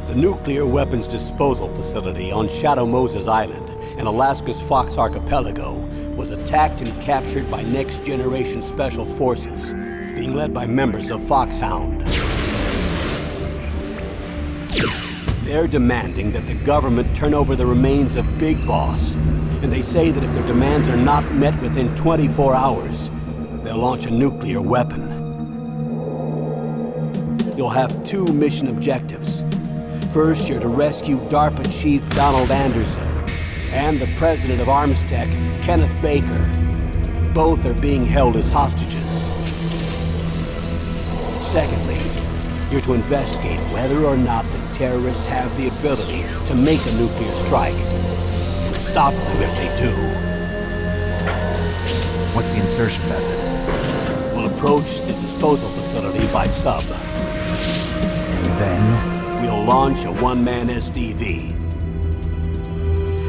The nuclear weapons disposal facility on Shadow Moses Island in Alaska's Fox Archipelago was attacked and captured by next-generation special forces, being led by members of Foxhound. They're demanding that the government turn over the remains of Big Boss, and they say that if their demands are not met within 24 hours, they'll launch a nuclear weapon. You'll have two mission objectives. First, you're to rescue DARPA Chief Donald Anderson and the president of Armstech, Kenneth Baker. Both are being held as hostages. Secondly, you're to investigate whether or not the terrorists have the ability to make a nuclear strike and stop them if they do. What's the insertion method? We'll approach the disposal facility by sub. And then? We'll launch a one-man SDV.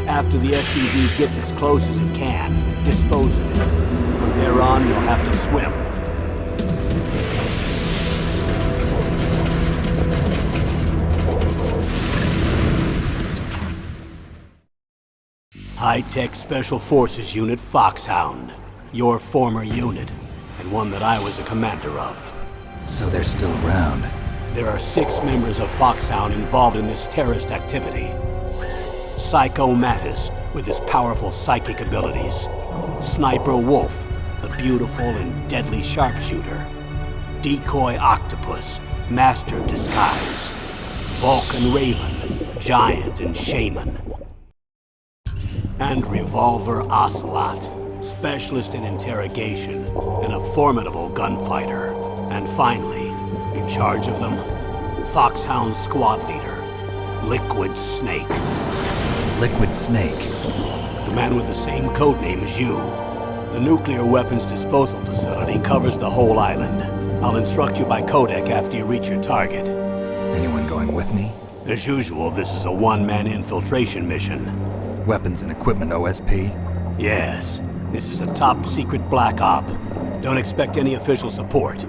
After the SDV gets as close as it can, dispose of it. From there on, you'll have to swim. High-Tech Special Forces Unit Foxhound. Your former unit, and one that I was a commander of. So they're still around. There are 6 members of Foxhound involved in this terrorist activity. Psycho Mantis, with his powerful psychic abilities. Sniper Wolf, the beautiful and deadly sharpshooter. Decoy Octopus, master of disguise. Vulcan Raven, giant and shaman. And Revolver Ocelot, specialist in interrogation and a formidable gunfighter. And finally, in charge of them, Foxhound's squad leader, Liquid Snake. Liquid Snake? The man with the same codename as you. The nuclear weapons disposal facility covers the whole island. I'll instruct you by codec after you reach your target. Anyone going with me? As usual, this is a one-man infiltration mission. Weapons and equipment OSP? Yes. This is a top-secret black op. Don't expect any official support.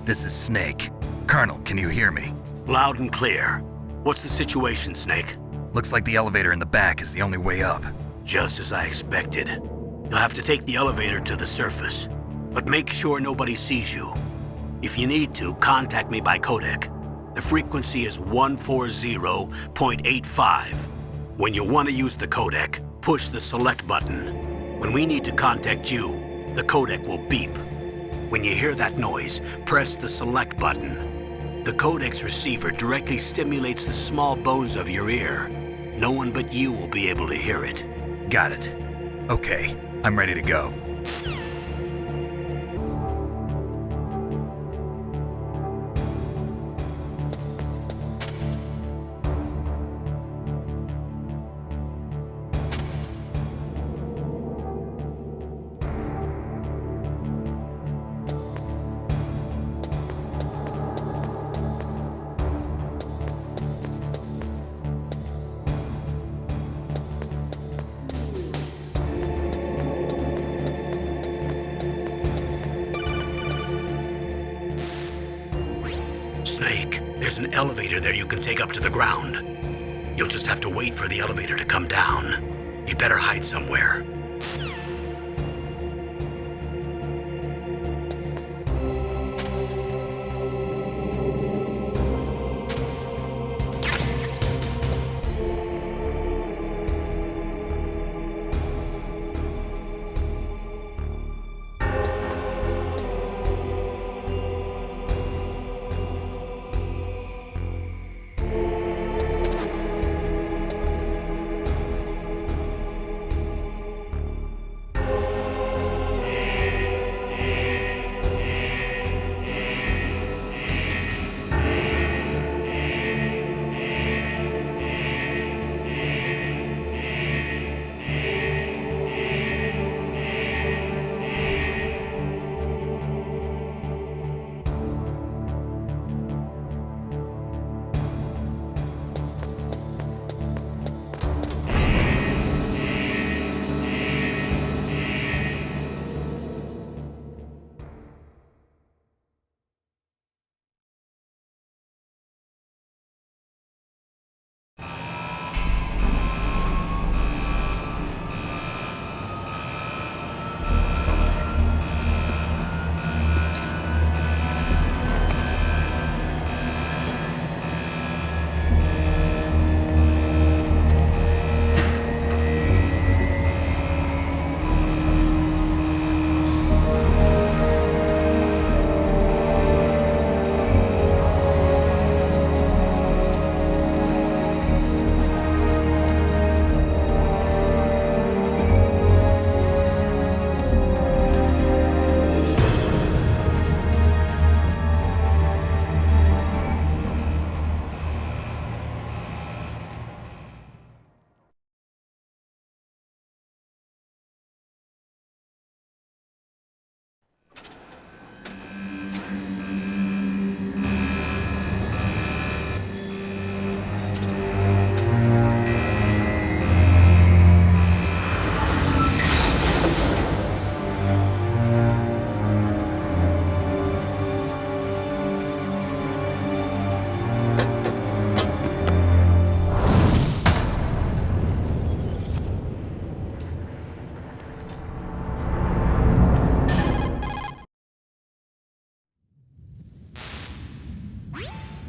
This is Snake. Colonel, can you hear me? Loud and clear. What's the situation, Snake? Looks like the elevator in the back is the only way up. Just as I expected. You'll have to take the elevator to the surface. But make sure nobody sees you. If you need to, contact me by codec. The frequency is 140.85. When you want to use the codec, push the select button. When we need to contact you, the codec will beep. When you hear that noise, press the select button. The codex receiver directly stimulates the small bones of your ear. No one but you will be able to hear it. Got it. Okay, I'm ready to go. Snake, there's an elevator there you can take up to the ground. You'll just have to wait for the elevator to come down. You'd better hide somewhere.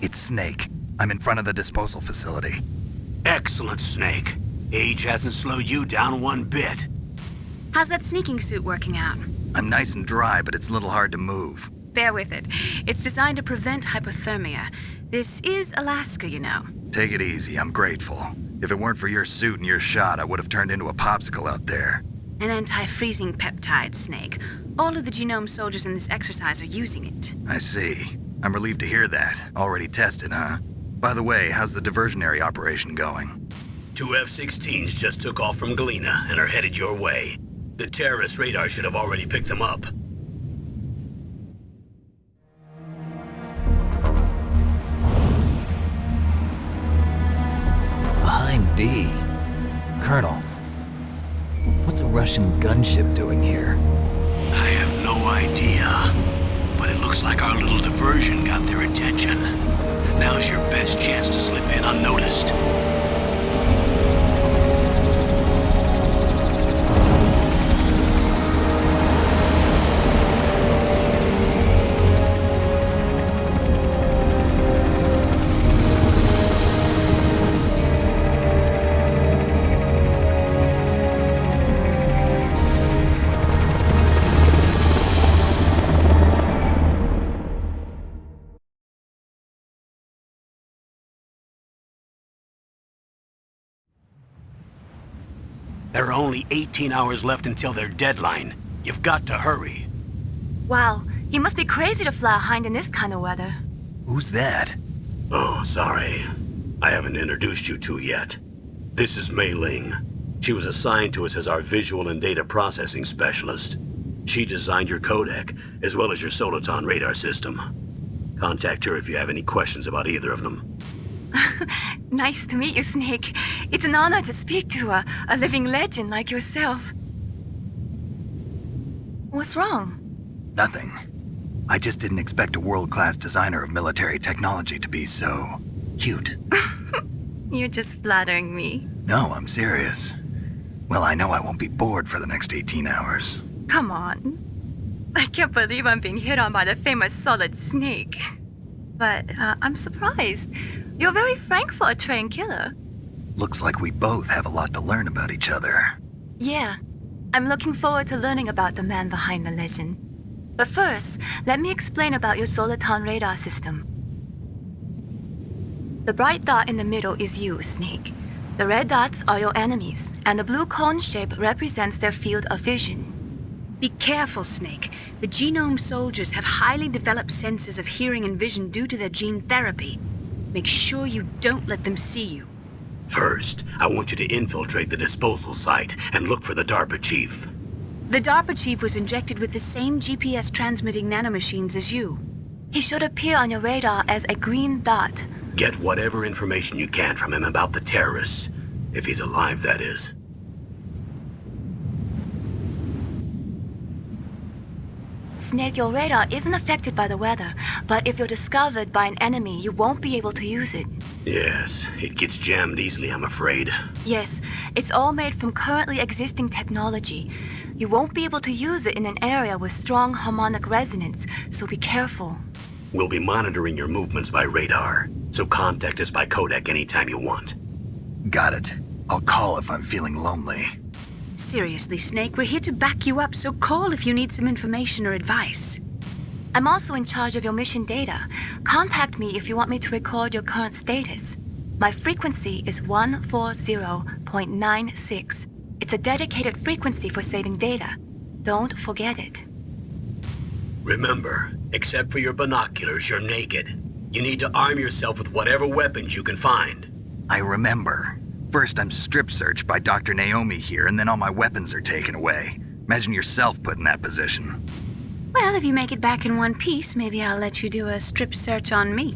It's Snake. I'm in front of the disposal facility. Excellent, Snake. Age hasn't slowed you down one bit. How's that sneaking suit working out? I'm nice and dry, but it's a little hard to move. Bear with it. It's designed to prevent hypothermia. This is Alaska, you know. Take it easy, I'm grateful. If it weren't for your suit and your shot, I would have turned into a popsicle out there. An anti-freezing peptide, Snake. All of the genome soldiers in this exercise are using it. I see. I'm relieved to hear that. Already tested, huh? By the way, how's the diversionary operation going? 2 F-16s just took off from Galena and are headed your way. The terrorist radar should have already picked them up. Hind D. Colonel, what's a Russian gunship doing here? I have no idea. But it looks like our little diversion got their attention. Now's your best chance to slip in unnoticed. There are only 18 hours left until their deadline. You've got to hurry. Wow, you must be crazy to fly a Hind in this kind of weather. Who's that? Oh, sorry. I haven't introduced you two yet. This is Mei Ling. She was assigned to us as our visual and data processing specialist. She designed your codec, as well as your Soliton radar system. Contact her if you have any questions about either of them. Nice to meet you, Snake. It's an honor to speak to a living legend like yourself. What's wrong? Nothing. I just didn't expect a world-class designer of military technology to be so cute. You're just flattering me. No, I'm serious. Well, I know I won't be bored for the next 18 hours. Come on. I can't believe I'm being hit on by the famous Solid Snake. But I'm surprised. You're very frank for a trained killer. Looks like we both have a lot to learn about each other. Yeah. I'm looking forward to learning about the man behind the legend. But first, let me explain about your Soliton radar system. The bright dot in the middle is you, Snake. The red dots are your enemies, and the blue cone shape represents their field of vision. Be careful, Snake. The genome soldiers have highly developed senses of hearing and vision due to their gene therapy. Make sure you don't let them see you. First, I want you to infiltrate the disposal site and look for the DARPA chief. The DARPA chief was injected with the same GPS transmitting nanomachines as you. He should appear on your radar as a green dot. Get whatever information you can from him about the terrorists. If he's alive, that is. Snake, your radar isn't affected by the weather, but if you're discovered by an enemy, you won't be able to use it. Yes, it gets jammed easily, I'm afraid. Yes, it's all made from currently existing technology. You won't be able to use it in an area with strong harmonic resonance, so be careful. We'll be monitoring your movements by radar, so contact us by codec anytime you want. Got it. I'll call if I'm feeling lonely. Seriously, Snake, we're here to back you up, so call if you need some information or advice. I'm also in charge of your mission data. Contact me if you want me to record your current status. My frequency is 140.96. It's a dedicated frequency for saving data. Don't forget it. Remember, except for your binoculars, you're naked. You need to arm yourself with whatever weapons you can find. I remember. First, I'm strip searched by Dr. Naomi here, and then all my weapons are taken away. Imagine yourself put in that position. Well, if you make it back in one piece, maybe I'll let you do a strip search on me.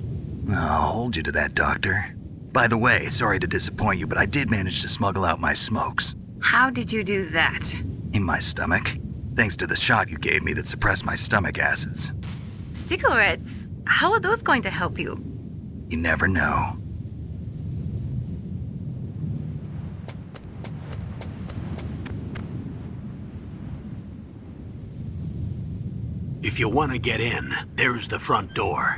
I'll hold you to that, Doctor. By the way, sorry to disappoint you, but I did manage to smuggle out my smokes. How did you do that? In my stomach. Thanks to the shot you gave me that suppressed my stomach acids. Cigarettes? How are those going to help you? You never know. If you want to get in, there's the front door.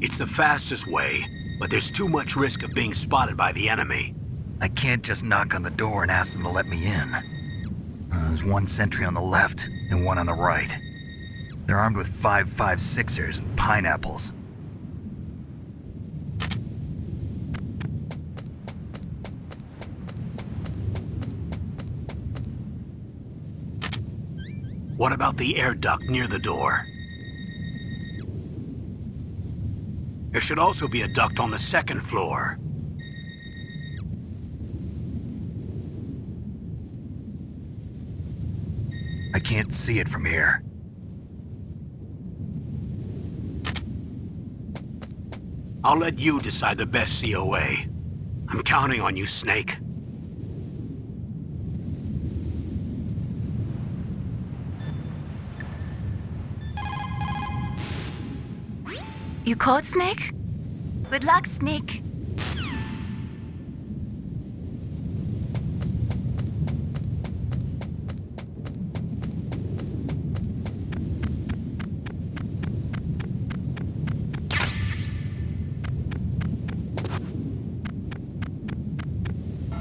It's the fastest way, but there's too much risk of being spotted by the enemy. I can't just knock on the door and ask them to let me in. There's one sentry on the left and one on the right. They're armed with 5.56ers and pineapples. What about the air duct near the door? There should also be a duct on the second floor. I can't see it from here. I'll let you decide the best COA. I'm counting on you, Snake. You called, Snake? Good luck, Snake.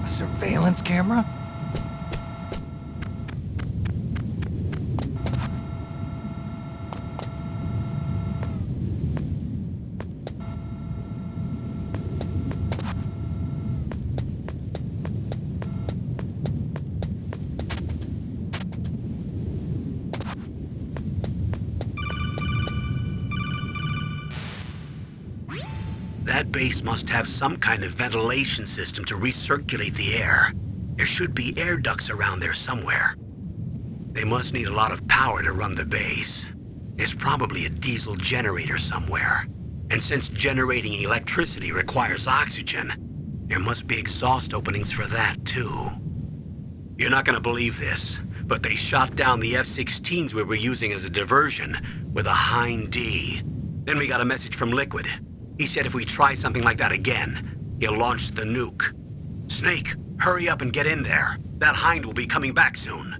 A surveillance camera? That base must have some kind of ventilation system to recirculate the air. There should be air ducts around there somewhere. They must need a lot of power to run the base. There's probably a diesel generator somewhere. And since generating electricity requires oxygen, there must be exhaust openings for that too. You're not gonna believe this, but they shot down the F-16s we were using as a diversion with a Hind D. Then we got a message from Liquid. He said if we try something like that again, he'll launch the nuke. Snake, hurry up and get in there. That Hind will be coming back soon.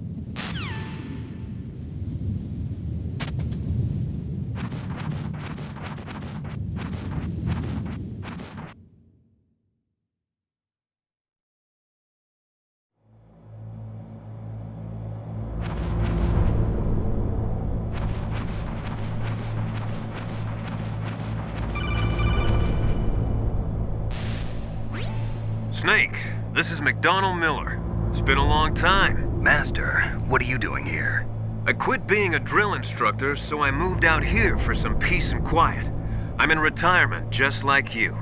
Snake, this is McDonald Miller. It's been a long time. Master, what are you doing here? I quit being a drill instructor, so I moved out here for some peace and quiet. I'm in retirement, just like you.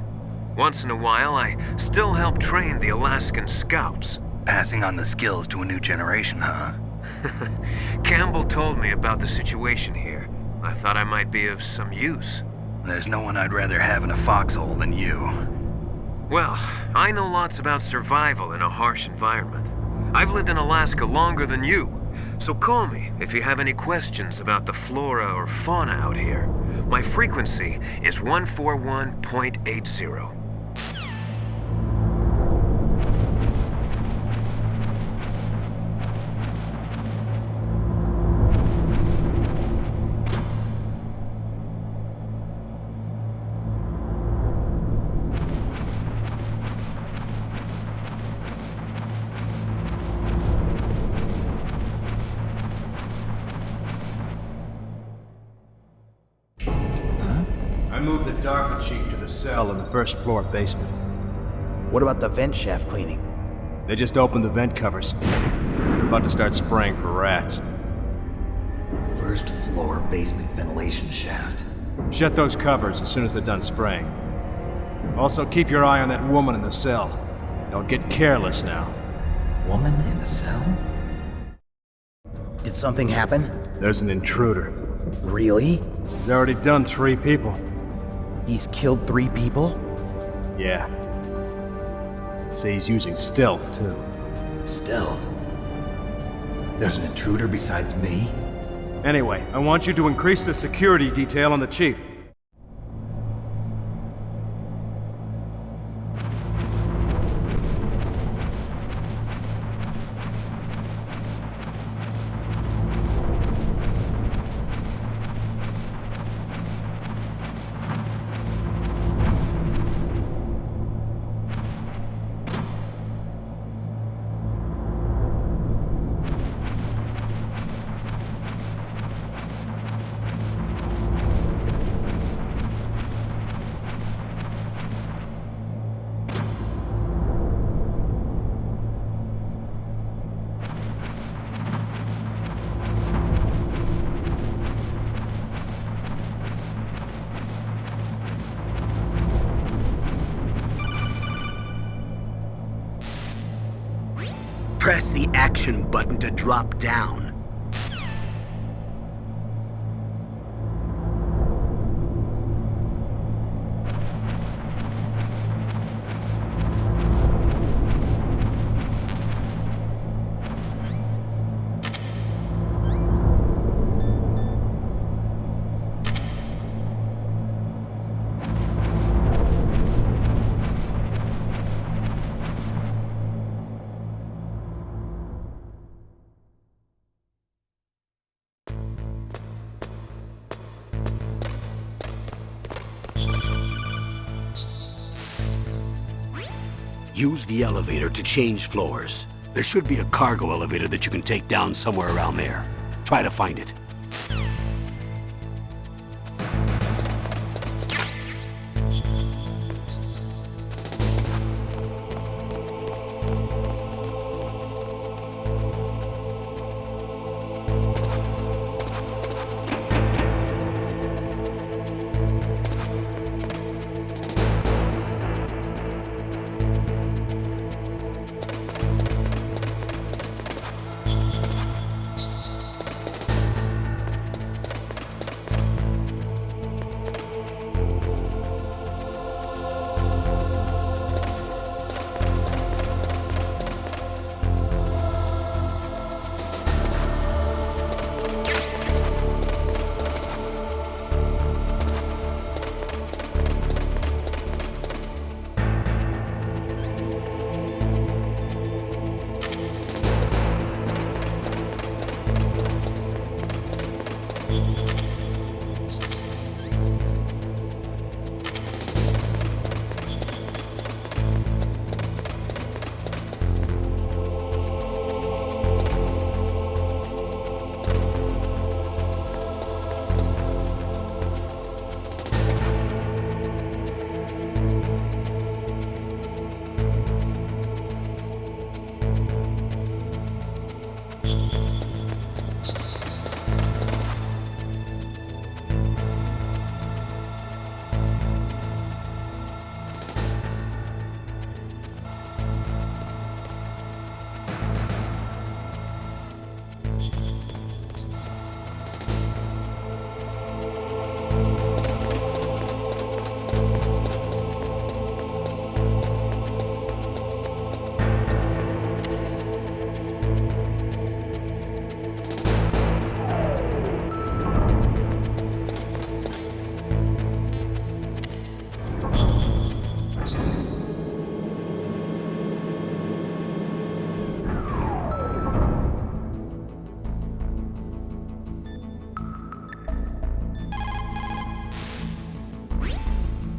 Once in a while, I still help train the Alaskan Scouts. Passing on the skills to a new generation, huh? Campbell told me about the situation here. I thought I might be of some use. There's no one I'd rather have in a foxhole than you. Well, I know lots about survival in a harsh environment. I've lived in Alaska longer than you, so call me if you have any questions about the flora or fauna out here. My frequency is 141.80. I moved the Darker Chief to the cell in the first floor basement. What about the vent shaft cleaning? They just opened the vent covers. They're about to start spraying for rats. First floor basement ventilation shaft. Shut those covers as soon as they're done spraying. Also, keep your eye on that woman in the cell. Don't get careless now. Woman in the cell? Did something happen? There's an intruder. Really? He's already done 3 people. He's killed 3 people? Yeah. Say he's using stealth, too. Stealth? There's an intruder besides me? Anyway, I want you to increase the security detail on the Chief. Press the action button to drop down. Use the elevator to change floors. There should be a cargo elevator that you can take down somewhere around there. Try to find it.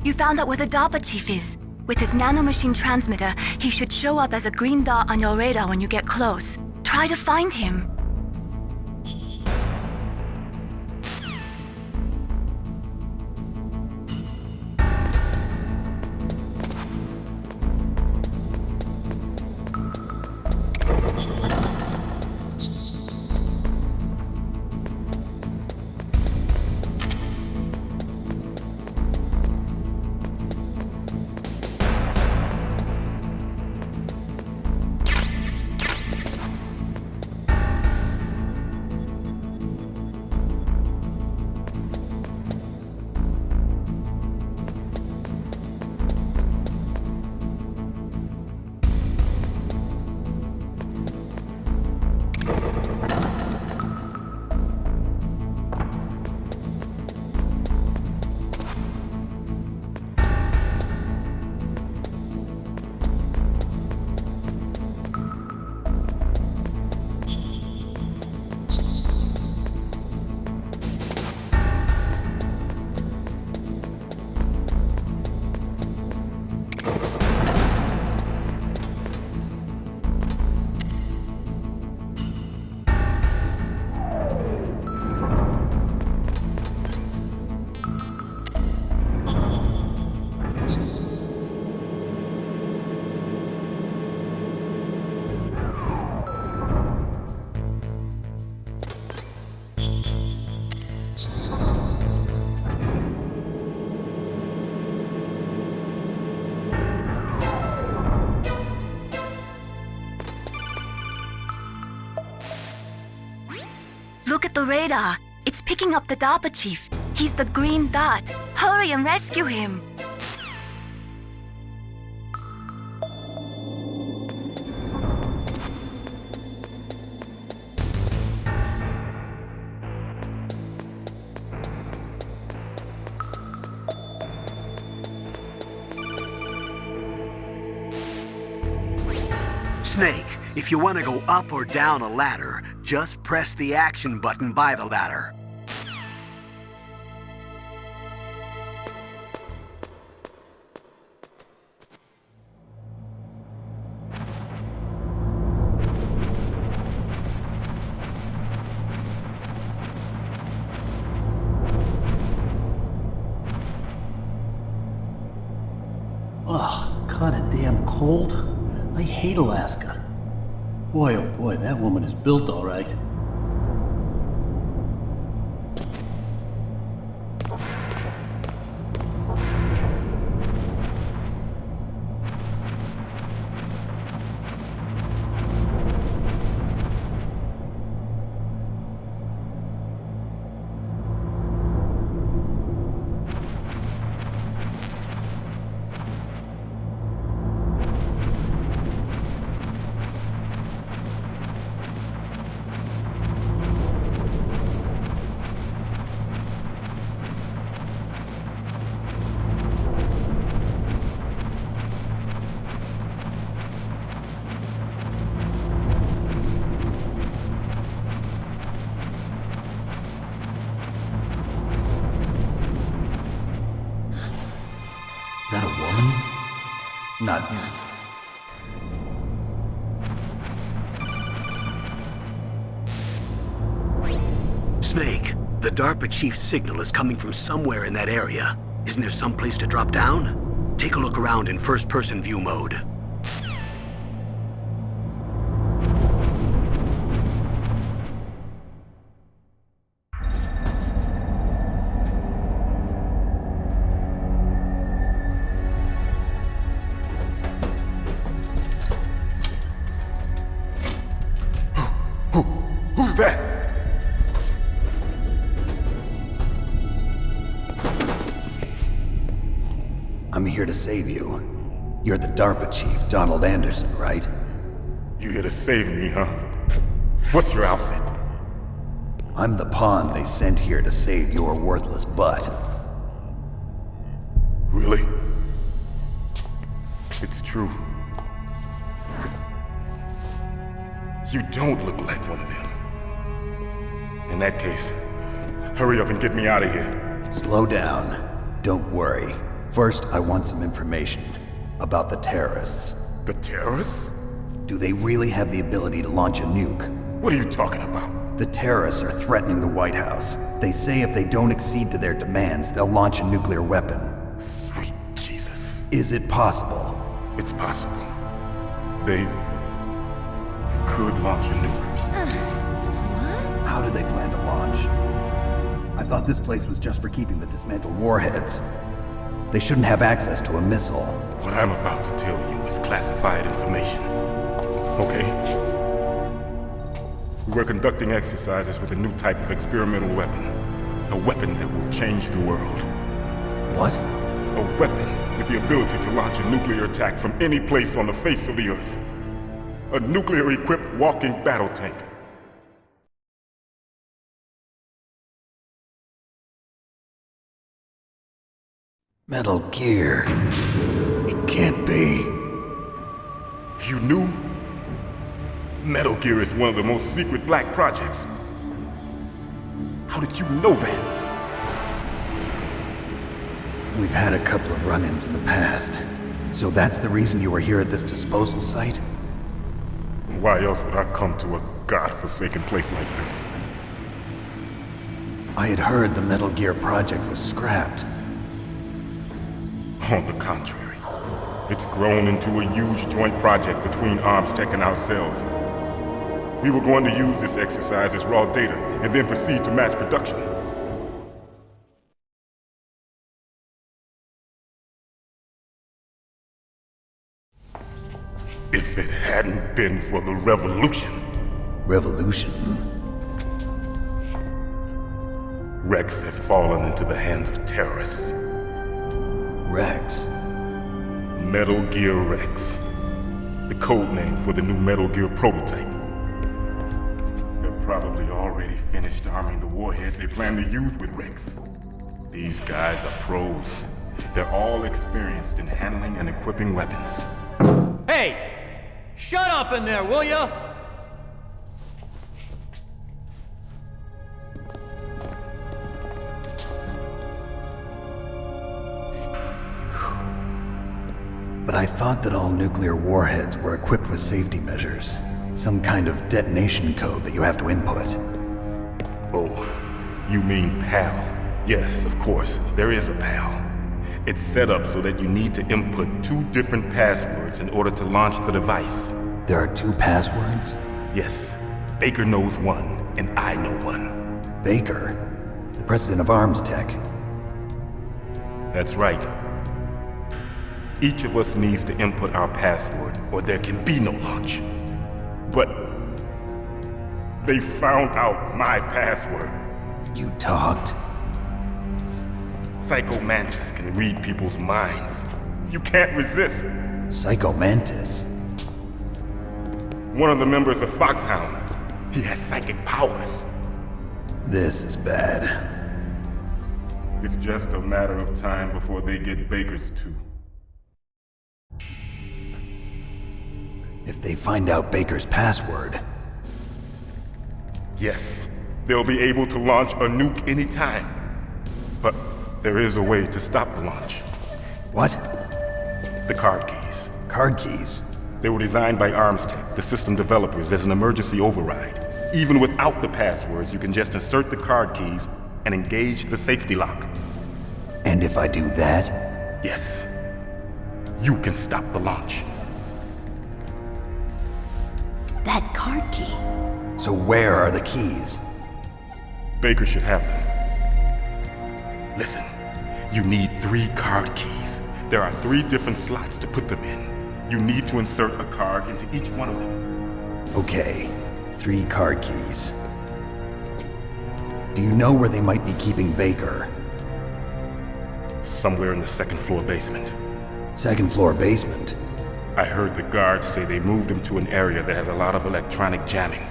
You found out where the DARPA chief is. With his nanomachine transmitter, he should show up as a green dot on your radar when you get close. Try to find him. Look at the radar. It's picking up the DARPA chief. He's the green dot. Hurry and rescue him. Snake, if you want to go up or down a ladder, just press the action button by the ladder. Ugh, kinda damn cold. I hate Alaska. Boy, oh boy, that woman is built all right. not... Snake, the DARPA chief's signal is coming from somewhere in that area. Isn't there some place to drop down? Take a look around in first-person view mode. Who's that? I'm here to save you. You're the DARPA chief, Donald Anderson, right? You here to save me, huh? What's your outfit? I'm the pawn they sent here to save your worthless butt. Really? It's true. You don't look like one of them. In that case, hurry up and get me out of here. Slow down. Don't worry. First, I want some information about the terrorists. The terrorists? Do they really have the ability to launch a nuke? What are you talking about? The terrorists are threatening the White House. They say if they don't accede to their demands, they'll launch a nuclear weapon. Sweet Jesus. Is it possible? It's possible. They could launch a nuke. How do they plan to launch? I thought this place was just for keeping the dismantled warheads. They shouldn't have access to a missile. What I'm about to tell you is classified information. Okay? We were conducting exercises with a new type of experimental weapon. A weapon that will change the world. What? A weapon with the ability to launch a nuclear attack from any place on the face of the Earth. A nuclear-equipped walking battle tank. Metal Gear. It can't be. You knew? Metal Gear is one of the most secret black projects. How did you know that? We've had a couple of run-ins in the past. So that's the reason you were here at this disposal site? Why else would I come to a godforsaken place like this? I had heard the Metal Gear project was scrapped. On the contrary, it's grown into a huge joint project between ArmsTech and ourselves. We were going to use this exercise as raw data and then proceed to mass production. If it hadn't been for the revolution. Revolution? Rex has fallen into the hands of terrorists. Rex? Metal Gear Rex. The code name for the new Metal Gear prototype. They're probably already finished arming the warhead they plan to use with Rex. These guys are pros. They're all experienced in handling and equipping weapons. Hey! Shut up in there, will ya? But I thought that all nuclear warheads were equipped with safety measures. Some kind of detonation code that you have to input. Oh, you mean PAL? Yes, of course, there is a PAL. It's set up so that you need to input 2 different passwords in order to launch the device. There are 2 passwords? Yes. Baker knows one, and I know one. Baker? The president of ArmsTech? That's right. Each of us needs to input our password, or there can be no launch. But they found out my password. You talked? Psycho Mantis can read people's minds. You can't resist. Psycho Mantis? One of the members of Foxhound. He has psychic powers. This is bad. It's just a matter of time before they get Baker's too. If they find out Baker's password... Yes, they'll be able to launch a nuke anytime. But there is a way to stop the launch. What? The card keys. Card keys? They were designed by Armstech, the system developers, as an emergency override. Even without the passwords, you can just insert the card keys and engage the safety lock. And if I do that? Yes. You can stop the launch. That card key. So where are the keys? Baker should have them. Listen, you need 3 card keys. There are 3 different slots to put them in. You need to insert a card into each one of them. Okay, 3 card keys. Do you know where they might be keeping Baker? Somewhere in the 2nd floor basement. 2nd floor basement? I heard the guards say they moved him to an area that has a lot of electronic jamming.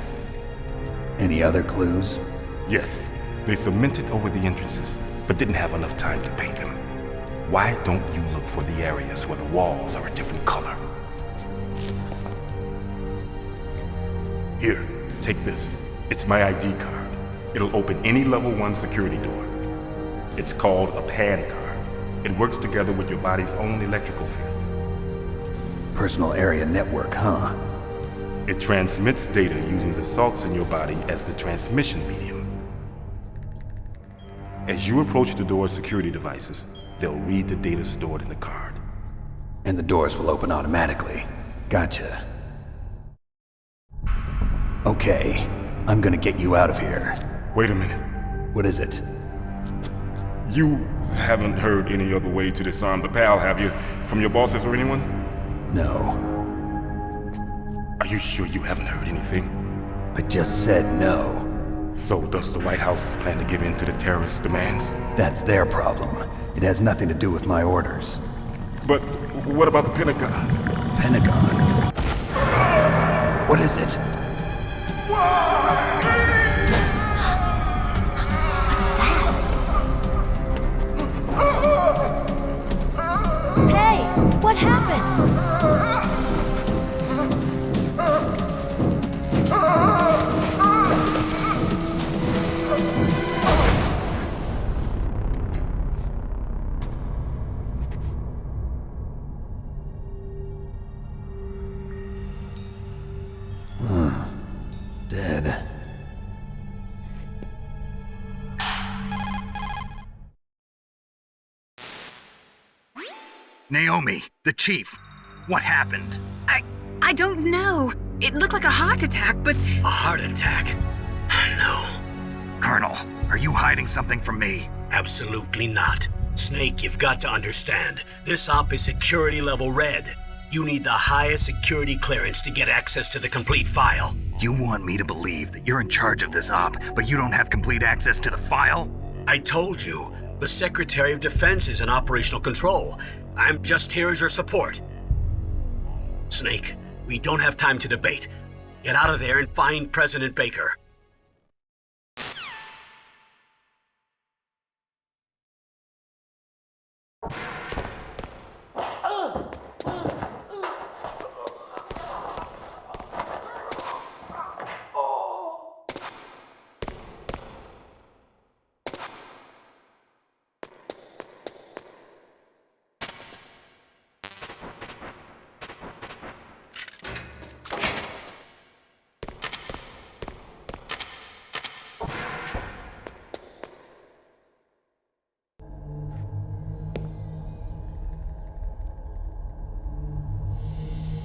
Any other clues? Yes, they cemented over the entrances, but didn't have enough time to paint them. Why don't you look for the areas where the walls are a different color? Here, take this. It's my ID card. It'll open any level 1 security door. It's called a PAN card. It works together with your body's own electrical field. Personal area network, huh? It transmits data using the salts in your body as the transmission medium. As you approach the door's security devices, they'll read the data stored in the card. And the doors will open automatically. Gotcha. Okay, I'm gonna get you out of here. Wait a minute. What is it? You haven't heard any other way to disarm the PAL, have you? From your bosses or anyone? No. Are you sure you haven't heard anything? I just said no. So does the White House plan to give in to the terrorists' demands? That's their problem. It has nothing to do with my orders. But what about the Pentagon? Pentagon? What is it? Hey, what happened? Dead. Naomi, the chief. What happened? I don't know. It looked like a heart attack, but... A heart attack? No. Colonel, are you hiding something from me? Absolutely not. Snake, you've got to understand. This op is security level red. You need the highest security clearance to get access to the complete file. You want me to believe that you're in charge of this op, but you don't have complete access to the file? I told you. The Secretary of Defense is in operational control. I'm just here as your support. Snake, we don't have time to debate. Get out of there and find President Baker.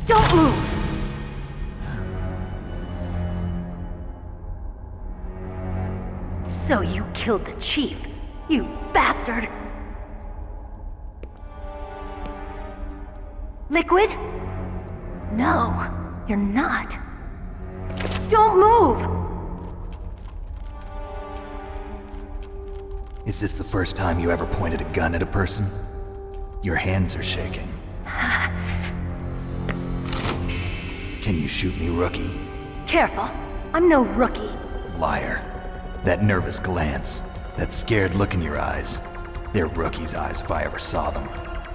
Don't move! So you killed the chief, you bastard! Liquid? No, you're not. Don't move! Is this the first time you ever pointed a gun at a person? Your hands are shaking. Can you shoot me, rookie? Careful, I'm no rookie. Liar. That nervous glance, that scared look in your eyes. They're rookie's eyes if I ever saw them.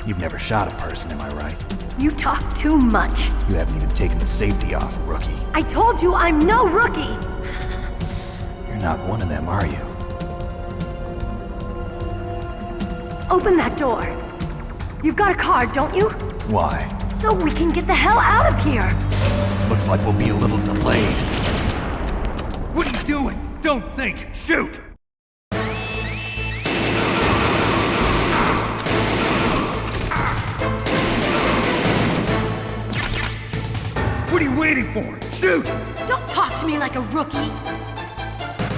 You've never shot a person, am I right? You talk too much. You haven't even taken the safety off, rookie. I told you I'm no rookie! You're not one of them, are you? Open that door. You've got a card, don't you? Why? So we can get the hell out of here! Looks like we'll be a little delayed. What are you doing? Don't think! Shoot! What are you waiting for? Shoot! Don't talk to me like a rookie!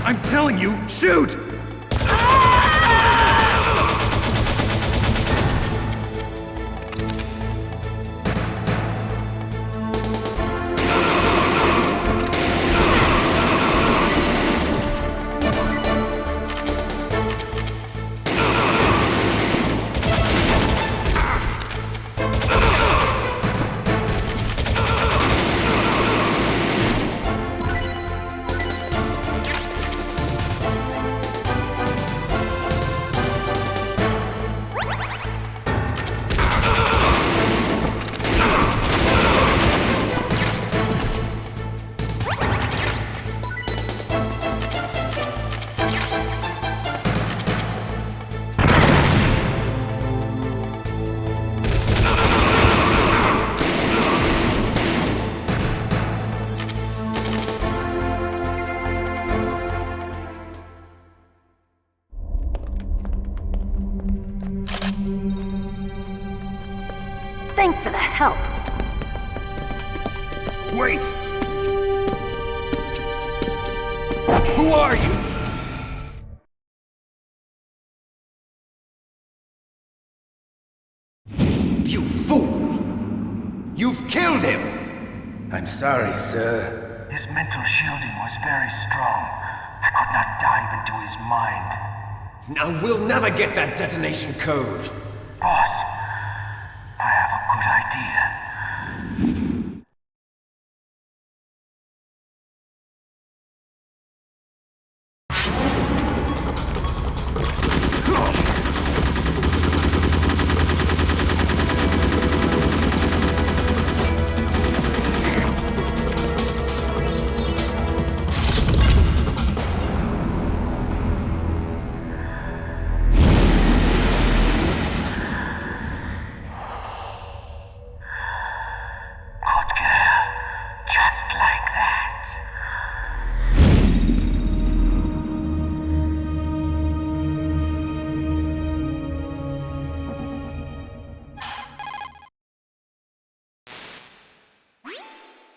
I'm telling you, shoot! Thanks for the help. Wait! Who are you? You fool! You've killed him! I'm sorry, sir. His mental shielding was very strong. I could not dive into his mind. Now we'll never get that detonation code. Boss, I have a good idea.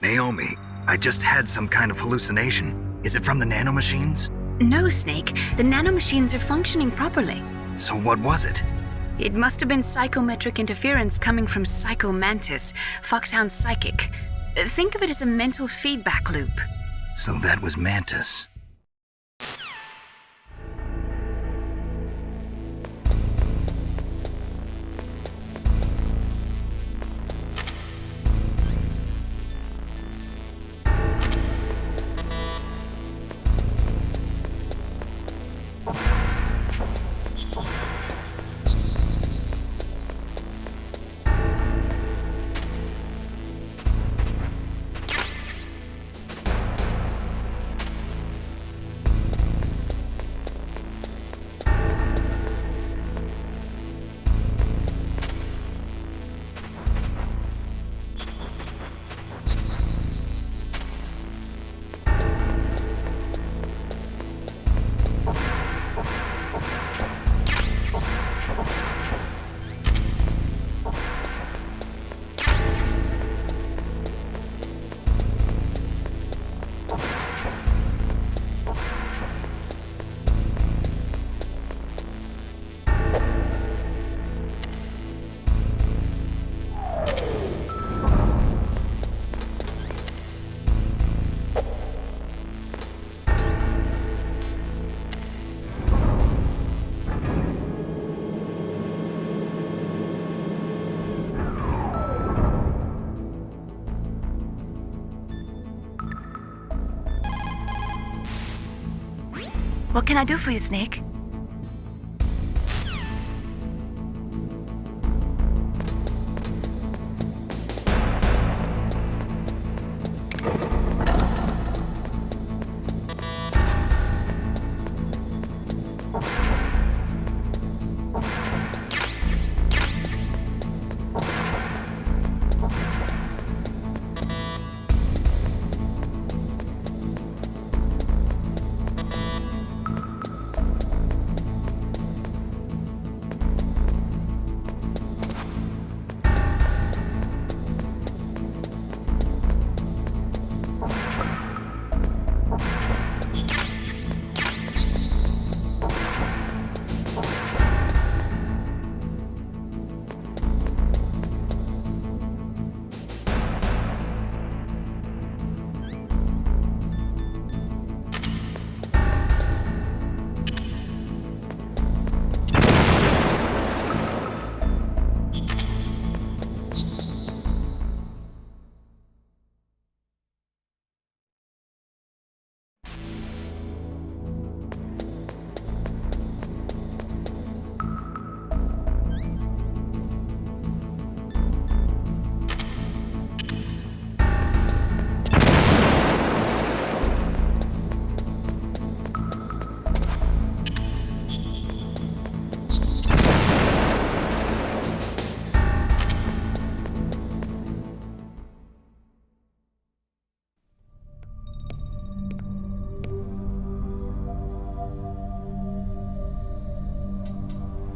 Naomi, I just had some kind of hallucination. Is it from the nanomachines? No, Snake. The nanomachines are functioning properly. So what was it? It must have been psychometric interference coming from Psycho Mantis, Foxhound's psychic. Think of it as a mental feedback loop. So that was Mantis. What can I do for you, Snake?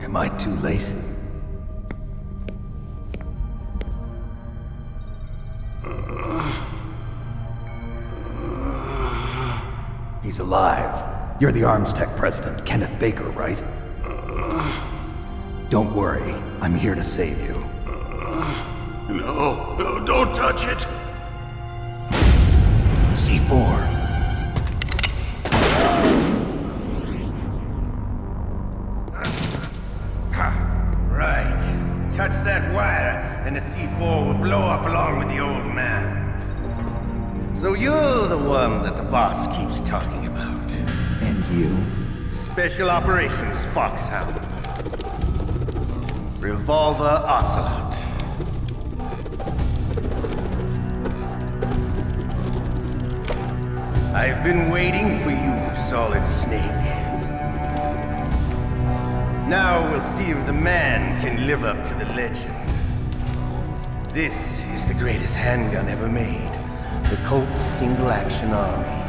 Am I too late? He's alive. You're the Arms Tech president, Kenneth Baker, right? Don't worry, I'm here to save you. No, don't touch it! C4. Right. Touch that wire, and the C4 will blow up along with the old man. So you're the one that the boss keeps talking about. And you? Special Operations Foxhound. Revolver Ocelot. I've been waiting for you, Solid Snake. Now we'll see if the man can live up to the legend. This is the greatest handgun ever made. The Colt Single Action Army.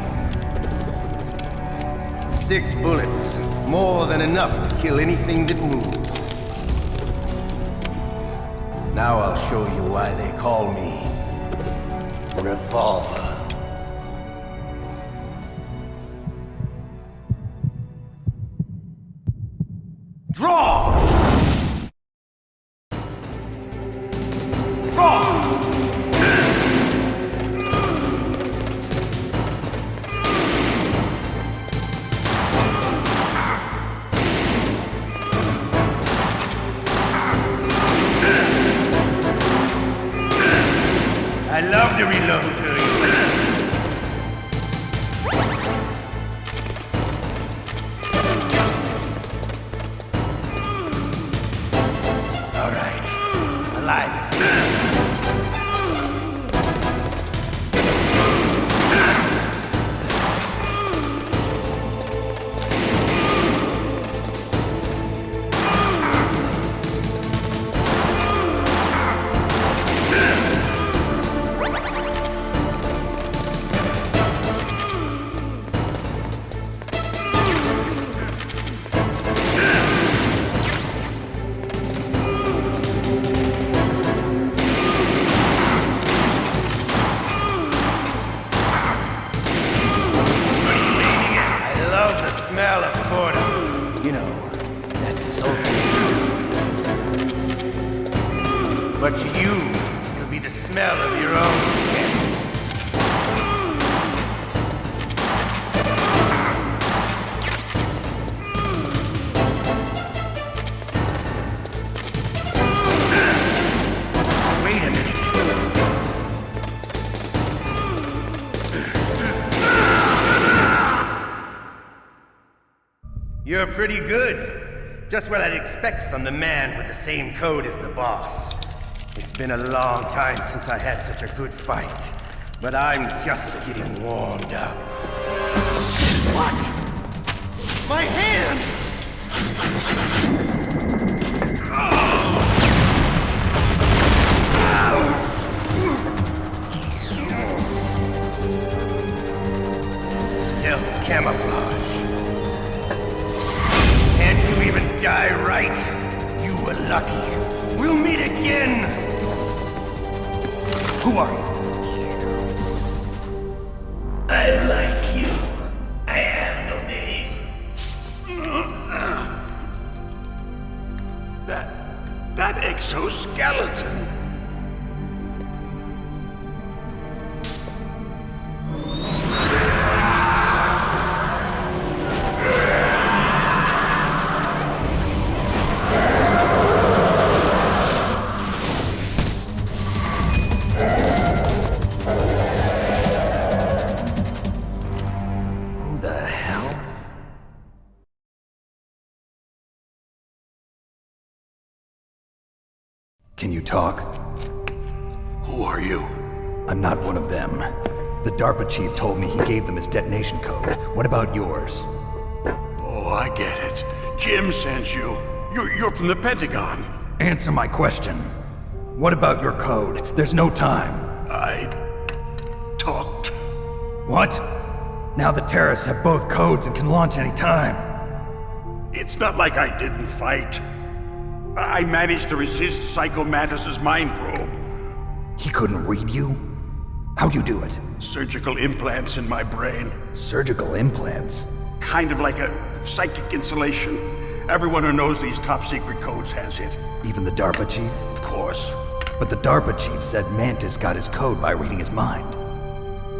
6 bullets, more than enough to kill anything that moves. Now I'll show you why they call me Revolver. Draw! Draw! I love to reload to you. All right, alive. Smell of quarter. You know, that sulphur smell. But to you, it'll be the smell of your own skin. Wait a minute. You're pretty good. Just what I'd expect from the man with the same code as the boss. It's been a long time since I had such a good fight, but I'm just getting warmed up. What? My hand! Stealth camouflage. Can't you even die right? You were lucky. We'll meet again! Who are you? I like you. I have no name. That exoskeleton. Can you talk? Who are you? I'm not one of them. The DARPA chief told me he gave them his detonation code. What about yours? Oh, I get it. Jim sent you. You're from the Pentagon. Answer my question. What about your code? There's no time. I talked. What? Now the terrorists have both codes and can launch any time. It's not like I didn't fight. I managed to resist Psycho Mantis's mind probe. He couldn't read you? How'd you do it? Surgical implants in my brain. Surgical implants? Kind of like a psychic insulation. Everyone who knows these top secret codes has it. Even the DARPA chief? Of course. But the DARPA chief said Mantis got his code by reading his mind.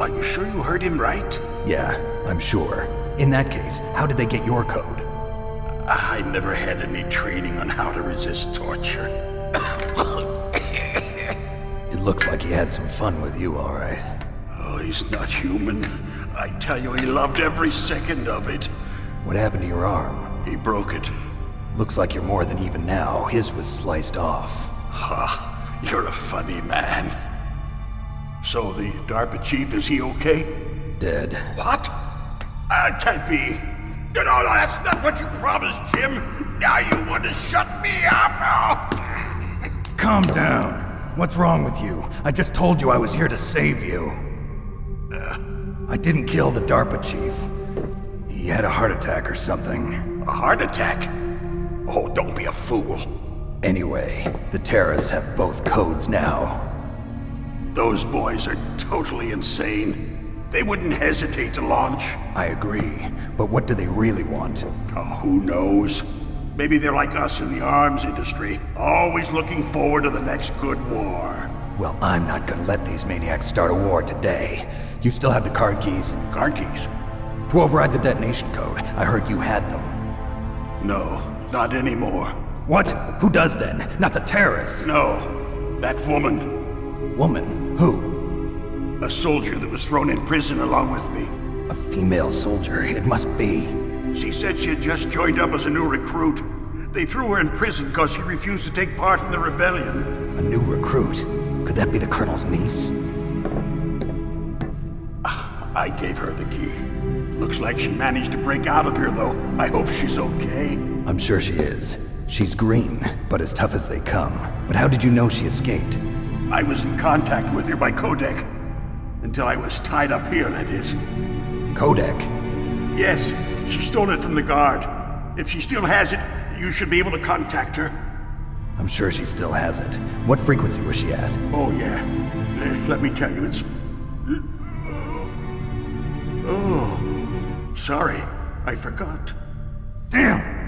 Are you sure you heard him right? Yeah, I'm sure. In that case, how did they get your code? I never had any training on how to resist torture. It looks like he had some fun with you, all right. Oh, he's not human. I tell you, he loved every second of it. What happened to your arm? He broke it. Looks like you're more than even now. His was sliced off. Ha, you're a funny man. So the DARPA chief, is he okay? Dead. What? That can't be. No, that's not what you promised, Jim. Now you want to shut me up? Calm down. What's wrong with you? I just told you I was here to save you. I didn't kill the DARPA chief. He had a heart attack or something. A heart attack? Oh, don't be a fool. Anyway, the terrorists have both codes now. Those boys are totally insane. They wouldn't hesitate to launch. I agree, but what do they really want? Oh, who knows? Maybe they're like us in the arms industry, always looking forward to the next good war. Well, I'm not gonna let these maniacs start a war today. You still have the card keys? Card keys? To override the detonation code. I heard you had them. No, not anymore. What? Who does then? Not the terrorists? No, that woman. Woman? Who? A soldier that was thrown in prison along with me. A female soldier, it must be. She said she had just joined up as a new recruit. They threw her in prison because she refused to take part in the rebellion. A new recruit? Could that be the Colonel's niece? I gave her the key. Looks like she managed to break out of here, though. I hope she's okay. I'm sure she is. She's green, but as tough as they come. But how did you know she escaped? I was in contact with her by codec. Until I was tied up here, that is. Codec? Yes, she stole it from the guard. If she still has it, you should be able to contact her. I'm sure she still has it. What frequency was she at? Oh, yeah. Let me tell you, it's... Oh, sorry. I forgot. Damn!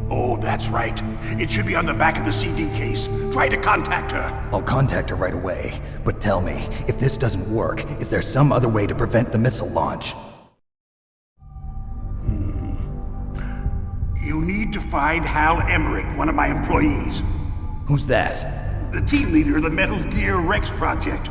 Oh, that's right. It should be on the back of the CD case. Try to contact her. I'll contact her right away. But tell me, if this doesn't work, is there some other way to prevent the missile launch? You need to find Hal Emmerich, one of my employees. Who's that? The team leader of the Metal Gear Rex project.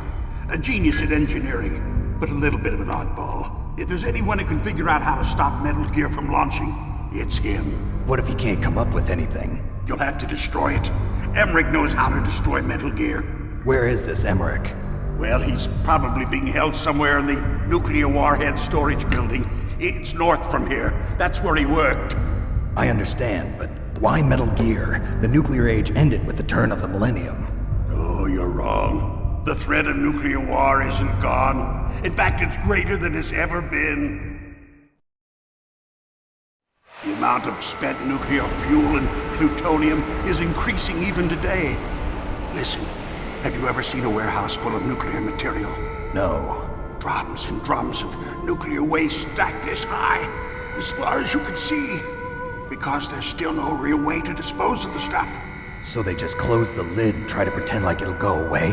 A genius at engineering, but a little bit of an oddball. If there's anyone who can figure out how to stop Metal Gear from launching, it's him. What if he can't come up with anything? You'll have to destroy it. Emmerich knows how to destroy Metal Gear. Where is this Emmerich? Well, he's probably being held somewhere in the nuclear warhead storage building. It's north from here. That's where he worked. I understand, but why Metal Gear? The nuclear age ended with the turn of the millennium. Oh, you're wrong. The threat of nuclear war isn't gone. In fact, it's greater than it's ever been. The amount of spent nuclear fuel and plutonium is increasing even today. Listen, have you ever seen a warehouse full of nuclear material? No. Drums and drums of nuclear waste stacked this high, as far as you can see. Because there's still no real way to dispose of the stuff. So they just close the lid and try to pretend like it'll go away?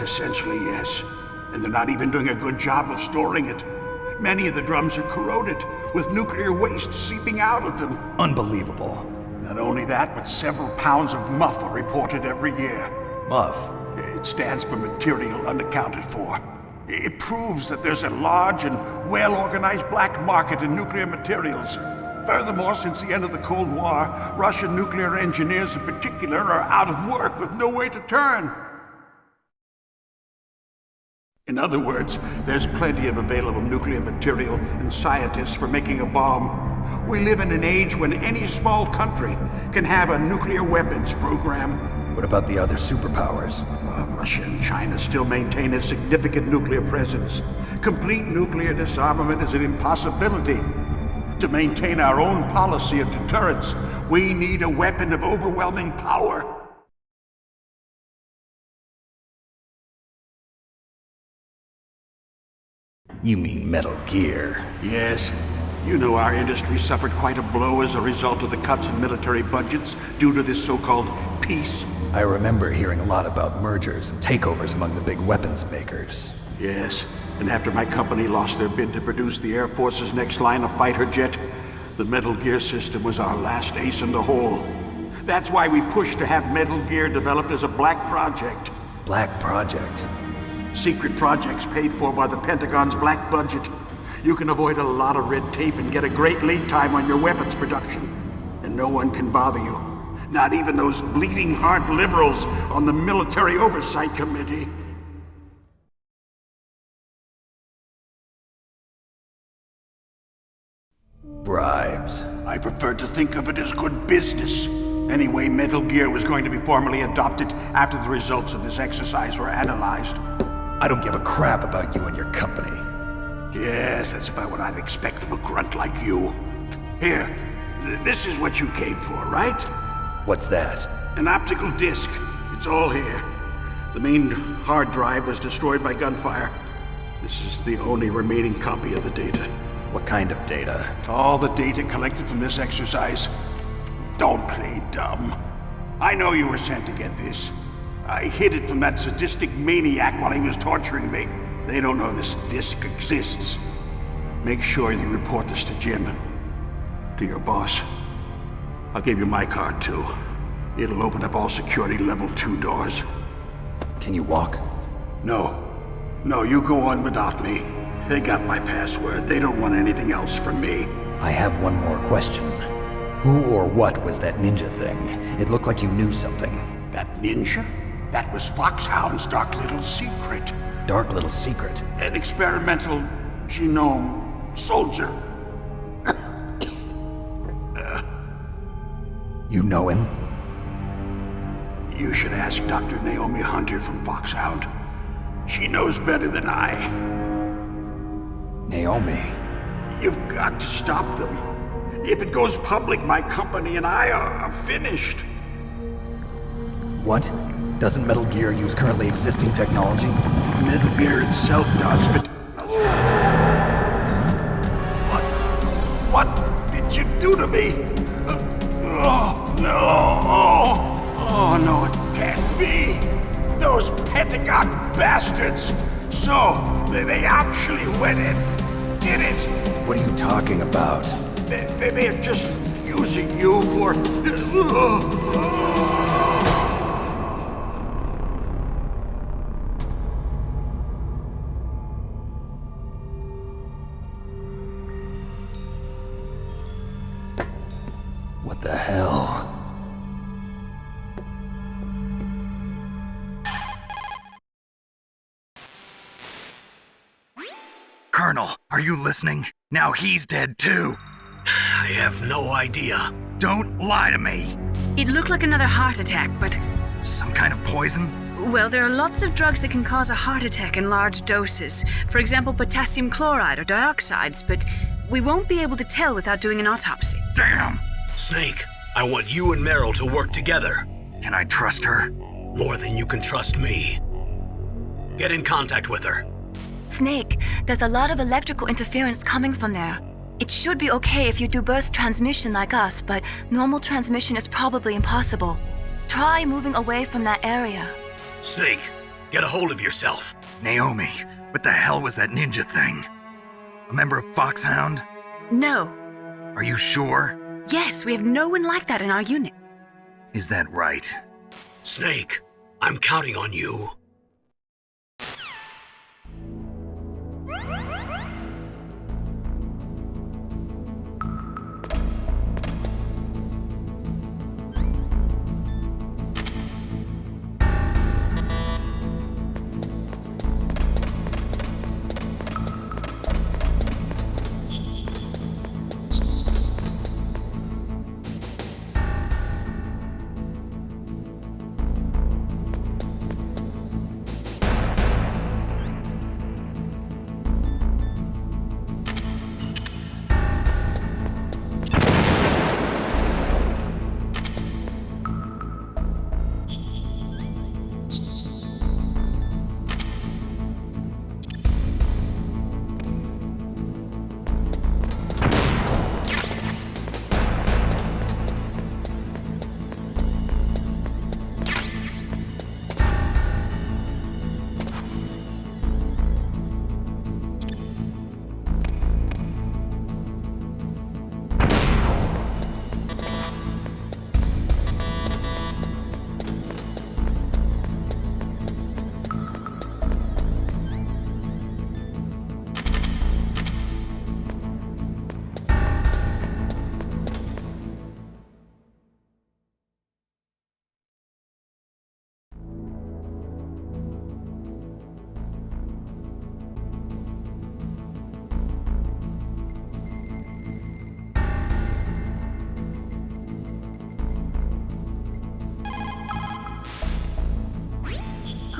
Essentially, yes. And they're not even doing a good job of storing it. Many of the drums are corroded, with nuclear waste seeping out of them. Unbelievable. Not only that, but several pounds of MUF are reported every year. MUF? It stands for material unaccounted for. It proves that there's a large and well-organized black market in nuclear materials. Furthermore, since the end of the Cold War, Russian nuclear engineers in particular are out of work with no way to turn. In other words, there's plenty of available nuclear material and scientists for making a bomb. We live in an age when any small country can have a nuclear weapons program. What about the other superpowers? Russia and China still maintain a significant nuclear presence. Complete nuclear disarmament is an impossibility. To maintain our own policy of deterrence, We need a weapon of overwhelming power. You mean Metal Gear? Yes. You know our industry suffered quite a blow as a result of the cuts in military budgets due to this so-called peace. I remember hearing a lot about mergers and takeovers among the big weapons makers. Yes, and after my company lost their bid to produce the Air Force's next line of fighter jet, the Metal Gear system was our last ace in the hole. That's why we pushed to have Metal Gear developed as a black project. Black project? Secret projects paid for by the Pentagon's black budget. You can avoid a lot of red tape and get a great lead time on your weapons production. And no one can bother you. Not even those bleeding heart liberals on the Military Oversight Committee. Bribes. I prefer to think of it as good business. Anyway, Metal Gear was going to be formally adopted after the results of this exercise were analyzed. I don't give a crap about you and your company. Yes, that's about what I'd expect from a grunt like you. Here, this is what you came for, right? What's that? An optical disc. It's all here. The main hard drive was destroyed by gunfire. This is the only remaining copy of the data. What kind of data? All the data collected from this exercise. Don't play dumb. I know you were sent to get this. I hid it from that sadistic maniac while he was torturing me. They don't know this disc exists. Make sure you report this to Jim. To your boss. I'll give you my card too. It'll open up all security level 2 doors. Can you walk? No. No, you go on without me. They got my password. They don't want anything else from me. I have one more question. Who or what was that ninja thing? It looked like you knew something. That ninja? That was Foxhound's dark little secret. Dark little secret? An experimental genome soldier. You know him? You should ask Dr. Naomi Hunter from Foxhound. She knows better than I. Naomi? You've got to stop them. If it goes public, my company and I are finished. What? Doesn't Metal Gear use currently existing technology? Metal Gear itself does, but... What did you do to me? Oh, no. Oh, no, it can't be. Those Pentagon bastards. So, they actually went and did it. What are you talking about? They're just using you for... What the hell? Colonel, are you listening? Now he's dead too. I have no idea. Don't lie to me. It looked like another heart attack, but... Some kind of poison? Well, there are lots of drugs that can cause a heart attack in large doses. For example, potassium chloride or dioxides, but we won't be able to tell without doing an autopsy. Damn! Snake, I want you and Meryl to work together. Can I trust her? More than you can trust me. Get in contact with her. Snake, there's a lot of electrical interference coming from there. It should be okay if you do burst transmission like us, but normal transmission is probably impossible. Try moving away from that area. Snake, get a hold of yourself. Naomi, what the hell was that ninja thing? A member of Foxhound? No. Are you sure? Yes, we have no one like that in our unit. Is that right? Snake, I'm counting on you.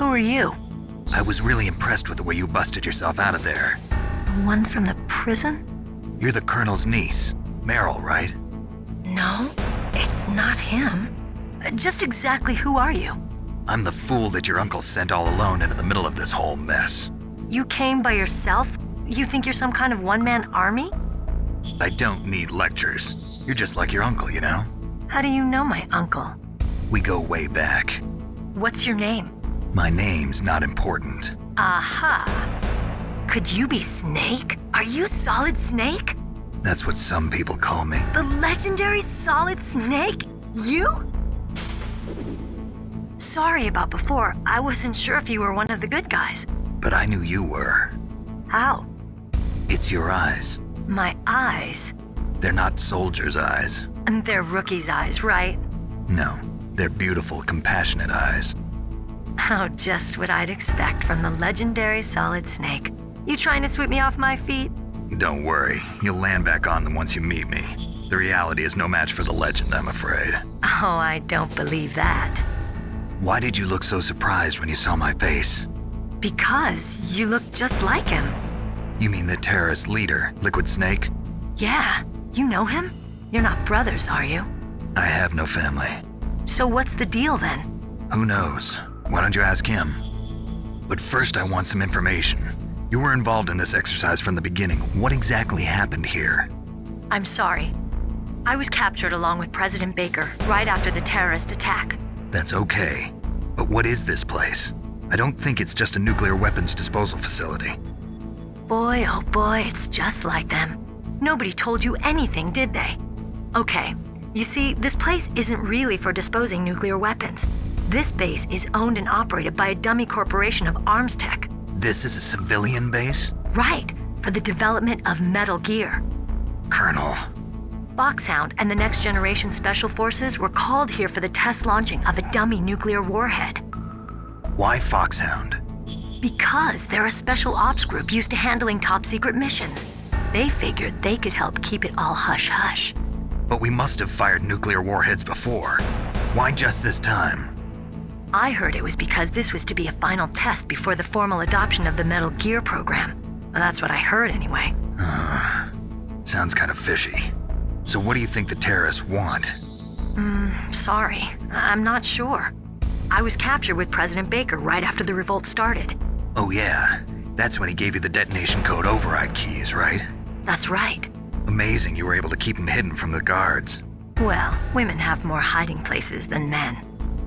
Who are you? I was really impressed with the way you busted yourself out of there. The one from the prison? You're the Colonel's niece, Meryl, right? No, it's not him. Just exactly who are you? I'm the fool that your uncle sent all alone into the middle of this whole mess. You came by yourself? You think you're some kind of one-man army? I don't need lectures. You're just like your uncle, you know? How do you know my uncle? We go way back. What's your name? My name's not important. Aha. Could you be Snake? Are you Solid Snake? That's what some people call me. The legendary Solid Snake? You? Sorry about before. I wasn't sure if you were one of the good guys. But I knew you were. How? It's your eyes. My eyes? They're not soldiers' eyes. And they're rookies' eyes, right? No, they're beautiful, compassionate eyes. Oh, just what I'd expect from the legendary Solid Snake. You trying to sweep me off my feet? Don't worry, you'll land back on them once you meet me. The reality is no match for the legend, I'm afraid. Oh, I don't believe that. Why did you look so surprised when you saw my face? Because you look just like him. You mean the terrorist leader, Liquid Snake? Yeah, you know him? You're not brothers, are you? I have no family. So what's the deal then? Who knows? Why don't you ask him? But first I want some information. You were involved in this exercise from the beginning. What exactly happened here? I'm sorry. I was captured along with President Baker right after the terrorist attack. That's okay. But what is this place? I don't think it's just a nuclear weapons disposal facility. Boy, oh boy, it's just like them. Nobody told you anything, did they? Okay, you see, this place isn't really for disposing nuclear weapons. This base is owned and operated by a dummy corporation of arms tech. This is a civilian base? Right, for the development of Metal Gear. Colonel. Foxhound and the Next Generation Special Forces were called here for the test launching of a dummy nuclear warhead. Why Foxhound? Because they're a special ops group used to handling top secret missions. They figured they could help keep it all hush-hush. But we must have fired nuclear warheads before. Why just this time? I heard it was because this was to be a final test before the formal adoption of the Metal Gear program. Well, that's what I heard anyway. Sounds kind of fishy. So what do you think the terrorists want? Sorry. I'm not sure. I was captured with President Baker right after the revolt started. Oh yeah, that's when he gave you the detonation code override keys, right? That's right. Amazing you were able to keep him hidden from the guards. Well, women have more hiding places than men.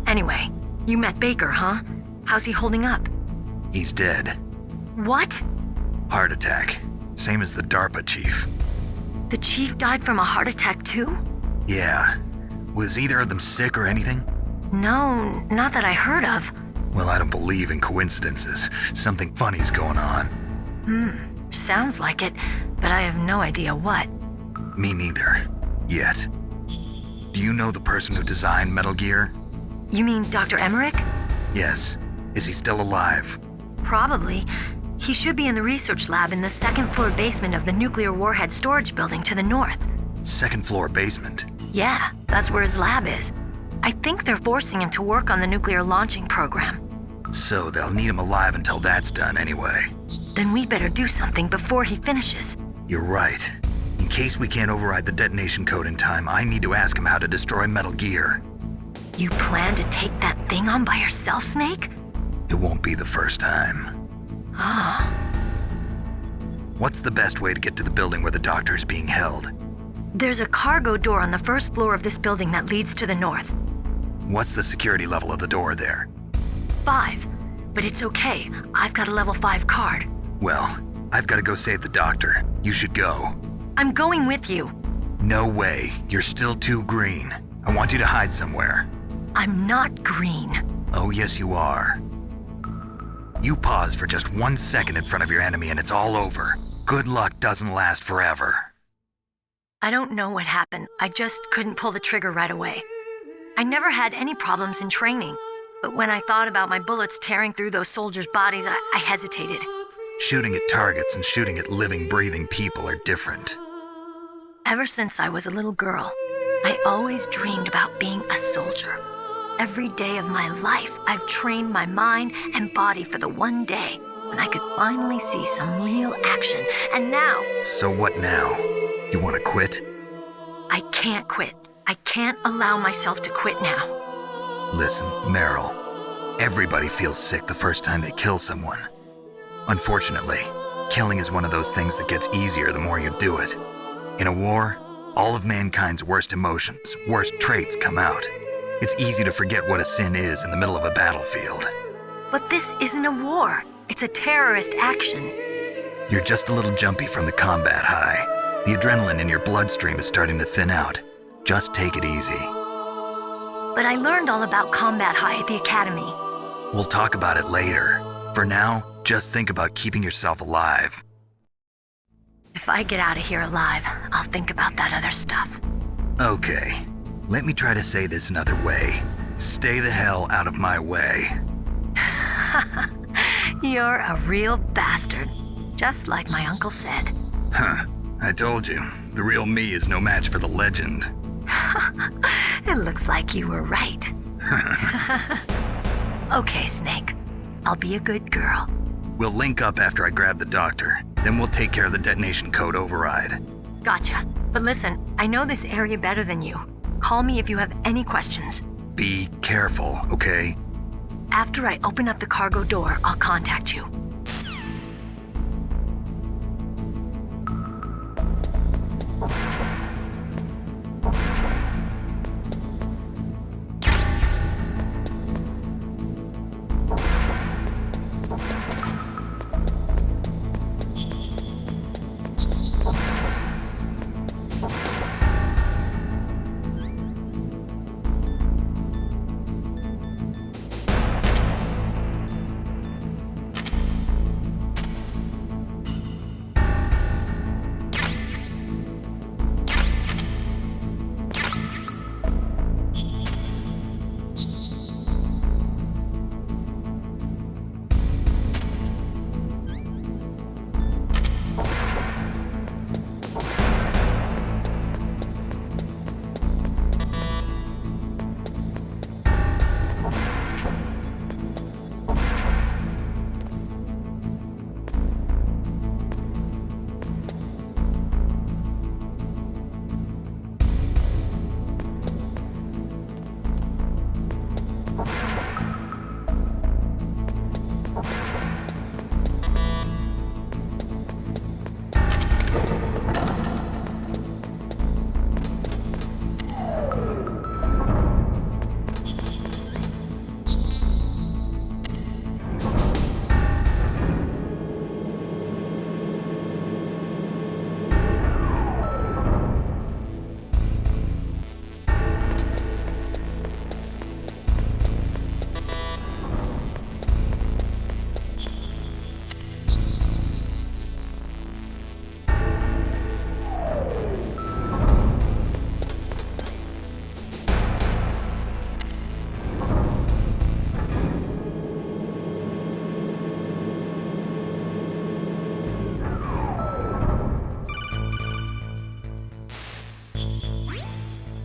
Anyway, you met Baker, huh? How's he holding up? He's dead. What? Heart attack. Same as the DARPA chief. The chief died from a heart attack too? Yeah. Was either of them sick or anything? No, not that I heard of. Well, I don't believe in coincidences. Something funny's going on. Sounds like it, but I have no idea what. Me neither. Yet. Do you know the person who designed Metal Gear? You mean Dr. Emmerich? Yes. Is he still alive? Probably. He should be in the research lab in the second floor basement of the nuclear warhead storage building to the north. Second floor basement? Yeah, that's where his lab is. I think they're forcing him to work on the nuclear launching program. So they'll need him alive until that's done anyway. Then we better do something before he finishes. You're right. In case we can't override the detonation code in time, I need to ask him how to destroy Metal Gear. You plan to take that thing on by yourself, Snake? It won't be the first time. Ah. What's the best way to get to the building where the doctor's being held? There's a cargo door on the first floor of this building that leads to the north. What's the security level of the door there? 5. But it's okay. I've got a level 5 card. Well, I've got to go save the doctor. You should go. I'm going with you. No way. You're still too green. I want you to hide somewhere. I'm not green. Oh, yes, you are. You pause for just 1 second in front of your enemy and it's all over. Good luck doesn't last forever. I don't know what happened. I just couldn't pull the trigger right away. I never had any problems in training, but when I thought about my bullets tearing through those soldiers' bodies, I hesitated. Shooting at targets and shooting at living, breathing people are different. Ever since I was a little girl, I always dreamed about being a soldier. Every day of my life, I've trained my mind and body for the one day when I could finally see some real action. And now... So what now? You want to quit? I can't quit. I can't allow myself to quit now. Listen, Meryl. Everybody feels sick the first time they kill someone. Unfortunately, killing is one of those things that gets easier the more you do it. In a war, all of mankind's worst emotions, worst traits come out. It's easy to forget what a sin is in the middle of a battlefield. But this isn't a war. It's a terrorist action. You're just a little jumpy from the combat high. The adrenaline in your bloodstream is starting to thin out. Just take it easy. But I learned all about combat high at the academy. We'll talk about it later. For now, just think about keeping yourself alive. If I get out of here alive, I'll think about that other stuff. Okay. Let me try to say this another way. Stay the hell out of my way. You're a real bastard. Just like my uncle said. Huh. I told you. The real me is no match for the legend. It looks like you were right. Okay, Snake. I'll be a good girl. We'll link up after I grab the doctor. Then we'll take care of the detonation code override. Gotcha. But listen, I know this area better than you. Call me if you have any questions. Be careful, okay? After I open up the cargo door, I'll contact you.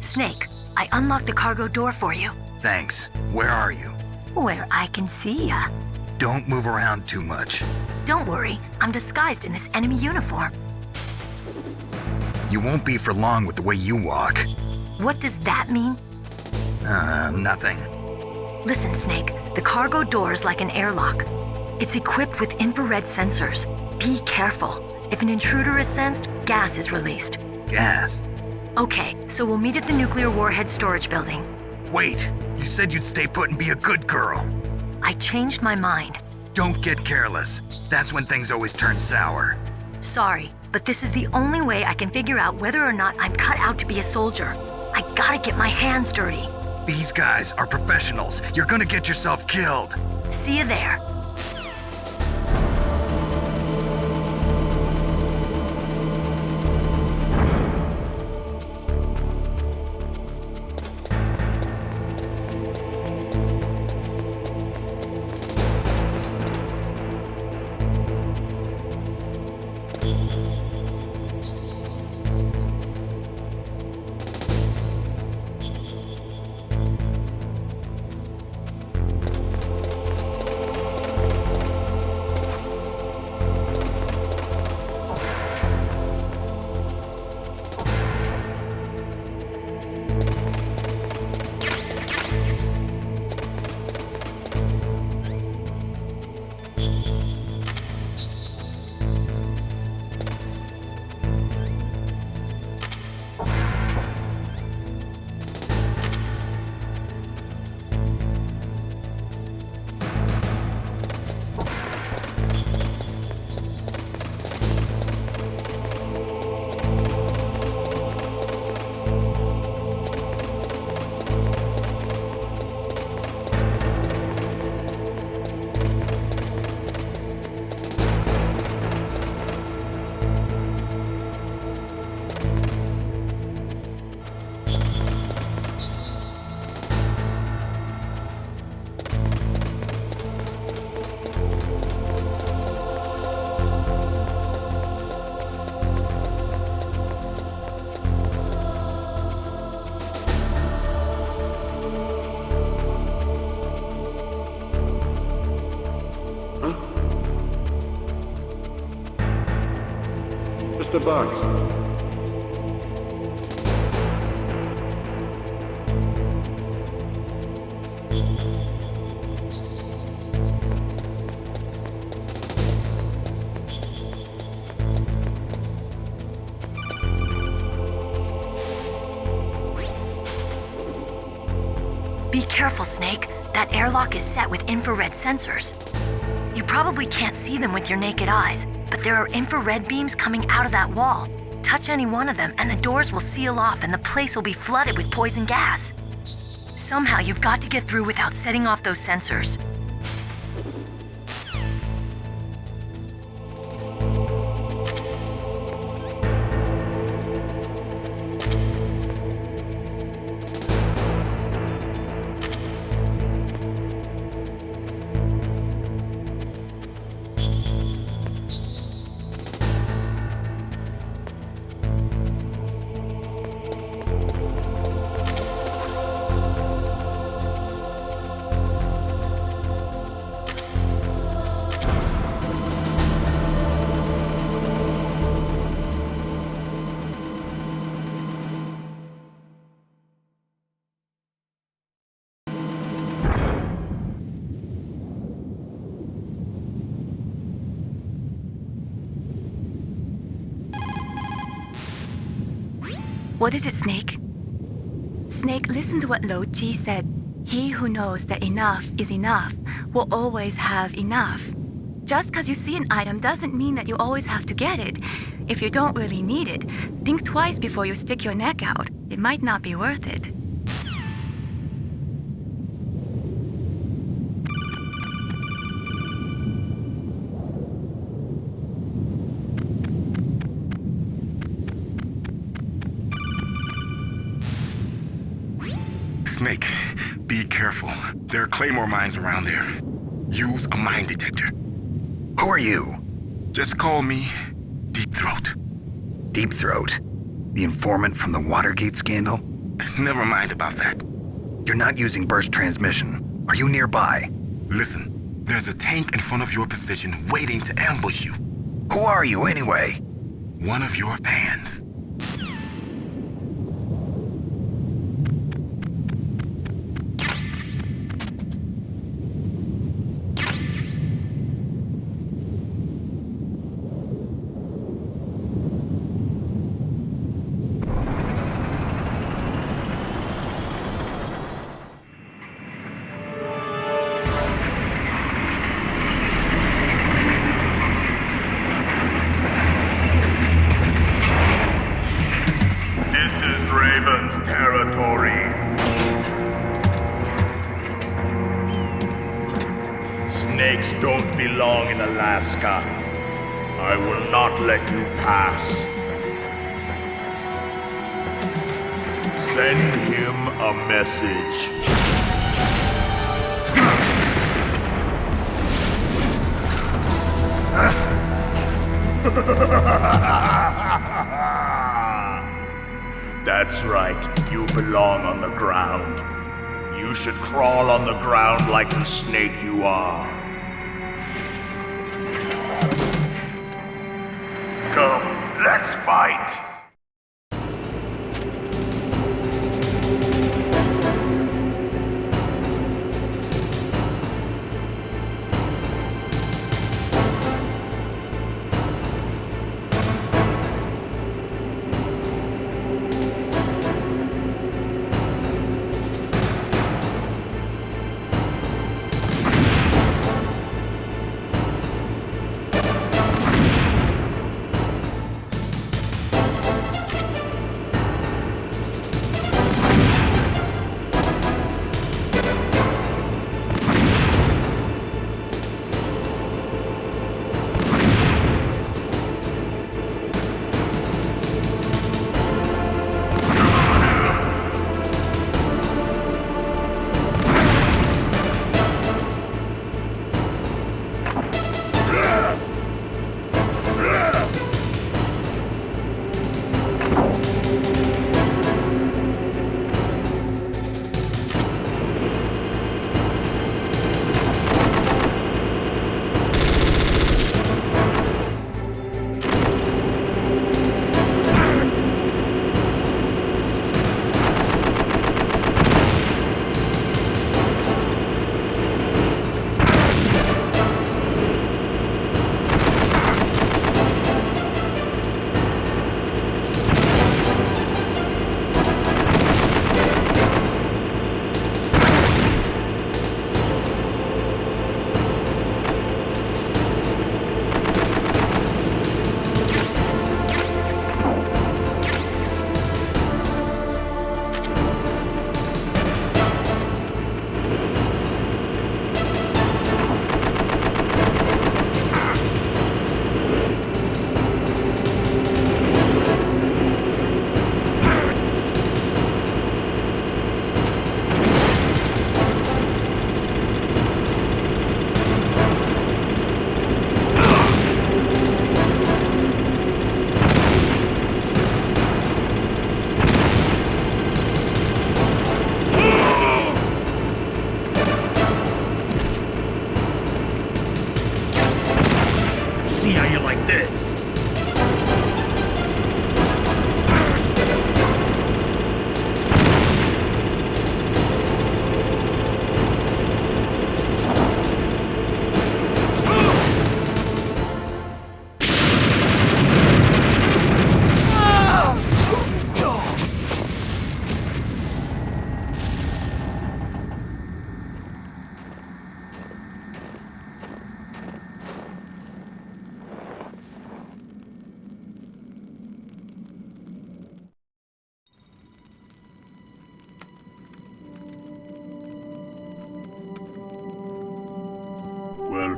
Snake, I unlocked the cargo door for you. Thanks. Where are you? Where I can see ya. Don't move around too much. Don't worry, I'm disguised in this enemy uniform. You won't be for long with the way you walk. What does that mean? Nothing. Listen, Snake, the cargo door is like an airlock. It's equipped with infrared sensors. Be careful. If an intruder is sensed, gas is released. Gas? Okay, so we'll meet at the nuclear warhead storage building. Wait, you said you'd stay put and be a good girl. I changed my mind. Don't get careless. That's when things always turn sour. Sorry, but this is the only way I can figure out whether or not I'm cut out to be a soldier. I gotta get my hands dirty. These guys are professionals. You're gonna get yourself killed. See you there. the box? Be careful, Snake. That airlock is set with infrared sensors. You probably can't see them with your naked eyes, but there are infrared beams coming out of that wall. Touch any one of them and the doors will seal off and the place will be flooded with poison gas. Somehow you've got to get through without setting off those sensors. What is it, Snake? Snake, listen to what Lo Ji said. He who knows that enough is enough will always have enough. Just because you see an item doesn't mean that you always have to get it. If you don't really need it, think twice before you stick your neck out. It might not be worth it. Snake, be careful. There are claymore mines around there. Use a mine detector. Who are you? Just call me Deep Throat. Deep Throat? The informant from the Watergate scandal? Never mind about that. You're not using burst transmission. Are you nearby? Listen, there's a tank in front of your position waiting to ambush you. Who are you anyway? One of your fans. Snakes don't belong in Alaska. I will not let you pass. Send him a message. That's right, you belong on the ground. You should crawl on the ground like the snake you are. Come, let's fight!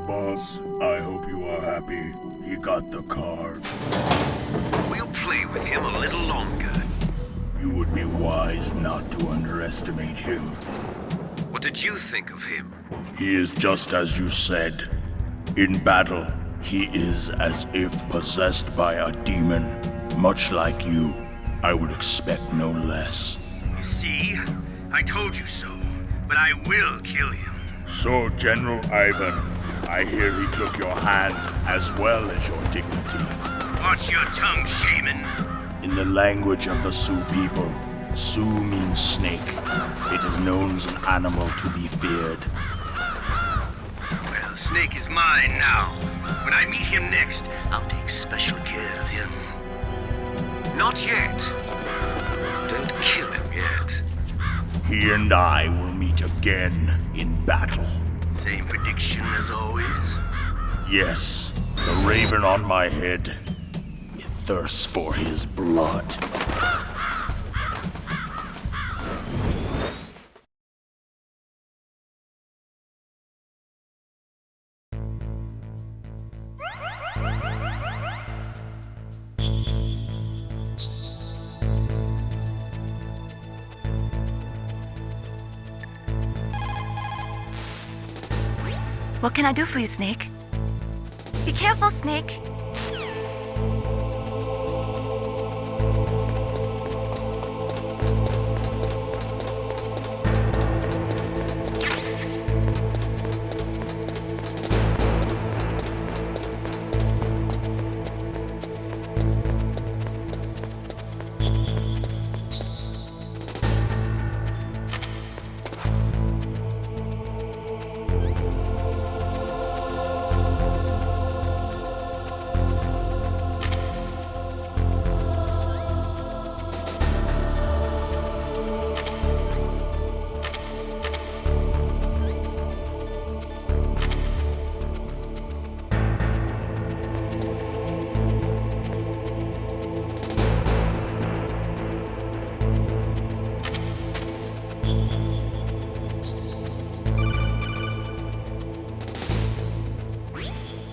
boss. I hope you are happy. He got the card. We'll play with him a little longer. You would be wise not to underestimate him. What did you think of him? He is just as you said. In battle, he is as if possessed by a demon. Much like you, I would expect no less. See? I told you so, but I will kill him. So, General Ivan, I hear he took your hand as well as your dignity. Watch your tongue, shaman. In the language of the Sioux people, Sioux means snake. It is known as an animal to be feared. Well, Snake is mine now. When I meet him next, I'll take special care of him. Not yet. Don't kill him yet. He and I will meet again in battle. Same prediction as always? Yes, the raven on my head. It thirsts for his blood. What can I do for you, Snake? Be careful, Snake.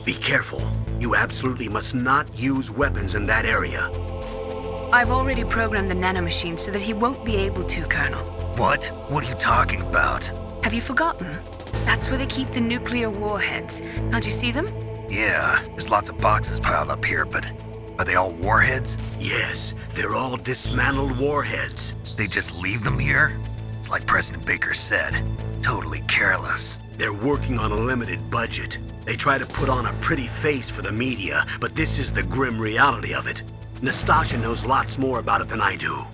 Be careful. You absolutely must not use weapons in that area. I've already programmed the nanomachine so that he won't be able to, Colonel. What? What are you talking about? Have you forgotten? That's where they keep the nuclear warheads. Can't you see them? Yeah, there's lots of boxes piled up here, but are they all warheads? Yes, they're all dismantled warheads. They just leave them here? It's like President Baker said, totally careless. They're working on a limited budget. They try to put on a pretty face for the media, but this is the grim reality of it. Nastasha knows lots more about it than I do.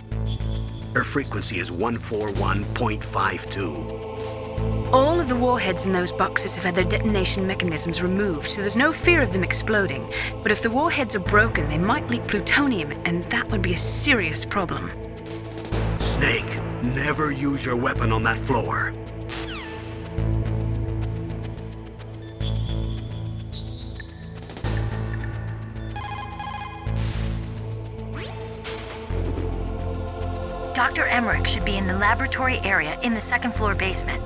Her frequency is 141.52. All of the warheads in those boxes have had their detonation mechanisms removed, so there's no fear of them exploding. But if the warheads are broken, they might leak plutonium, and that would be a serious problem. Snake, never use your weapon on that floor. Dr. Emmerich should be in the laboratory area in the second floor basement.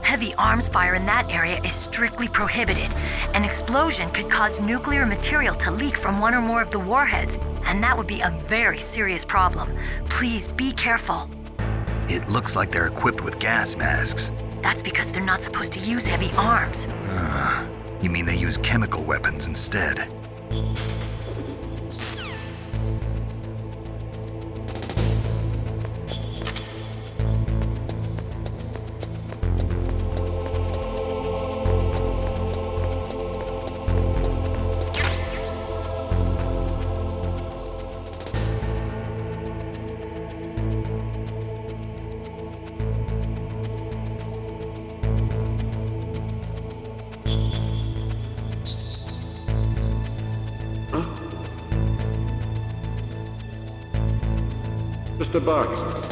Heavy arms fire in that area is strictly prohibited. An explosion could cause nuclear material to leak from one or more of the warheads, and that would be a very serious problem. Please be careful. It looks like they're equipped with gas masks. That's because they're not supposed to use heavy arms. You mean they use chemical weapons instead? Just a box.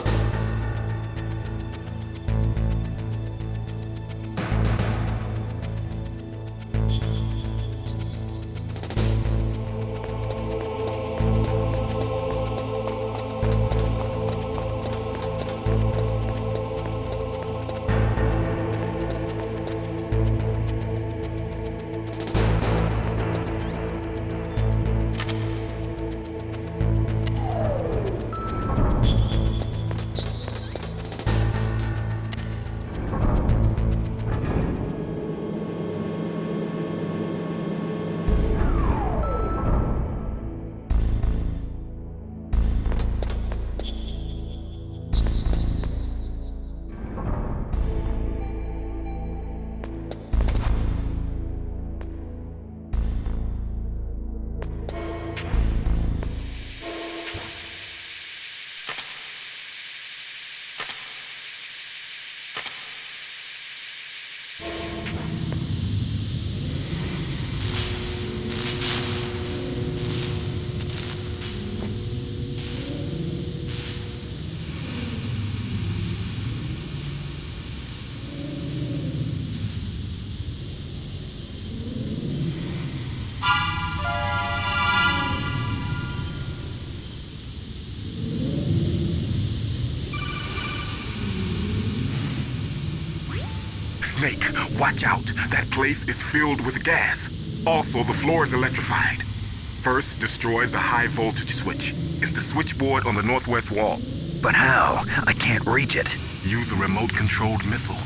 Snake, watch out. That place is filled with gas. Also, the floor is electrified. First, destroy the high voltage switch. It's the switchboard on the northwest wall. But how? I can't reach it. Use a remote-controlled missile.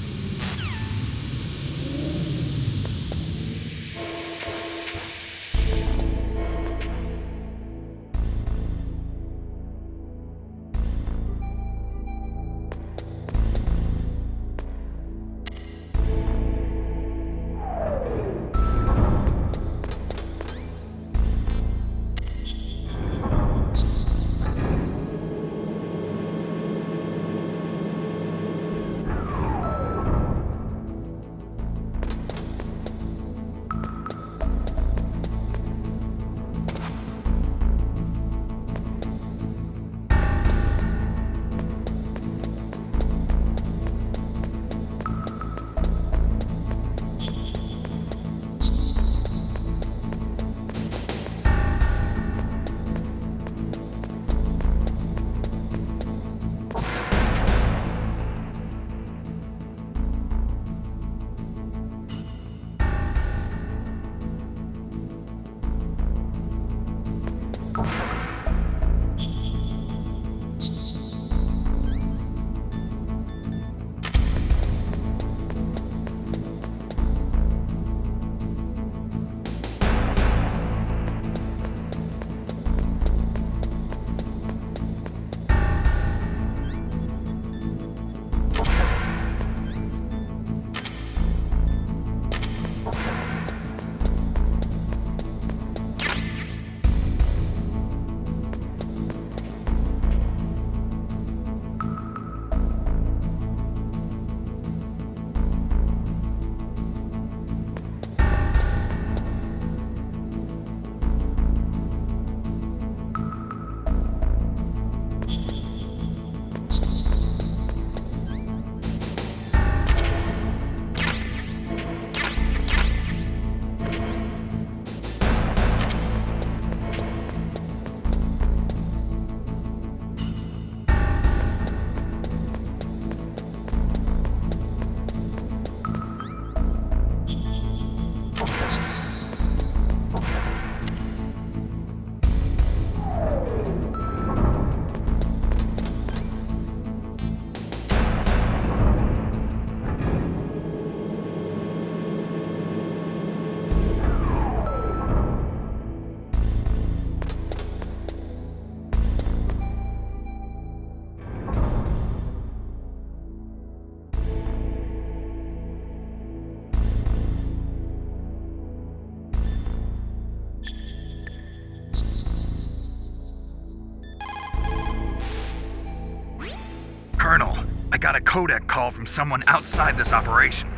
Colonel, I got a codec call from someone outside this operation.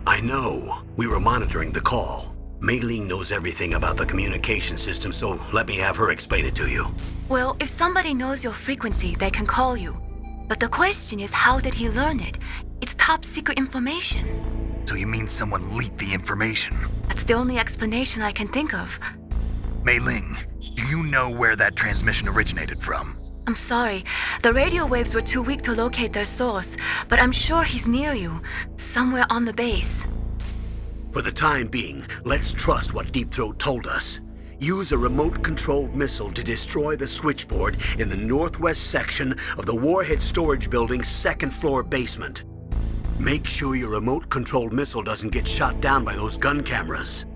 I know. We were monitoring the call. Mei Ling knows everything about the communication system, so let me have her explain it to you. Well, if somebody knows your frequency, they can call you. But the question is, how did he learn it? It's top secret information. So you mean someone leaked the information? That's the only explanation I can think of. Mei Ling, do you know where that transmission originated from? I'm sorry. The radio waves were too weak to locate their source, but I'm sure he's near you, somewhere on the base. For the time being, let's trust what Deep Throat told us. Use a remote-controlled missile to destroy the switchboard in the northwest section of the Warhead Storage Building's second-floor basement. Make sure your remote-controlled missile doesn't get shot down by those gun cameras.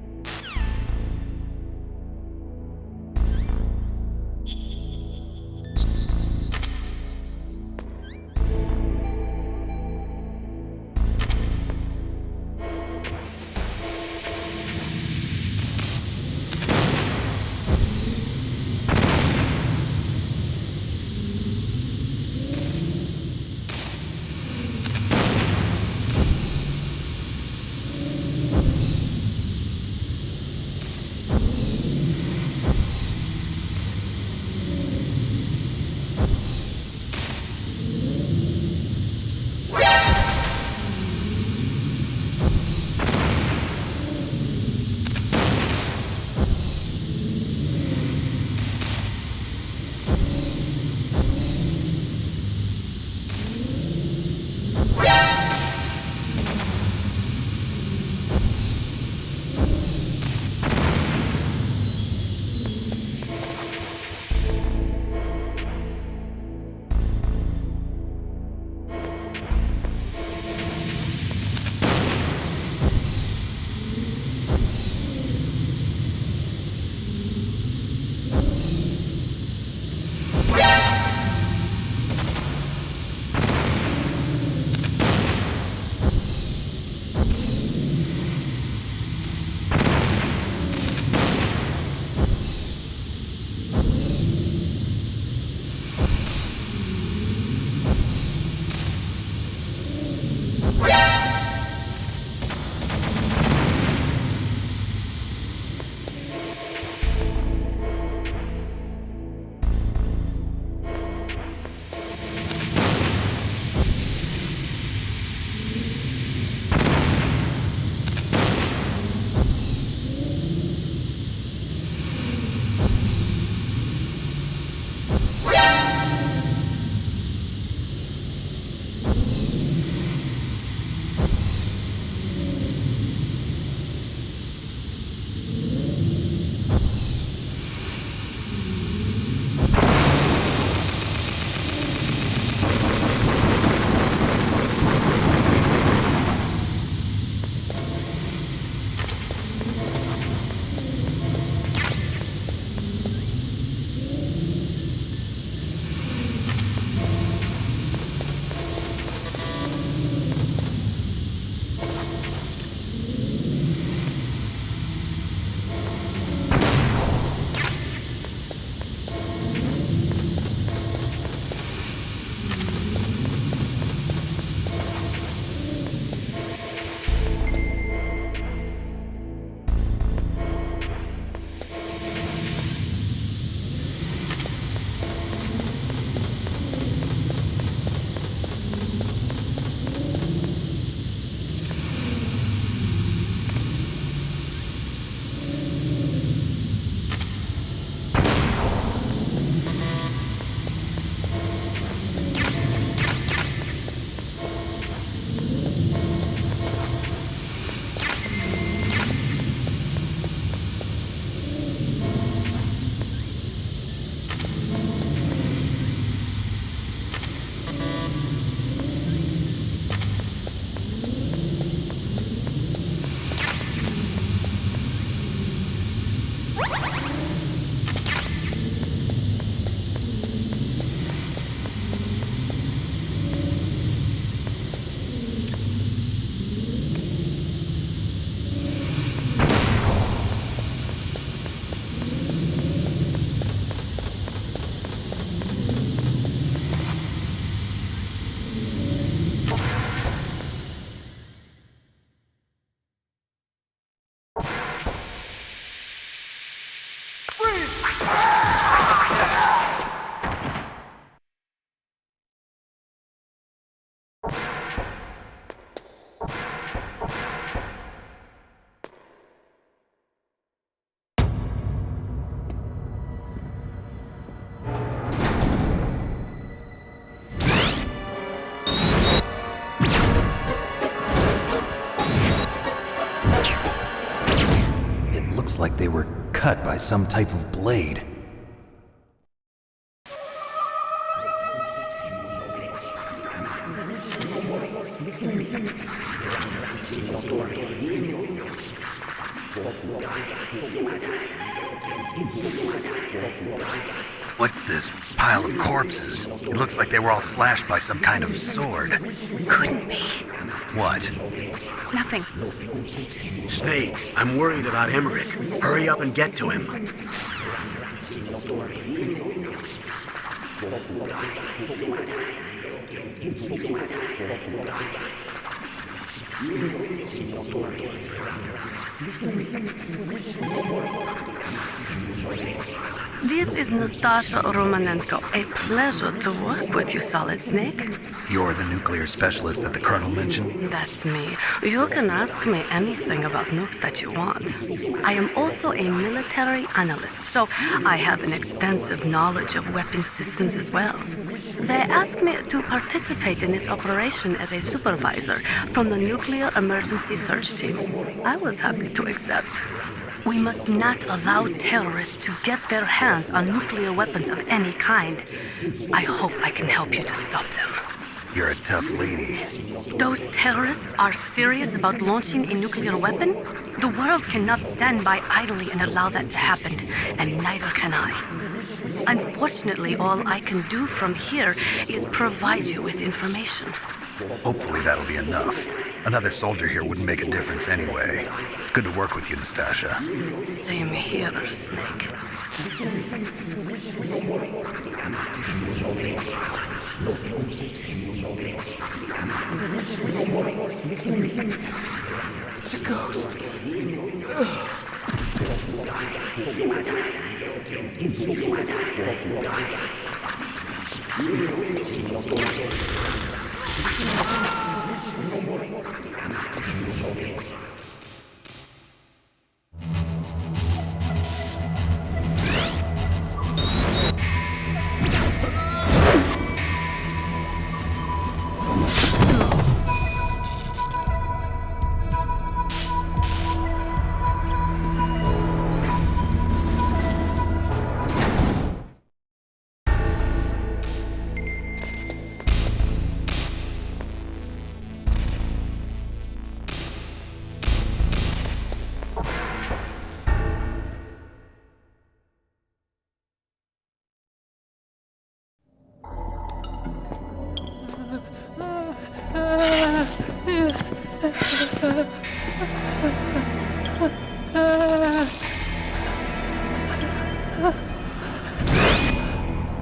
they were cut by some type of blade. What's this pile of corpses? It looks like they were all slashed by some kind of sword. Couldn't be. What? Nothing. Snake, I'm worried about Emmerich. Hurry up and get to him. This is Nastasha Romanenko. A pleasure to work with you, Solid Snake. You're the nuclear specialist that the Colonel mentioned? That's me. You can ask me anything about nukes that you want. I am also a military analyst, so I have an extensive knowledge of weapon systems as well. They asked me to participate in this operation as a supervisor from the Nuclear Emergency Search Team. I was happy to accept. We must not allow terrorists to get their hands on nuclear weapons of any kind. I hope I can help you to stop them. You're a tough lady. Those terrorists are serious about launching a nuclear weapon? The world cannot stand by idly and allow that to happen, and neither can I. Unfortunately, all I can do from here is provide you with information. Hopefully that'll be enough. Another soldier here wouldn't make a difference anyway. It's good to work with you, Nastasha. Same here, Snake. It's a ghost.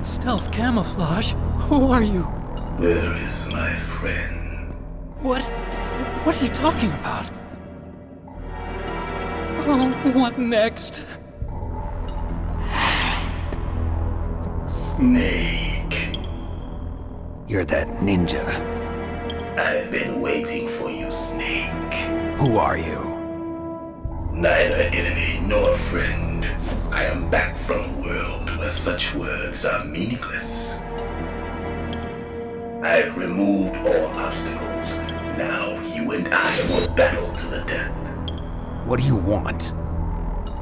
Stealth camouflage? Who are you? Where is my friend? What are you talking about? Oh, what next? Snake. You're that ninja. I've been waiting for you, Snake. Who are you? Neither enemy nor friend. I am back from a world where such words are meaningless. I've removed all obstacles. Now you and I will battle to the death. What do you want?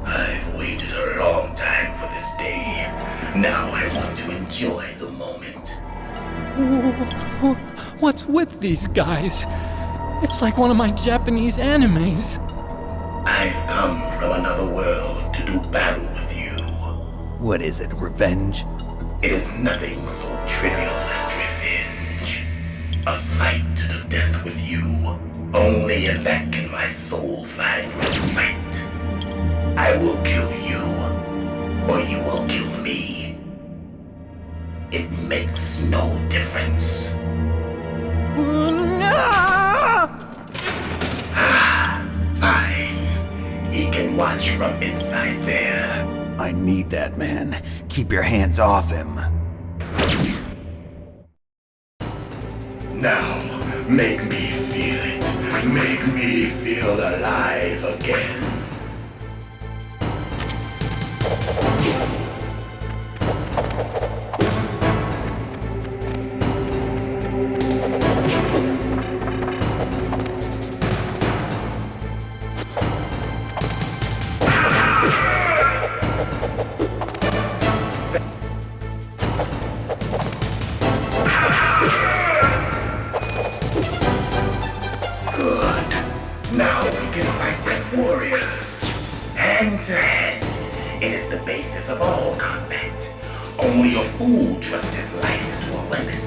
I've waited a long time for this day. Now I want to enjoy the moment. What's with these guys? It's like one of my Japanese animes. I've come from another world to do battle with you. What is it, revenge? It is nothing so trivial as revenge. A fight to the death with you. Only in that can my soul find respite. I will kill you, or you will kill me. It makes no difference. Fine. He can watch from inside there. I need that man. Keep your hands off him. Now, make me feel it. Make me feel alive again. Now we can fight as warriors, hand to hand. It is the basis of all combat. Only a fool trusts his life to a weapon.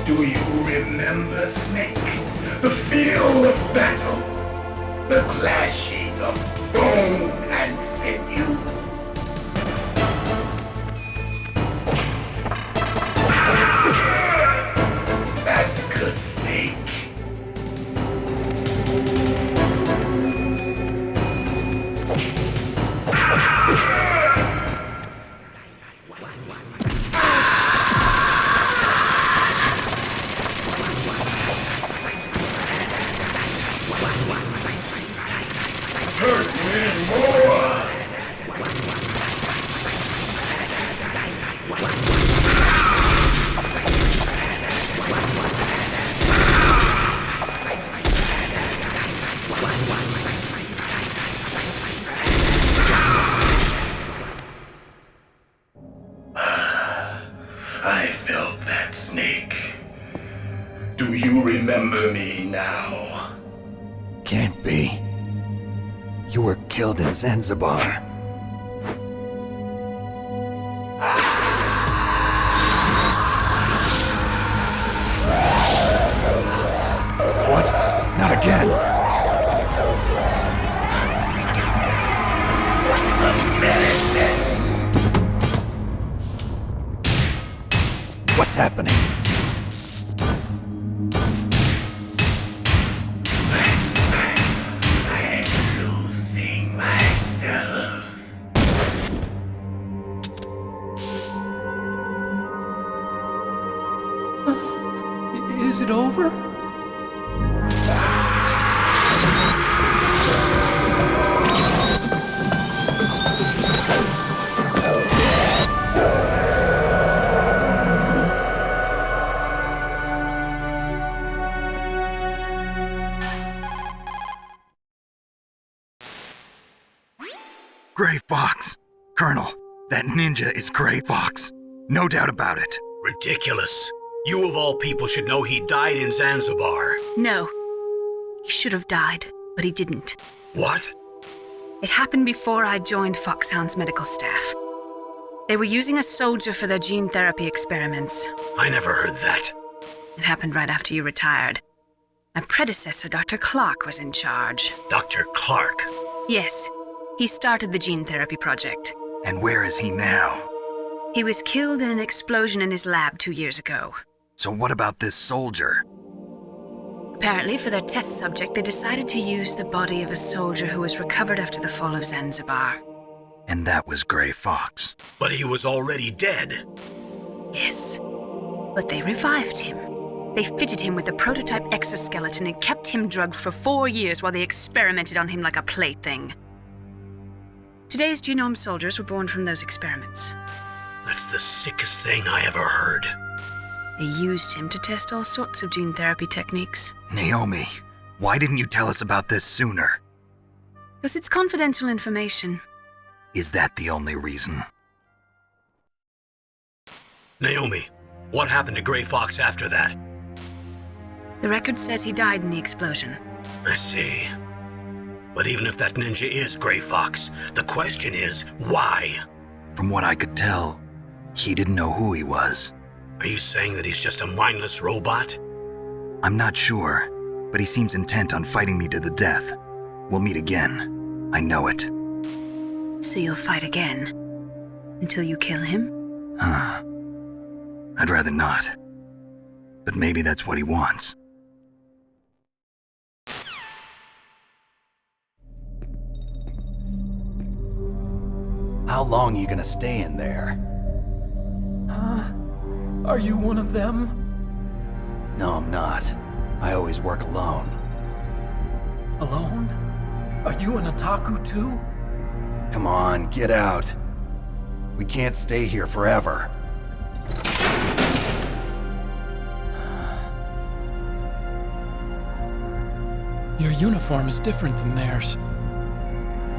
Do you remember, Snake? The feel of battle. the clashing of bone and sinew. That's good, Snake. Hurt me more! I felt that, Snake. Do you remember me now? Can't be. You were killed in Zanzibar. What? Not again! What's happening? I'm losing myself. Is it over? Gray Fox! Colonel, that ninja is Gray Fox. No doubt about it. Ridiculous. You of all people should know he died in Zanzibar. No. He should have died, but he didn't. What? It happened before I joined Foxhound's medical staff. They were using a soldier for their gene therapy experiments. I never heard that. It happened right after you retired. My predecessor, Dr. Clark, was in charge. Dr. Clark? Yes. He started the gene therapy project. And where is he now? He was killed in an explosion in his lab 2 years ago. So what about this soldier? Apparently, for their test subject, they decided to use the body of a soldier who was recovered after the fall of Zanzibar. And that was Gray Fox. But he was already dead. Yes. But they revived him. They fitted him with a prototype exoskeleton and kept him drugged for 4 years while they experimented on him like a plaything. Today's genome soldiers were born from those experiments. That's the sickest thing I ever heard. They used him to test all sorts of gene therapy techniques. Naomi, why didn't you tell us about this sooner? Because it's confidential information. Is that the only reason? Naomi, what happened to Gray Fox after that? The record says he died in the explosion. I see. But even if that ninja is Gray Fox, the question is, why? From what I could tell, he didn't know who he was. Are you saying that he's just a mindless robot? I'm not sure, but he seems intent on fighting me to the death. We'll meet again. I know it. So you'll fight again? Until you kill him? I'd rather not. But maybe that's what he wants. How long are you gonna stay in there? Are you one of them? No, I'm not. I always work alone. Alone? Are you an otaku too? Come on, get out. We can't stay here forever. Your uniform is different than theirs.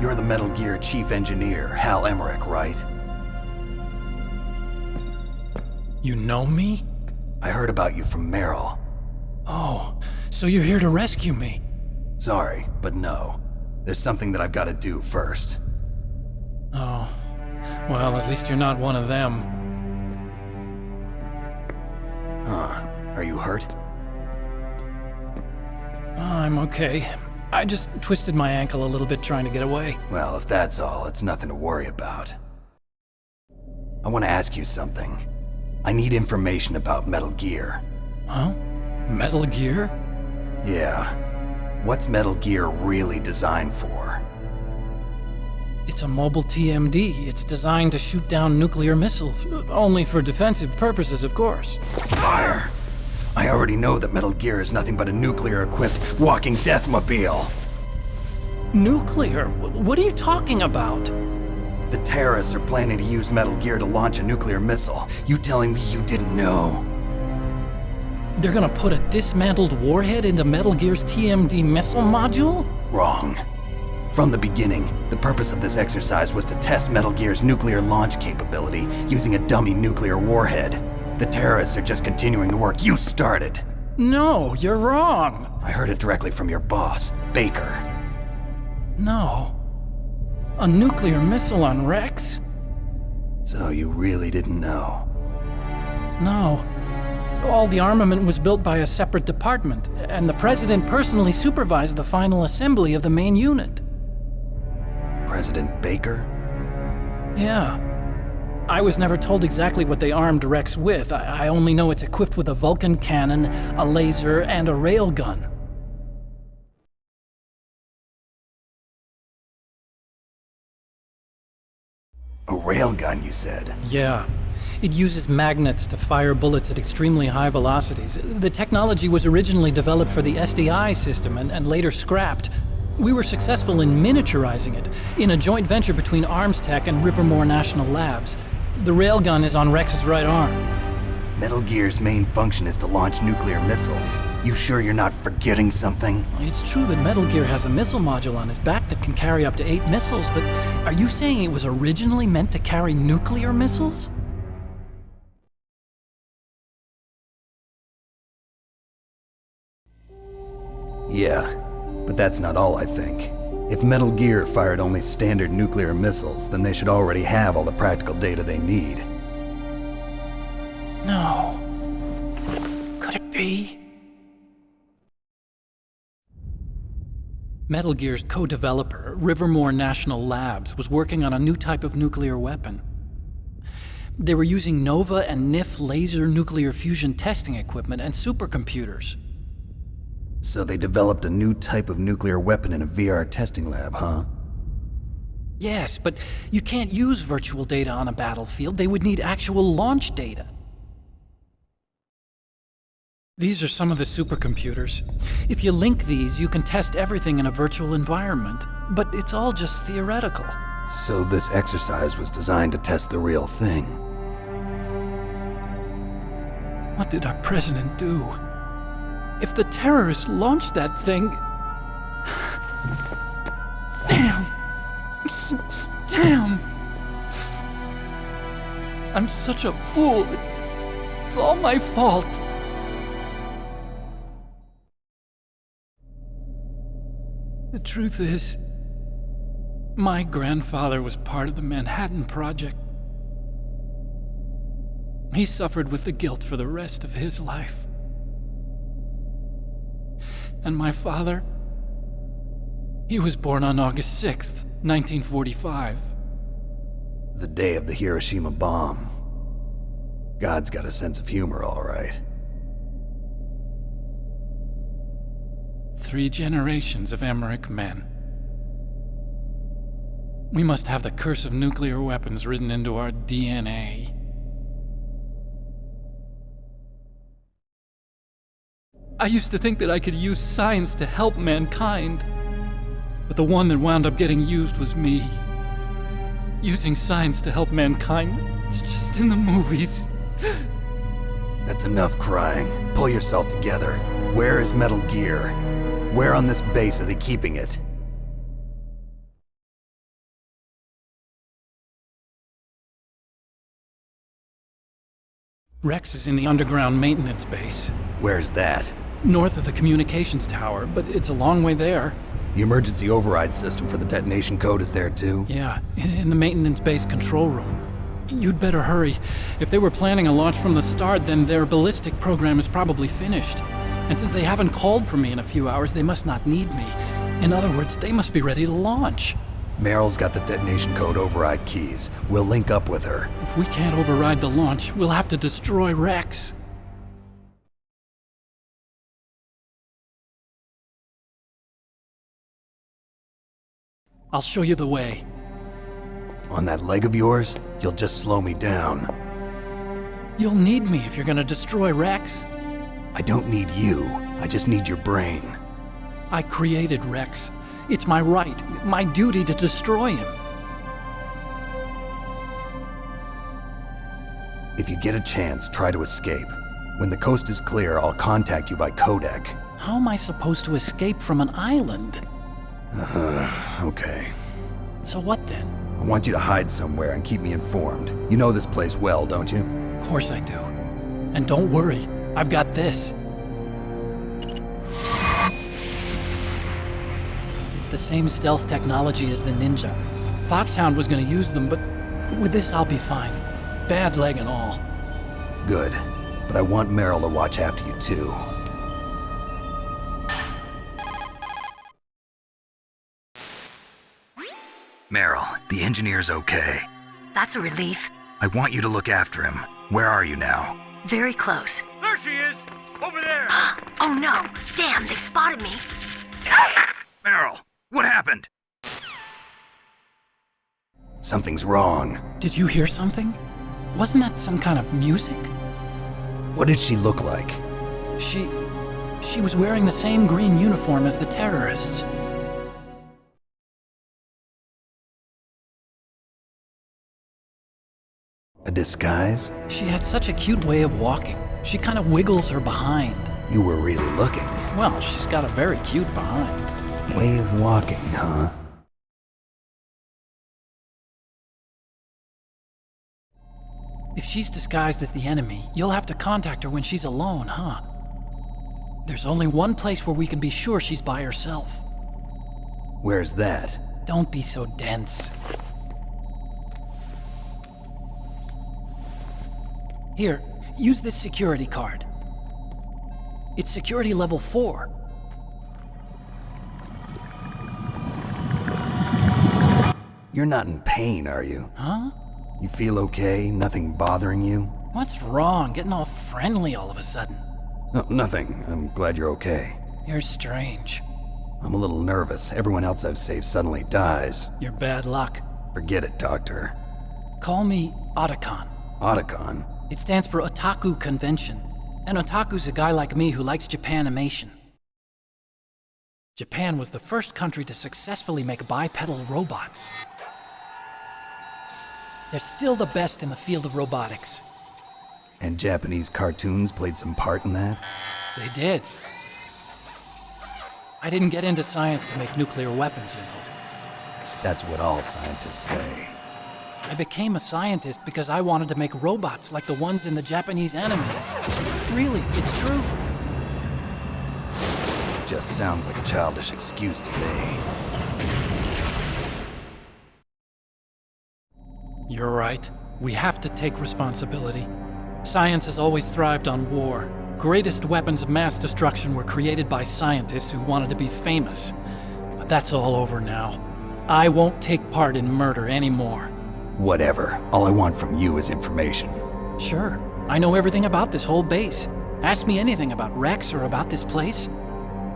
You're the Metal Gear Chief Engineer, Hal Emmerich, right? You know me? I heard about you from Meryl. Oh, so you're here to rescue me? Sorry, but no. There's something that I've got to do first. Oh, well, at least you're not one of them. Huh. Are you hurt? I'm okay. I just twisted my ankle a little bit trying to get away. Well, if that's all, it's nothing to worry about. I want to ask you something. I need information about Metal Gear. Huh? Metal Gear? Yeah. What's Metal Gear really designed for? It's a mobile TMD. It's designed to shoot down nuclear missiles. Only for defensive purposes, of course. Fire! I already know that Metal Gear is nothing but a nuclear-equipped walking deathmobile. Nuclear? What are you talking about? The terrorists are planning to use Metal Gear to launch a nuclear missile. You telling me you didn't know? They're gonna put a dismantled warhead into Metal Gear's TMD missile module? Wrong. From the beginning, the purpose of this exercise was to test Metal Gear's nuclear launch capability using a dummy nuclear warhead. The terrorists are just continuing the work you started. No, you're wrong. I heard it directly from your boss, Baker. No. A nuclear missile on Rex? So you really didn't know? No. All the armament was built by a separate department, and the President personally supervised the final assembly of the main unit. President Baker? Yeah. I was never told exactly what they armed Rex with. I only know it's equipped with a Vulcan cannon, a laser, and a railgun. A railgun, you said? Yeah. It uses magnets to fire bullets at extremely high velocities. The technology was originally developed for the SDI system and later scrapped. We were successful in miniaturizing it in a joint venture between Arms Tech and Rivermore National Labs. The railgun is on Rex's right arm. Metal Gear's main function is to launch nuclear missiles. You sure you're not forgetting something? It's true that Metal Gear has a missile module on his back that can carry up to 8 missiles, but are you saying it was originally meant to carry nuclear missiles? Yeah, but that's not all I think. If Metal Gear fired only standard nuclear missiles, then they should already have all the practical data they need. No. Could it be? Metal Gear's co-developer, Rivermore National Labs, was working on a new type of nuclear weapon. They were using NOVA and NIF laser nuclear fusion testing equipment and supercomputers. So they developed a new type of nuclear weapon in a VR testing lab, huh? Yes, but you can't use virtual data on a battlefield. They would need actual launch data. These are some of the supercomputers. If you link these, you can test everything in a virtual environment. But it's all just theoretical. So this exercise was designed to test the real thing. What did our president do? If the terrorists launched that thing... Damn! Damn! I'm such a fool. It's all my fault. The truth is, my grandfather was part of the Manhattan Project. He suffered with the guilt for the rest of his life. And my father, he was born on August 6th, 1945. The day of the Hiroshima bomb. God's got a sense of humor, all right. 3 generations of Emmerich men. We must have the curse of nuclear weapons written into our DNA. I used to think that I could use science to help mankind, but the one that wound up getting used was me. Using science to help mankind, it's just in the movies. That's enough crying. Pull yourself together. Where is Metal Gear? Where on this base are they keeping it? Rex is in the underground maintenance base. Where's that? North of the communications tower, but it's a long way there. The emergency override system for the detonation code is there too? Yeah, in the maintenance base control room. You'd better hurry. If they were planning a launch from the start, then their ballistic program is probably finished. And since they haven't called for me in a few hours, they must not need me. In other words, they must be ready to launch. Meryl's got the detonation code override keys. We'll link up with her. If we can't override the launch, we'll have to destroy Rex. I'll show you the way. On that leg of yours, you'll just slow me down. You'll need me if you're gonna destroy Rex. I don't need you. I just need your brain. I created Rex. It's my right, my duty to destroy him. If you get a chance, try to escape. When the coast is clear, I'll contact you by codec. How am I supposed to escape from an island? Okay. So what then? I want you to hide somewhere and keep me informed. You know this place well, don't you? Of course I do. And don't worry, I've got this. It's the same stealth technology as the Ninja. Foxhound was gonna use them, but with this I'll be fine. Bad leg and all. Good. But I want Meryl to watch after you too. Meryl, the engineer's okay. That's a relief. I want you to look after him. Where are you now? Very close. There she is! Over there! Oh no! Damn, they've spotted me! Meryl, what happened? Something's wrong. Did you hear something? Wasn't that some kind of music? What did she look like? She was wearing the same green uniform as the terrorists. A disguise? She had such a cute way of walking. She kind of wiggles her behind. You were really looking. Well, she's got a very cute behind. Way of walking, huh? If she's disguised as the enemy, you'll have to contact her when she's alone, huh? There's only one place where we can be sure she's by herself. Where's that? Don't be so dense. Here, use this security card. It's security level 4. You're not in pain, are you? Huh? You feel okay? Nothing bothering you? What's wrong? Getting all friendly all of a sudden. No, nothing. I'm glad you're okay. You're strange. I'm a little nervous. Everyone else I've saved suddenly dies. You're bad luck. Forget it, Doctor. Call me Otacon. Otacon? It stands for Otaku Convention. And Otaku's a guy like me who likes Japanimation. Japan was the first country to successfully make bipedal robots. They're still the best in the field of robotics. And Japanese cartoons played some part in that? They did. I didn't get into science to make nuclear weapons, you know. That's what all scientists say. I became a scientist because I wanted to make robots like the ones in the Japanese animes. Really, it's true. Just sounds like a childish excuse to me. You're right. We have to take responsibility. Science has always thrived on war. Greatest weapons of mass destruction were created by scientists who wanted to be famous. But that's all over now. I won't take part in murder anymore. Whatever. All I want from you is information. Sure. I know everything about this whole base. Ask me anything about Rex or about this place.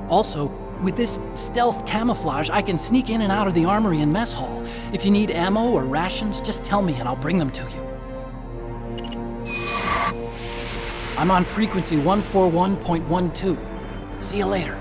Also, with this stealth camouflage, I can sneak in and out of the armory and mess hall. If you need ammo or rations, just tell me and I'll bring them to you. I'm on frequency 141.12. See you later.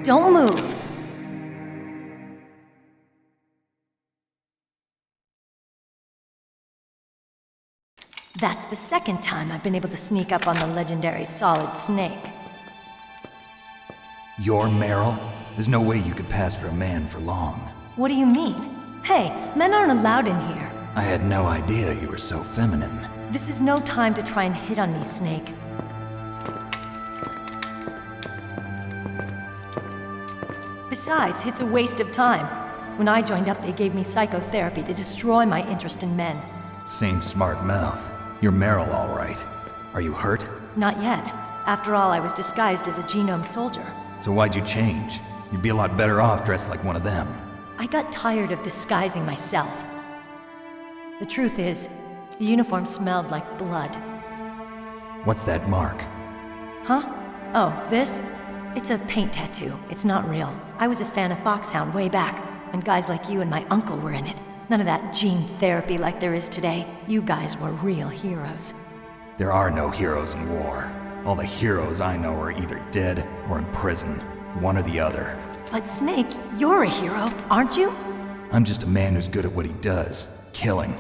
Don't move. That's the second time I've been able to sneak up on the legendary Solid Snake. You're Meryl? There's no way you could pass for a man for long. What do you mean? Hey, men aren't allowed in here. I had no idea you were so feminine. This is no time to try and hit on me, Snake. Besides, it's a waste of time. When I joined up, they gave me psychotherapy to destroy my interest in men. Same smart mouth. You're Meryl, all right. Are you hurt? Not yet. After all, I was disguised as a genome soldier. So why'd you change? You'd be a lot better off dressed like one of them. I got tired of disguising myself. The truth is, the uniform smelled like blood. What's that mark? Huh? Oh, this? It's a paint tattoo. It's not real. I was a fan of Foxhound way back, when guys like you and my uncle were in it. None of that gene therapy like there is today. You guys were real heroes. There are no heroes in war. All the heroes I know are either dead or in prison. One or the other. But Snake, you're a hero, aren't you? I'm just a man who's good at what he does. Killing.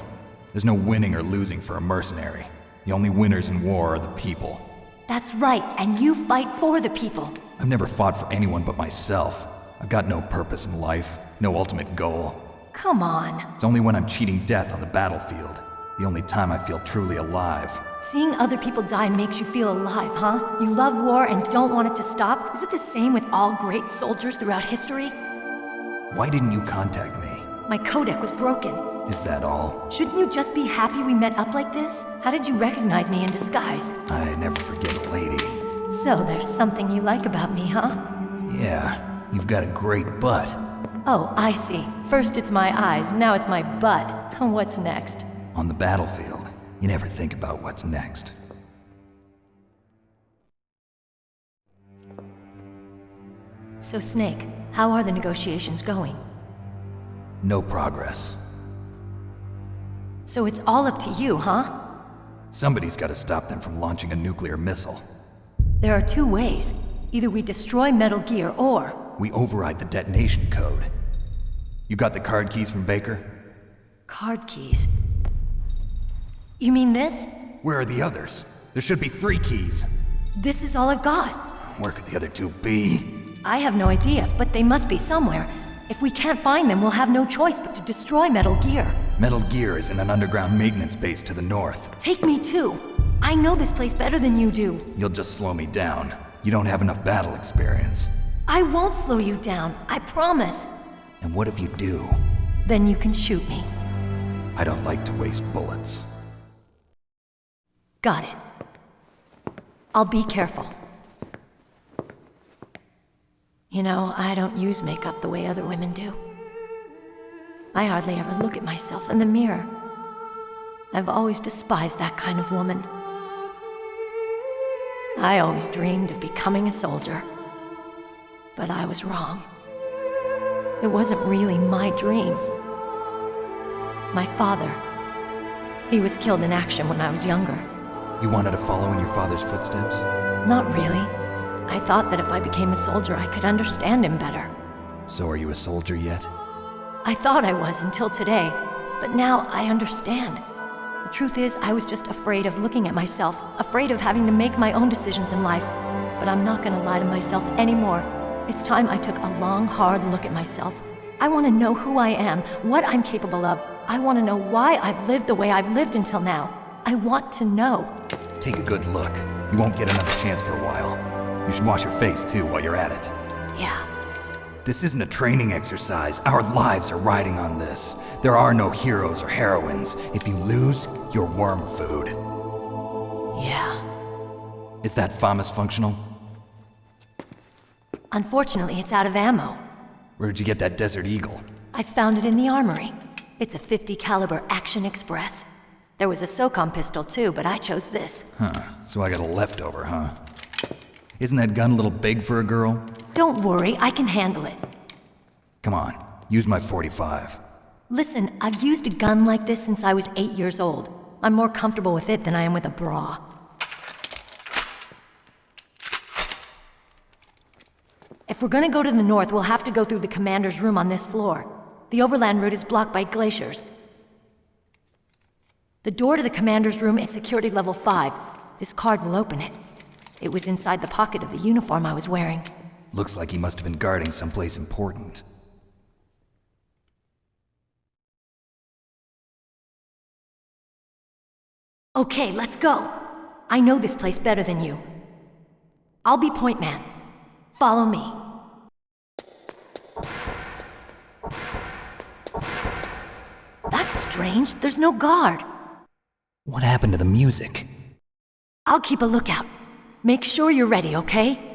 There's no winning or losing for a mercenary. The only winners in war are the people. That's right, and you fight for the people. I've never fought for anyone but myself. I've got no purpose in life, no ultimate goal. Come on. It's only when I'm cheating death on the battlefield. The only time I feel truly alive. Seeing other people die makes you feel alive, huh? You love war and don't want it to stop? Is it the same with all great soldiers throughout history? Why didn't you contact me? My codec was broken. Is that all? Shouldn't you just be happy we met up like this? How did you recognize me in disguise? I never forget a lady. So there's something you like about me, huh? Yeah, you've got a great butt. Oh, I see. First it's my eyes, now it's my butt. What's next? On the battlefield, you never think about what's next. So Snake, how are the negotiations going? No progress. So it's all up to you, huh? Somebody's got to stop them from launching a nuclear missile. There are two ways. Either we destroy Metal Gear, or... we override the detonation code. You got the card keys from Baker? Card keys? You mean this? Where are the others? There should be 3 keys. This is all I've got. Where could the other 2 be? I have no idea, but they must be somewhere. If we can't find them, we'll have no choice but to destroy Metal Gear. Metal Gear is in an underground maintenance base to the north. Take me too. I know this place better than you do. You'll just slow me down. You don't have enough battle experience. I won't slow you down, I promise. And what if you do? Then you can shoot me. I don't like to waste bullets. Got it. I'll be careful. You know, I don't use makeup the way other women do. I hardly ever look at myself in the mirror. I've always despised that kind of woman. I always dreamed of becoming a soldier. But I was wrong. It wasn't really my dream. My father, he was killed in action when I was younger. You wanted to follow in your father's footsteps? Not really. I thought that if I became a soldier, I could understand him better. So are you a soldier yet? I thought I was until today, but now I understand. The truth is, I was just afraid of looking at myself, afraid of having to make my own decisions in life. But I'm not gonna lie to myself anymore. It's time I took a long, hard look at myself. I want to know who I am, what I'm capable of. I want to know why I've lived the way I've lived until now. I want to know. Take a good look. You won't get another chance for a while. You should wash your face, too, while you're at it. Yeah. This isn't a training exercise. Our lives are riding on this. There are no heroes or heroines. If you lose, you're worm food. Yeah. Is that FAMAS functional? Unfortunately, it's out of ammo. Where'd you get that Desert Eagle? I found it in the armory. It's a .50 caliber Action Express. There was a SOCOM pistol too, but I chose this. Huh, so I got a leftover, huh? Isn't that gun a little big for a girl? Don't worry, I can handle it. Come on, use my .45. Listen, I've used a gun like this since I was 8 years old. I'm more comfortable with it than I am with a bra. If we're gonna go to the north, we'll have to go through the commander's room on this floor. The overland route is blocked by glaciers. The door to the commander's room is security level 5. This card will open it. It was inside the pocket of the uniform I was wearing. Looks like he must have been guarding someplace important. Okay, let's go. I know this place better than you. I'll be point man. Follow me. That's strange. There's no guard. What happened to the music? I'll keep a lookout. Make sure you're ready, okay?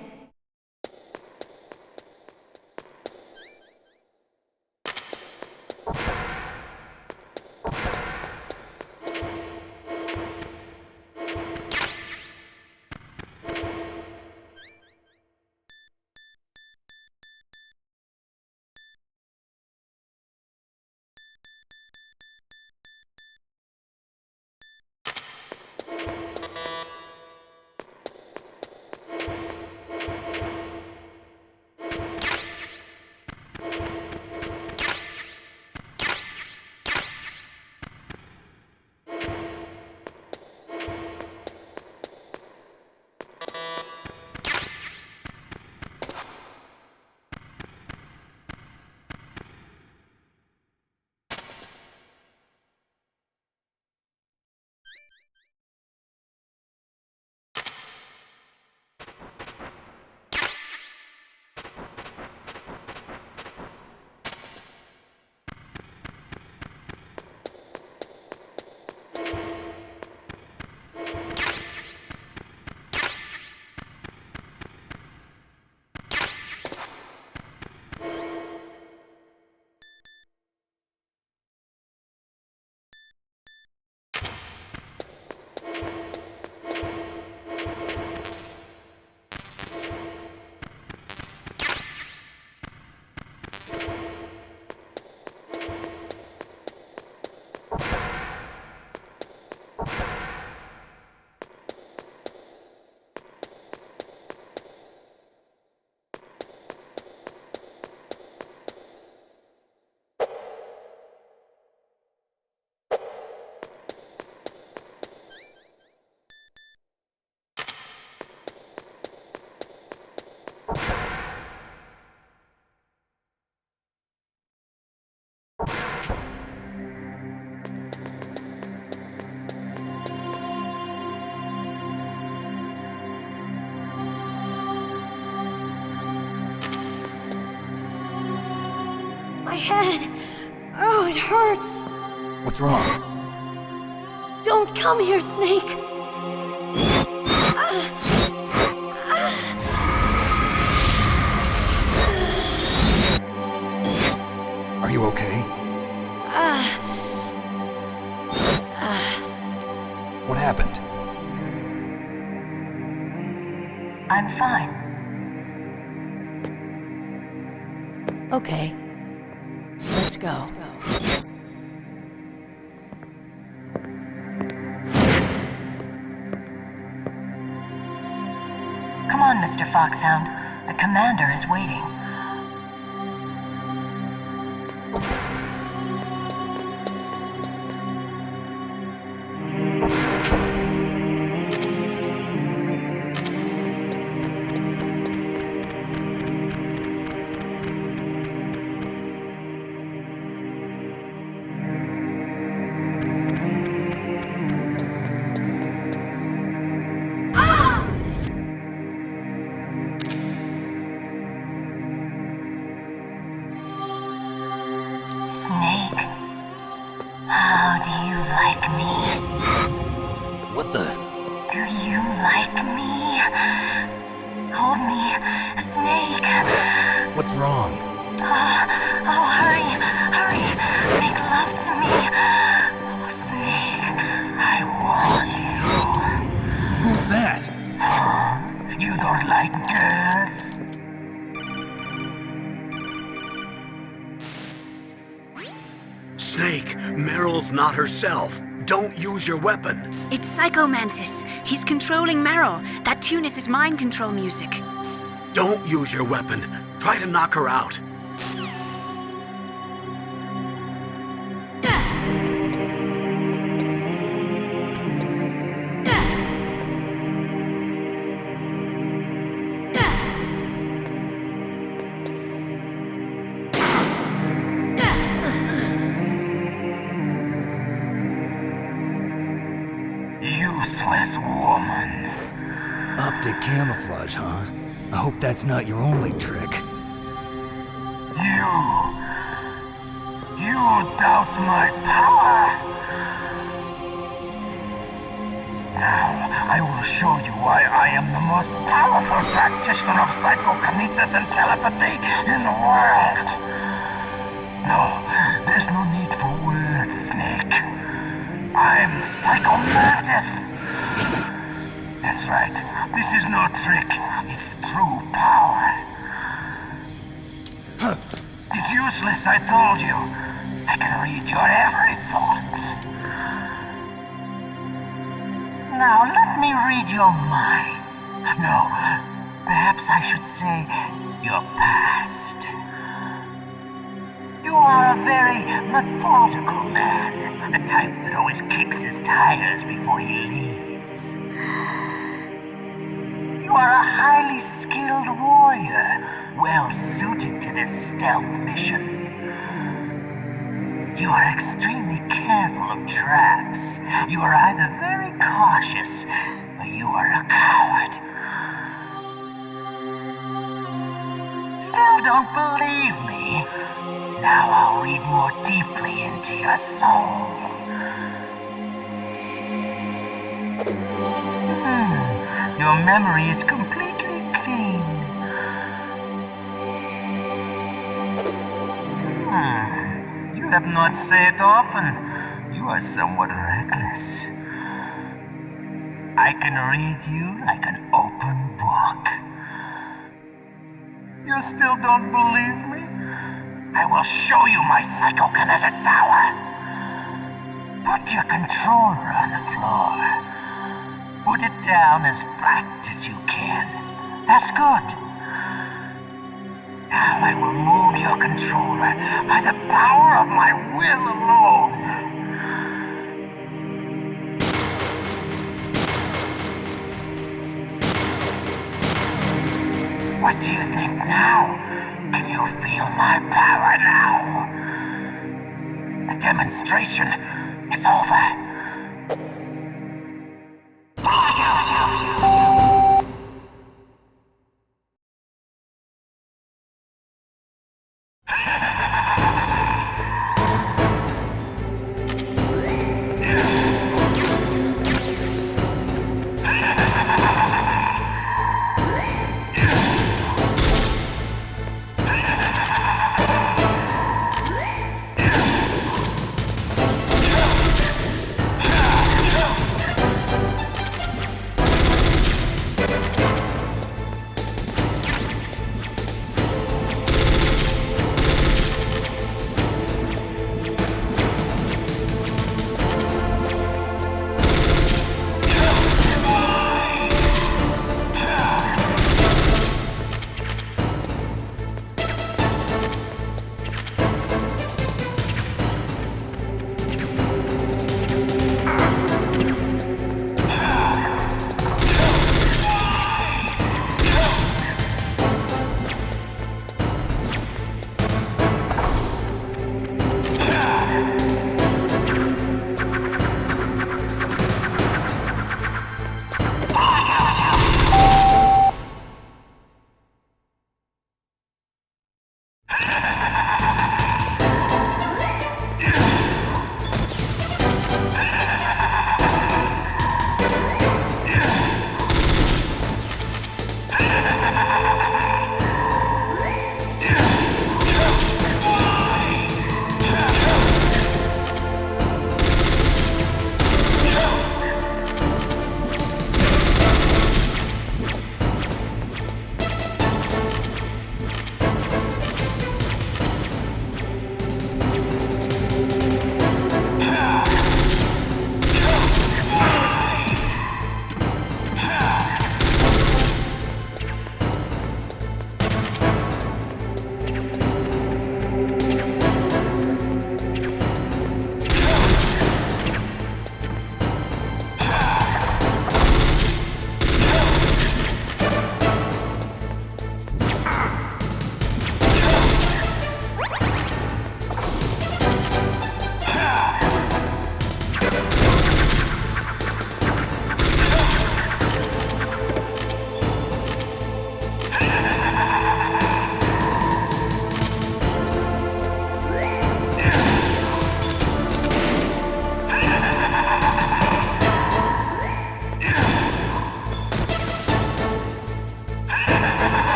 My head! Oh, it hurts! What's wrong? Don't come here, Snake! Are you okay? What happened? I'm fine. Okay. Let's go. Come on, Mr. Foxhound. The commander is waiting. Snake, how do you like me? What the? Do you like me? Hold me, Snake. What's wrong? Oh, hurry, hurry. Make love to me. Oh, Snake, I want you. Who's that? Oh, you don't like girls? Snake, Meryl's not herself. Don't use your weapon. It's Psycho Mantis. He's controlling Meryl. That tune is his mind control music. Don't use your weapon. Try to knock her out. Useless woman. Optic camouflage, huh? I hope that's not your only trick. You doubt my power? Now, I will show you why I am the most powerful practitioner of psychokinesis and telepathy in the world. No, there's no need for words, Snake. I'm Psycho Mantis! That's right. This is no trick. It's true power. It's useless, I told you. I can read your every thought. Now, let me read your mind. No, perhaps I should say your past. You are a very methodical man. The type that always kicks his tires before he leaves. You are a highly skilled warrior, well suited to this stealth mission. You are extremely careful of traps. You are either very cautious, or you are a coward. Still don't believe me? Now I'll read more deeply into your soul. Your memory is completely clean. You have not said often. You are somewhat reckless. I can read you like an open book. You still don't believe me? I will show you my psychokinetic power. Put your controller on the floor. Put it down as flat as you can. That's good. Now I will move your controller by the power of my will alone. What do you think now? Can you feel my power now? The demonstration is over.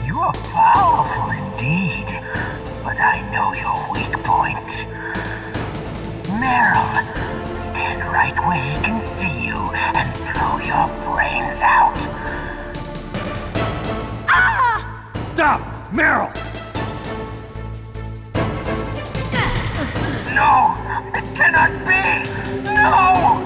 You're powerful indeed, but I know your weak point. Meryl, stand right where he can see you and throw your brains out. Ah! Stop! Meryl! No! It cannot be! No!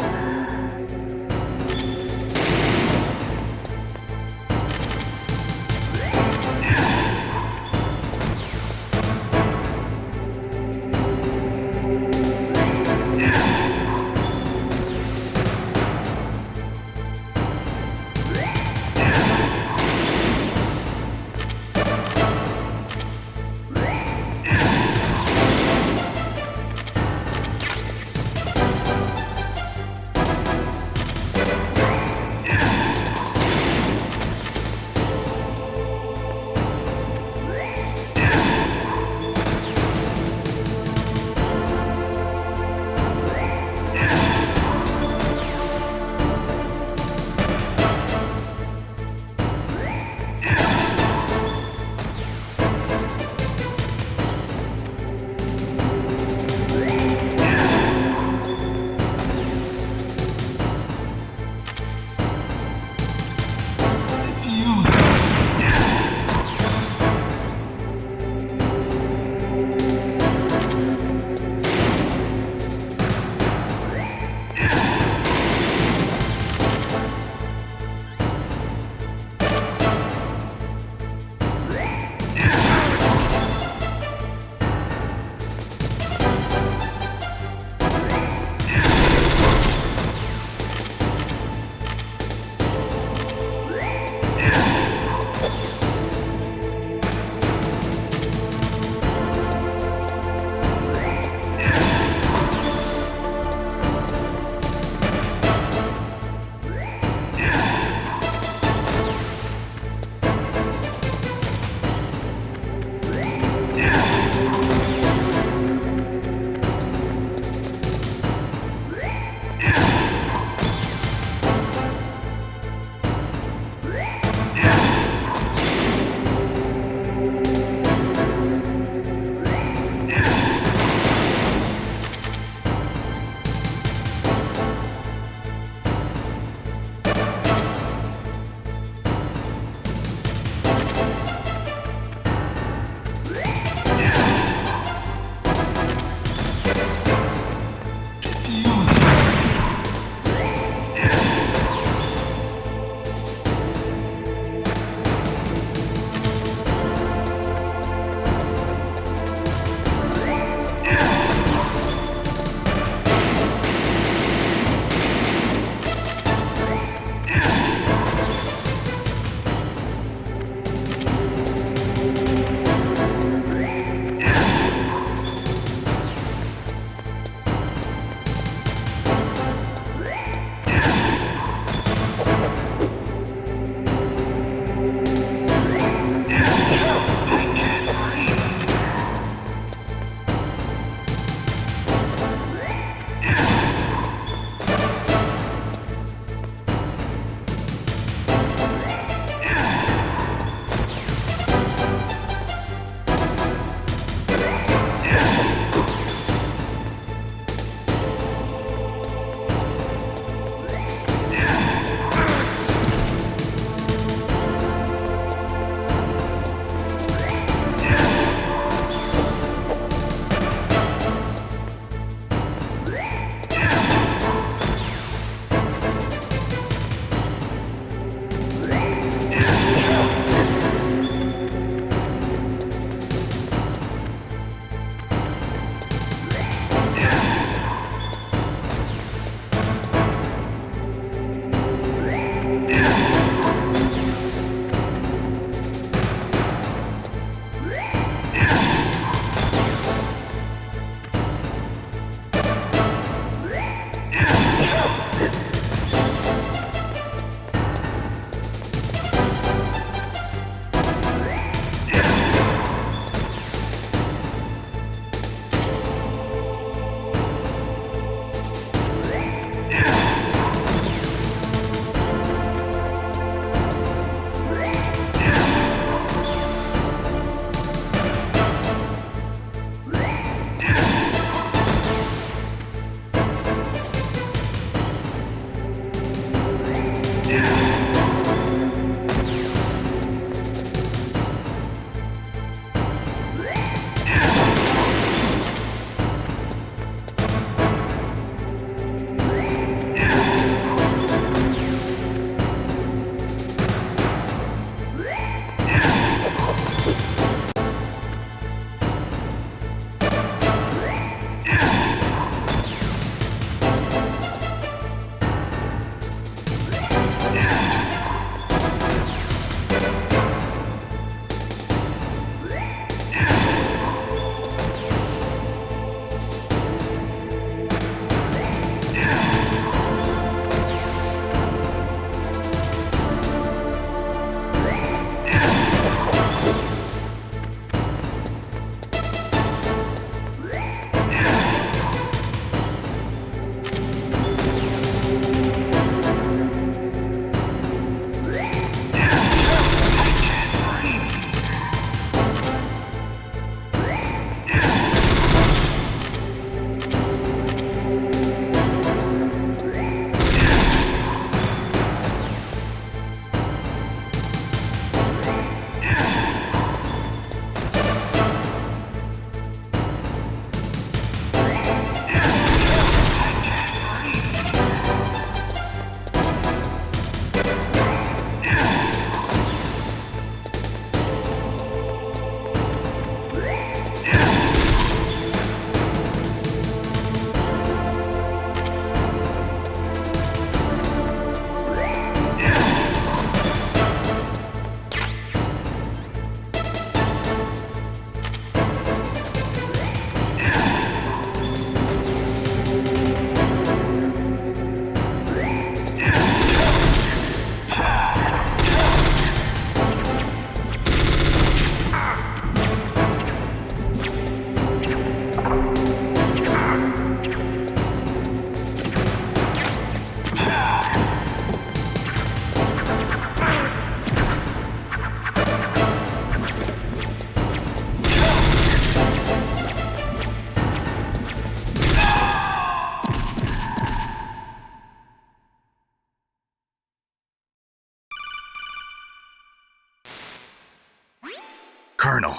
Colonel,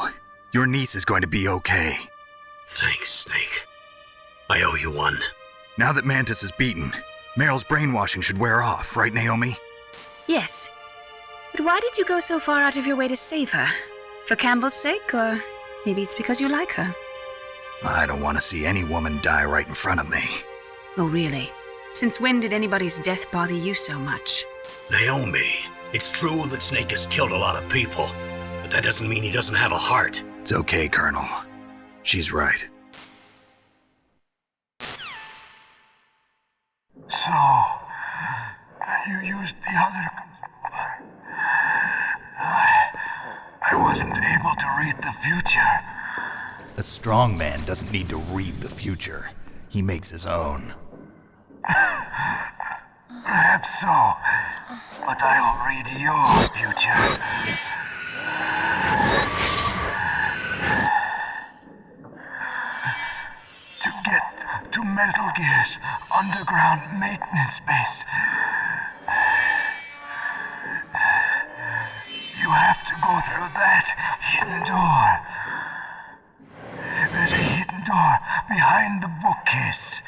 your niece is going to be okay. Thanks, Snake. I owe you one. Now that Mantis is beaten, Meryl's brainwashing should wear off, right, Naomi? Yes. But why did you go so far out of your way to save her? For Campbell's sake, or maybe it's because you like her? I don't want to see any woman die right in front of me. Oh, really? Since when did anybody's death bother you so much? Naomi, it's true that Snake has killed a lot of people, but that doesn't mean he doesn't have a heart. It's okay, Colonel. She's right. So, you used the other... I wasn't able to read the future. A strong man doesn't need to read the future. He makes his own. Perhaps so, but I'll read your future. To get to Metal Gear's underground maintenance base, you have to go through that hidden door. There's a hidden door behind the bookcase.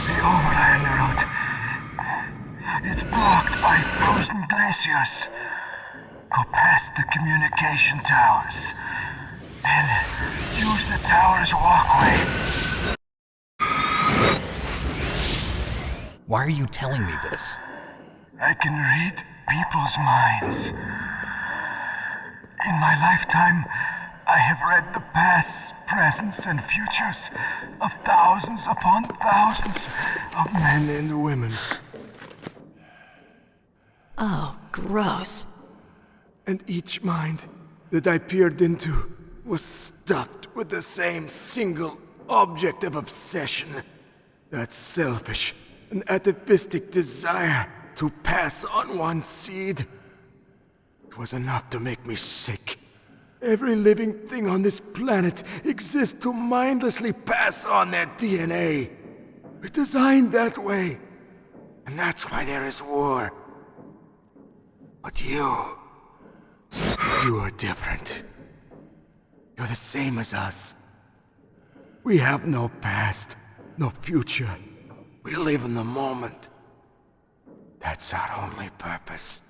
The overland route. It's blocked by frozen glaciers. Go past the communication towers. And use the tower's walkway. Why are you telling me this? I can read people's minds. In my lifetime, I have read the pasts, presents, and futures of thousands upon thousands of men and women. Oh, gross. And each mind that I peered into was stuffed with the same single object of obsession. That selfish and atavistic desire to pass on one seed. It was enough to make me sick. Every living thing on this planet exists to mindlessly pass on their DNA. We're designed that way. And that's why there is war. But you are different. You're the same as us. We have no past, no future. We live in the moment. That's our only purpose.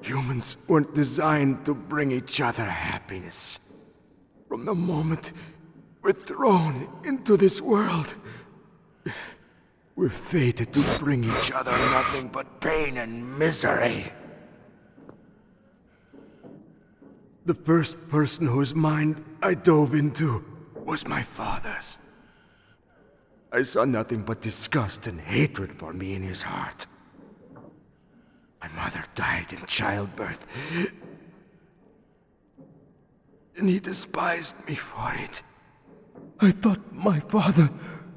Humans weren't designed to bring each other happiness. From the moment we're thrown into this world, we're fated to bring each other nothing but pain and misery. The first person whose mind I dove into was my father's. I saw nothing but disgust and hatred for me in his heart. My mother died in childbirth, and he despised me for it. I thought my father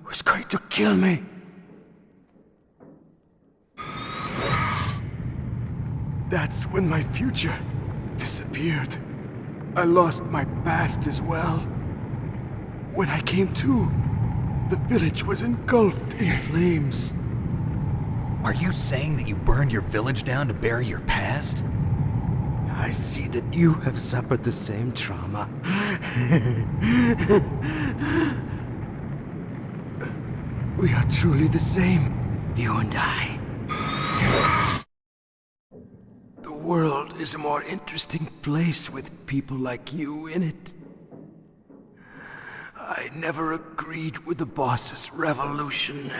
was going to kill me. That's when my future disappeared. I lost my past as well. When I came to, the village was engulfed in flames. Are you saying that you burned your village down to bury your past? I see that you have suffered the same trauma. We are truly the same, you and I. The world is a more interesting place with people like you in it. I never agreed with the boss's revolution.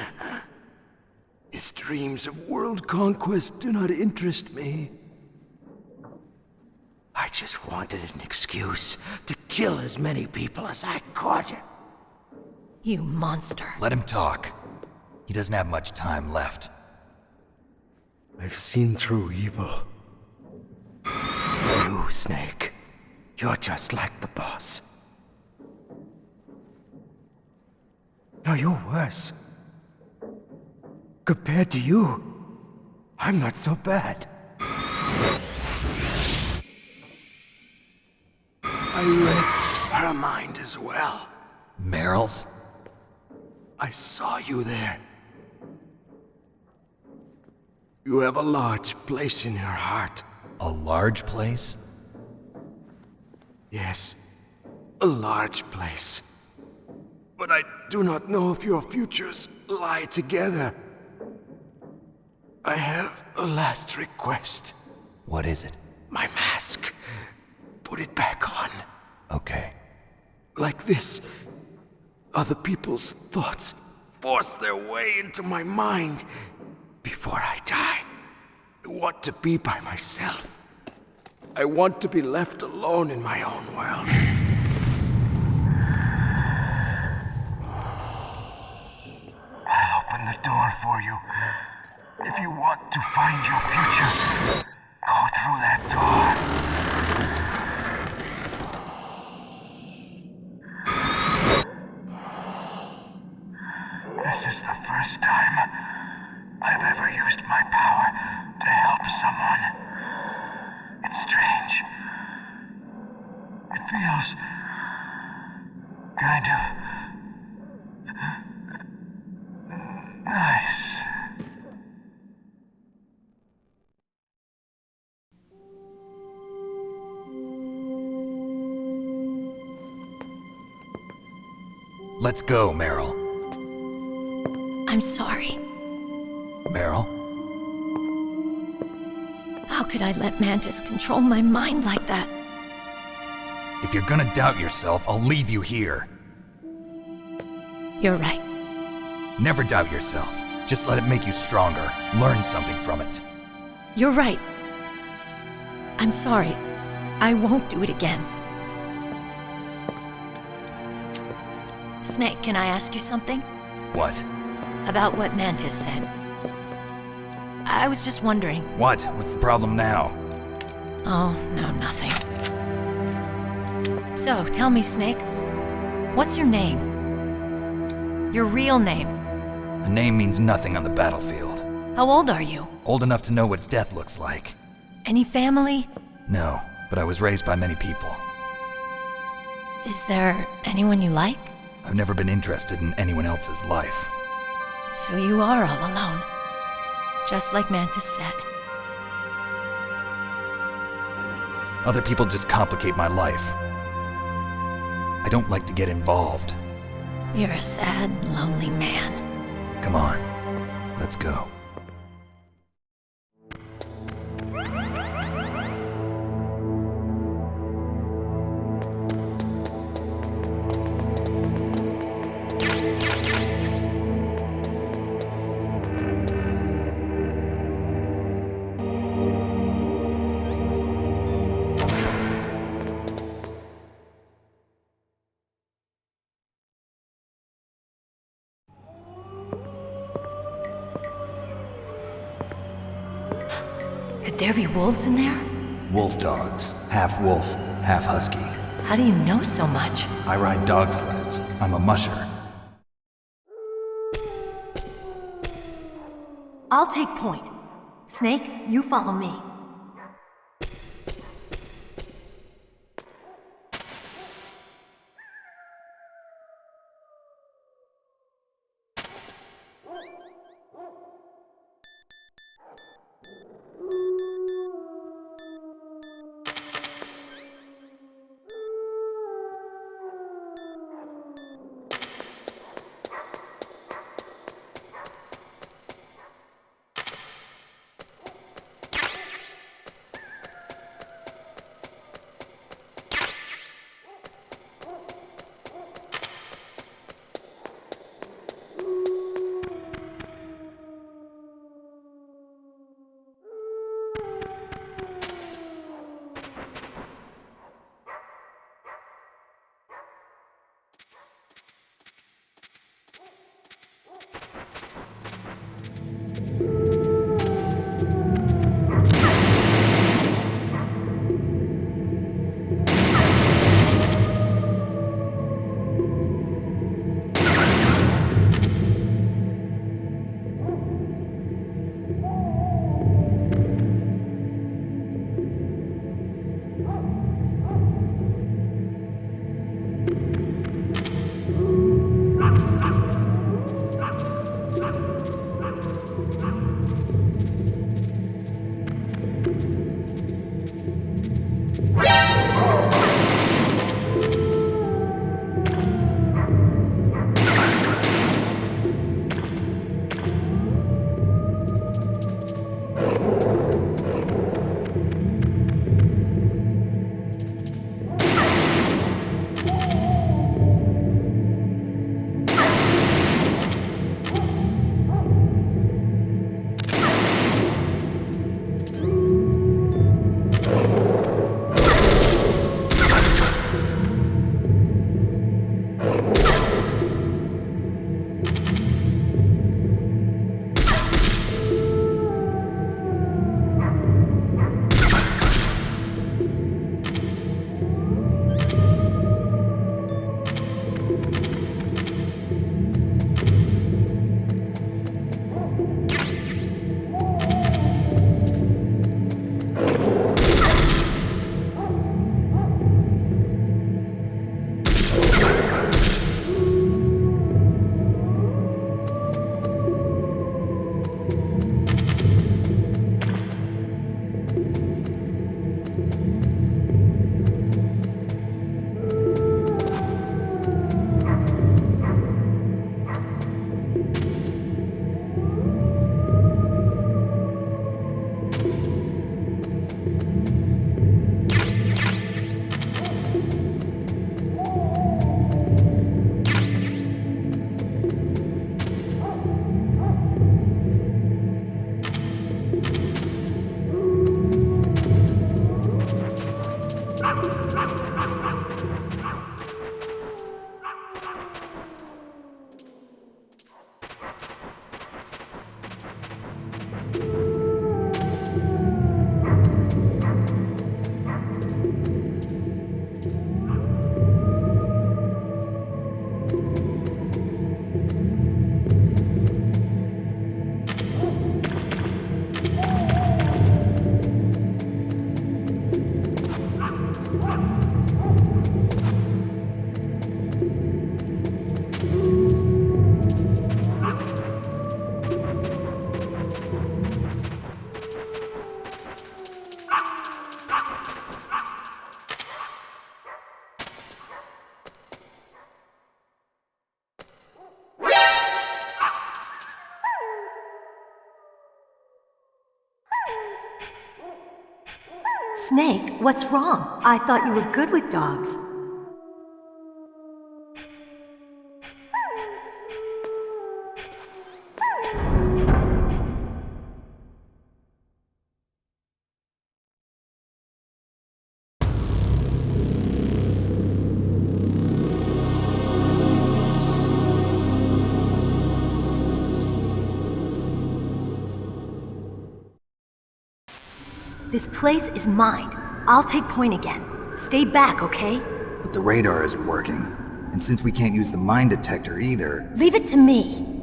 His dreams of world conquest do not interest me. I just wanted an excuse to kill as many people as I could. You monster. Let him talk. He doesn't have much time left. I've seen through evil. You, Snake, you're just like the boss. No, you're worse. Compared to you, I'm not so bad. I read her mind as well. Meryl's? I saw you there. You have a large place in your heart. A large place? Yes, a large place. But I do not know if your futures lie together. I have a last request. What is it? My mask. Put it back on. Okay. Like this, other people's thoughts force their way into my mind. Before I die, I want to be by myself. I want to be left alone in my own world. I'll open the door for you. If you want to find your future, go through that door. This is the first time I've ever used my power to help someone. It's strange. It feels kind of nice. Let's go, Meryl. I'm sorry. Meryl? How could I let Mantis control my mind like that? If you're gonna doubt yourself, I'll leave you here. You're right. Never doubt yourself. Just let it make you stronger. Learn something from it. You're right. I'm sorry. I won't do it again. Snake, can I ask you something? What? About what Mantis said. I was just wondering. What? What's the problem now? Oh, no, nothing. So, tell me, Snake, what's your name? Your real name? A name means nothing on the battlefield. How old are you? Old enough to know what death looks like. Any family? No, but I was raised by many people. Is there anyone you like? I've never been interested in anyone else's life. So you are all alone. Just like Mantis said. Other people just complicate my life. I don't like to get involved. You're a sad, lonely man. Come on, let's go. Could there be wolves in there? Wolf dogs. Half wolf, half husky. How do you know so much? I ride dog sleds. I'm a musher. I'll take point. Snake, you follow me. Snake, what's wrong? I thought you were good with dogs. This place is mine. I'll take point again. Stay back, okay? But the radar isn't working. And since we can't use the mine detector either... Leave it to me.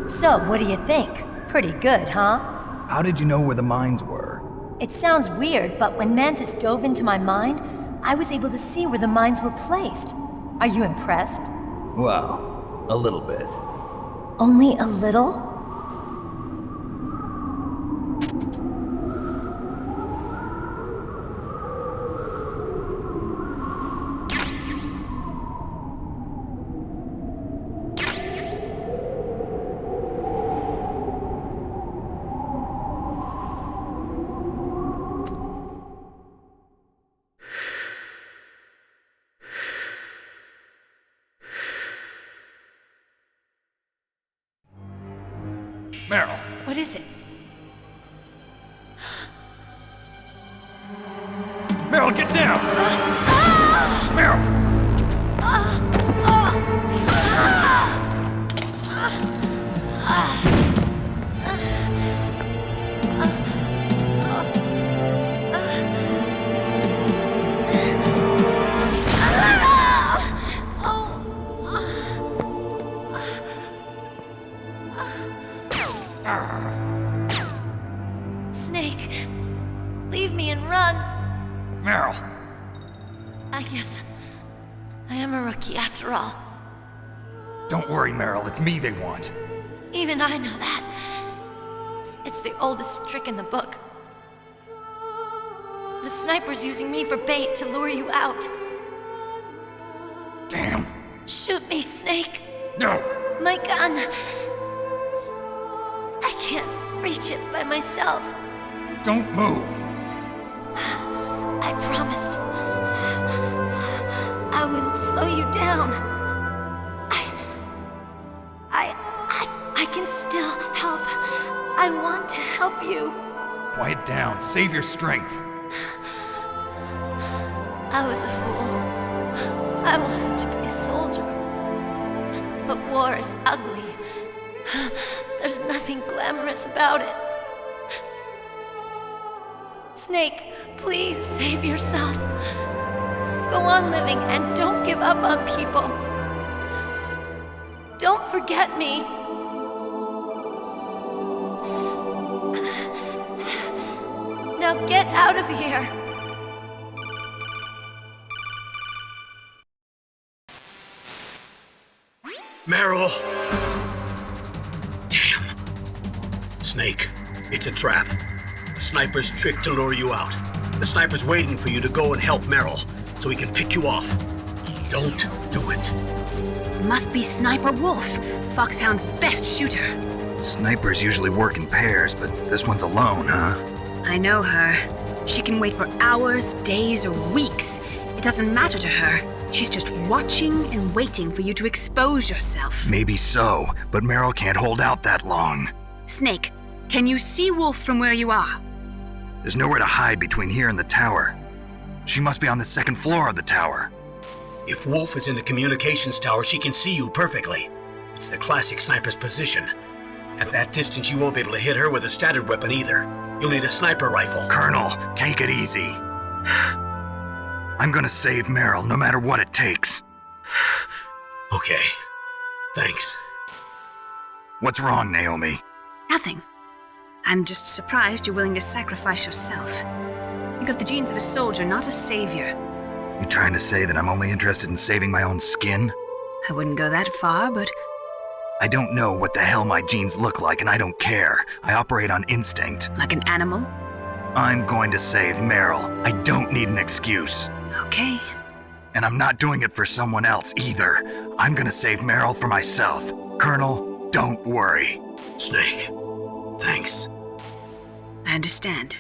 So, what do you think? Pretty good, huh? How did you know where the mines were? It sounds weird, but when Mantis dove into my mind, I was able to see where the mines were placed. Are you impressed? Well, a little bit. Only a little? Meryl! What is it? Meryl, get down! Meryl! Snake, leave me and run. Meryl! I guess I am a rookie after all. Don't worry, Meryl. It's me they want. Even I know that. It's the oldest trick in the book. The sniper's using me for bait to lure you out. Damn. Shoot me, Snake. No! My gun. I can't reach it by myself. Don't move. I promised I wouldn't slow you down. I can still help. I want to help you. Quiet down. Save your strength. I was a fool. I wanted to be a soldier. But war is ugly. There's nothing glamorous about it. Snake, please save yourself. Go on living and don't give up on people. Don't forget me. Now get out of here. Meryl! Damn. Snake, it's a trap. The sniper's trick to lure you out. The sniper's waiting for you to go and help Meryl, so he can pick you off. Don't do it. It must be Sniper Wolf, Foxhound's best shooter. Snipers usually work in pairs, but this one's alone, huh? I know her. She can wait for hours, days, or weeks. It doesn't matter to her. She's just watching and waiting for you to expose yourself. Maybe so, but Meryl can't hold out that long. Snake, can you see Wolf from where you are? There's nowhere to hide between here and the tower. She must be on the second floor of the tower. If Wolf is in the communications tower, she can see you perfectly. It's the classic sniper's position. At that distance, you won't be able to hit her with a standard weapon either. You'll need a sniper rifle. Colonel, take it easy. I'm gonna save Meryl no matter what it takes. Okay. Thanks. What's wrong, Naomi? Nothing. I'm just surprised you're willing to sacrifice yourself. You got the genes of a soldier, not a savior. You trying to say that I'm only interested in saving my own skin? I wouldn't go that far, but... I don't know what the hell my genes look like, and I don't care. I operate on instinct. Like an animal? I'm going to save Meryl. I don't need an excuse. Okay. And I'm not doing it for someone else either. I'm gonna save Meryl for myself. Colonel, don't worry. Snake, thanks. I understand.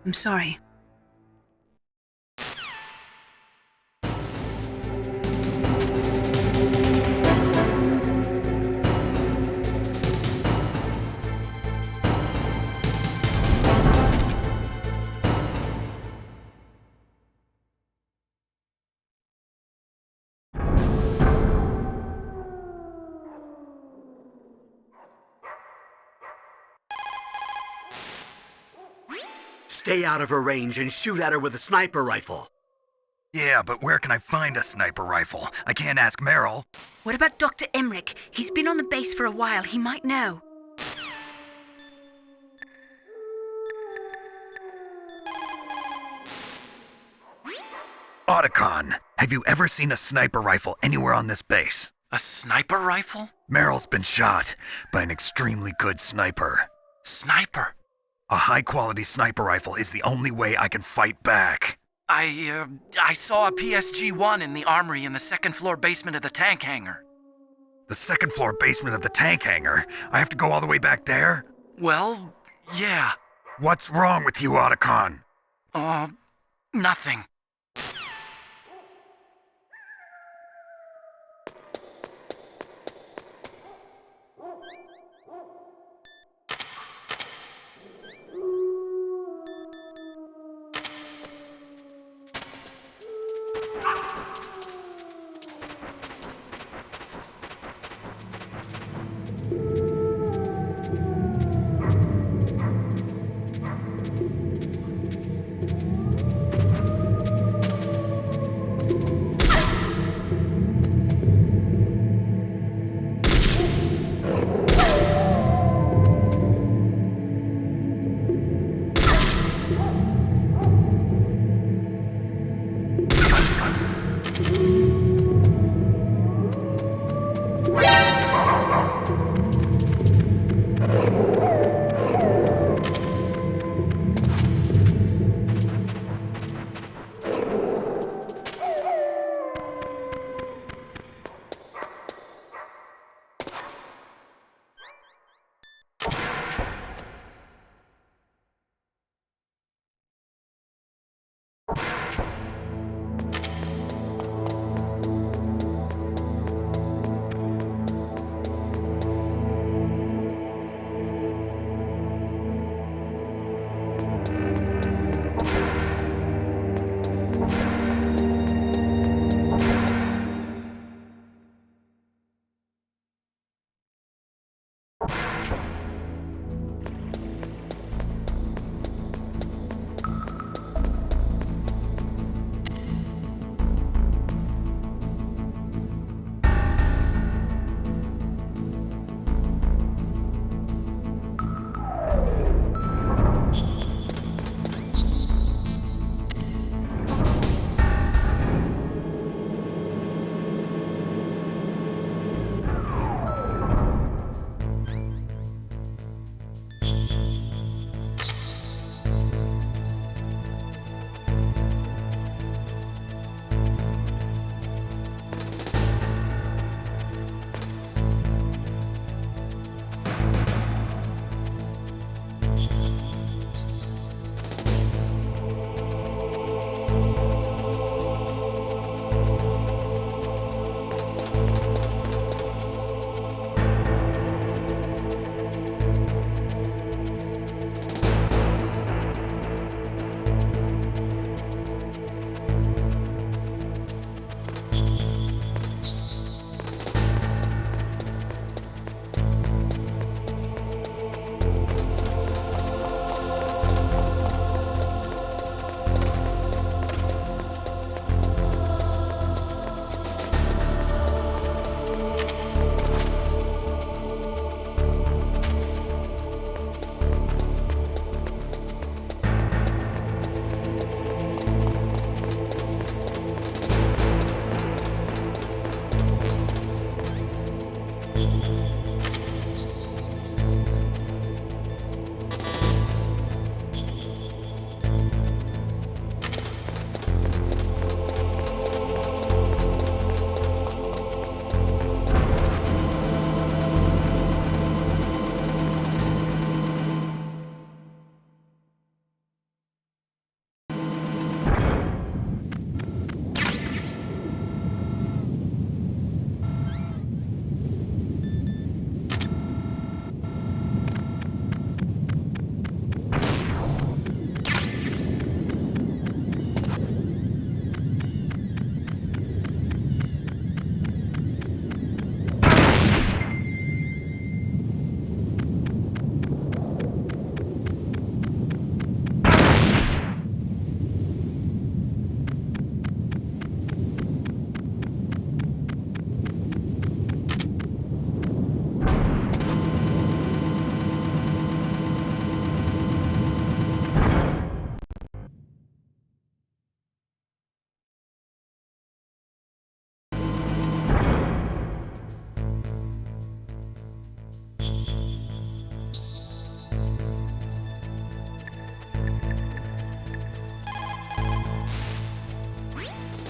I'm sorry. Stay out of her range and shoot at her with a sniper rifle. Yeah, but where can I find a sniper rifle? I can't ask Meryl. What about Dr. Emmerich? He's been on the base for a while. He might know. Otacon, have you ever seen a sniper rifle anywhere on this base? A sniper rifle? Meryl's been shot by an extremely good sniper. Sniper? A high-quality sniper rifle is the only way I can fight back. I saw a PSG-1 in the armory in the second-floor basement of the tank hangar. The second-floor basement of the tank hangar? I have to go all the way back there? Well, yeah. What's wrong with you, Otacon? Nothing.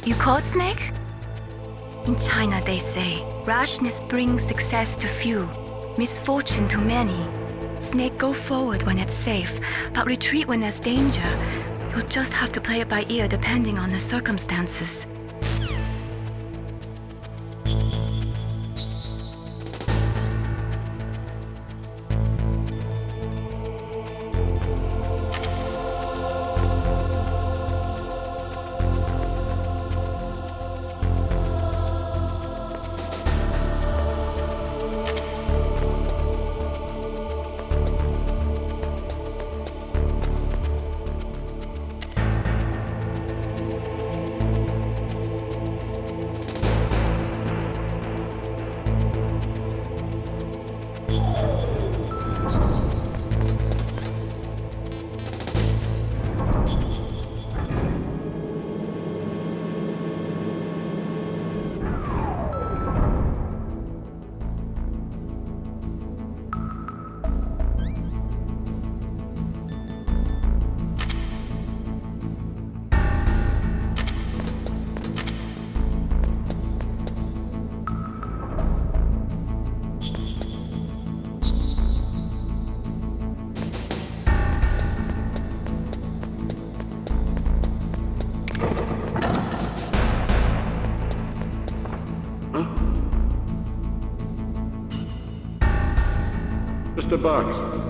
You caught Snake? In China, they say, rashness brings success to few, misfortune to many. Snake, go forward when it's safe, but retreat when there's danger. You'll just have to play it by ear depending on the circumstances. Mr. Bugs.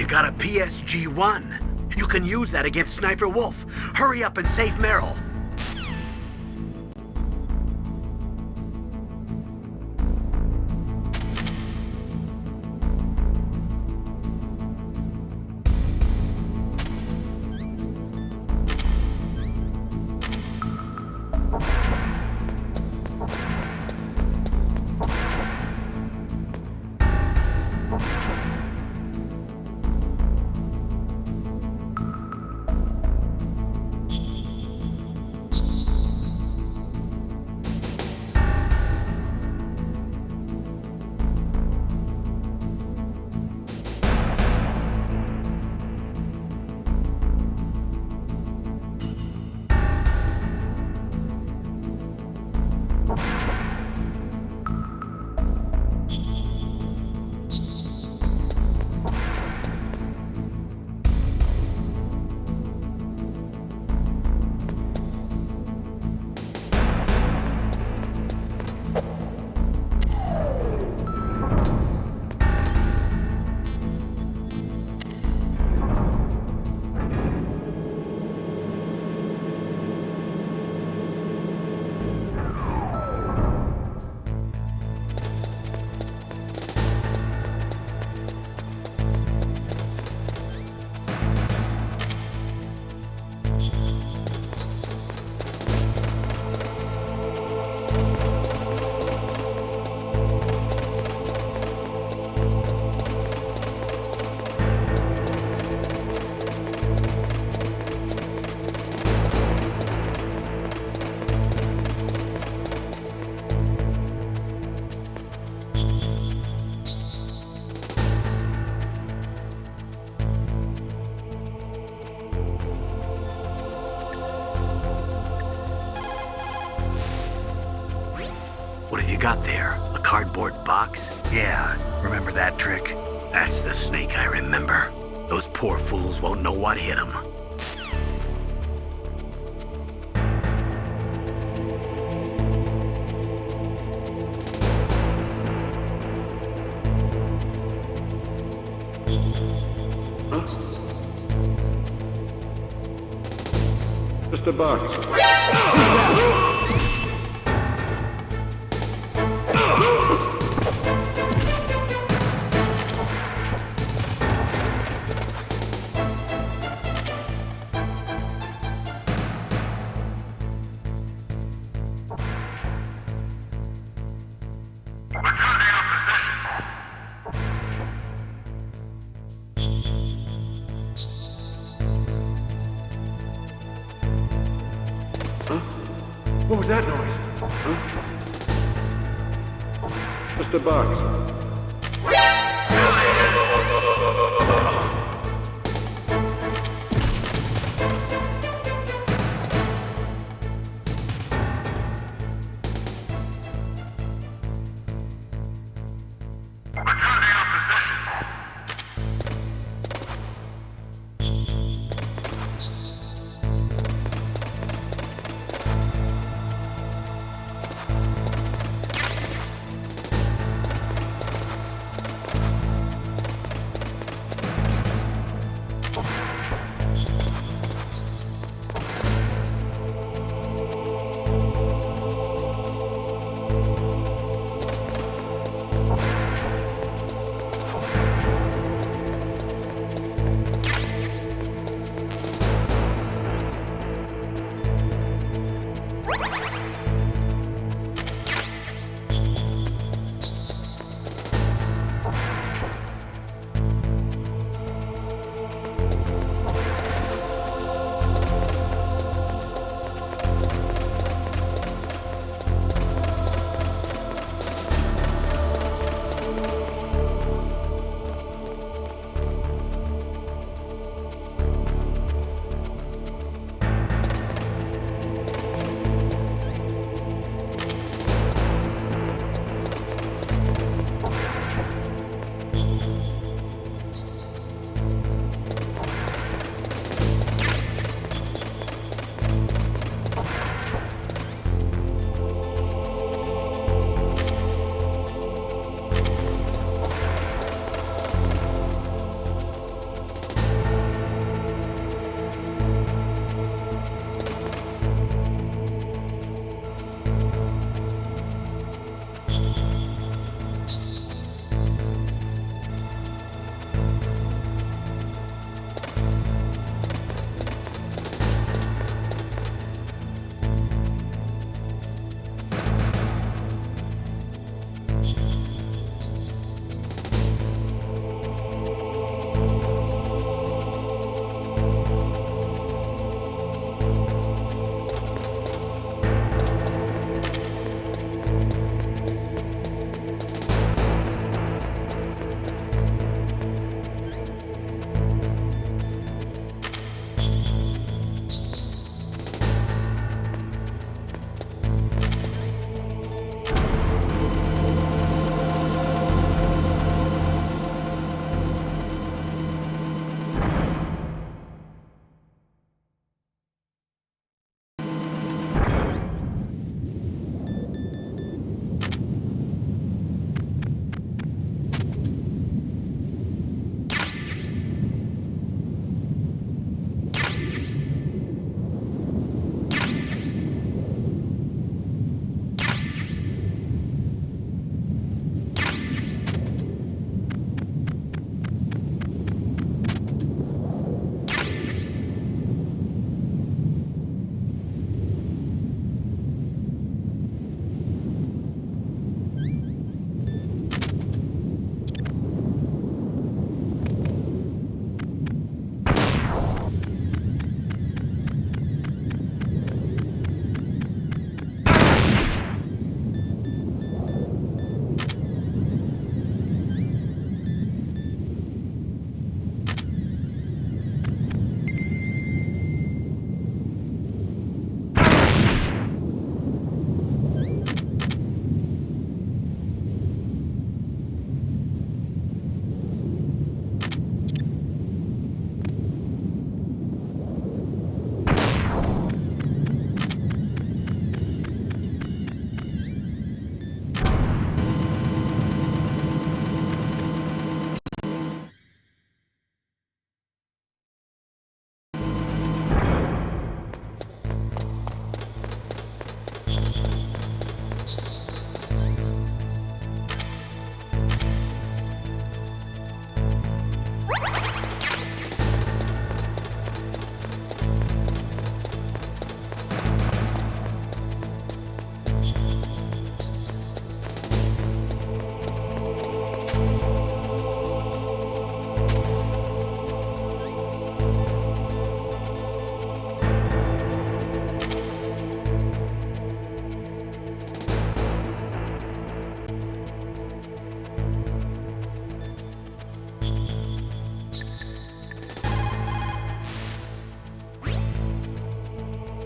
You got a PSG-1. You can use that against Sniper Wolf. Hurry up and save Meryl. What have you got there? A cardboard box? Yeah, remember that trick? That's the snake I remember. Those poor fools won't know what hit them. Just a box. What was that noise? Huh? Just a box.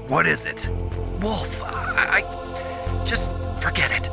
What is it? Wolf, I just forget it.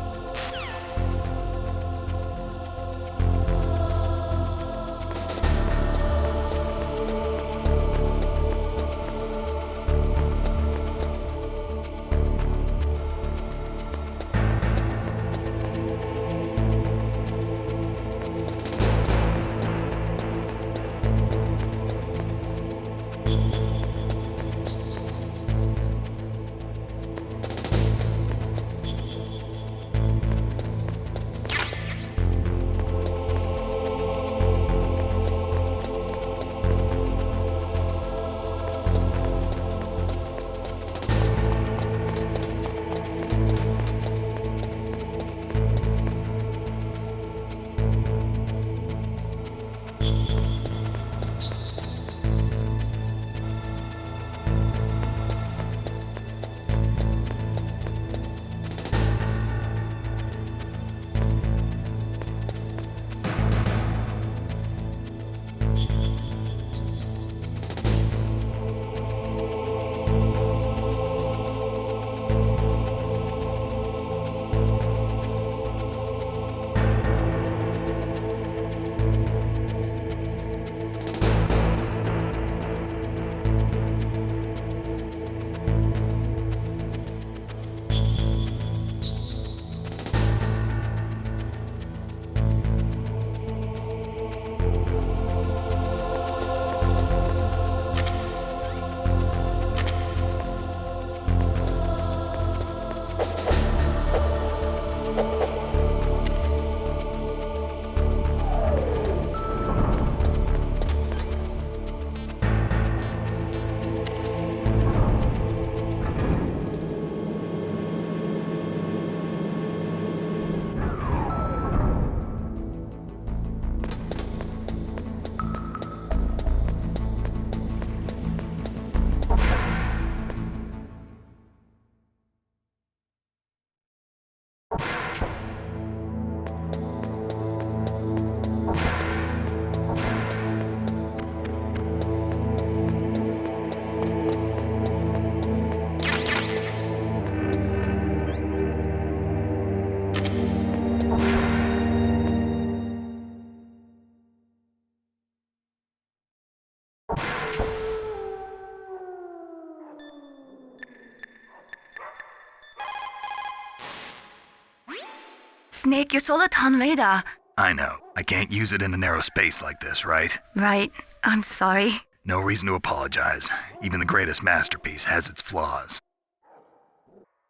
Snake, your Soliton radar. I know. I can't use it in a narrow space like this, right? Right. I'm sorry. No reason to apologize. Even the greatest masterpiece has its flaws.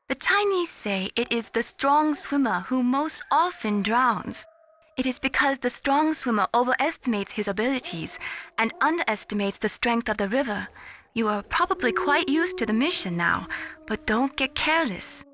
The Chinese say it is the strong swimmer who most often drowns. It is because the strong swimmer overestimates his abilities and underestimates the strength of the river. You are probably quite used to the mission now, but don't get careless.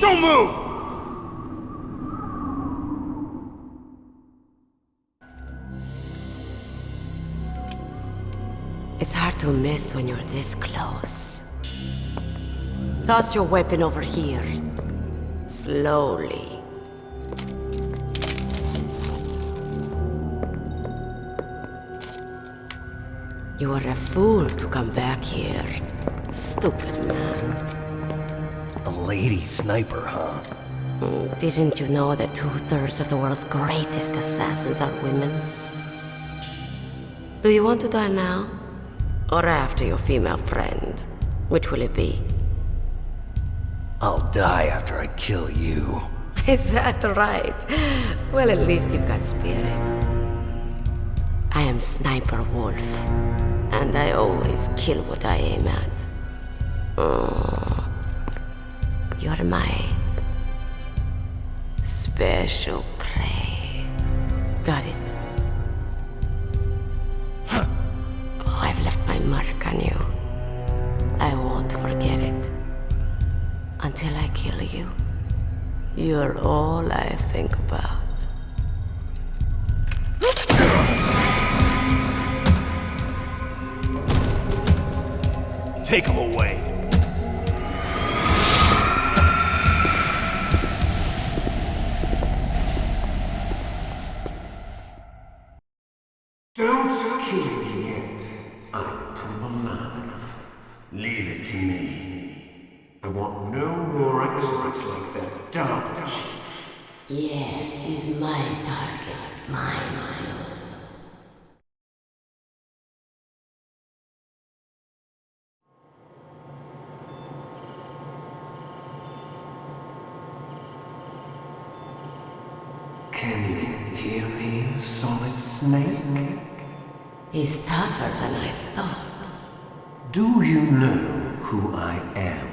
Don't move! It's hard to miss when you're this close. Toss your weapon over here. Slowly. You are a fool to come back here. Stupid man. A lady sniper, huh? Didn't you know that 2/3 of the world's greatest assassins are women? Do you want to die now? Or after your female friend? Which will it be? I'll die after I kill you. Is that right? Well, at least you've got spirit. I am Sniper Wolf, and I always kill what I aim at. Oh, you're my special prey. Got it. I've left my mark on you. I won't forget it. Until I kill you, you're all I think about. Take him away. Don't kill me yet. I'm too alive. Leave it to me. I want no more accidents like that dark chief. Yes, he's my target. Mine. Can you hear me, Solid Snake? He's tougher than I thought. Do you know who I am?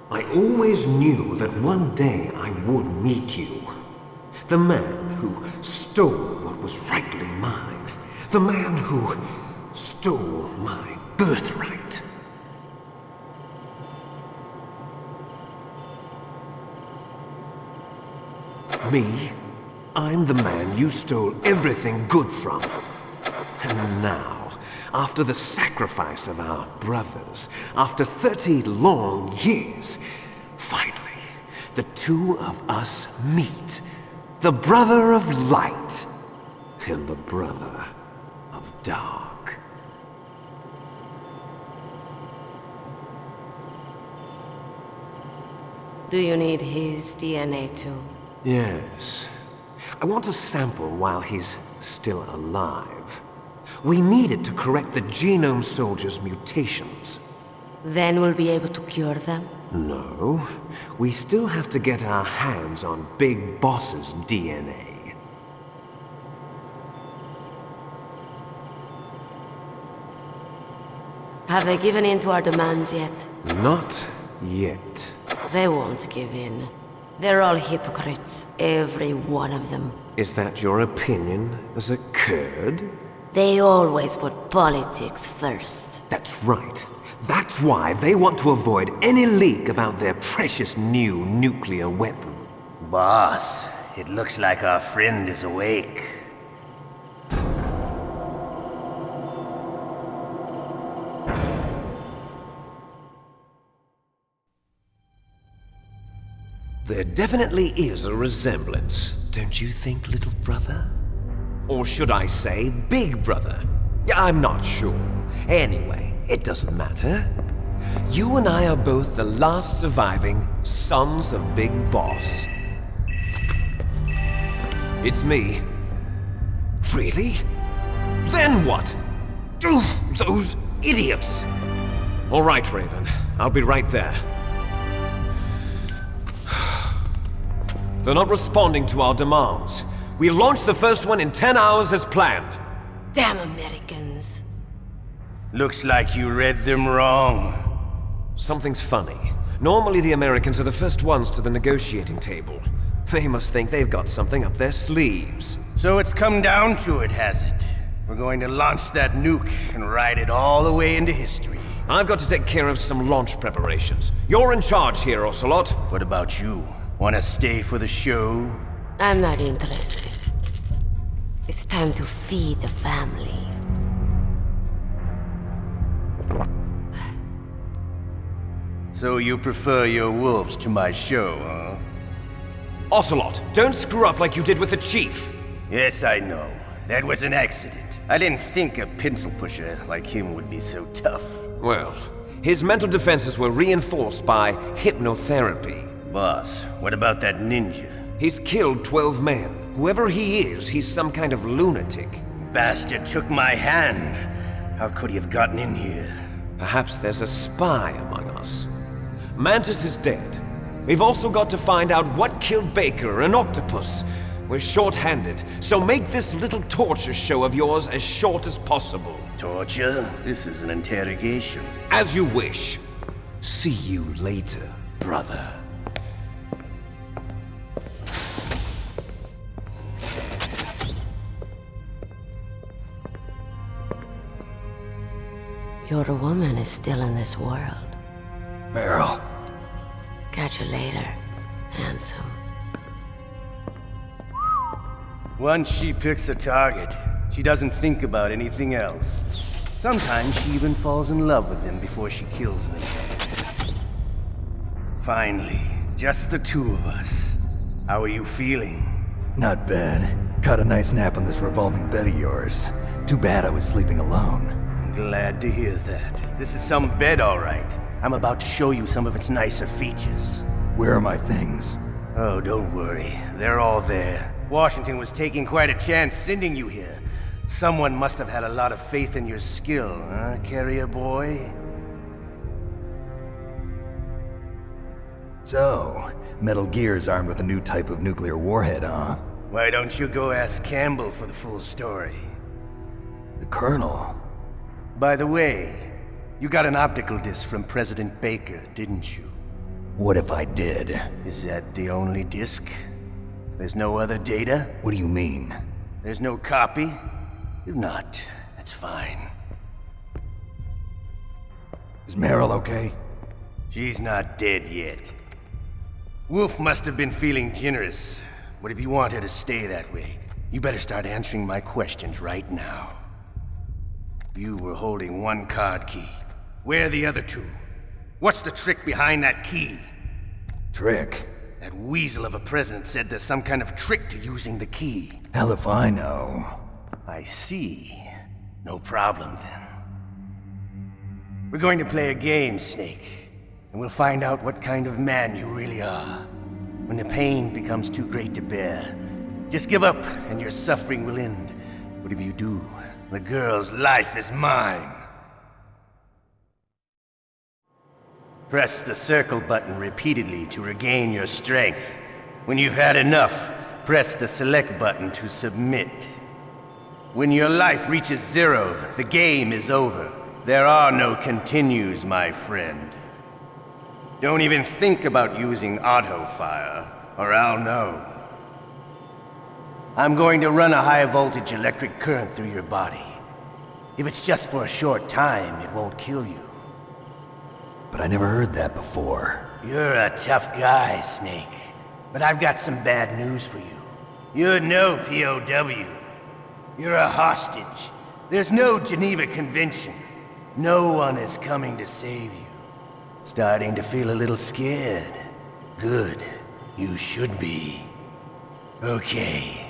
I always knew that one day I would meet you. The man who stole what was rightly mine. The man who stole my birthright. Me? I'm the man you stole everything good from. And now, after the sacrifice of our brothers, after 30 long years, finally, the two of us meet. The brother of light and the brother of dark. Do you need his DNA too? Yes. I want a sample while he's still alive. We need it to correct the Genome Soldier's mutations. Then we'll be able to cure them? No. We still have to get our hands on Big Boss's DNA. Have they given in to our demands yet? Not yet. They won't give in. They're all hypocrites, every one of them. Is that your opinion as a Kurd? They always put politics first. That's right. That's why they want to avoid any leak about their precious new nuclear weapon. Boss, it looks like our friend is awake. There definitely is a resemblance, don't you think, little brother? Or should I say, big brother? I'm not sure. Anyway, it doesn't matter. You and I are both the last surviving sons of Big Boss. It's me. Really? Then what? Oof, those idiots! All right, Raven. I'll be right there. They're not responding to our demands. We launched the first one in 10 hours as planned. Damn Americans. Looks like you read them wrong. Something's funny. Normally the Americans are the first ones to the negotiating table. They must think they've got something up their sleeves. So it's come down to it, has it? We're going to launch that nuke and ride it all the way into history. I've got to take care of some launch preparations. You're in charge here, Ocelot. What about you? Wanna stay for the show? I'm not interested. It's time to feed the family. So you prefer your wolves to my show, huh? Ocelot, don't screw up like you did with the Chief. Yes, I know. That was an accident. I didn't think a pencil pusher like him would be so tough. Well, his mental defenses were reinforced by hypnotherapy. Boss, what about that ninja? He's killed 12 men. Whoever he is, he's some kind of lunatic. Bastard took my hand. How could he have gotten in here? Perhaps there's a spy among us. Mantis is dead. We've also got to find out what killed Baker, an octopus. We're short-handed, so make this little torture show of yours as short as possible. Torture? This is an interrogation. As you wish. See you later, brother. Your woman is still in this world. Meryl. Catch you later, handsome. Once she picks a target, she doesn't think about anything else. Sometimes she even falls in love with them before she kills them. Finally, just the two of us. How are you feeling? Not bad. Caught a nice nap on this revolving bed of yours. Too bad I was sleeping alone. I'm glad to hear that. This is some bed, all right. I'm about to show you some of its nicer features. Where are my things? Oh, don't worry. They're all there. Washington was taking quite a chance sending you here. Someone must have had a lot of faith in your skill, huh, carrier boy? So, Metal Gear's armed with a new type of nuclear warhead, huh? Why don't you go ask Campbell for the full story? The Colonel? By the way, you got an optical disc from President Baker, didn't you? What if I did? Is that the only disc? There's no other data? What do you mean? There's no copy? If not, that's fine. Is Meryl okay? She's not dead yet. Wolf must have been feeling generous, but if you want her to stay that way, you better start answering my questions right now. You were holding one card key. Where are the other two? What's the trick behind that key? Trick? That weasel of a president said there's some kind of trick to using the key. Hell if I know. I see. No problem then. We're going to play a game, Snake. And we'll find out what kind of man you really are. When the pain becomes too great to bear, just give up and your suffering will end. But if you do, the girl's life is mine. Press the circle button repeatedly to regain your strength. When you've had enough, press the select button to submit. When your life reaches 0, the game is over. There are no continues, my friend. Don't even think about using auto-fire, or I'll know. I'm going to run a high-voltage electric current through your body. If it's just for a short time, it won't kill you. But I never heard that before. You're a tough guy, Snake. But I've got some bad news for you. You're no POW. You're a hostage. There's no Geneva Convention. No one is coming to save you. Starting to feel a little scared. Good. You should be. Okay,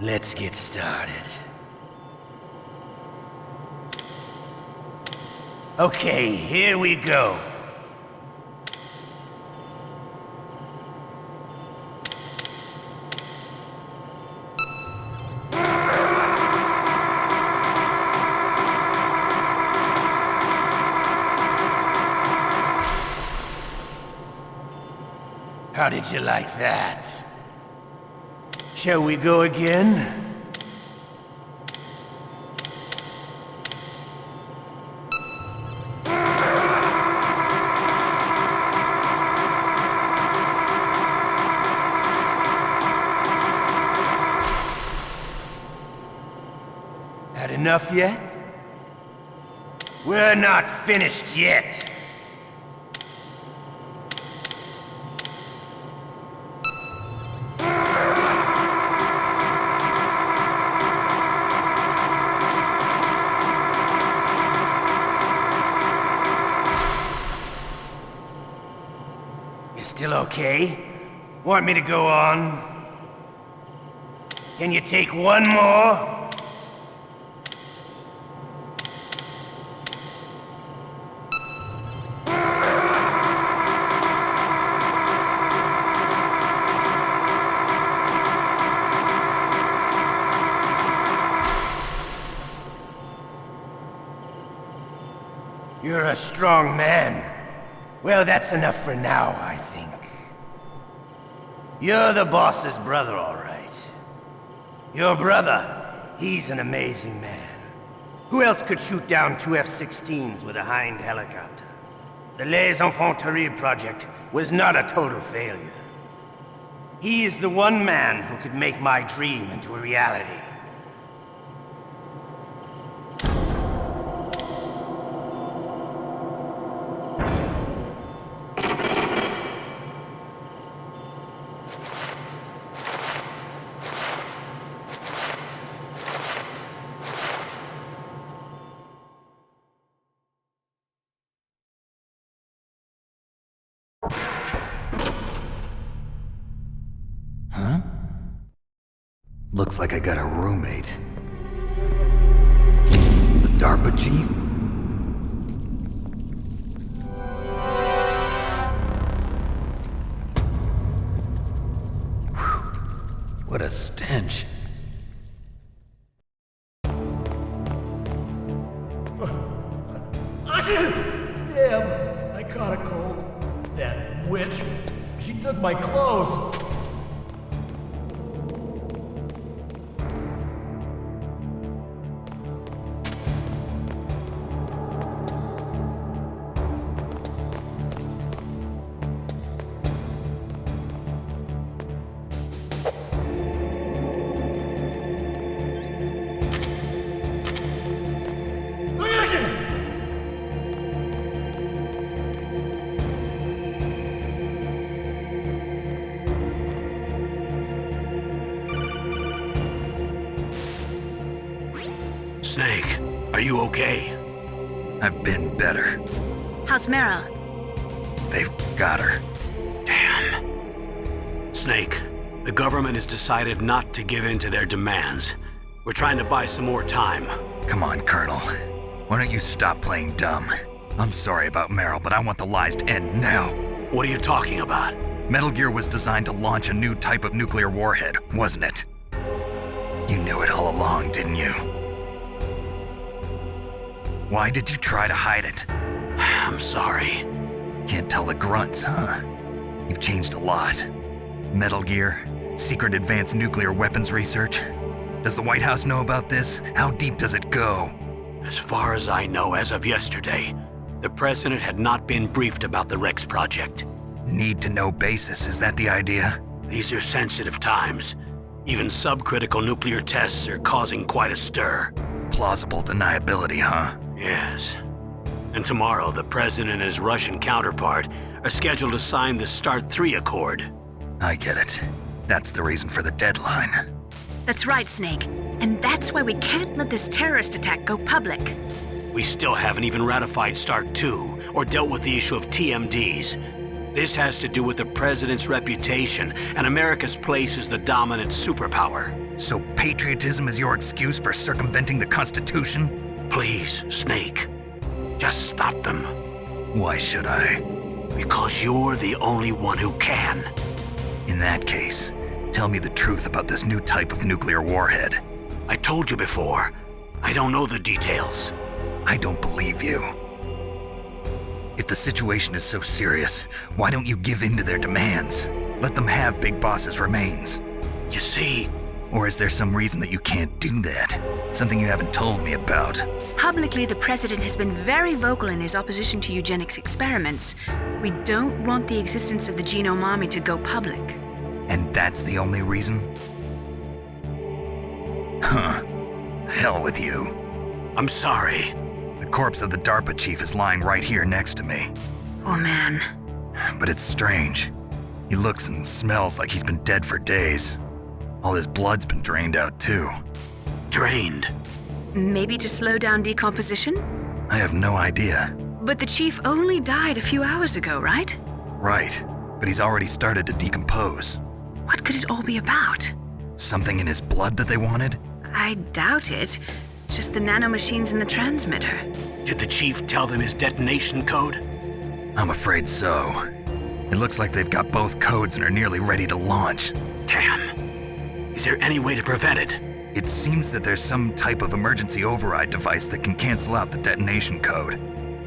let's get started. Okay, here we go. How did you like that? Shall we go again? Had enough yet? We're not finished yet. You still okay? Want me to go on? Can you take one more? You're a strong man. Well, that's enough for now, I think. You're the boss's brother, all right. Your brother, he's an amazing man. Who else could shoot down 2 F-16s with a Hind helicopter? The Les Infanteries project was not a total failure. He is the one man who could make my dream into a reality. Looks like I got a roommate. The DARPA chief? Whew. What a stench. Damn, I caught a cold. That witch, she took my clothes. Snake, are you okay? I've been better. How's Meryl? They've got her. Damn. Snake, the government has decided not to give in to their demands. We're trying to buy some more time. Come on, Colonel. Why don't you stop playing dumb? I'm sorry about Meryl, but I want the lies to end now. What are you talking about? Metal Gear was designed to launch a new type of nuclear warhead, wasn't it? You knew it all along, didn't you? Why did you try to hide it? I'm sorry. Can't tell the grunts, huh? You've changed a lot. Metal Gear, secret advanced nuclear weapons research. Does the White House know about this? How deep does it go? As far as I know, as of yesterday, the president had not been briefed about the Rex project. Need-to-know basis, is that the idea? These are sensitive times. Even subcritical nuclear tests are causing quite a stir. Plausible deniability, huh? Yes. And tomorrow, the president and his Russian counterpart are scheduled to sign the START 3 Accord. I get it. That's the reason for the deadline. That's right, Snake. And that's why we can't let this terrorist attack go public. We still haven't even ratified START 2 or dealt with the issue of TMDs. This has to do with the president's reputation and America's place as the dominant superpower. So patriotism is your excuse for circumventing the Constitution? Please, Snake. Just stop them. Why should I? Because you're the only one who can. In that case, tell me the truth about this new type of nuclear warhead. I told you before. I don't know the details. I don't believe you. If the situation is so serious, why don't you give in to their demands? Let them have Big Boss's remains. You see... Or is there some reason that you can't do that? Something you haven't told me about? Publicly, the president has been very vocal in his opposition to eugenics experiments. We don't want the existence of the Genome Army to go public. And that's the only reason? Huh. Hell with you. I'm sorry. The corpse of the DARPA chief is lying right here next to me. Oh man. But it's strange. He looks and smells like he's been dead for days. All his blood's been drained out too. Drained? Maybe to slow down decomposition? I have no idea. But the chief only died a few hours ago, right? Right, but he's already started to decompose. What could it all be about? Something in his blood that they wanted? I doubt it. Just the nanomachines in the transmitter. Did the chief tell them his detonation code? I'm afraid so. It looks like they've got both codes and are nearly ready to launch. Damn. Is there any way to prevent it? It seems that there's some type of emergency override device that can cancel out the detonation code.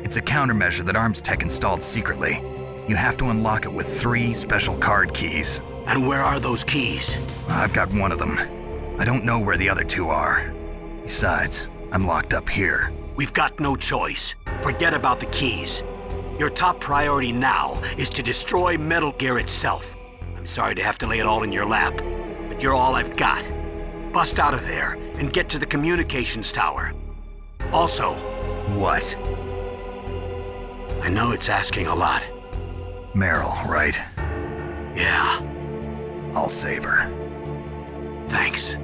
It's a countermeasure that Arms Tech installed secretly. You have to unlock it with 3 special card keys. And where are those keys? I've got one of them. I don't know where the other 2 are. Besides, I'm locked up here. We've got no choice. Forget about the keys. Your top priority now is to destroy Metal Gear itself. I'm sorry to have to lay it all in your lap, but you're all I've got. Bust out of there and get to the communications tower. Also... What? I know it's asking a lot. Meryl, right? Yeah. I'll save her. Thanks.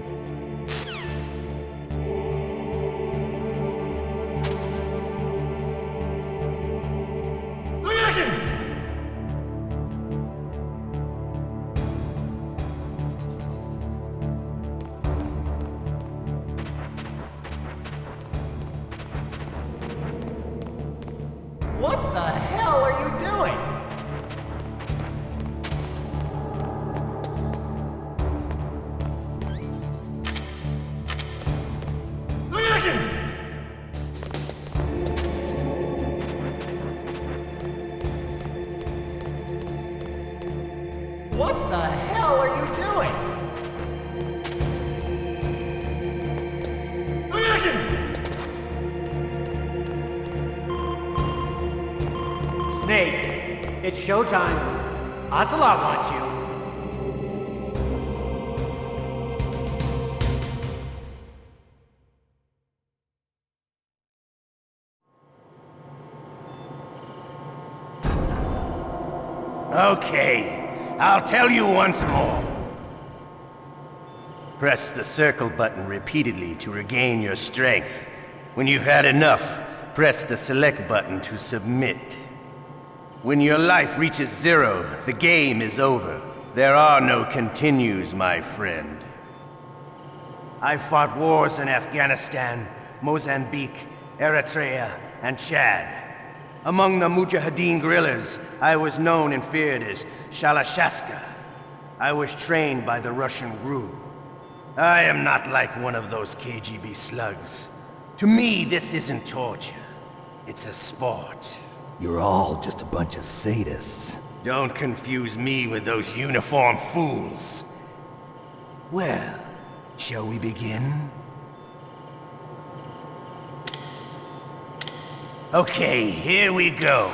What the hell are you doing? What the hell are you doing? Snake, it's showtime. Ocelot wants you. Okay, I'll tell you once more. Press the circle button repeatedly to regain your strength. When you've had enough, press the select button to submit. When your life reaches 0, the game is over. There are no continues, my friend. I've fought wars in Afghanistan, Mozambique, Eritrea, and Chad. Among the Mujahideen guerrillas, I was known and feared as Shalashaska. I was trained by the Russian GRU. I am not like one of those KGB slugs. To me, this isn't torture. It's a sport. You're all just a bunch of sadists. Don't confuse me with those uniformed fools. Well, shall we begin? Okay, here we go.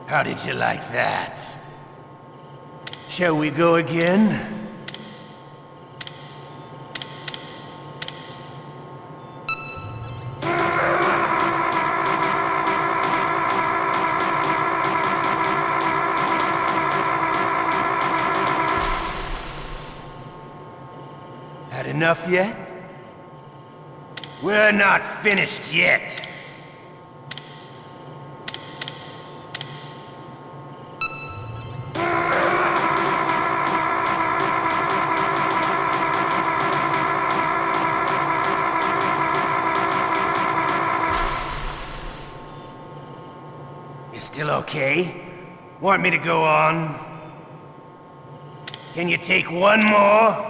How did you like that? Shall we go again? Had enough yet? We're not finished yet. Still okay? Want me to go on? Can you take one more?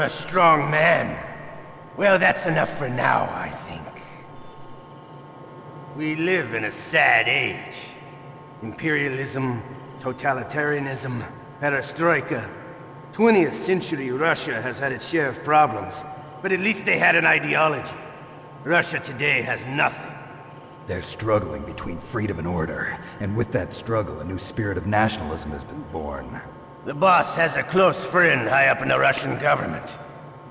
a strong man. Well, that's enough for now, I think. We live in a sad age. Imperialism, totalitarianism, perestroika. 20th century Russia has had its share of problems, but at least they had an ideology. Russia today has nothing. They're struggling between freedom and order, and with that struggle, a new spirit of nationalism has been born. The boss has a close friend high up in the Russian government.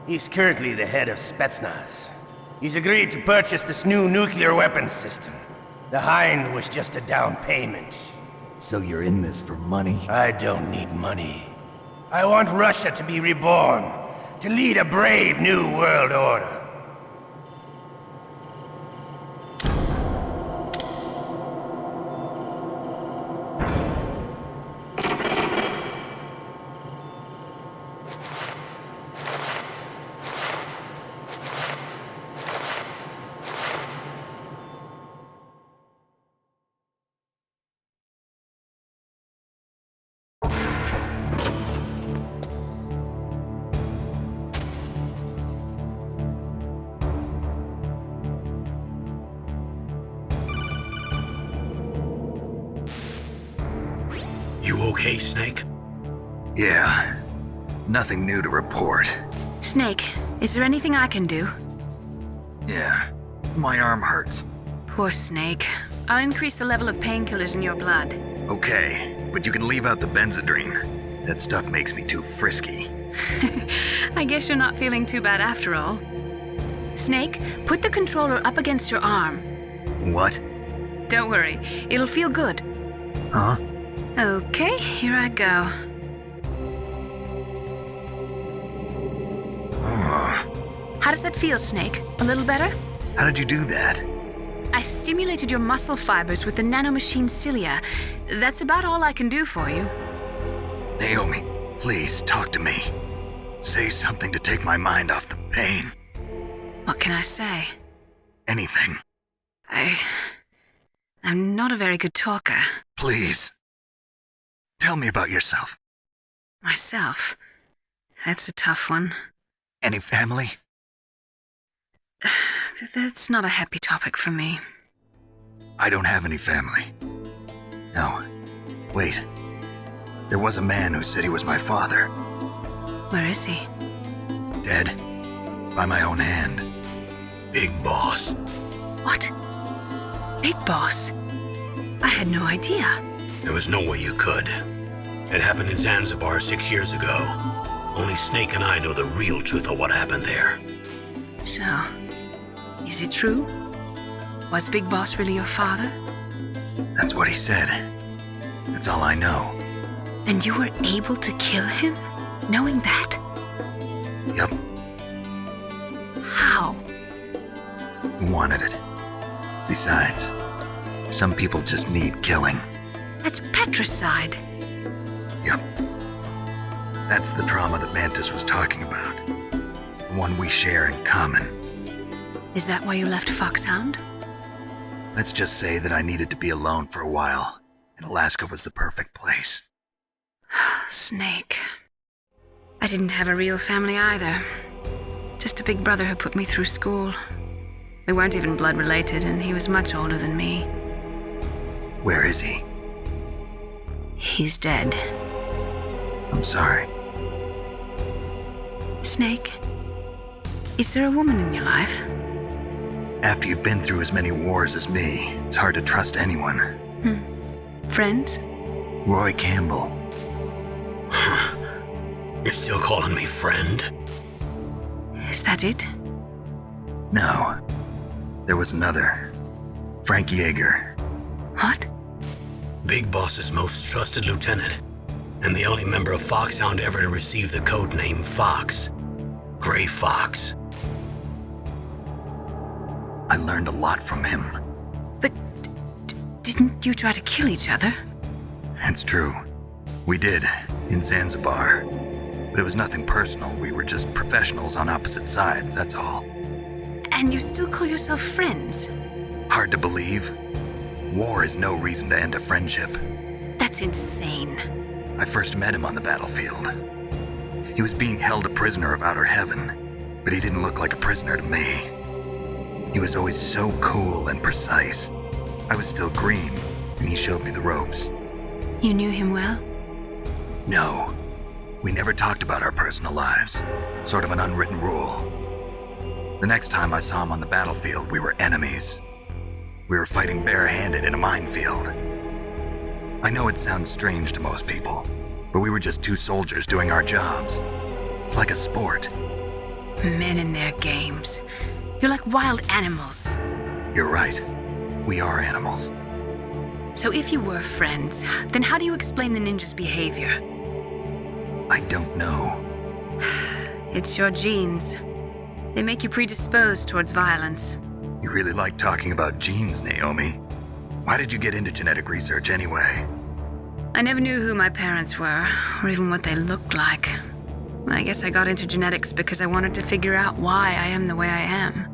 He's currently the head of Spetsnaz. He's agreed to purchase this new nuclear weapons system. The Hind was just a down payment. So you're in this for money? I don't need money. I want Russia to be reborn, to lead a brave new world order. You okay, Snake? Yeah. Nothing new to report. Snake, is there anything I can do? Yeah. My arm hurts. Poor Snake. I'll increase the level of painkillers in your blood. Okay, but you can leave out the Benzedrine. That stuff makes me too frisky. I guess you're not feeling too bad after all. Snake, put the controller up against your arm. What? Don't worry, it'll feel good. Huh? Okay, here I go. How does that feel, Snake? A little better? How did you do that? I stimulated your muscle fibers with the nanomachine cilia. That's about all I can do for you. Naomi, please talk to me. Say something to take my mind off the pain. What can I say? Anything. I'm not a very good talker. Please. Tell me about yourself. Myself? That's a tough one. Any family? That's not a happy topic for me. I don't have any family. No. Wait. There was a man who said he was my father. Where is he? Dead. By my own hand. Big Boss. What? Big Boss? I had no idea. There was no way you could. It happened in Zanzibar 6 years ago. Only Snake and I know the real truth of what happened there. So, is it true? Was Big Boss really your father? That's what he said. That's all I know. And you were able to kill him, knowing that? Yep. How? He wanted it. Besides, some people just need killing. That's patricide. Yep. That's the trauma that Mantis was talking about. The one we share in common. Is that why you left Foxhound? Let's just say that I needed to be alone for a while, and Alaska was the perfect place. Snake. I didn't have a real family either. Just a big brother who put me through school. We weren't even blood related, and he was much older than me. Where is he? He's dead. I'm sorry. Snake, is there a woman in your life? After you've been through as many wars as me, it's hard to trust anyone. Friends? Roy Campbell. You're still calling me friend? Is that it? No. There was another. Frank Yeager. What? Big Boss's most trusted lieutenant, and the only member of Foxhound ever to receive the code name Fox. Gray Fox. I learned a lot from him. But didn't you try to kill each other? It's true. We did, in Zanzibar. But it was nothing personal. We were just professionals on opposite sides, that's all. And you still call yourself friends? Hard to believe. War is no reason to end a friendship. That's insane. I first met him on the battlefield. He was being held a prisoner of outer heaven, but he didn't look like a prisoner to me. He was always so cool and precise. I was still green, and he showed me the ropes. You knew him well? No. We never talked about our personal lives. Sort of an unwritten rule. The next time I saw him on the battlefield, we were enemies. We were fighting barehanded in a minefield. I know it sounds strange to most people, but we were just two soldiers doing our jobs. It's like a sport. Men and their games. You're like wild animals. You're right. We are animals. So if you were friends, then how do you explain the ninja's behavior? I don't know. It's your genes. They make you predisposed towards violence. You really like talking about genes, Naomi. Why did you get into genetic research anyway? I never knew who my parents were, or even what they looked like. I guess I got into genetics because I wanted to figure out why I am the way I am.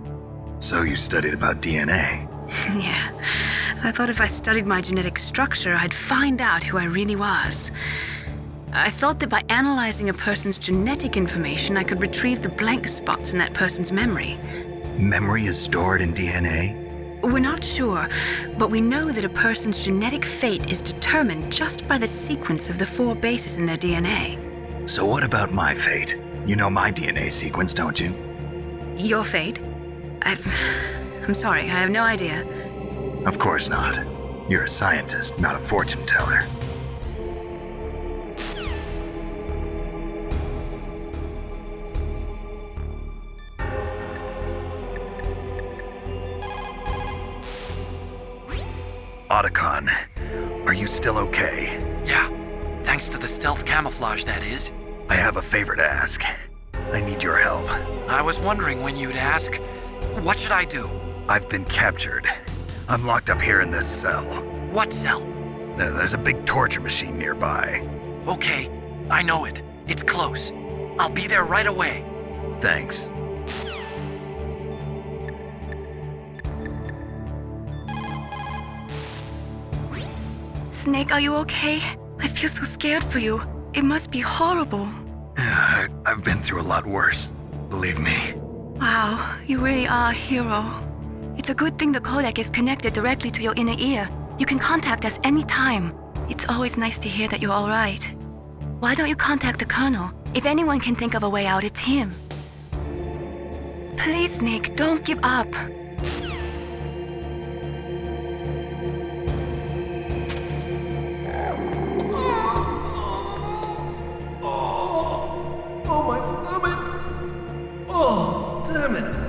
So you studied about DNA? Yeah. I thought if I studied my genetic structure, I'd find out who I really was. I thought that by analyzing a person's genetic information, I could retrieve the blank spots in that person's memory. Memory is stored in DNA? We're not sure, but we know that a person's genetic fate is determined just by the sequence of the 4 bases in their DNA. So what about my fate? You know my DNA sequence, don't you? Your fate? I'm sorry, I have no idea. Of course not. You're a scientist, not a fortune teller. Otacon, are you still okay? Yeah, thanks to the stealth camouflage, that is. I have a favor to ask. I need your help. I was wondering when you'd ask. What should I do? I've been captured. I'm locked up here in this cell. What cell? There's a big torture machine nearby. Okay, I know it. It's close. I'll be there right away. Thanks. Snake, are you okay? I feel so scared for you. It must be horrible. I've been through a lot worse. Believe me. Wow, you really are a hero. It's a good thing the codec is connected directly to your inner ear. You can contact us anytime. It's always nice to hear that you're all right. Why don't you contact the Colonel? If anyone can think of a way out, it's him. Please, Snake, don't give up. Oh, my stomach! Oh, damn it!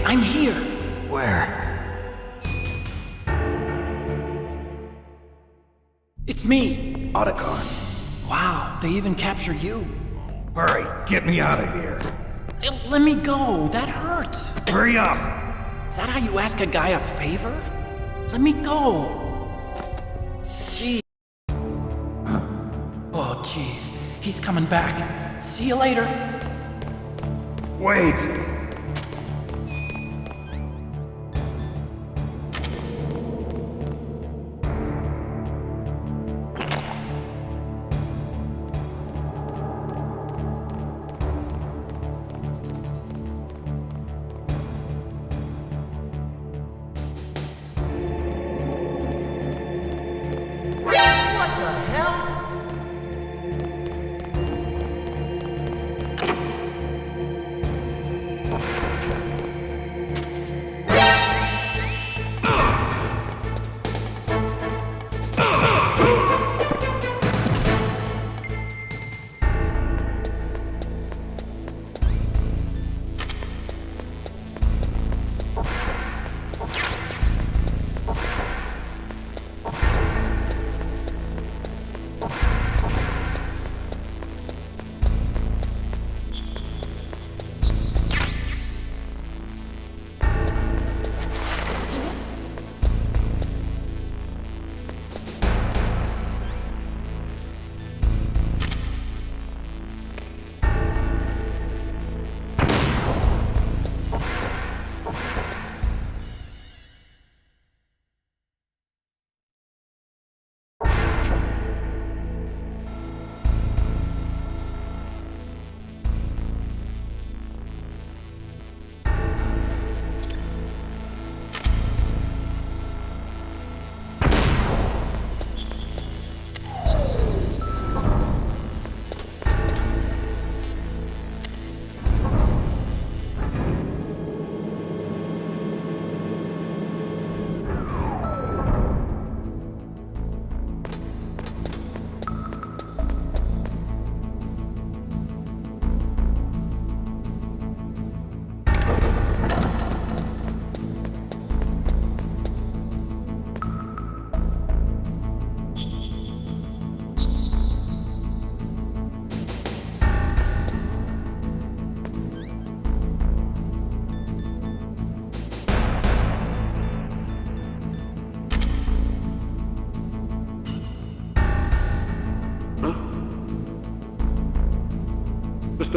I'm here. Where? It's me. Otacon. Wow, they even captured you. Hurry, get me out of here. Let me go. That hurts. Hurry up. Is that how you ask a guy a favor? Let me go. Jeez. Oh, jeez. He's coming back. See you later. Wait.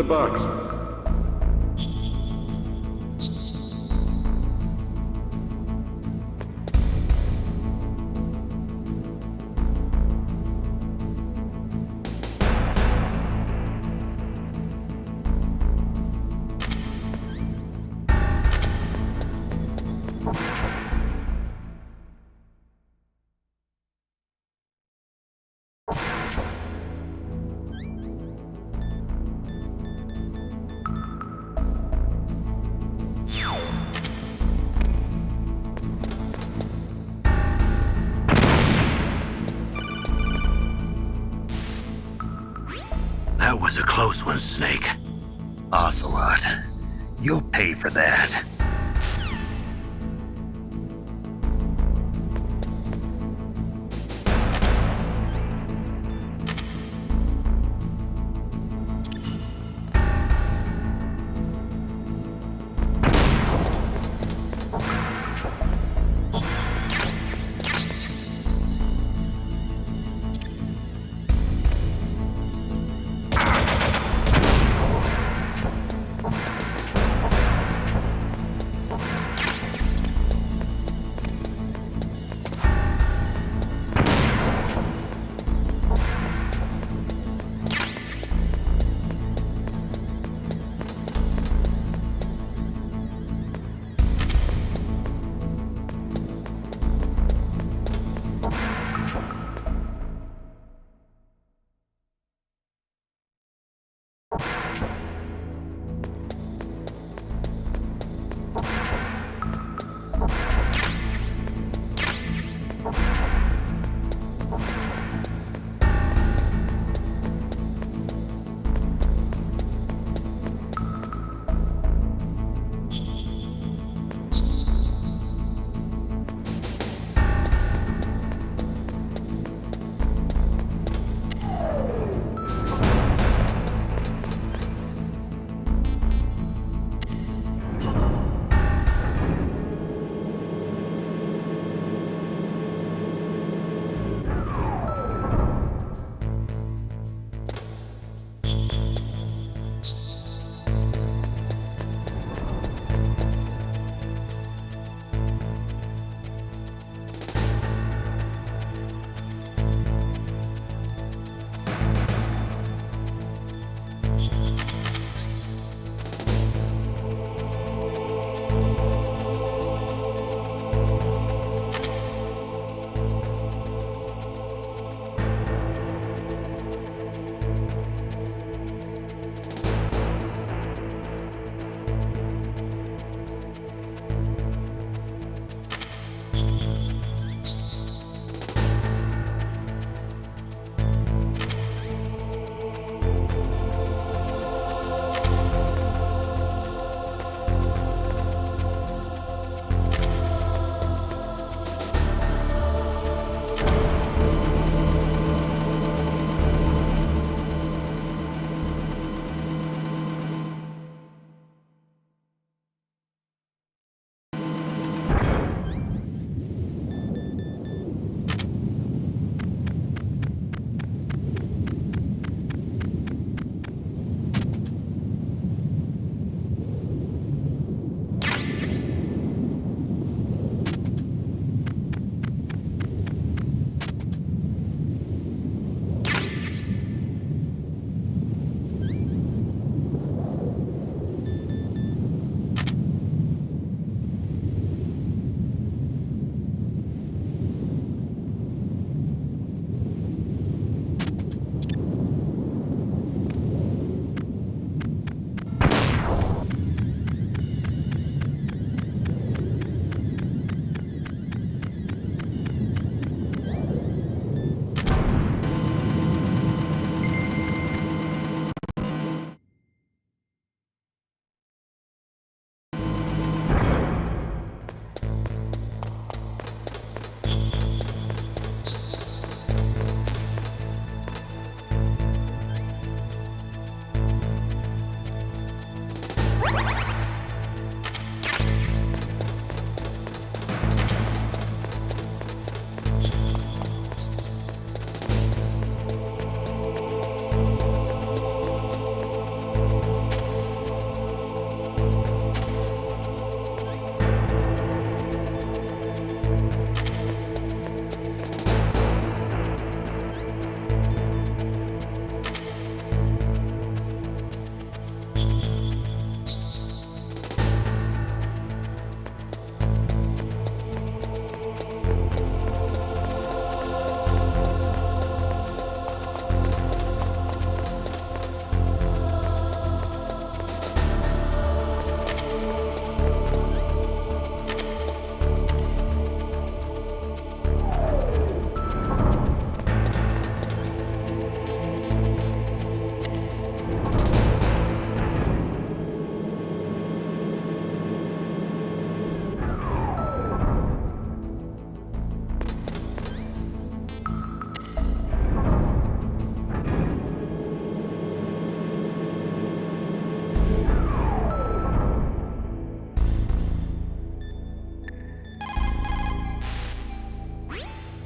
Mr. Box. That was a close one, Snake. Ocelot, you'll pay for that.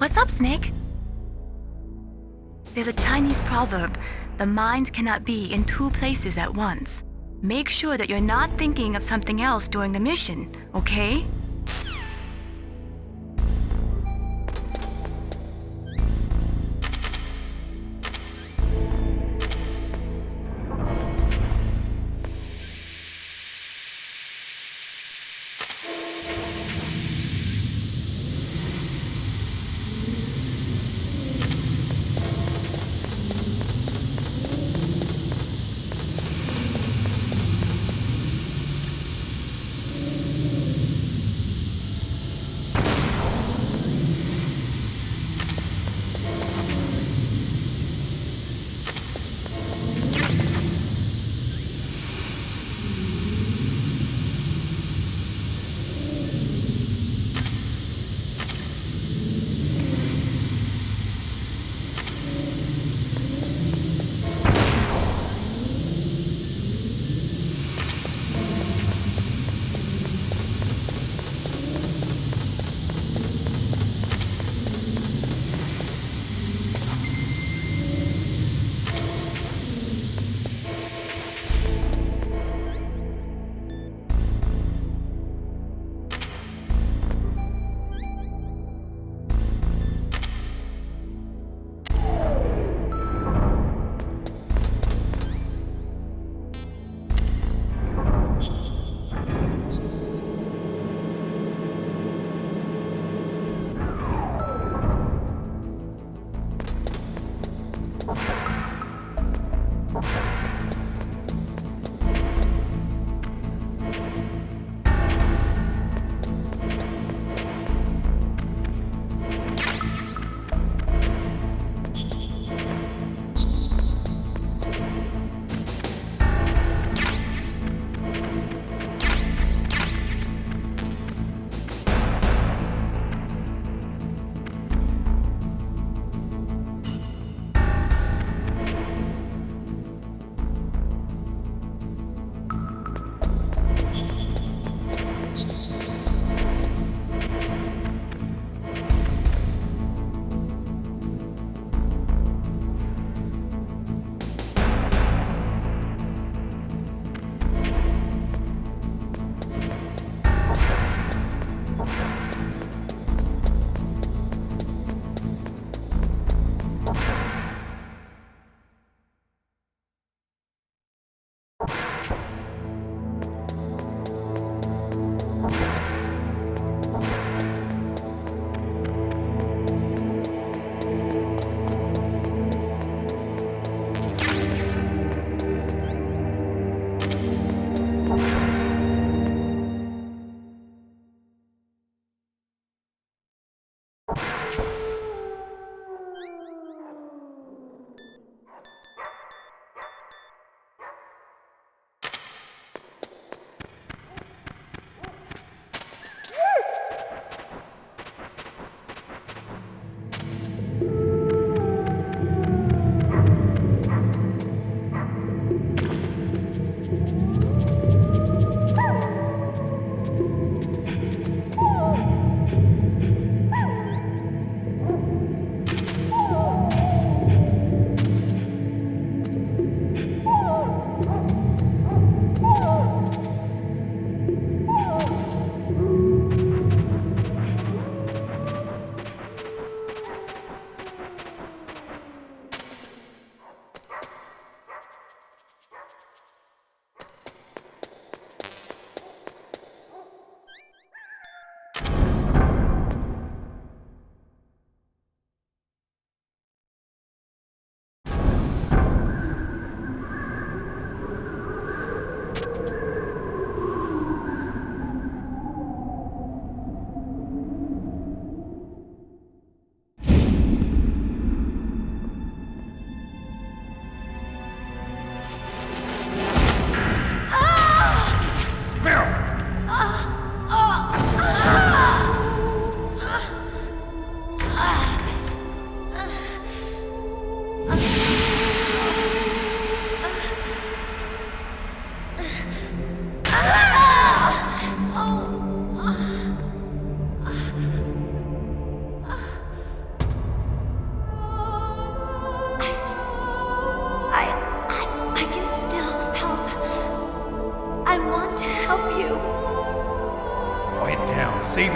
What's up, Snake? There's a Chinese proverb, the mind cannot be in two places at once. Make sure that you're not thinking of something else during the mission, okay?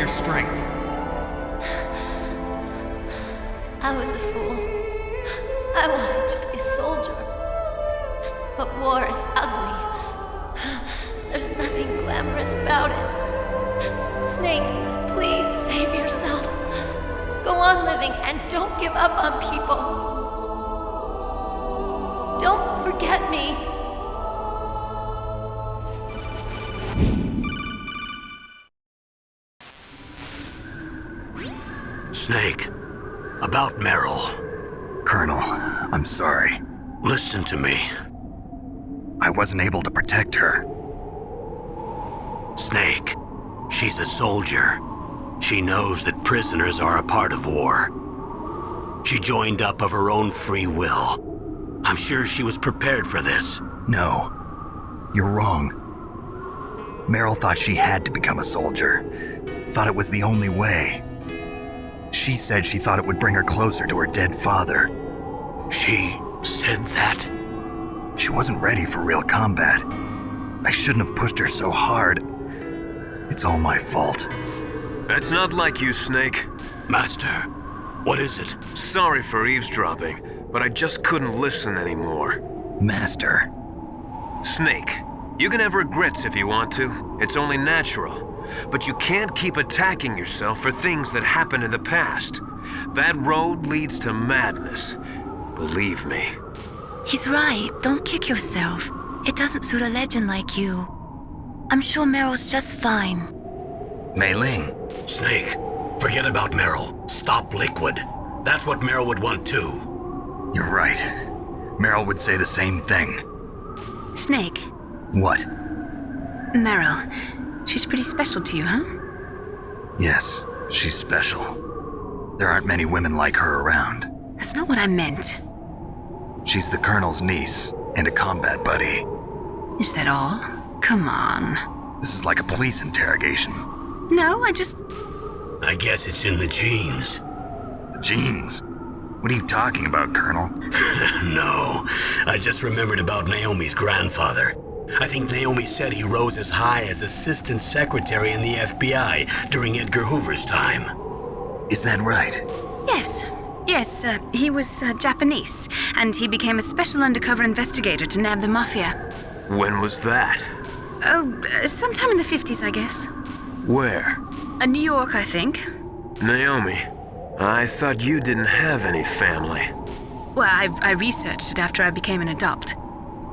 your strength. I was a fool. I wanted to be a soldier. But war is ugly. There's nothing glamorous about it. Snake, please save yourself. Go on living and don't give up on people. Don't forget me. Snake, about Meryl. Colonel, I'm sorry. Listen to me. I wasn't able to protect her. Snake, she's a soldier. She knows that prisoners are a part of war. She joined up of her own free will. I'm sure she was prepared for this. No, you're wrong. Meryl thought she had to become a soldier. Thought it was the only way. She said she thought it would bring her closer to her dead father. She said that? She wasn't ready for real combat. I shouldn't have pushed her so hard. It's all my fault. That's not like you, Snake. Master, what is it? Sorry for eavesdropping, but I just couldn't listen anymore. Master. Snake, you can have regrets if you want to. It's only natural. But you can't keep attacking yourself for things that happened in the past. That road leads to madness. Believe me. He's right. Don't kick yourself. It doesn't suit a legend like you. I'm sure Meryl's just fine. Mei Ling. Snake, forget about Meryl. Stop Liquid. That's what Meryl would want too. You're right. Meryl would say the same thing. Snake. What? Meryl. She's pretty special to you, huh? Yes, she's special. There aren't many women like her around. That's not what I meant. She's the Colonel's niece and a combat buddy. Is that all? Come on. This is like a police interrogation. No, I guess it's in the genes. The genes? What are you talking about, Colonel? No, I just remembered about Naomi's grandfather. I think Naomi said he rose as high as assistant secretary in the FBI during Edgar Hoover's time. Is that right? Yes. Yes, he was Japanese, and he became a special undercover investigator to nab the mafia. When was that? Oh, sometime in the 50s, I guess. Where? New York, I think. Naomi, I thought you didn't have any family. Well, I researched it after I became an adopt.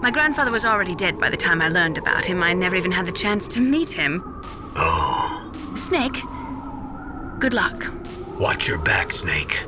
My grandfather was already dead by the time I learned about him. I never even had the chance to meet him. Oh. Snake, good luck. Watch your back, Snake.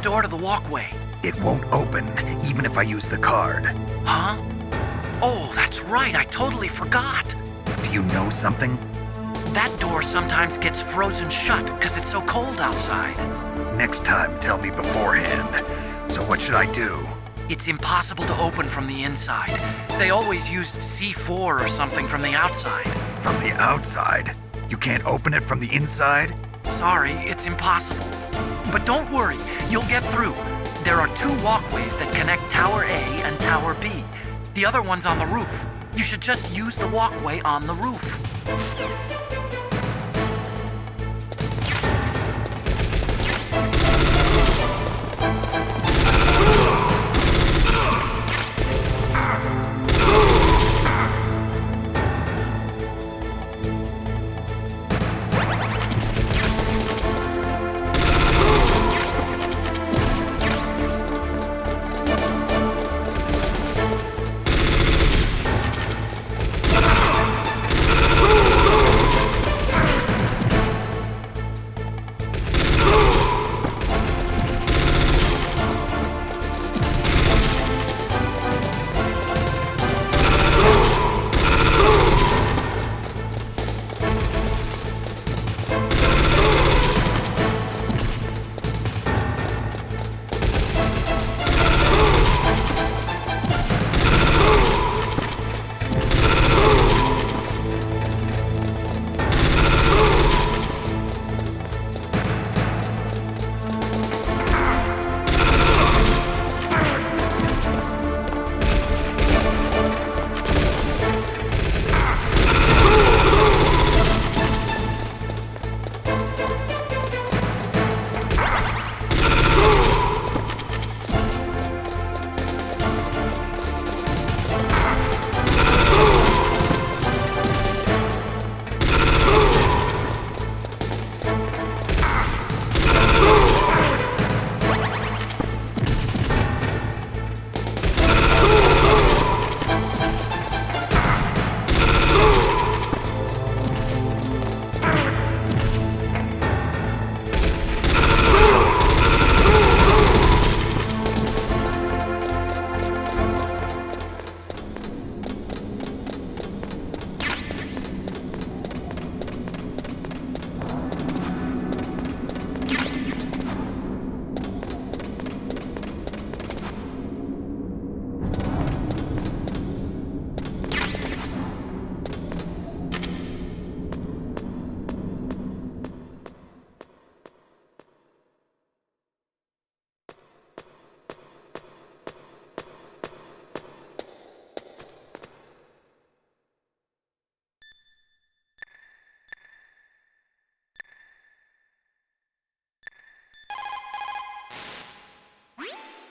door to the walkway. It won't open, even if I use the card. Huh? Oh, that's right, I totally forgot. Do you know something? That door sometimes gets frozen shut because it's so cold outside. Next time, tell me beforehand. So what should I do? It's impossible to open from the inside. They always used C4 or something from the outside. From the outside? You can't open it from the inside? Sorry, it's impossible. But don't worry, you'll get through. There are 2 walkways that connect Tower A and Tower B. The other one's on the roof. You should just use the walkway on the roof.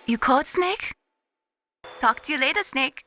You called, Snake? Talk to you later, Snake.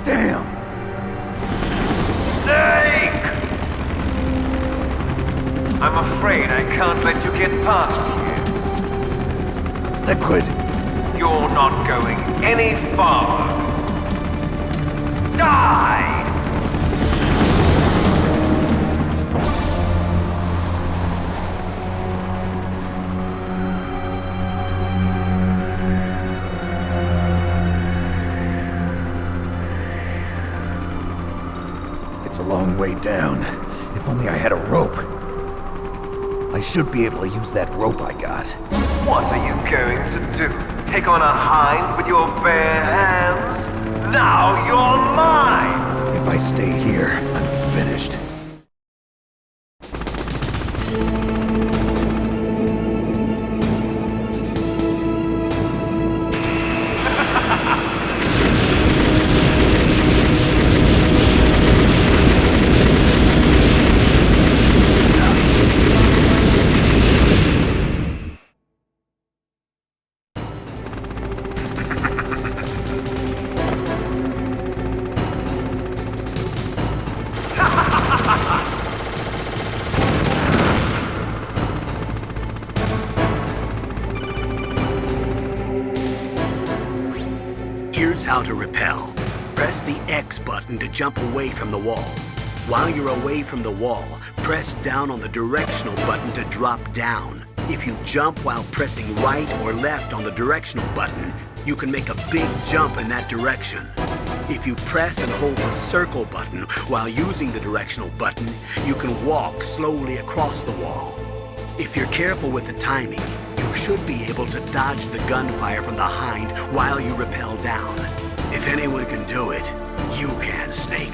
Damn! Snake! I'm afraid I can't let you get past here. Liquid. You're not going any farther. Die! It's a long way down. If only I had a rope. I should be able to use that rope I got. What are you going to do? Take on a hind with your bare hands? Now you're mine! If I stay here, I'm finished. Here's how to repel. Press the X button to jump away from the wall. While you're away from the wall, press down on the directional button to drop down. If you jump while pressing right or left on the directional button, you can make a big jump in that direction. If you press and hold the circle button while using the directional button, you can walk slowly across the wall. If you're careful with the timing, you should be able to dodge the gunfire from the hind while you rappel down. If anyone can do it, you can, Snake.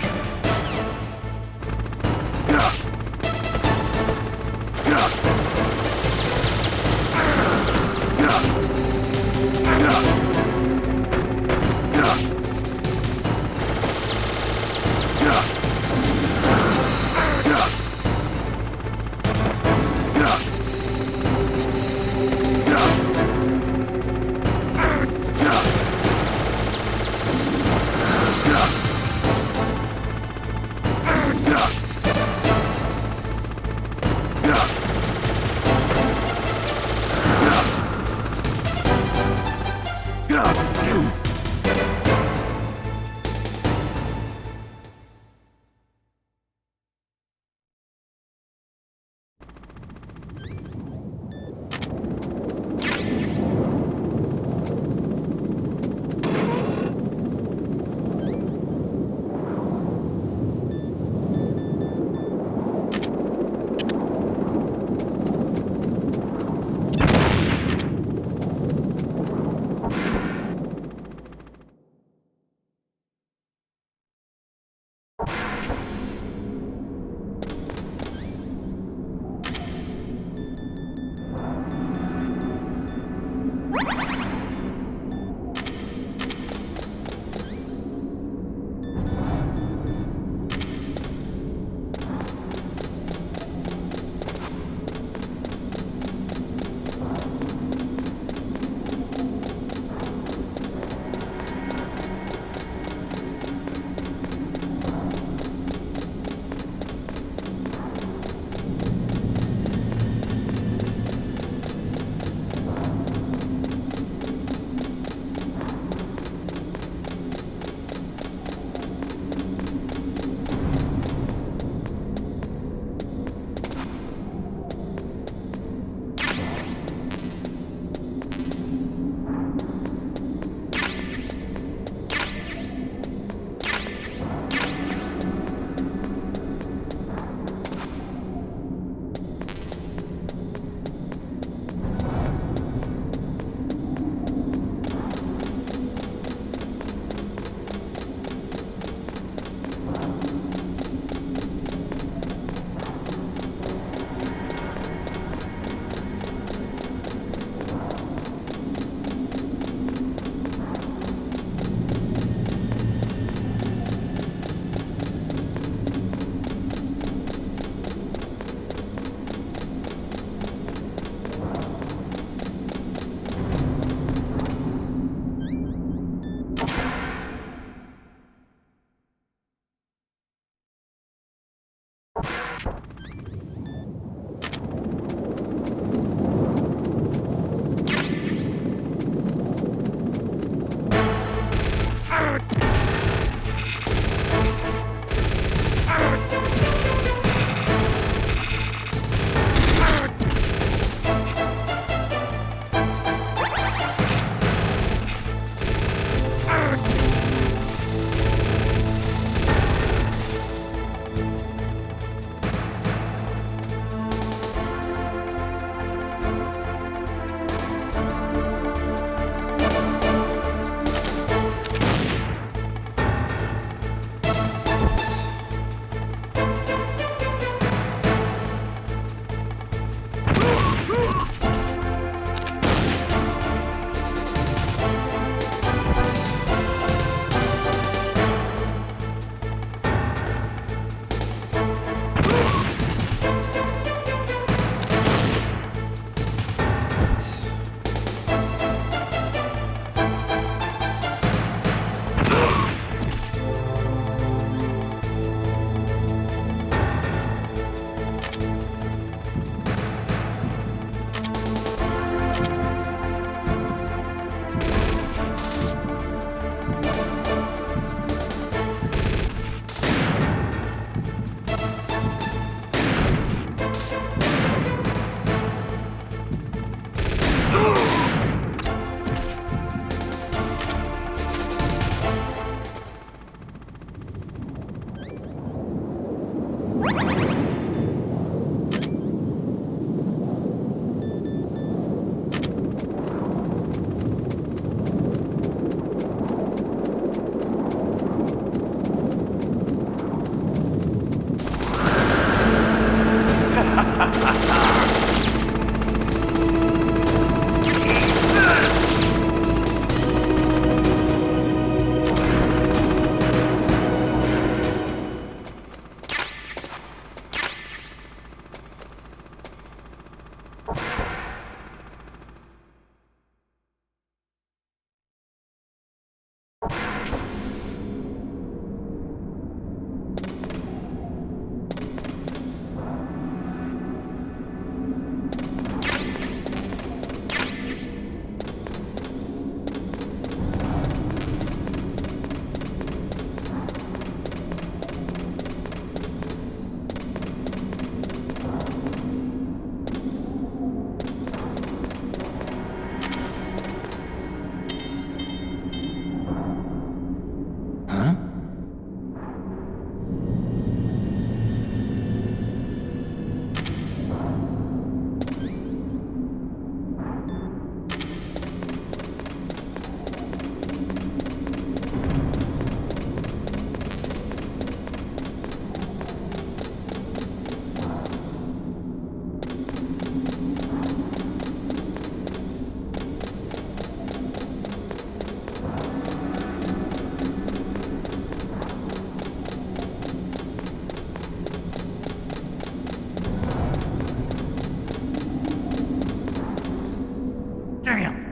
Damn!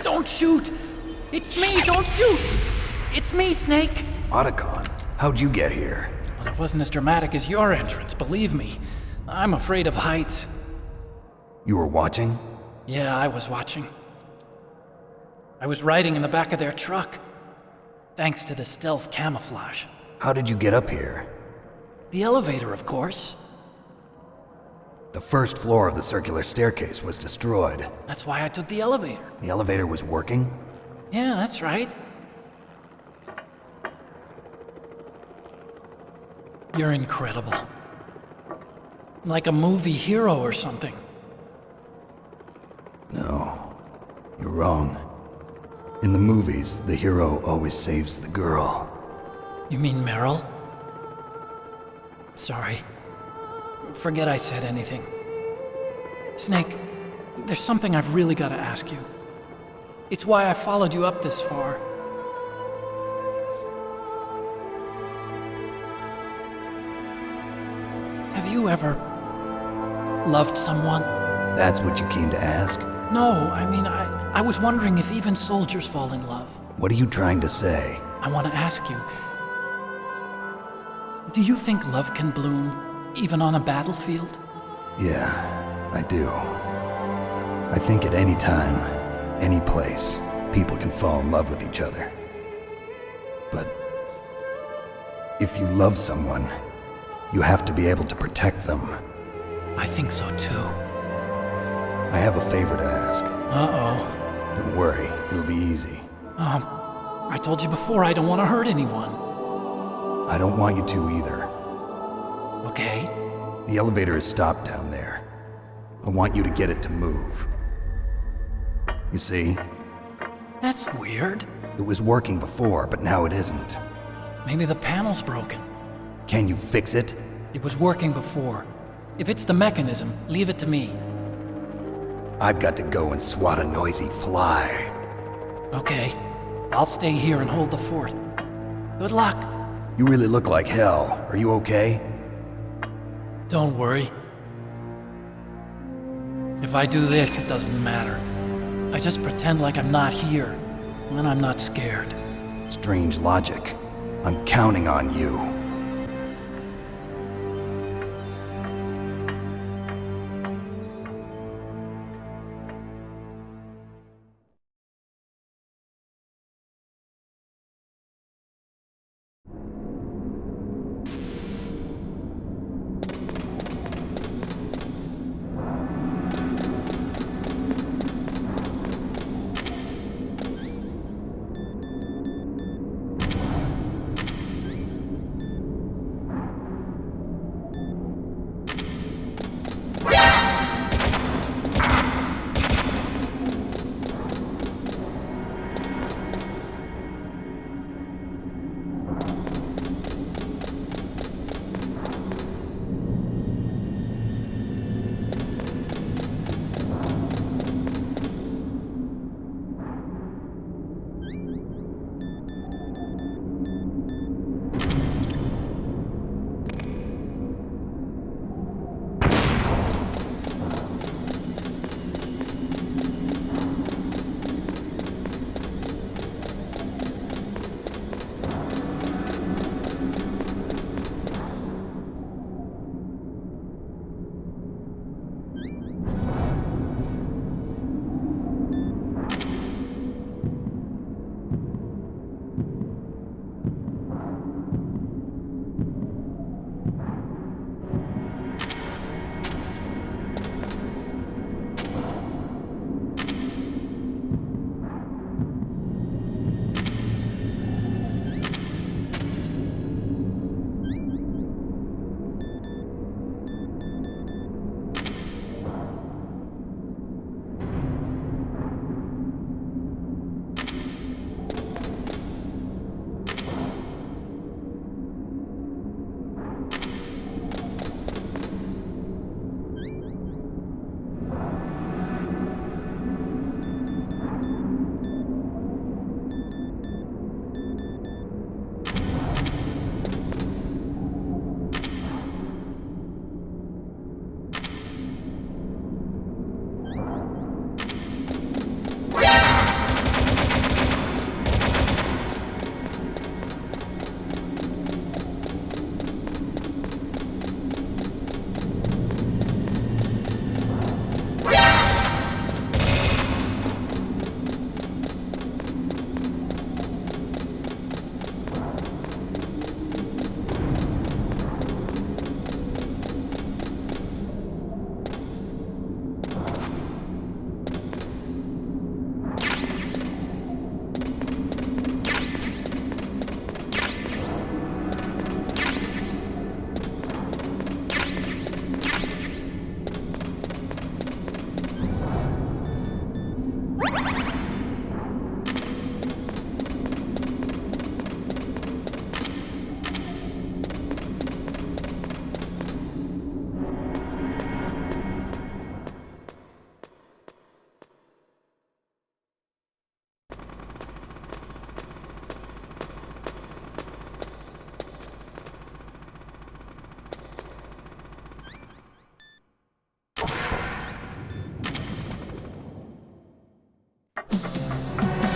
Don't shoot! It's me, don't shoot! It's me, Snake! Otacon, how'd you get here? Well, it wasn't as dramatic as your entrance, believe me. I'm afraid of heights. You were watching? Yeah, I was watching. I was riding in the back of their truck. Thanks to the stealth camouflage. How did you get up here? The elevator, of course. The first floor of the circular staircase was destroyed. That's why I took the elevator. The elevator was working? Yeah, that's right. You're incredible. Like a movie hero or something. No, you're wrong. In the movies, the hero always saves the girl. You mean Meryl? Sorry. Forget I said anything. Snake, there's something I've really got to ask you. It's why I followed you up this far. Have you ever loved someone? That's what you came to ask? No, I mean, I was wondering if even soldiers fall in love. What are you trying to say? I want to ask you, do you think love can bloom even on a battlefield? Yeah, I do. I think at any time, any place, people can fall in love with each other. But if you love someone, you have to be able to protect them. I think so too. I have a favor to ask. Uh-oh. Don't worry, it'll be easy. I told you before I don't want to hurt anyone. I don't want you to either. Okay. The elevator is stopped down there. I want you to get it to move. You see? That's weird. It was working before, but now it isn't. Maybe the panel's broken. Can you fix it? It was working before. If it's the mechanism, leave it to me. I've got to go and swat a noisy fly. Okay. I'll stay here and hold the fort. Good luck. You really look like hell. Are you okay? Don't worry. If I do this, it doesn't matter. I just pretend like I'm not here, and then I'm not scared. Strange logic. I'm counting on you.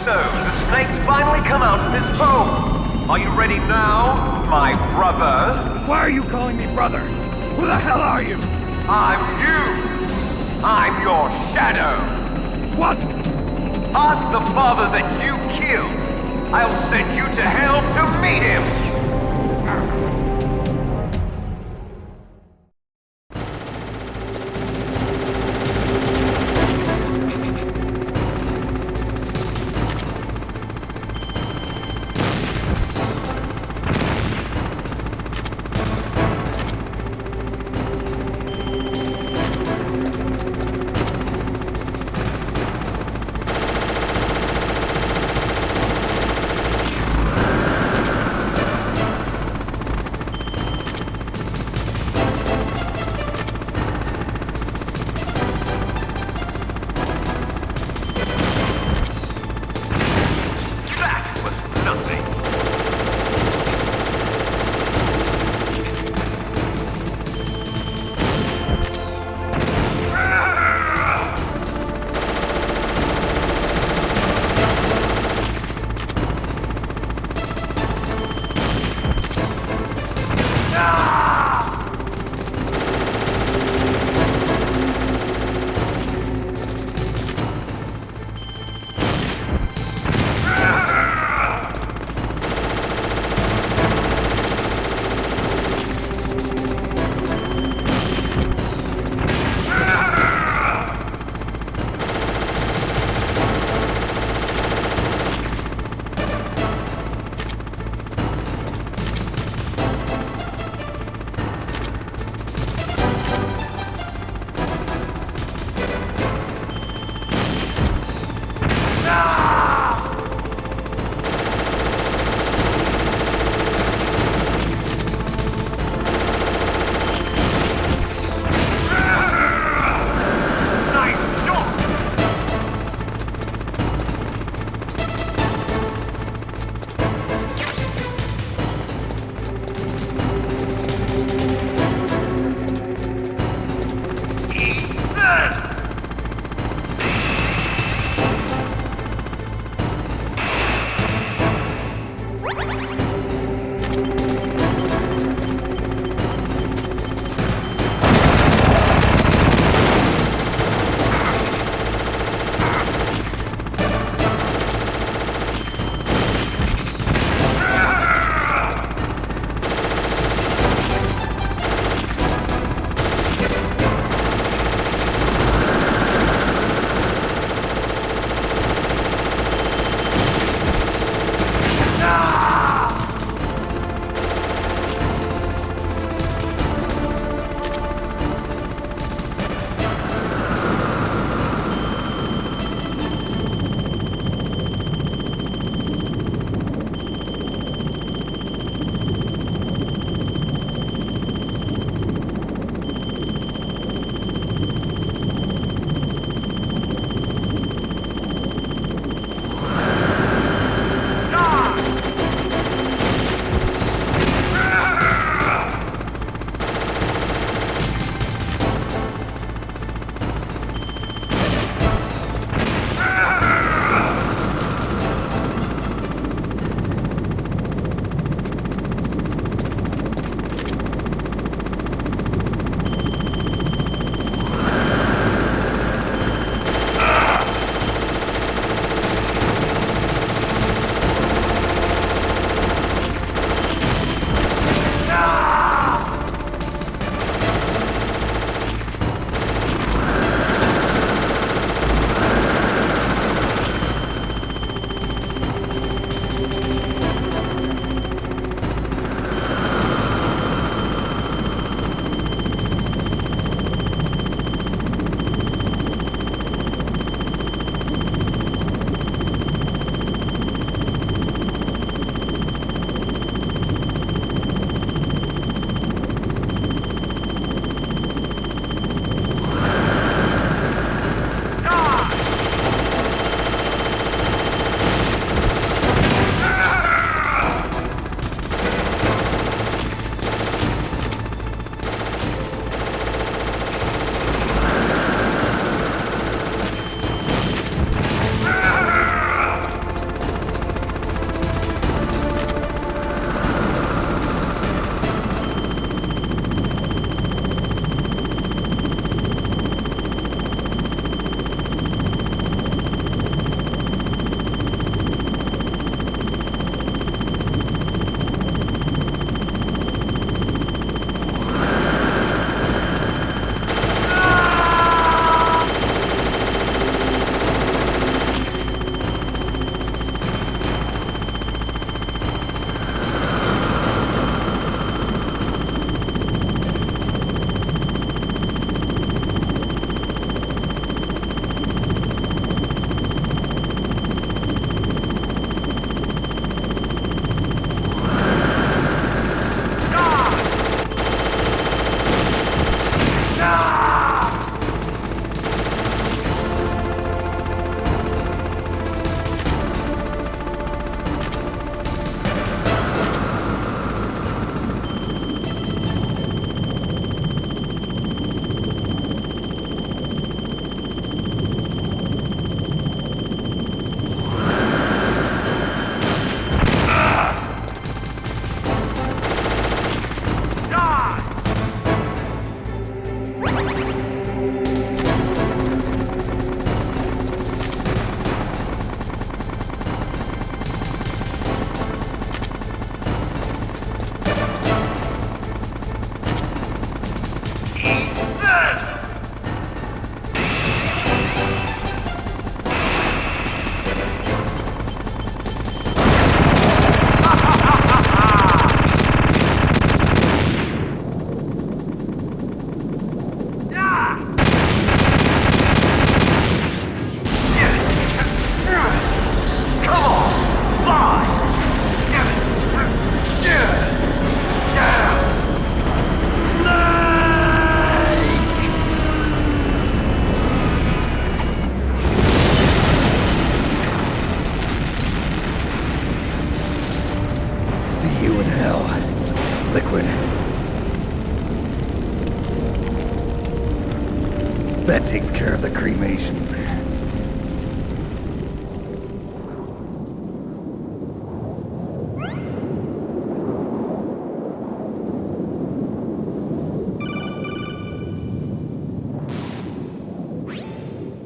so, the snake's finally come out of his home. Are you ready now, my brother? Why are you calling me brother? Who the hell are you? I'm you. I'm your shadow. What? Ask the father that you killed. I'll send you to hell to meet him. That takes care of the cremation.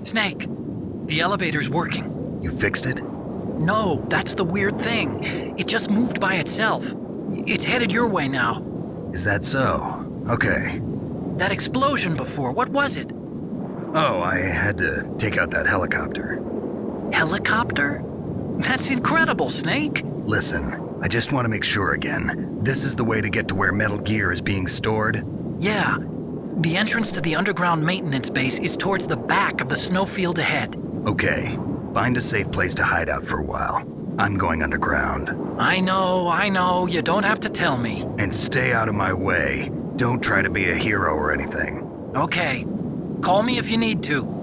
Snake, the elevator's working. You fixed it? No, that's the weird thing. It just moved by itself. It's headed your way now. Is that so? Okay. That explosion before, what was it? Oh, I had to take out that helicopter. Helicopter? That's incredible, Snake. Listen, I just want to make sure again. This is the way to get to where Metal Gear is being stored? Yeah. The entrance to the underground maintenance base is towards the back of the snowfield ahead. Okay. Find a safe place to hide out for a while. I'm going underground. I know. You don't have to tell me. And stay out of my way. Don't try to be a hero or anything. Okay. Call me if you need to.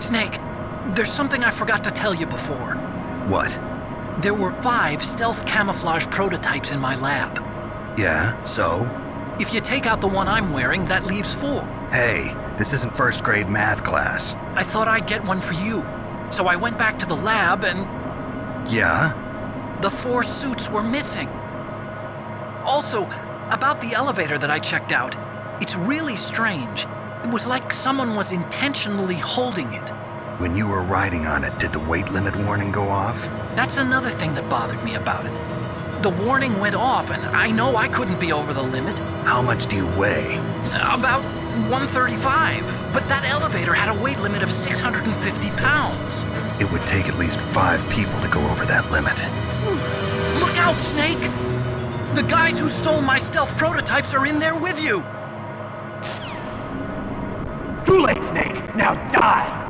Snake, there's something I forgot to tell you before. What? There were 5 stealth camouflage prototypes in my lab. Yeah, so? If you take out the one I'm wearing, that leaves 4. Hey, this isn't first grade math class. I thought I'd get one for you. So I went back to the lab and... Yeah? The 4 suits were missing. Also, about the elevator that I checked out, it's really strange. It was like someone was intentionally holding it. When you were riding on it, did the weight limit warning go off? That's another thing that bothered me about it. The warning went off, and I know I couldn't be over the limit. How much do you weigh? About 135, but that elevator had a weight limit of 650 pounds. It would take at least 5 people to go over that limit. Look out, Snake! The guys who stole my stealth prototypes are in there with you! Too late, Snake! Now die!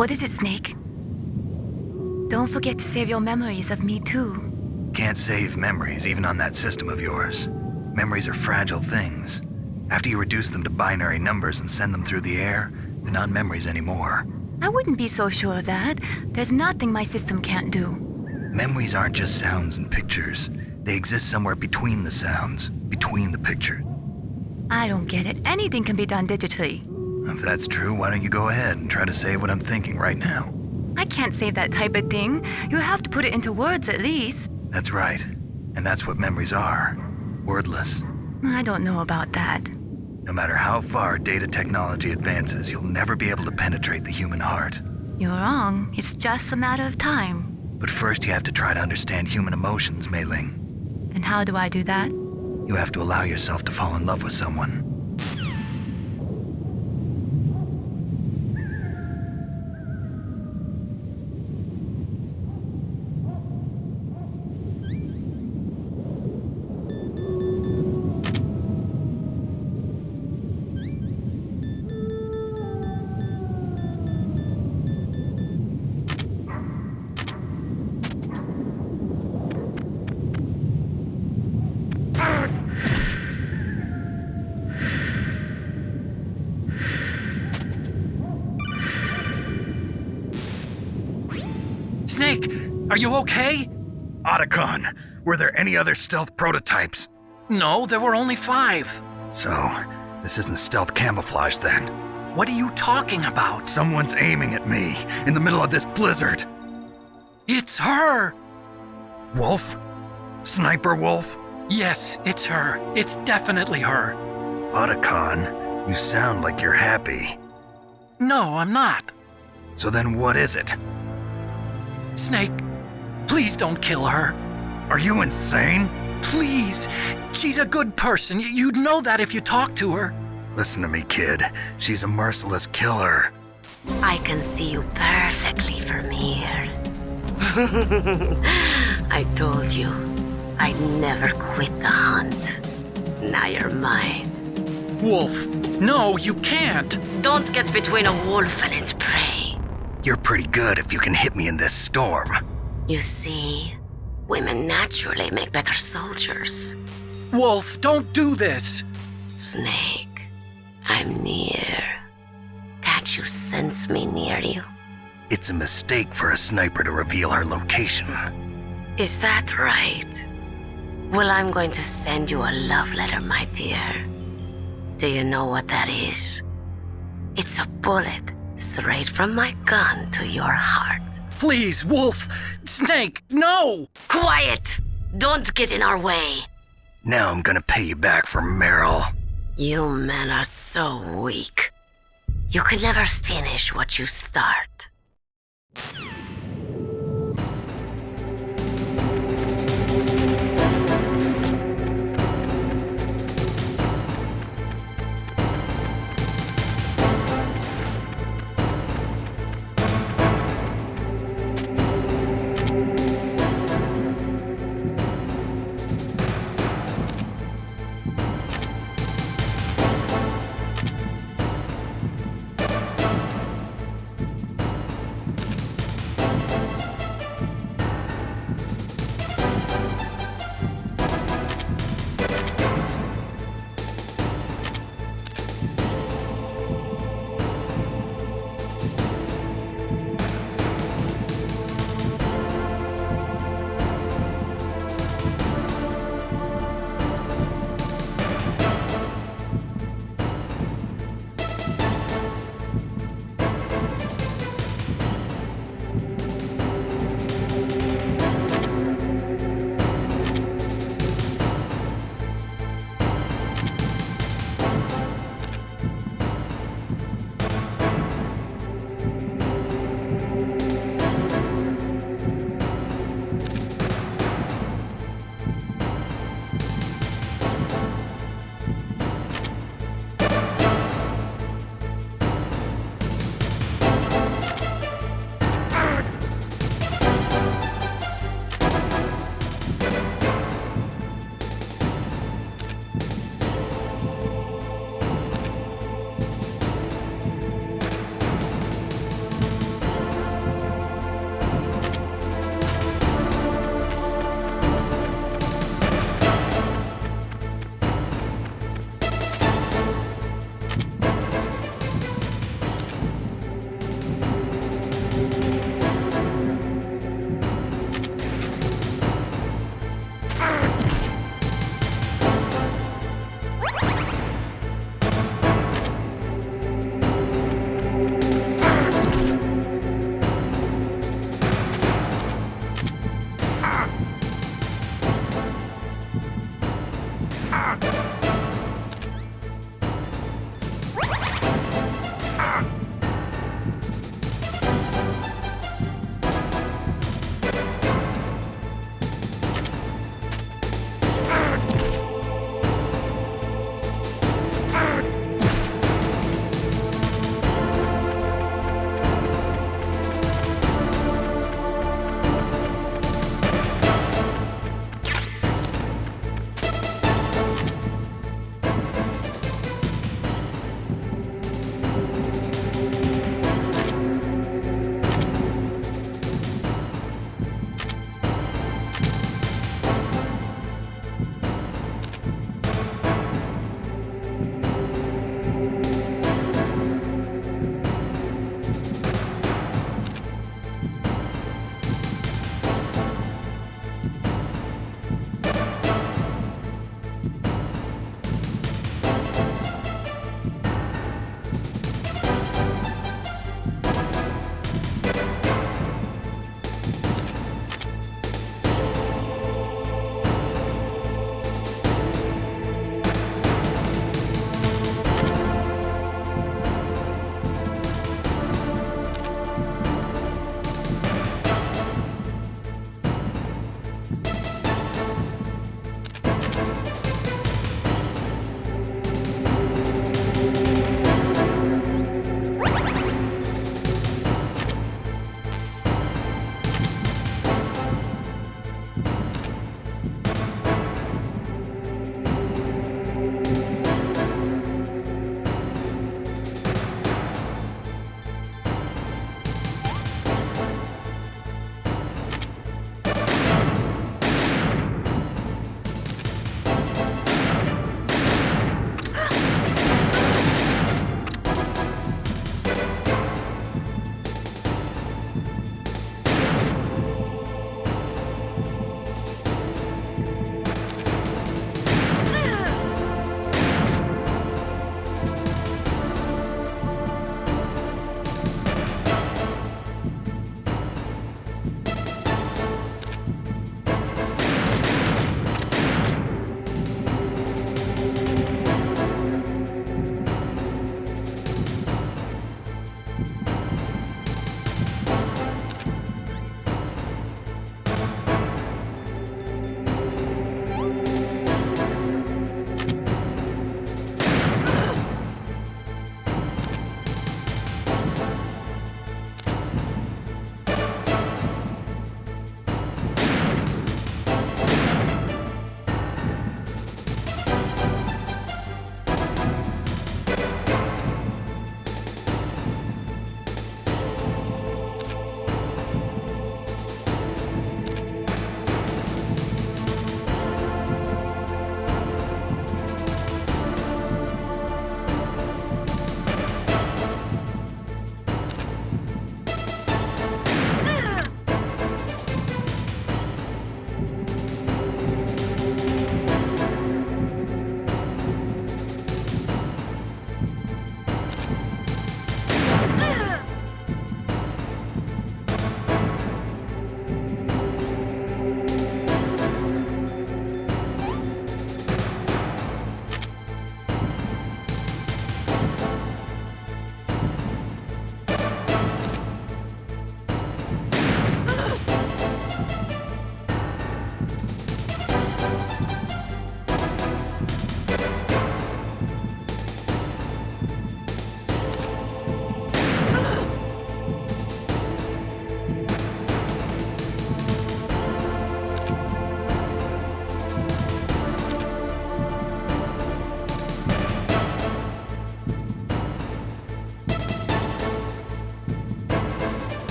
What is it, Snake? Don't forget to save your memories of me, too. Can't save memories, even on that system of yours. Memories are fragile things. After you reduce them to binary numbers and send them through the air, they're not memories anymore. I wouldn't be so sure of that. There's nothing my system can't do. Memories aren't just sounds and pictures. They exist somewhere between the sounds, between the pictures. I don't get it. Anything can be done digitally. If that's true, why don't you go ahead and try to say what I'm thinking right now? I can't save that type of thing. You have to put it into words at least. That's right. And that's what memories are. Wordless. I don't know about that. No matter how far data technology advances, you'll never be able to penetrate the human heart. You're wrong. It's just a matter of time. But first you have to try to understand human emotions, Mei Ling. And how do I do that? You have to allow yourself to fall in love with someone. Snake, are you okay? Otacon, were there any other stealth prototypes? No, there were only 5. So, this isn't stealth camouflage then? What are you talking about? Someone's aiming at me in the middle of this blizzard. It's her! Wolf? Sniper Wolf? Yes, it's her. It's definitely her. Otacon, you sound like you're happy. No, I'm not. So then what is it? Snake, please don't kill her. Are you insane? Please! She's a good person. You'd know that if you talked to her. Listen to me, kid. She's a merciless killer. I can see you perfectly from here. I told you, I'd never quit the hunt. Now you're mine. Wolf, no, you can't. Don't get between a wolf and its prey. You're pretty good if you can hit me in this storm. You see, women naturally make better soldiers. Wolf, don't do this. Snake, I'm near. Can't you sense me near you? It's a mistake for a sniper to reveal her location. Is that right? Well, I'm going to send you a love letter, my dear. Do you know what that is? It's a bullet straight from my gun to your heart. Please, Wolf! Snake, no! Quiet! Don't get in our way. Now I'm gonna pay you back for Meryl. You men are so weak. You can never finish what you start.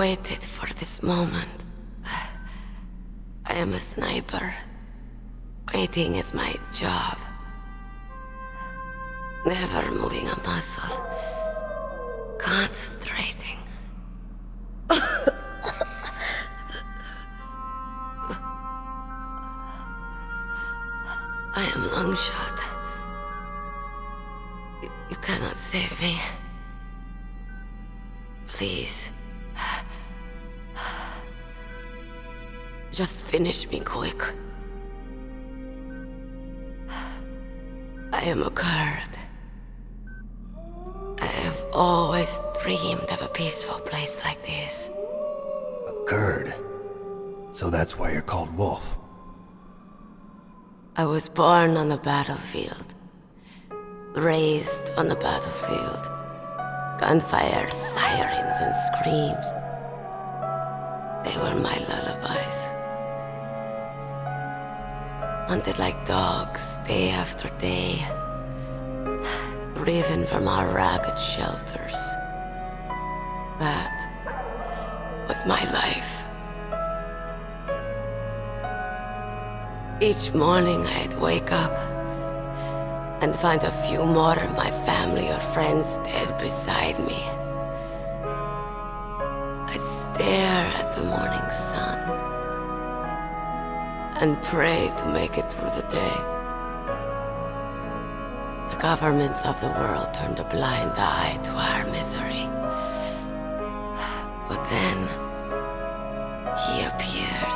waited for this moment. I am a sniper. Waiting is my job. Never moving a muscle. Concentrating. I am Longshot. You cannot save me. Please. Just finish me quick. I am a Kurd. I have always dreamed of a peaceful place like this. A Kurd? So that's why you're called Wolf. I was born on the battlefield. Raised on the battlefield. Gunfire, sirens, and screams. They were my lullabies. Hunted like dogs, day after day. Driven from our ragged shelters. That was my life. Each morning I'd wake up and find a few more of my family or friends dead beside me. I'd stare at the morning sun and pray to make it through the day. The governments of the world turned a blind eye to our misery. But then, he appeared.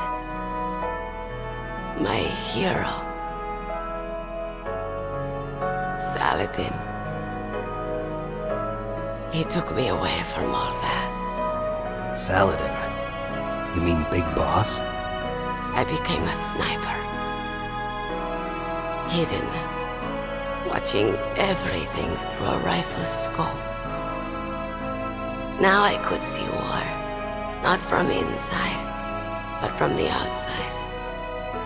My hero. Saladin. He took me away from all that. Saladin? You mean Big Boss? I became a sniper. Hidden. Watching everything through a rifle's scope. Now I could see war. Not from inside, but from the outside.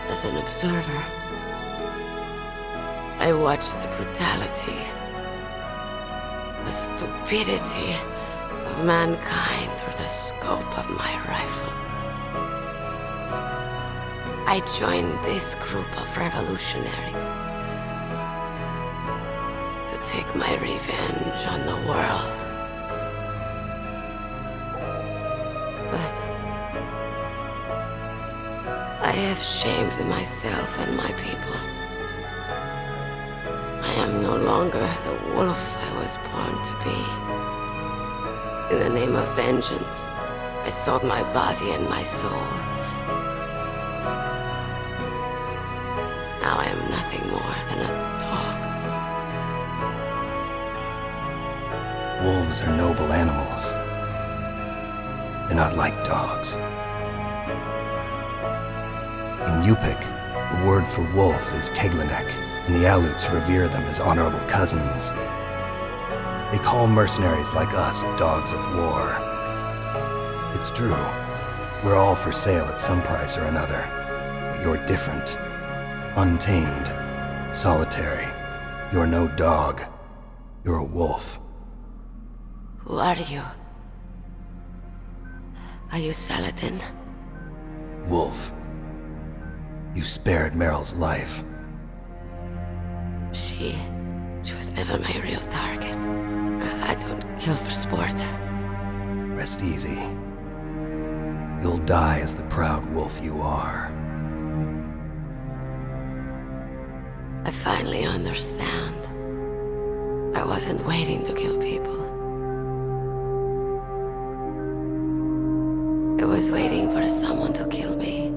As an observer. I watched the brutality, the stupidity of mankind through the scope of my rifle. I joined this group of revolutionaries to take my revenge on the world. But I have shamed myself and my people. I am no longer the wolf I was born to be. In the name of vengeance, I sold my body and my soul. Now I am nothing more than a dog. Wolves are noble animals. They're not like dogs. In Yupik, the word for wolf is Keglanek, and the Aleuts revere them as honorable cousins. They call mercenaries like us dogs of war. It's true, we're all for sale at some price or another, but you're different. Untamed, solitary. You're no dog. You're a wolf. Who are you? Are you Saladin? Wolf. You spared Meryl's life. She was never my real target. I don't kill for sport. Rest easy. You'll die as the proud wolf you are. I finally understand. I wasn't waiting to kill people. I was waiting for someone to kill me.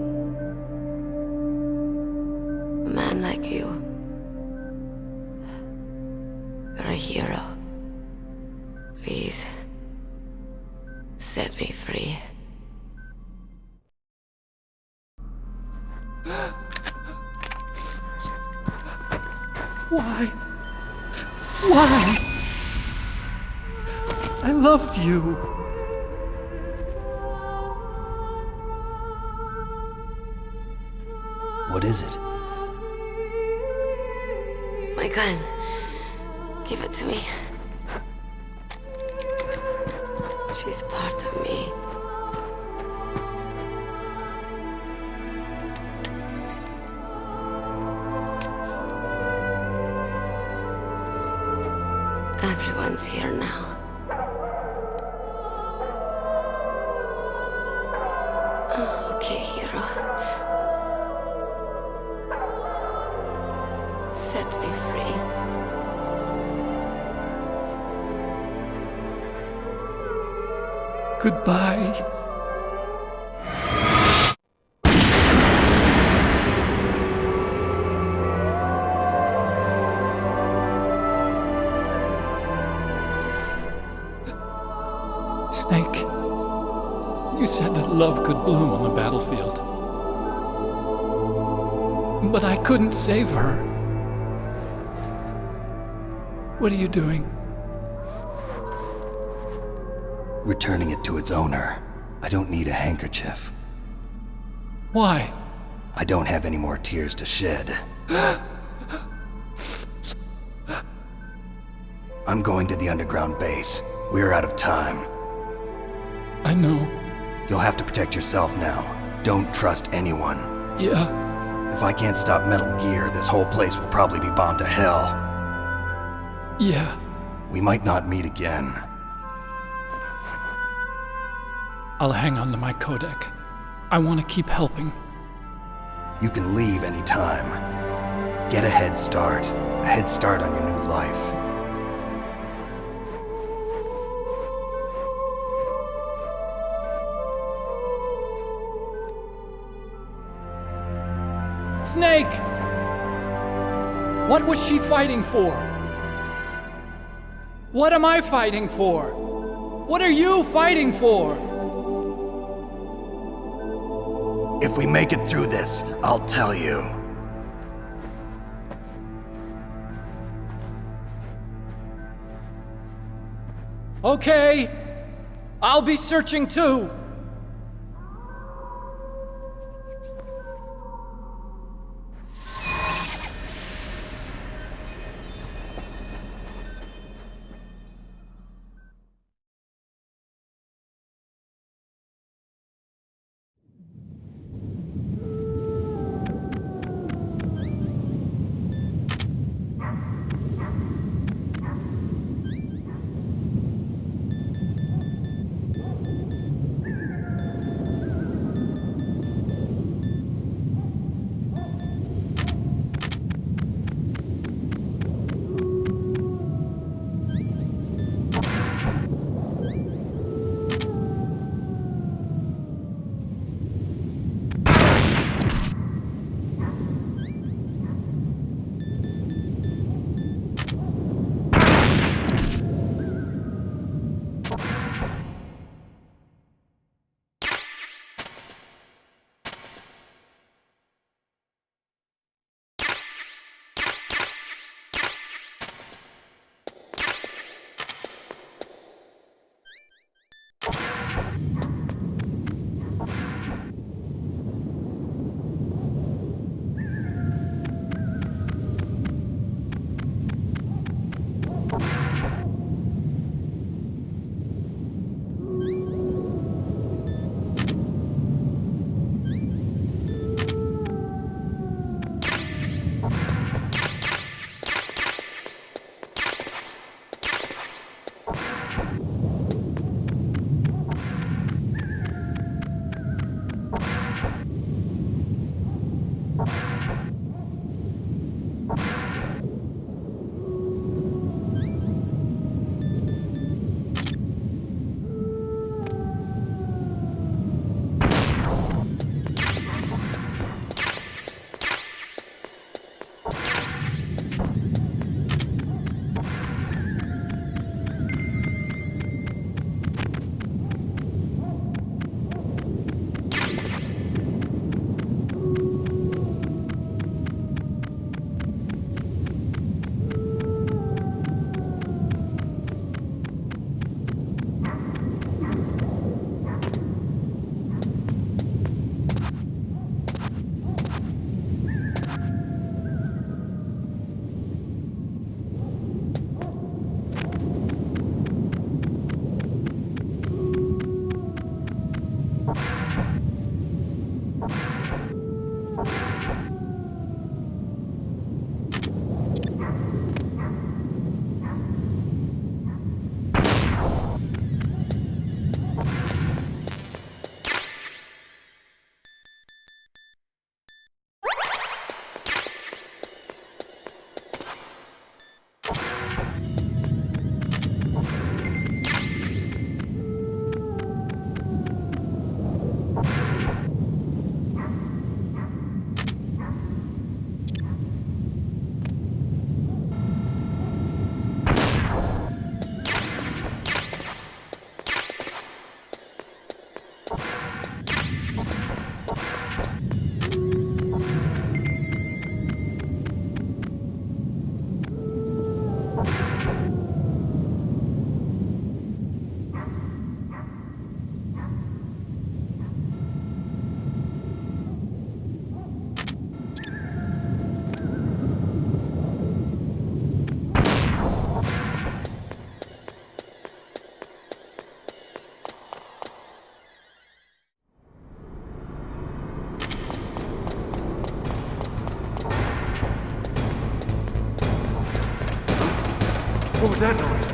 A man like you. You're a hero. Please, set me free. Why? Why? I loved you. What is it? My gun. Give it to me. She's part of me. Goodbye. Snake, you said that love could bloom on the battlefield. But I couldn't save her. What are you doing? Returning it to its owner. I don't need a handkerchief. Why? I don't have any more tears to shed. I'm going to the underground base. We're out of time. I know. You'll have to protect yourself now. Don't trust anyone. Yeah. If I can't stop Metal Gear, this whole place will probably be bombed to hell. Yeah. We might not meet again. I'll hang on to my codec. I want to keep helping. You can leave anytime. Get a head start. A head start on your new life. Snake! What was she fighting for? What am I fighting for? What are you fighting for? If we make it through this, I'll tell you. Okay. I'll be searching too. that noise?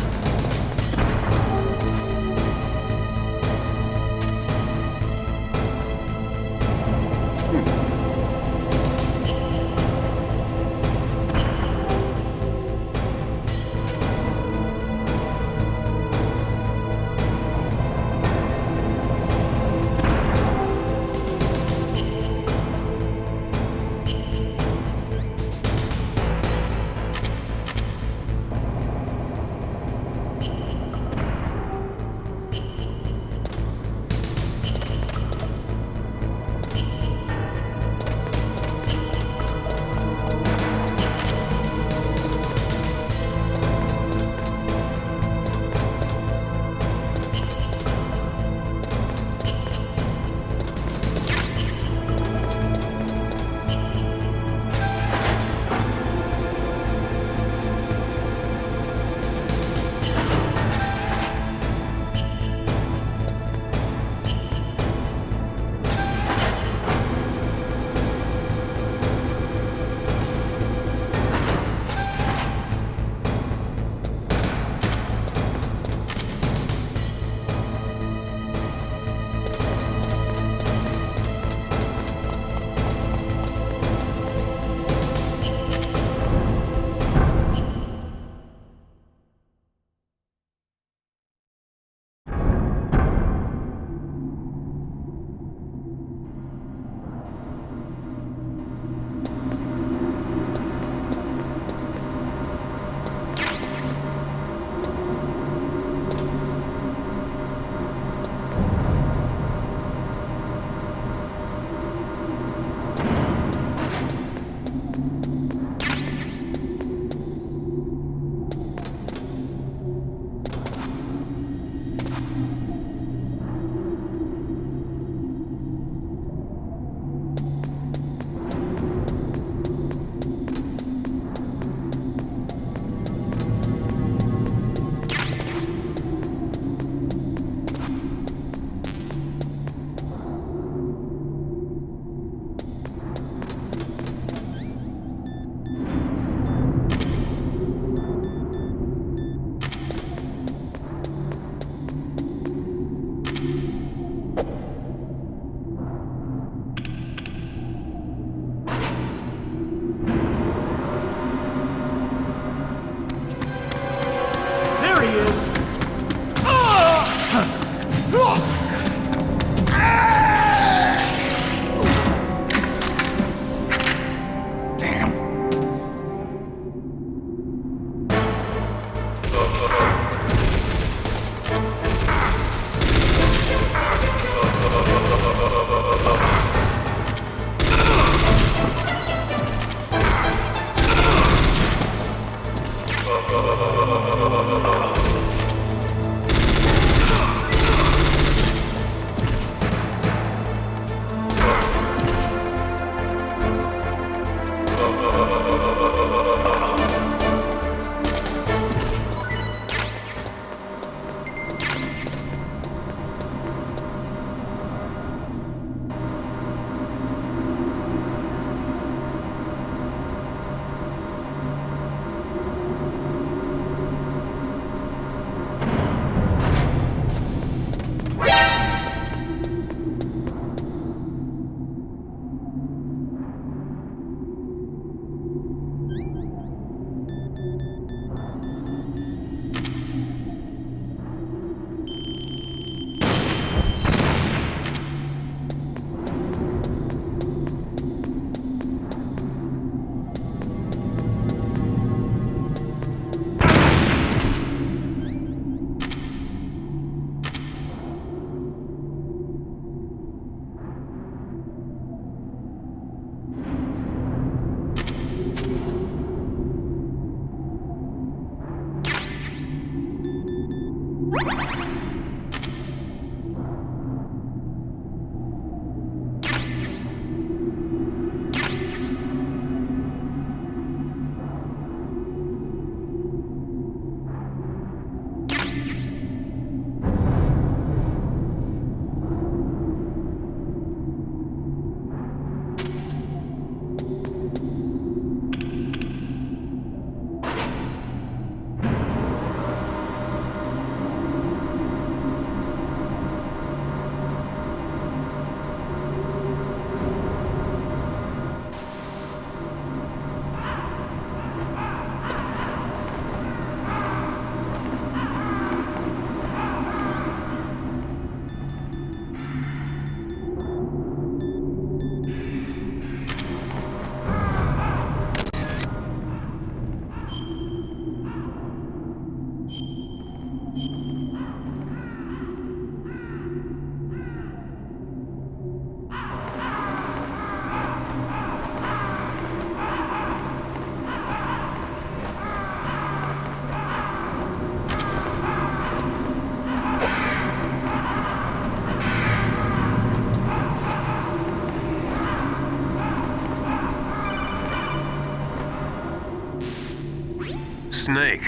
Snake.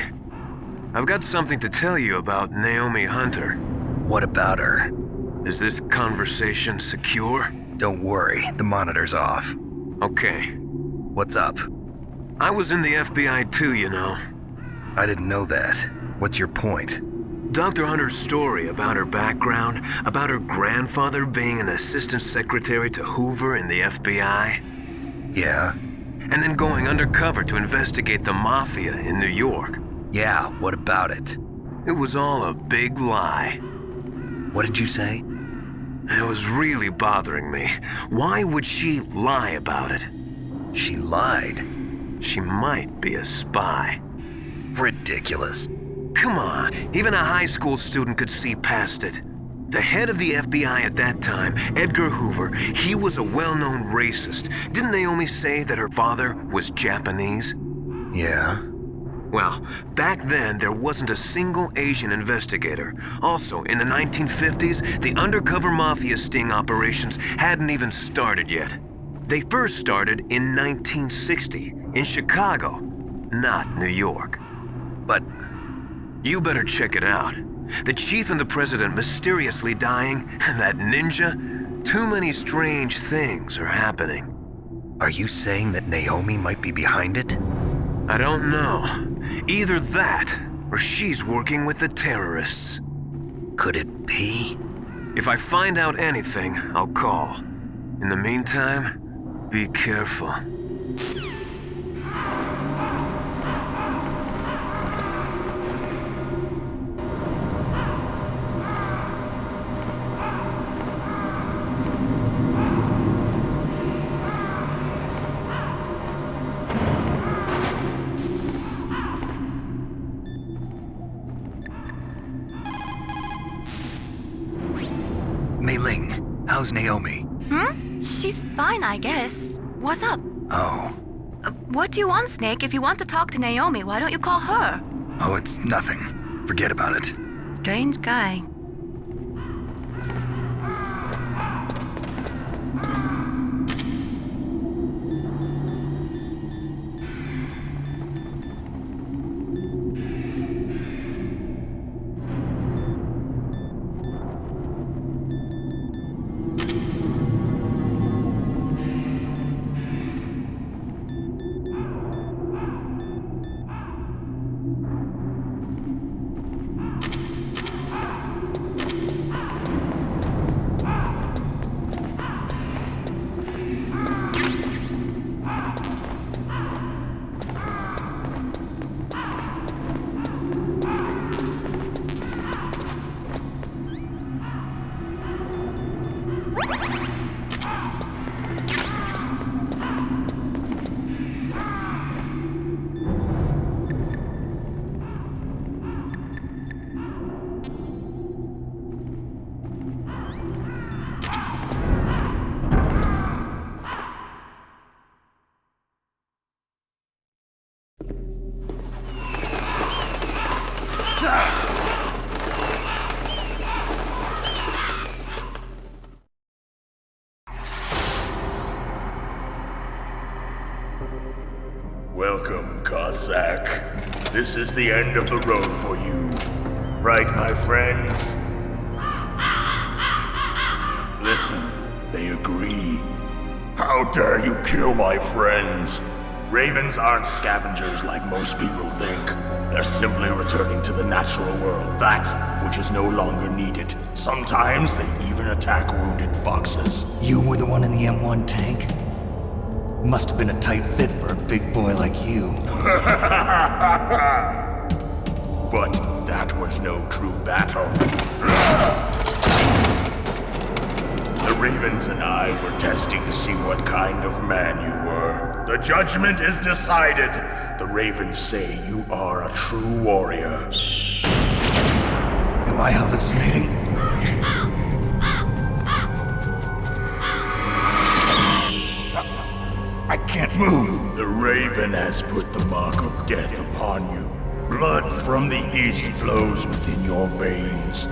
I've got something to tell you about Naomi Hunter. What about her? Is this conversation secure? Don't worry, the monitor's off. Okay. What's up? I was in the FBI too, you know. I didn't know that. What's your point? Dr. Hunter's story about her background, about her grandfather being an assistant secretary to Hoover in the FBI. Yeah? And then going undercover to investigate the Mafia in New York. Yeah, what about it? It was all a big lie. What did you say? It was really bothering me. Why would she lie about it? She lied? She might be a spy. Ridiculous. Come on, even a high school student could see past it. The head of the FBI at that time, Edgar Hoover, he was a well-known racist. Didn't Naomi say that her father was Japanese? Yeah. Well, back then there wasn't a single Asian investigator. Also, in the 1950s, the undercover mafia sting operations hadn't even started yet. They first started in 1960, in Chicago, not New York. But you better check it out. The chief and the president mysteriously dying, and that ninja? Too many strange things are happening. Are you saying that Naomi might be behind it? I don't know. Either that, or she's working with the terrorists. Could it be? If I find out anything, I'll call. In the meantime, be careful. Mei-Ling, how's Naomi? She's fine, I guess. What's up? Oh. What do you want, Snake? If you want to talk to Naomi, why don't you call her? Oh, it's nothing. Forget about it. Strange guy. Welcome, Cossack. This is the end of the road for you. Right, my friends? Listen, they agree. How dare you kill my friends? Ravens aren't scavengers like most people think. They're simply returning to the natural world, that which is no longer needed. Sometimes they even attack wounded foxes. You were the one in the M1 tank? Must have been a tight fit for a big boy like you. But that was no true battle. The Ravens and I were testing to see what kind of man you were. The judgment is decided. The Ravens say you are a true warrior. Am I hallucinating? I can't move. The Raven has put the mark of death upon you. Blood from the east flows within your veins.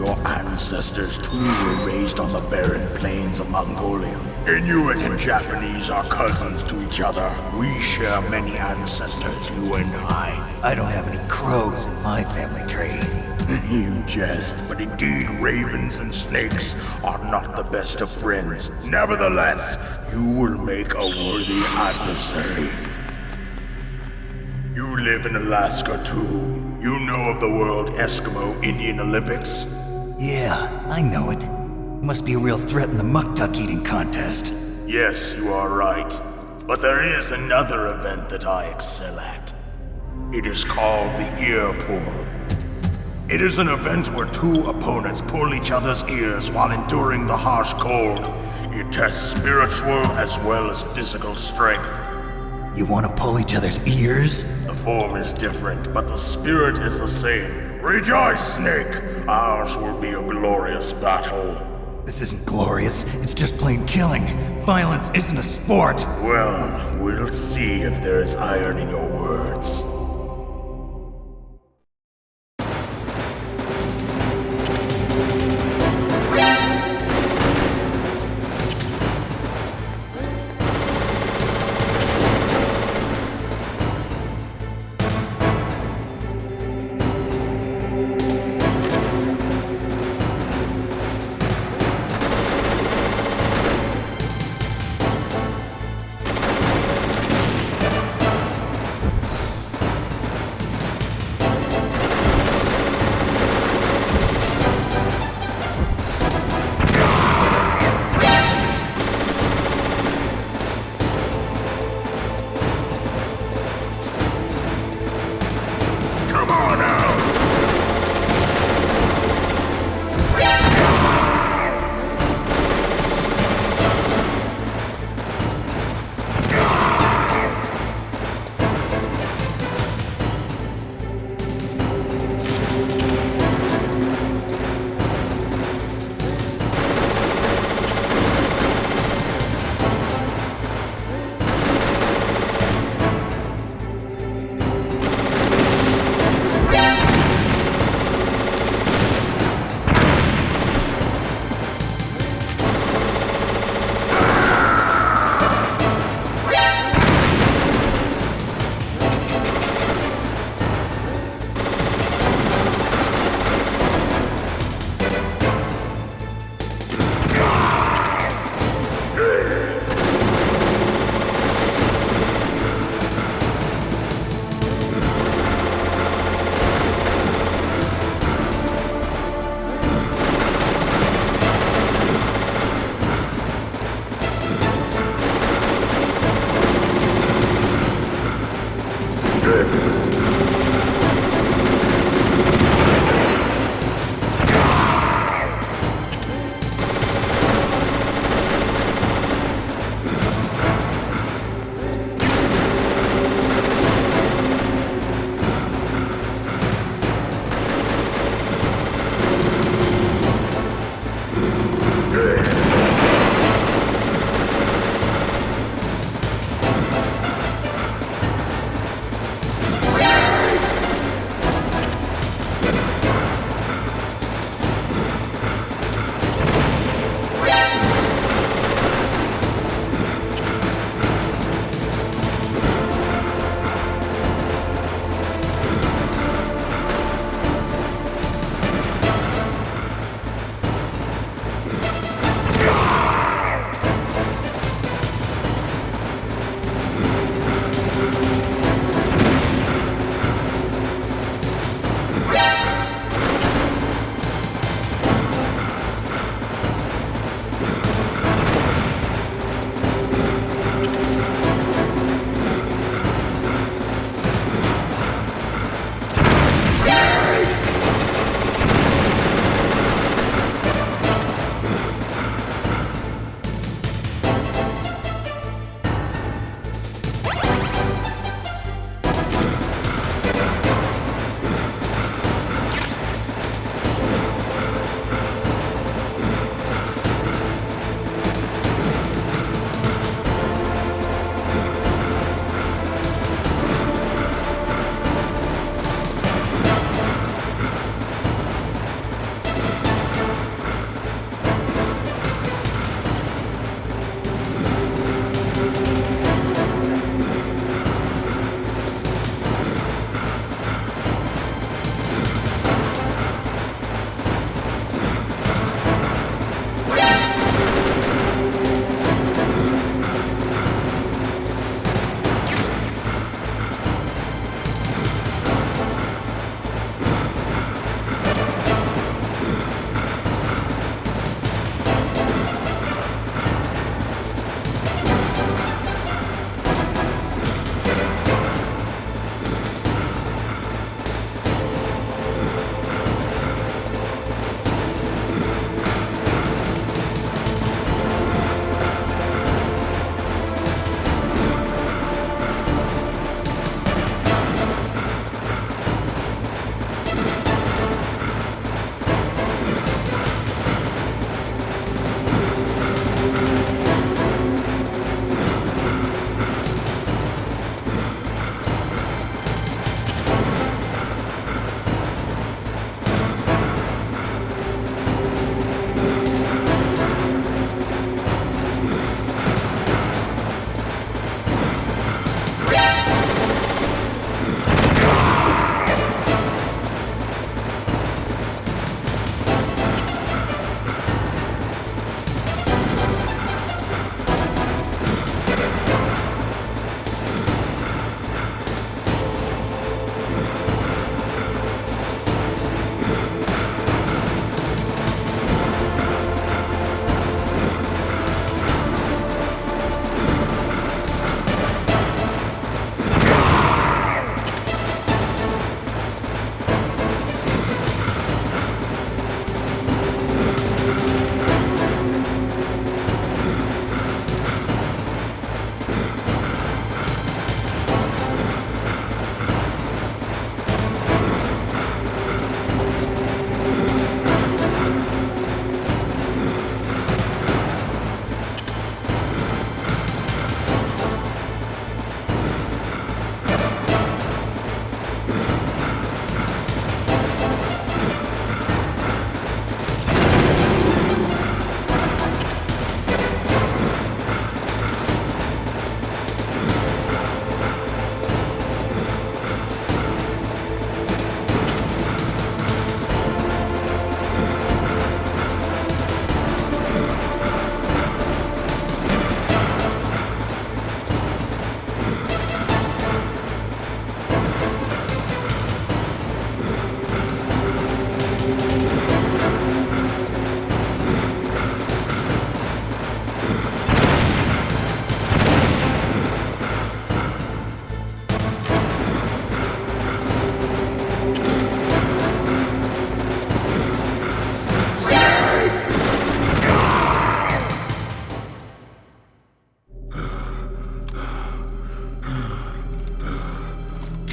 Your ancestors too were raised on the barren plains of Mongolia. Inuit and Japanese are cousins to each other. We share many ancestors, you and I. I don't have any crows in my family tree. You jest, but indeed ravens and snakes are not the best of friends. Nevertheless, you will make a worthy adversary. You live in Alaska too. You know of the World Eskimo Indian Olympics? Yeah, I know it. Must be a real threat in the muck duck eating contest. Yes, you are right. But there is another event that I excel at. It is called the ear pull. It is an event where two opponents pull each other's ears while enduring the harsh cold. It tests spiritual as well as physical strength. You want to pull each other's ears? The form is different, but the spirit is the same. Rejoice, Snake! Ours will be a glorious battle. This isn't glorious, it's just plain killing. Violence isn't a sport. Well, we'll see if there's iron in your words.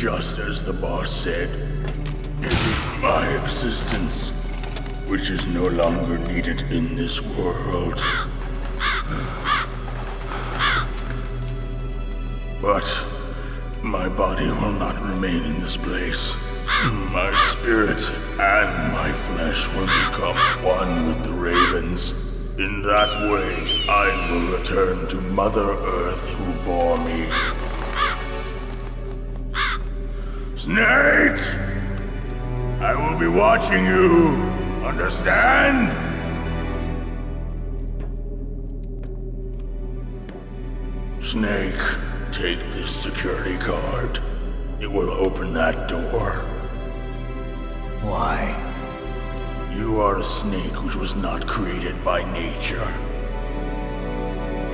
Just as the boss said, it is my existence which is no longer needed in this world. But my body will not remain in this place. My spirit and my flesh will become one with the ravens. In that way, I will return to Mother Earth who bore me. Snake! I will be watching you. Understand? Snake, take this security card. It will open that door. Why? You are a snake which was not created by nature.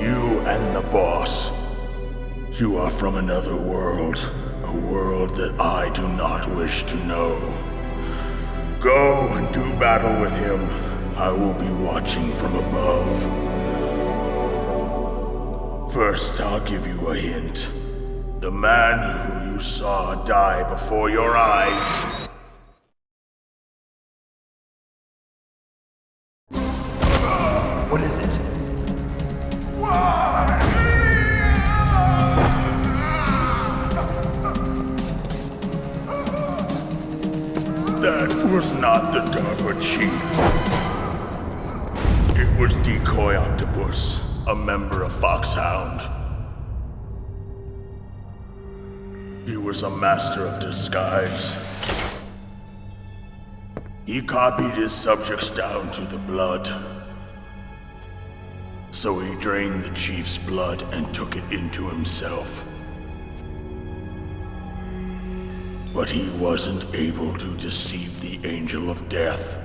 You and the boss. You are from another world. A world that I do not wish to know. Go and do battle with him. I will be watching from above. First, I'll give you a hint. The man who you saw die before your eyes. What is it? That was not the DARPA chief. It was Decoy Octopus, a member of Foxhound. He was a master of disguise. He copied his subjects down to the blood. So he drained the chief's blood and took it into himself. But he wasn't able to deceive the Angel of Death.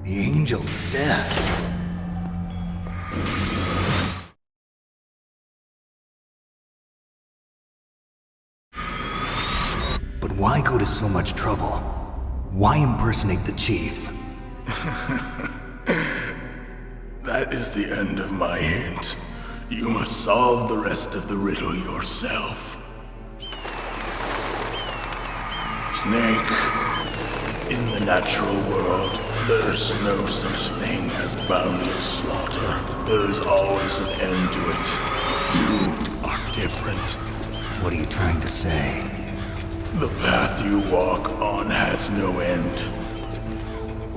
The Angel of Death? But why go to so much trouble? Why impersonate the chief? That is the end of my hint. You must solve the rest of the riddle yourself. Snake, in the natural world, there's no such thing as boundless slaughter. There is always an end to it. But you are different. What are you trying to say? The path you walk on has no end.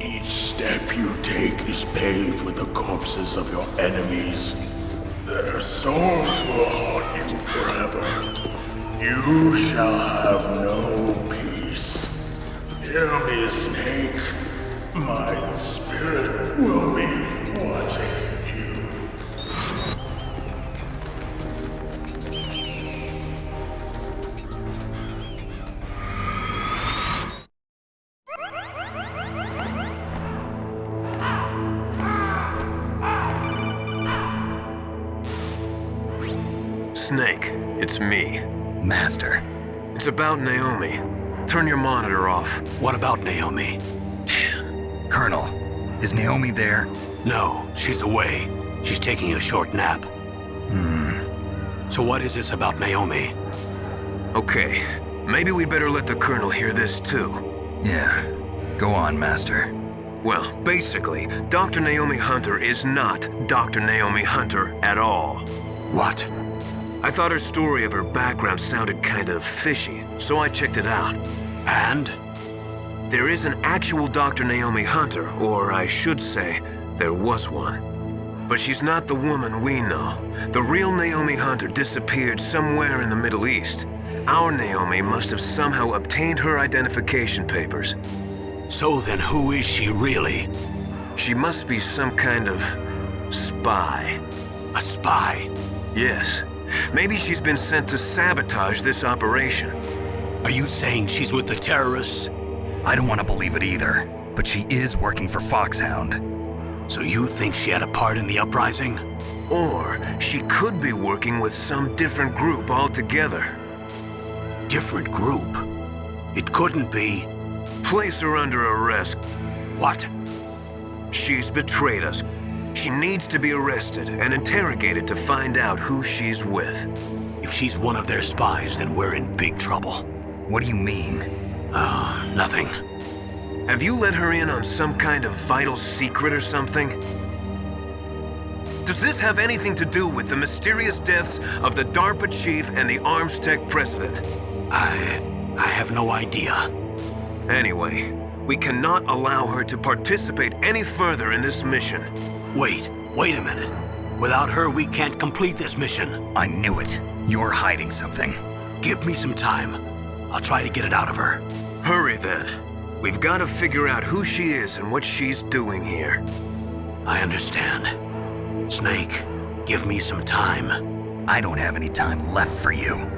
Each step you take is paved with the corpses of your enemies. Their souls will haunt you forever. You shall have no peace. Hear me, Snake. My spirit will be watching you. Snake, it's me. Master. It's about Naomi. Turn your monitor off. What about Naomi? Colonel, is Naomi there? No, she's away. She's taking a short nap. So what is this about Naomi? Okay, maybe we'd better let the Colonel hear this too. Yeah, go on, Master. Well, basically, Dr. Naomi Hunter is not Dr. Naomi Hunter at all. What? I thought her story of her background sounded kind of fishy, so I checked it out. And? There is an actual Dr. Naomi Hunter, or I should say, there was one. But she's not the woman we know. The real Naomi Hunter disappeared somewhere in the Middle East. Our Naomi must have somehow obtained her identification papers. So then who is she really? She must be some kind of spy. A spy? Yes. Maybe she's been sent to sabotage this operation. Are you saying she's with the terrorists? I don't want to believe it either, but she is working for Foxhound. So you think she had a part in the uprising? Or she could be working with some different group altogether. Different group? It couldn't be. Place her under arrest. What? She's betrayed us. She needs to be arrested and interrogated to find out who she's with. If she's one of their spies, then we're in big trouble. What do you mean? Nothing. Have you let her in on some kind of vital secret or something? Does this have anything to do with the mysterious deaths of the DARPA chief and the Arms Tech president? I have no idea. Anyway, we cannot allow her to participate any further in this mission. Wait a minute. Without her, we can't complete this mission. I knew it. You're hiding something. Give me some time. I'll try to get it out of her. Hurry then. We've got to figure out who she is and what she's doing here. I understand. Snake, give me some time. I don't have any time left for you.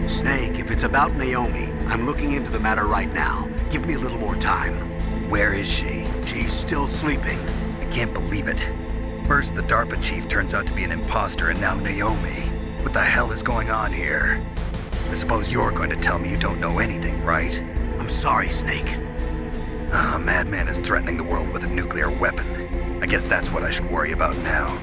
Snake, if it's about Naomi, I'm looking into the matter right now. Give me a little more time. Where is she? She's still sleeping. I can't believe it. First, the DARPA chief turns out to be an imposter, and now Naomi. What the hell is going on here? I suppose you're going to tell me you don't know anything, right? I'm sorry, Snake. A madman is threatening the world with a nuclear weapon. I guess that's what I should worry about now.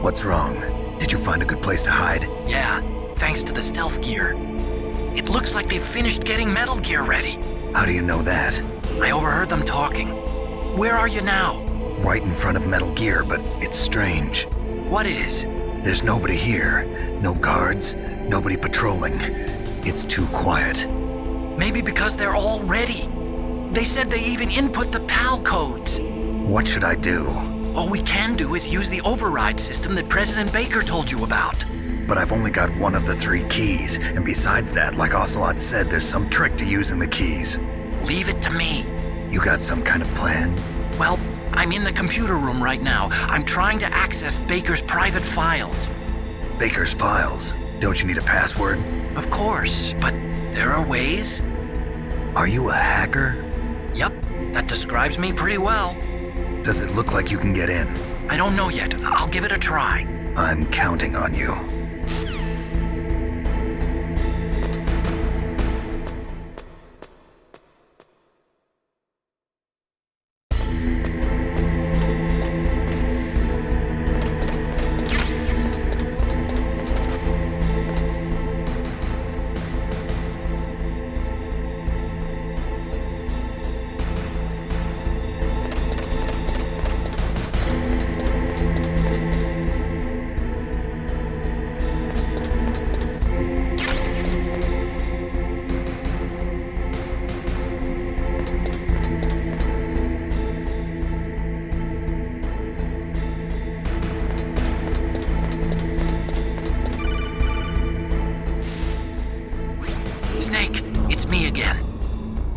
What's wrong? Did you find a good place to hide? Yeah, thanks to the stealth gear. It looks like they've finished getting Metal Gear ready. How do you know that? I overheard them talking. Where are you now? Right in front of Metal Gear, but it's strange. What is? There's nobody here. No guards, nobody patrolling. It's too quiet. Maybe because they're all ready. They said they even input the PAL codes. What should I do? All we can do is use the override system that President Baker told you about. But I've only got one of the 3 keys, and besides that, like Ocelot said, there's some trick to using the keys. Leave it to me. You got some kind of plan? Well, I'm in the computer room right now. I'm trying to access Baker's private files. Baker's files? Don't you need a password? Of course, but there are ways. Are you a hacker? Yep, that describes me pretty well. Does it look like you can get in? I don't know yet. I'll give it a try. I'm counting on you.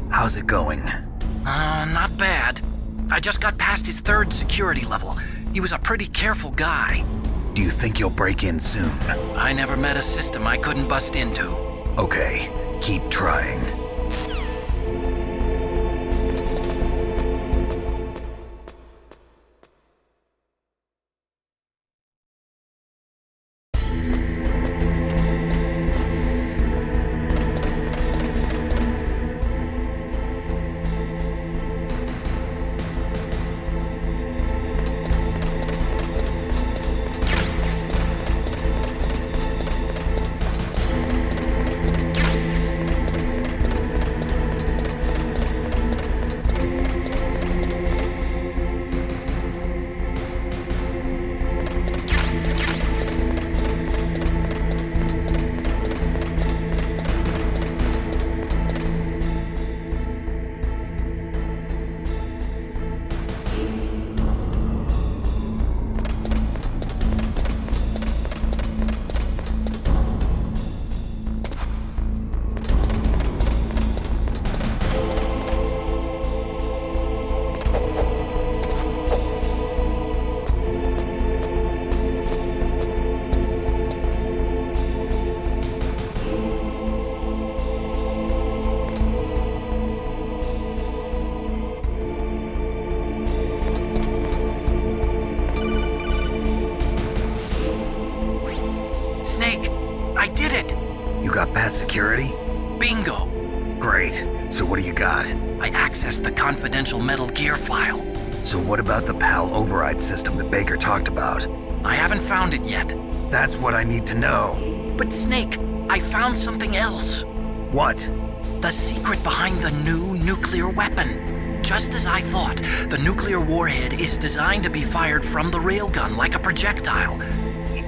How's it going? Not bad. I just got past his 3rd security level. He was a pretty careful guy. Do you think you'll break in soon? I never met a system I couldn't bust into. Okay, keep trying. Past security? Bingo! Great. So what do you got? I accessed the confidential Metal Gear file. So what about the PAL override system that Baker talked about? I haven't found it yet. That's what I need to know. But Snake, I found something else. What? The secret behind the new nuclear weapon. Just as I thought, the nuclear warhead is designed to be fired from the railgun like a projectile.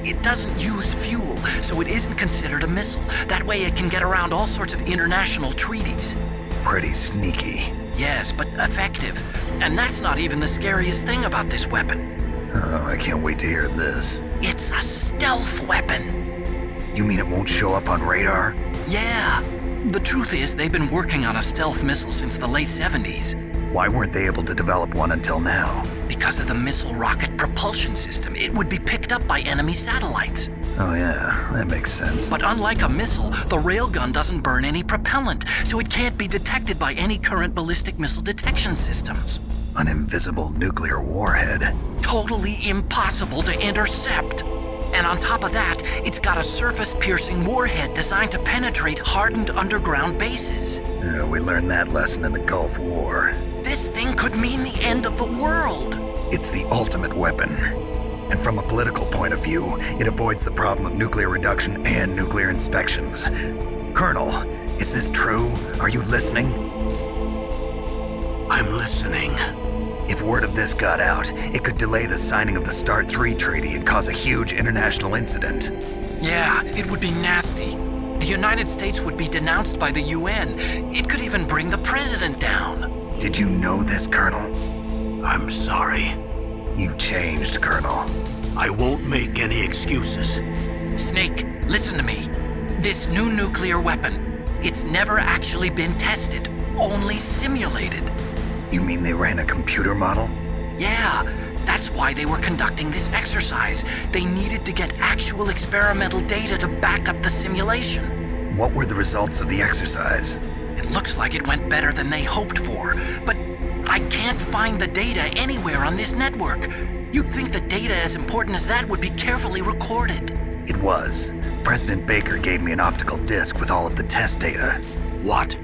It doesn't use fuel, so it isn't considered a missile. That way it can get around all sorts of international treaties. Pretty sneaky. Yes, but effective. And that's not even the scariest thing about this weapon. Oh, I can't wait to hear this. It's a stealth weapon. You mean it won't show up on radar? Yeah. The truth is, they've been working on a stealth missile since the late 70s. Why weren't they able to develop one until now? Because of the missile rocket propulsion system. It would be picked up by enemy satellites. Oh yeah, that makes sense. But unlike a missile, the railgun doesn't burn any propellant, so it can't be detected by any current ballistic missile detection systems. An invisible nuclear warhead. Totally impossible to intercept. And on top of that, it's got a surface-piercing warhead designed to penetrate hardened underground bases. Yeah, we learned that lesson in the Gulf War. This thing could mean the end of the world. It's the ultimate weapon. And from a political point of view, it avoids the problem of nuclear reduction and nuclear inspections. Colonel, is this true? Are you listening? I'm listening. If word of this got out, it could delay the signing of the START 3 treaty and cause a huge international incident. Yeah, it would be nasty. The United States would be denounced by the UN. It could even bring the president down. Did you know this, Colonel? I'm sorry. You've changed, Colonel. I won't make any excuses. Snake, listen to me. This new nuclear weapon, it's never actually been tested, only simulated. You mean they ran a computer model? Yeah, that's why they were conducting this exercise. They needed to get actual experimental data to back up the simulation. What were the results of the exercise? It looks like it went better than they hoped for, but I can't find the data anywhere on this network. You'd think the data as important as that would be carefully recorded. It was. President Baker gave me an optical disc with all of the test data. What?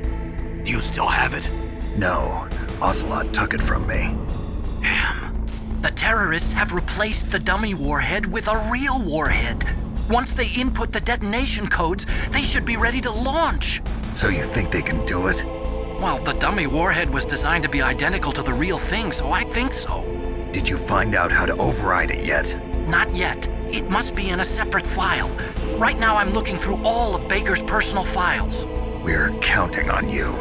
Do you still have it? No. Ocelot took it from me. The terrorists have replaced the dummy warhead with a real warhead. Once they input the detonation codes, they should be ready to launch. So you think they can do it? Well, the dummy warhead was designed to be identical to the real thing, so I think so. Did you find out how to override it yet? Not yet. It must be in a separate file. Right now I'm looking through all of Baker's personal files. We're counting on you.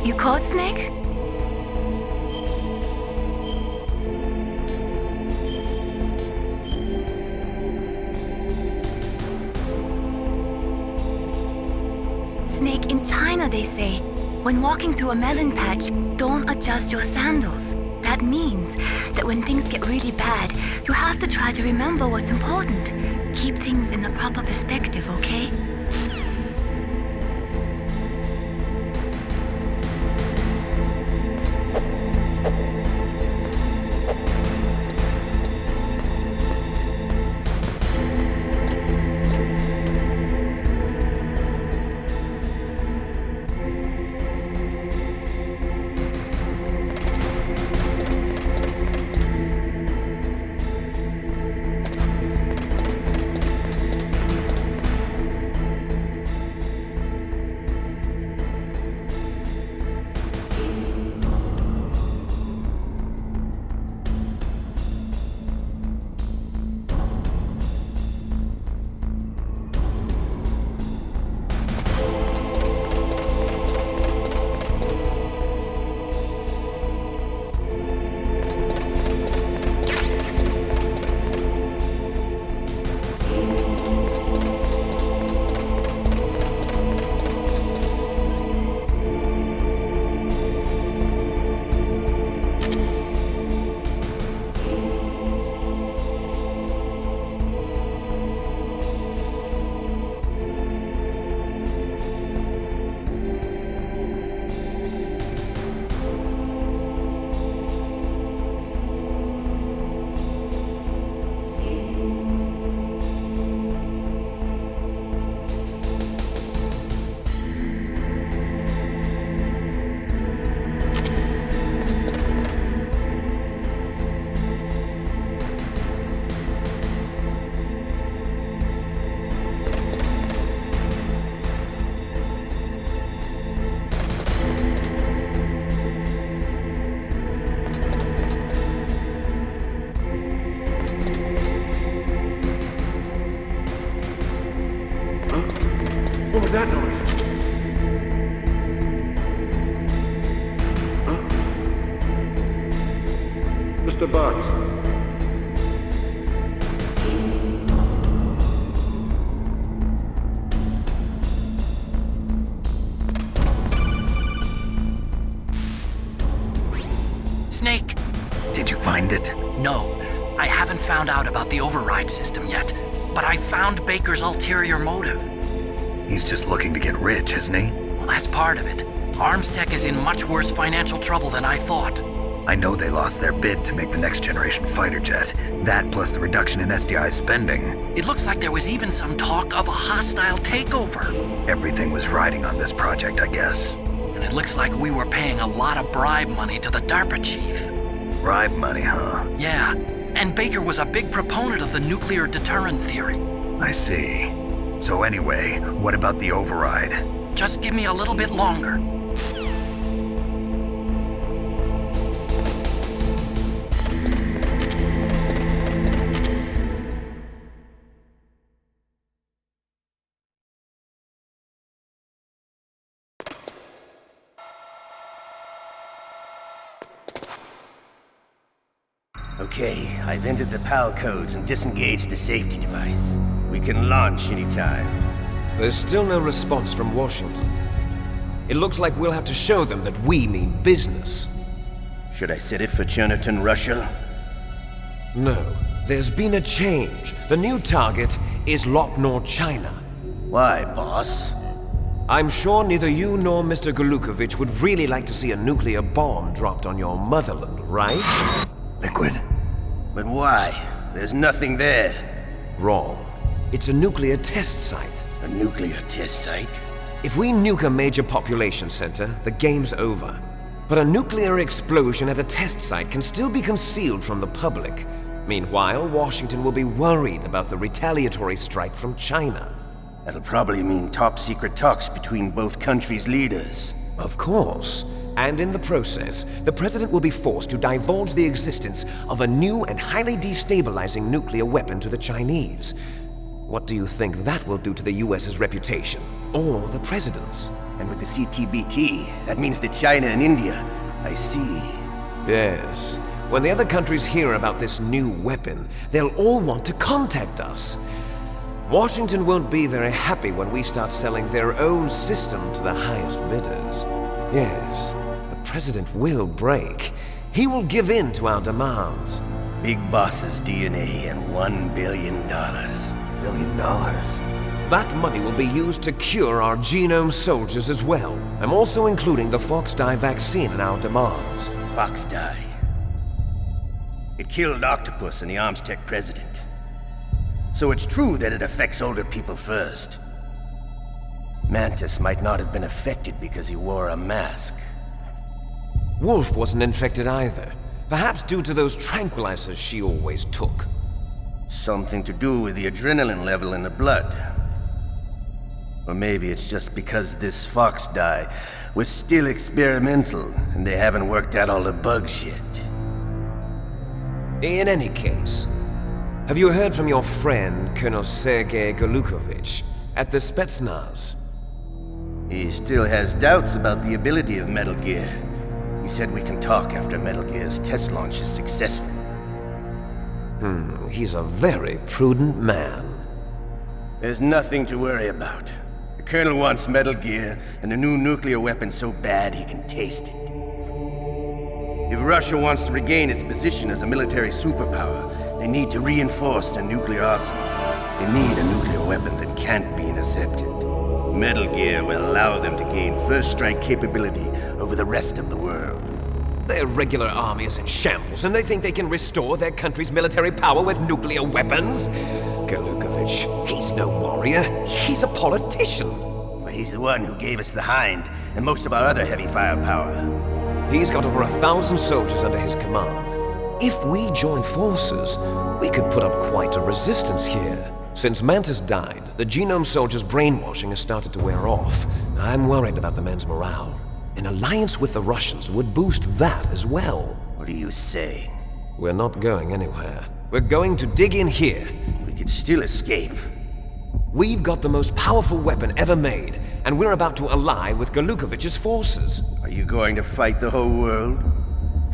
You caught Snake? Snake, in China they say, when walking through a melon patch, don't adjust your sandals. That means that when things get really bad, you have to try to remember what's important. Keep things in the proper perspective, okay? What was that noise? Huh? Mr. Bugs. Snake! Did you find it? No. I haven't found out about the override system yet, but I found Baker's ulterior motive. He's just looking to get rich, isn't he? Well, that's part of it. Arms Tech is in much worse financial trouble than I thought. I know they lost their bid to make the next generation fighter jet. That plus the reduction in SDI spending. It looks like there was even some talk of a hostile takeover. Everything was riding on this project, I guess. And it looks like we were paying a lot of bribe money to the DARPA chief. Bribe money, huh? Yeah, and Baker was a big proponent of the nuclear deterrent theory. I see. So anyway, what about the override? Just give me a little bit longer. Okay, I've entered the PAL codes and disengaged the safety device. We can launch anytime. There's still no response from Washington. It looks like we'll have to show them that we mean business. Should I set it for Chernobyl, Russia? No. There's been a change. The new target is Lopnor, China. Why, boss? I'm sure neither you nor Mr. Golukovich would really like to see a nuclear bomb dropped on your motherland, right? Liquid. But why? There's nothing there. Wrong. It's a nuclear test site. A nuclear test site? If we nuke a major population center, the game's over. But a nuclear explosion at a test site can still be concealed from the public. Meanwhile, Washington will be worried about the retaliatory strike from China. That'll probably mean top-secret talks between both countries' leaders. Of course. And in the process, the President will be forced to divulge the existence of a new and highly destabilizing nuclear weapon to the Chinese. What do you think that will do to the US's reputation? Or the President's? And with the CTBT, that means that China and India. I see. Yes. When the other countries hear about this new weapon, they'll all want to contact us. Washington won't be very happy when we start selling their own system to the highest bidders. Yes, the President will break. He will give in to our demands. Big Boss's DNA and $1 billion. $1 billion? That money will be used to cure our genome soldiers as well. I'm also including the Fox Dye vaccine in our demands. Fox Dye? It killed Octopus and the Armstech president. So it's true that it affects older people first. Mantis might not have been affected because he wore a mask. Wolf wasn't infected either. Perhaps due to those tranquilizers she always took. Something to do with the adrenaline level in the blood. Or maybe it's just because this Fox Dye was still experimental and they haven't worked out all the bugs yet. In any case, have you heard from your friend, Colonel Sergei Golukovich, at the Spetsnaz? He still has doubts about the ability of Metal Gear. He said we can talk after Metal Gear's test launch is successful. He's a very prudent man. There's nothing to worry about. The Colonel wants Metal Gear and a new nuclear weapon so bad he can taste it. If Russia wants to regain its position as a military superpower, they need to reinforce their nuclear arsenal. They need a nuclear weapon that can't be intercepted. Metal Gear will allow them to gain first strike capability over the rest of the world. Their regular army is in shambles, and they think they can restore their country's military power with nuclear weapons? Golukovich, he's no warrior. He's a politician. But he's the one who gave us the Hind and most of our other heavy firepower. He's got over 1,000 soldiers under his command. If we join forces, we could put up quite a resistance here. Since Mantis died, the genome soldiers' brainwashing has started to wear off. I'm worried about the men's morale. An alliance with the Russians would boost that as well. What are you saying? We're not going anywhere. We're going to dig in here. We could still escape. We've got the most powerful weapon ever made, and we're about to ally with Golukovich's forces. Are you going to fight the whole world?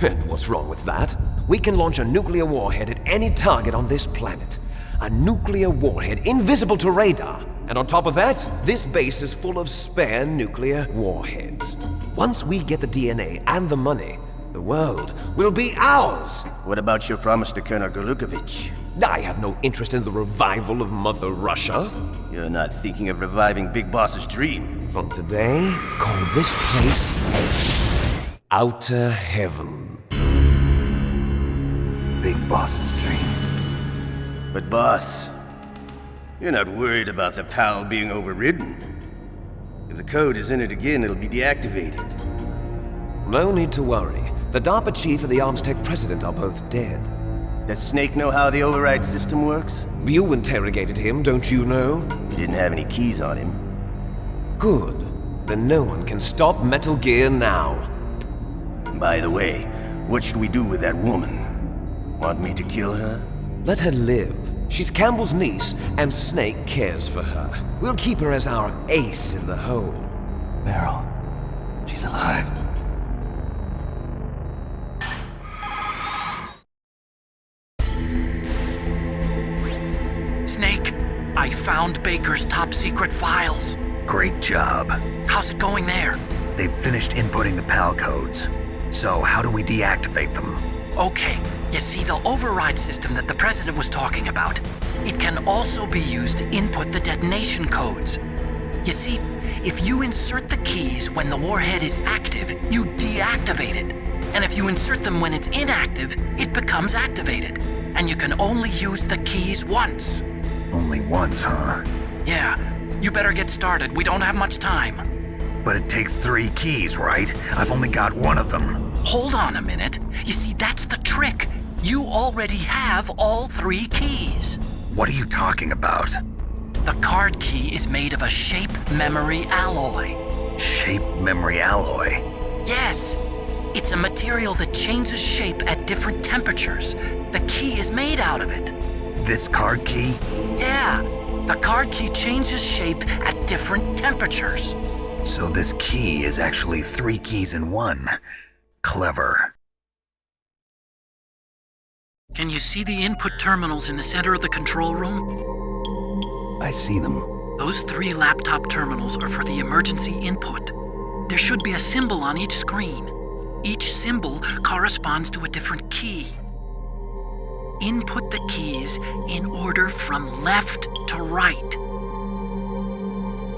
And what's wrong with that? We can launch a nuclear warhead at any target on this planet. A nuclear warhead invisible to radar. And on top of that, this base is full of spare nuclear warheads. Once we get the DNA and the money, the world will be ours! What about your promise to Colonel Golukovich? I have no interest in the revival of Mother Russia. You're not thinking of reviving Big Boss's dream. From today, call this place Outer Heaven. Big Boss's dream. But boss, you're not worried about the PAL being overridden. If the code is entered again, it'll be deactivated. No need to worry. The DARPA chief and the Armstech president are both dead. Does Snake know how the override system works? You interrogated him, don't you know? He didn't have any keys on him. Good. Then no one can stop Metal Gear now. By the way, what should we do with that woman? Want me to kill her? Let her live. She's Campbell's niece, and Snake cares for her. We'll keep her as our ace in the hole. Meryl, she's alive. Snake, I found Baker's top secret files. Great job. How's it going there? They've finished inputting the PAL codes. So how do we deactivate them? Okay, you see the override system that the President was talking about? It can also be used to input the detonation codes. You see, if you insert the keys when the warhead is active, you deactivate it. And if you insert them when it's inactive, it becomes activated. And you can only use the keys once. Only once, huh? Yeah, you better get started. We don't have much time. But it takes 3 keys, right? I've only got 1 of them. Hold on a minute. You see, that's the trick. You already have all 3 keys. What are you talking about? The card key is made of a shape memory alloy. Shape memory alloy? Yes. It's a material that changes shape at different temperatures. The key is made out of it. This card key? Yeah. The card key changes shape at different temperatures. So this key is actually 3 keys in 1. Clever. Can you see the input terminals in the center of the control room? I see them. Those 3 laptop terminals are for the emergency input. There should be a symbol on each screen. Each symbol corresponds to a different key. Input the keys in order from left to right.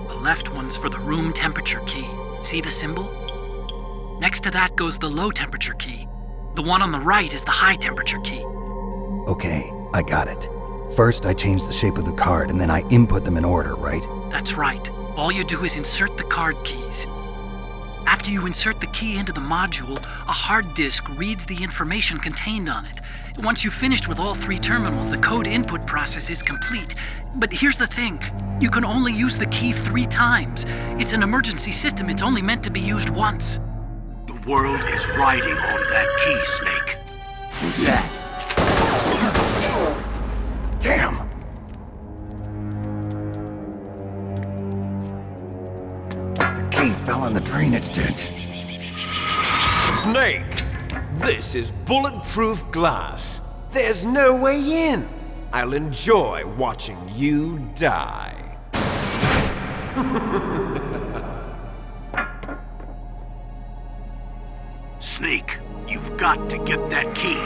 The left one's for the room temperature key. See the symbol? Next to that goes the low temperature key. The one on the right is the high temperature key. Okay, I got it. First, I change the shape of the card, and then I input them in order, right? That's right. All you do is insert the card keys. After you insert the key into the module, a hard disk reads the information contained on it. Once you've finished with all 3 terminals, the code input process is complete. But here's the thing. You can only use the key 3 times. It's an emergency system. It's only meant to be used once. The world is riding on that key, Snake. Who's that? Damn! The key fell in the drainage ditch. Snake! This is bulletproof glass. There's no way in. I'll enjoy watching you die. Snake, you've got to get that key.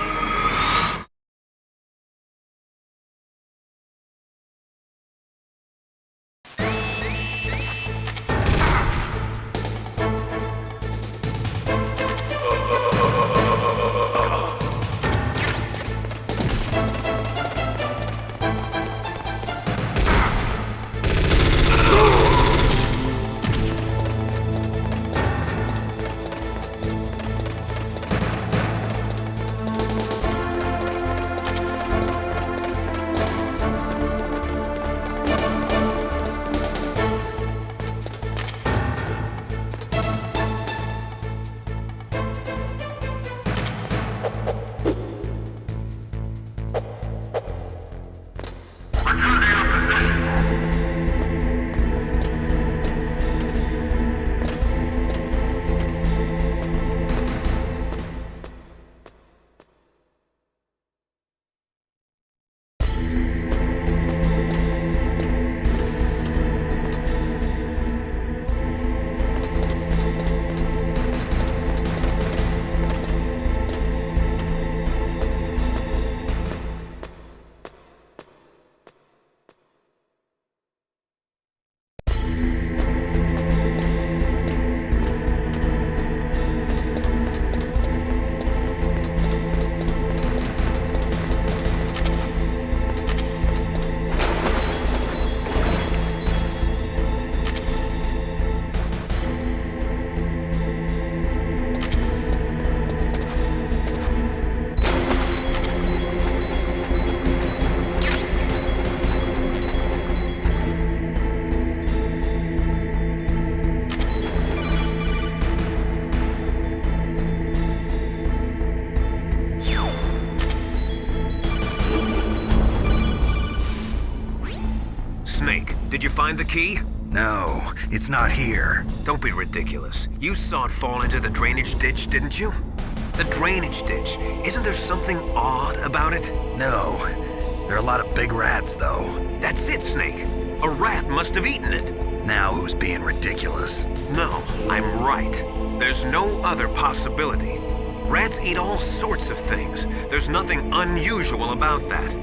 Did you find the key? No, it's not here. Don't be ridiculous. You saw it fall into the drainage ditch, didn't you? The drainage ditch. Isn't there something odd about it? No. There are a lot of big rats, though. That's it, Snake. A rat must have eaten it. Now who's being ridiculous? No, I'm right. There's no other possibility. Rats eat all sorts of things. There's nothing unusual about that.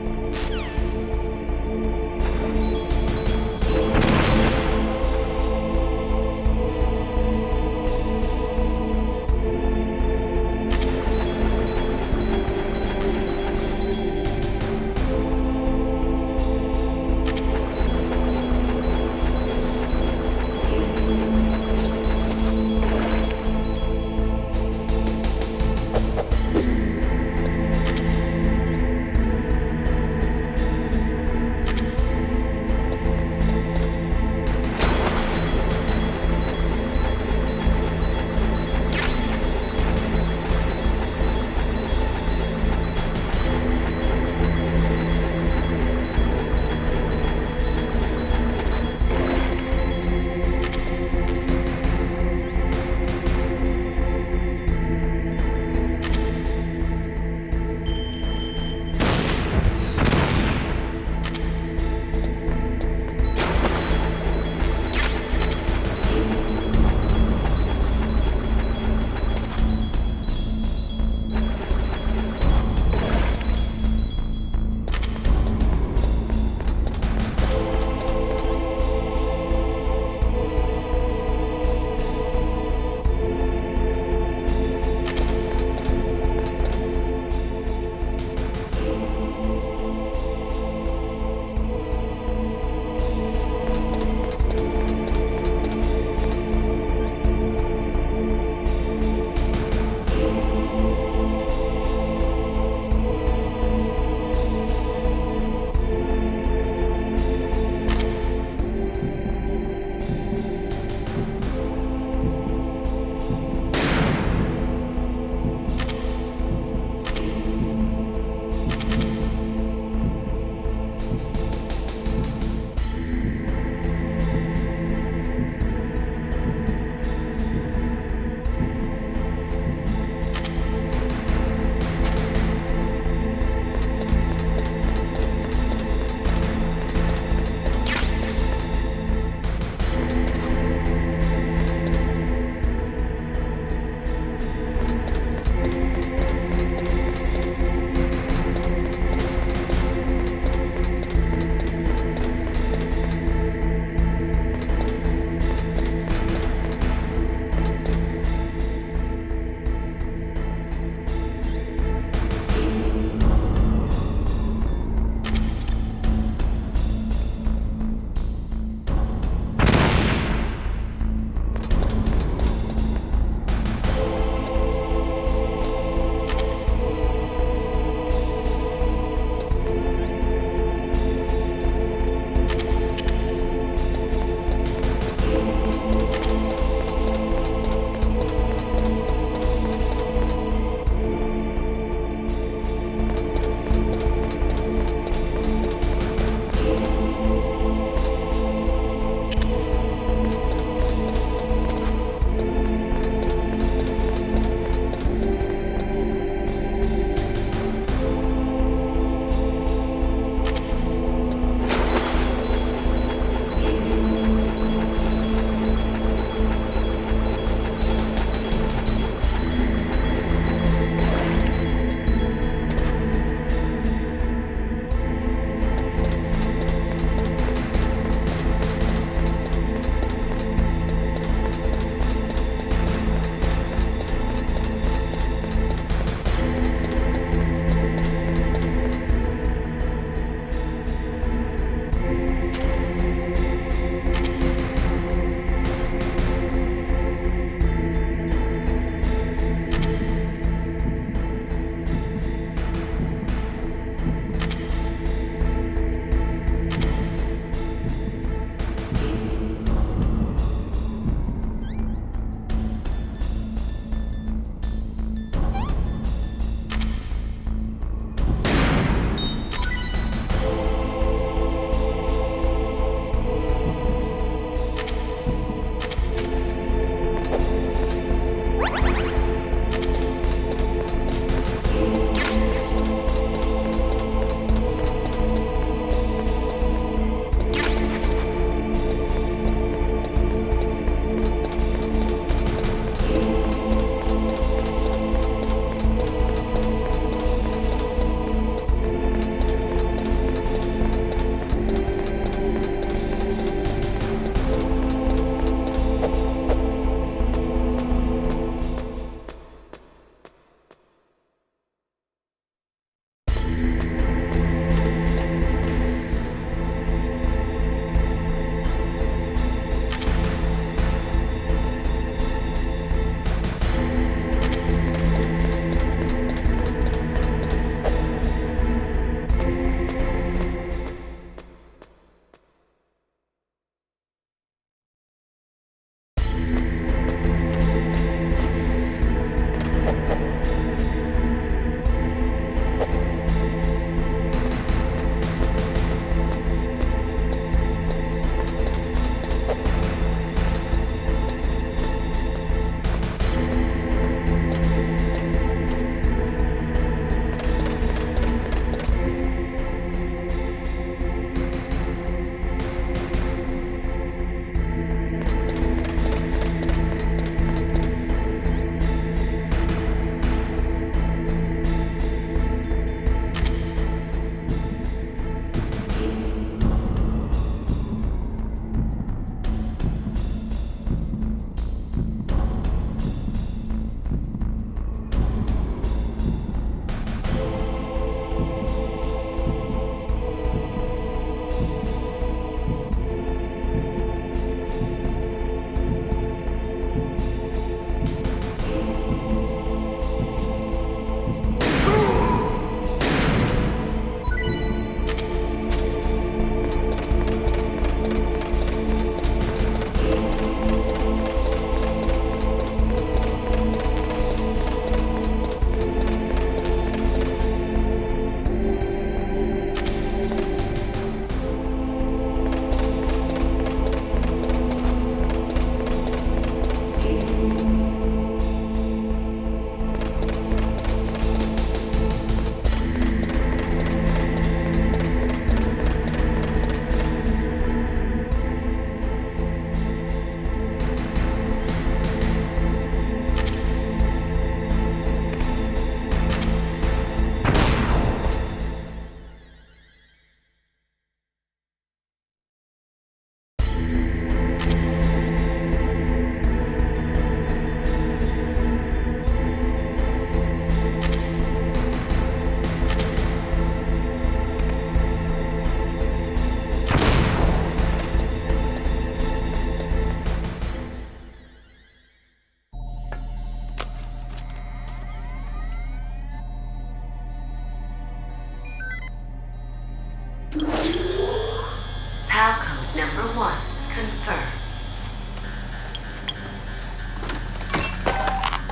PAL code number 1 confirmed.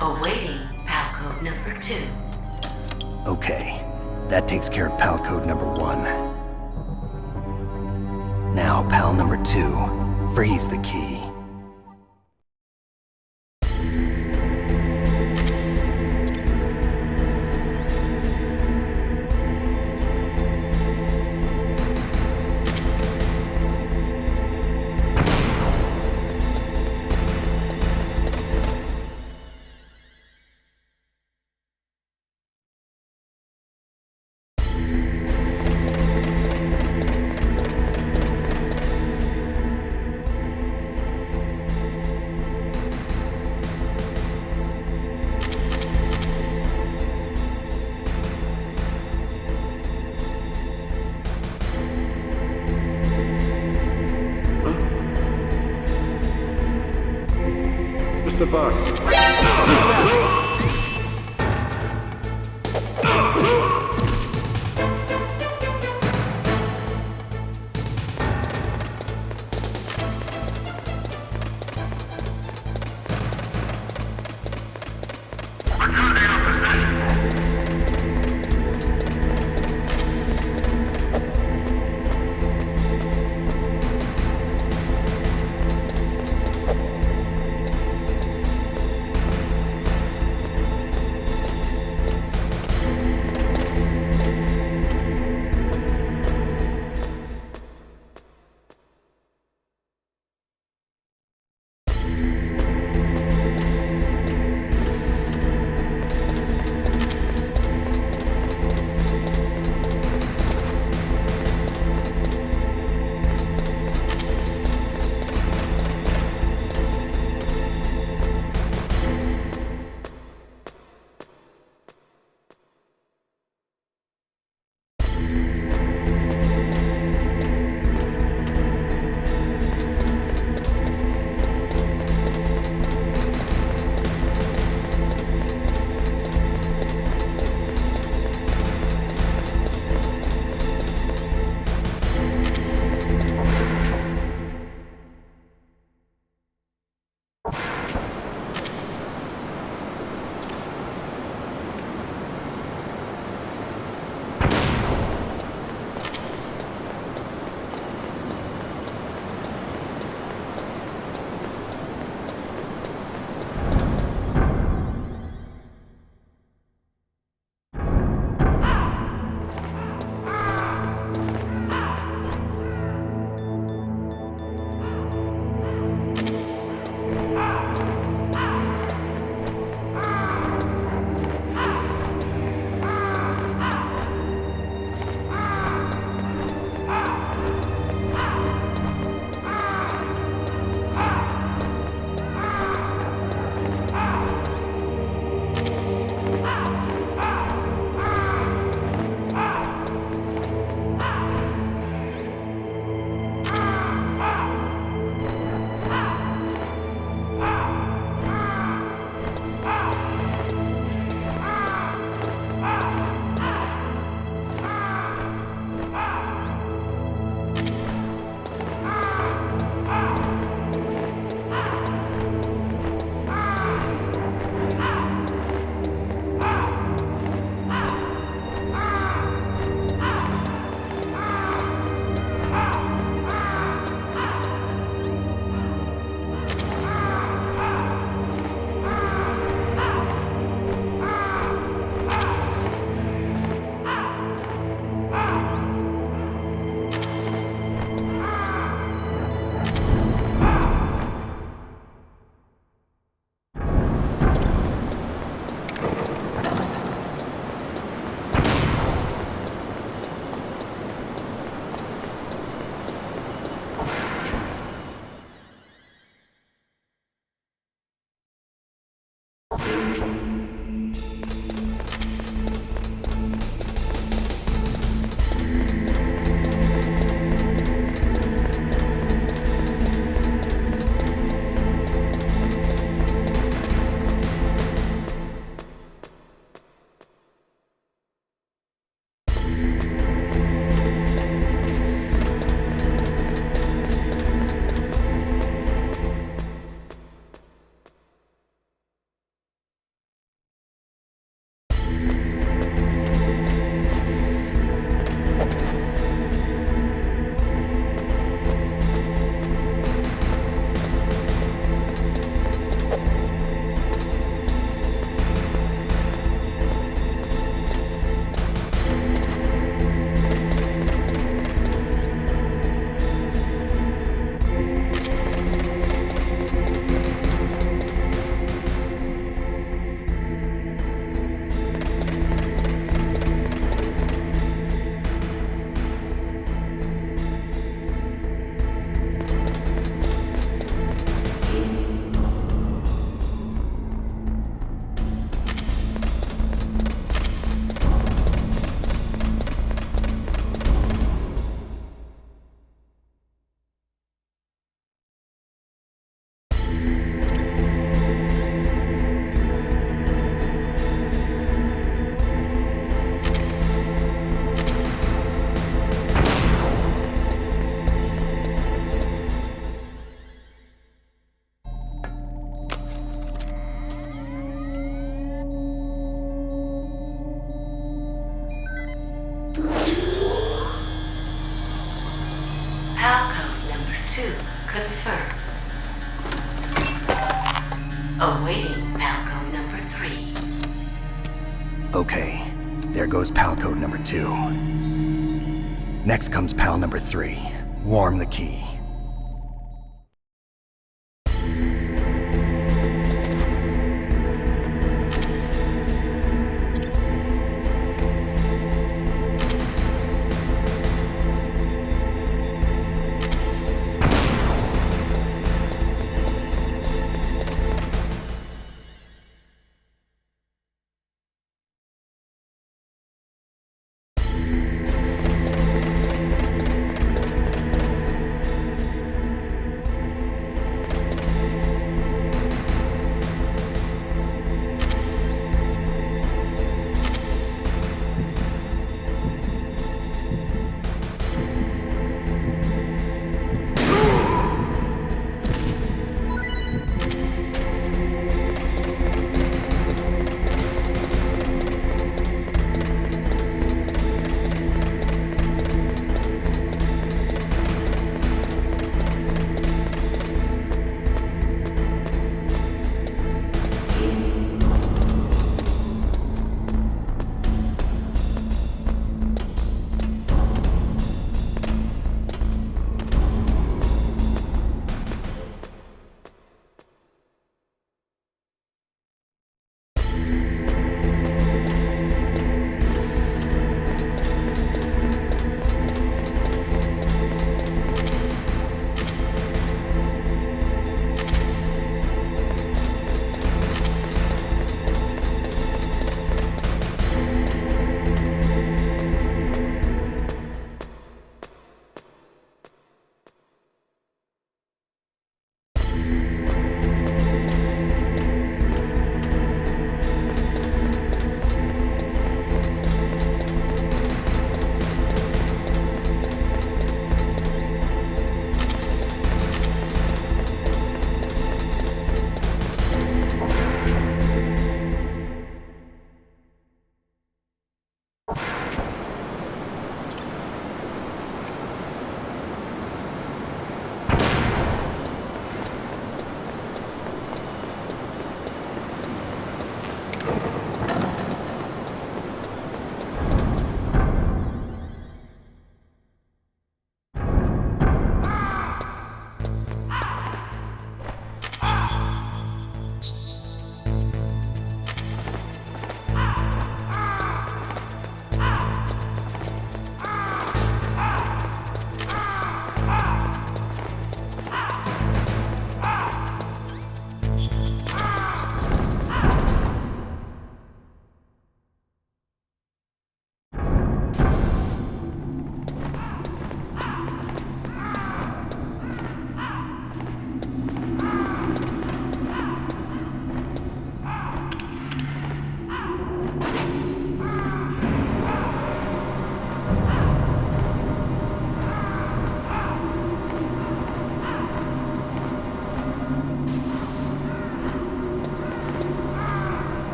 Awaiting PAL code number 2. Okay, that takes care of PAL code number 1. Now, PAL number 2, freeze the key. Mr. Buck. PAL code number 2 confirmed. Awaiting PAL code number 3. Okay, there goes PAL code number 2. Next comes PAL number 3. Warm the key.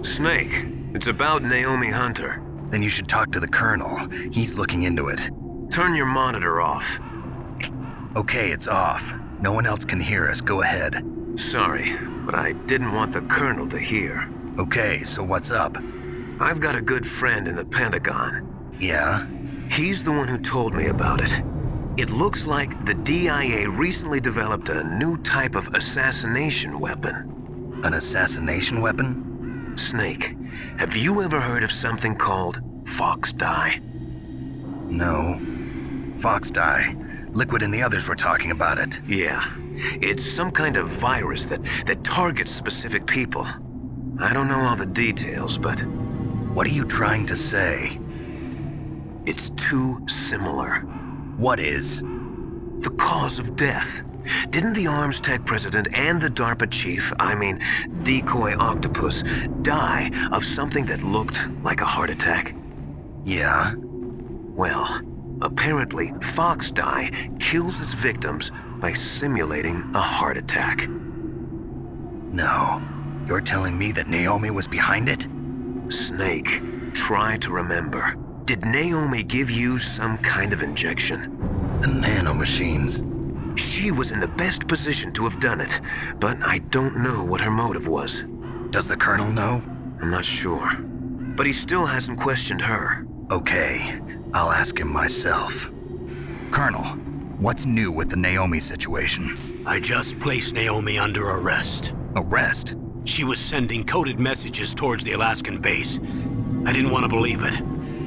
Snake, it's about Naomi Hunter. Then you should talk to the Colonel. He's looking into it. Turn your monitor off. Okay, it's off. No one else can hear us. Go ahead. Sorry, but I didn't want the Colonel to hear. Okay, so what's up? I've got a good friend in the Pentagon. Yeah? He's the one who told me about it. It looks like the DIA recently developed a new type of assassination weapon. An assassination weapon? Snake, have you ever heard of something called Fox Dye? No. Fox Dye. Liquid and the others were talking about it. Yeah. It's some kind of virus that targets specific people. I don't know all the details, but... What are you trying to say? It's too similar. What is? The cause of death. Didn't the Arms Tech president and the DARPA chief, Decoy Octopus, die of something that looked like a heart attack? Yeah? Well, apparently Fox Die kills its victims by simulating a heart attack. No. You're telling me that Naomi was behind it? Snake, try to remember. Did Naomi give you some kind of injection? The nanomachines. She was in the best position to have done it, but I don't know what her motive was. Does the Colonel know? I'm not sure. But he still hasn't questioned her. Okay, I'll ask him myself. Colonel, what's new with the Naomi situation? I just placed Naomi under arrest. Arrest? She was sending coded messages towards the Alaskan base. I didn't want to believe it,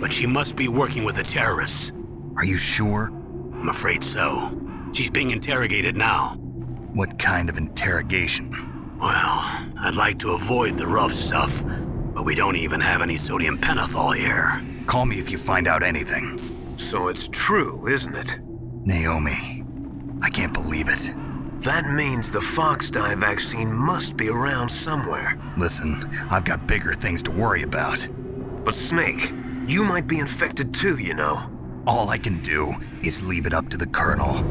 but she must be working with the terrorists. Are you sure? I'm afraid so. She's being interrogated now. What kind of interrogation? Well, I'd like to avoid the rough stuff, but we don't even have any sodium pentothal here. Call me if you find out anything. So it's true, isn't it? Naomi, I can't believe it. That means the Fox Die vaccine must be around somewhere. Listen, I've got bigger things to worry about. But Snake, you might be infected too, you know. All I can do is leave it up to the Colonel.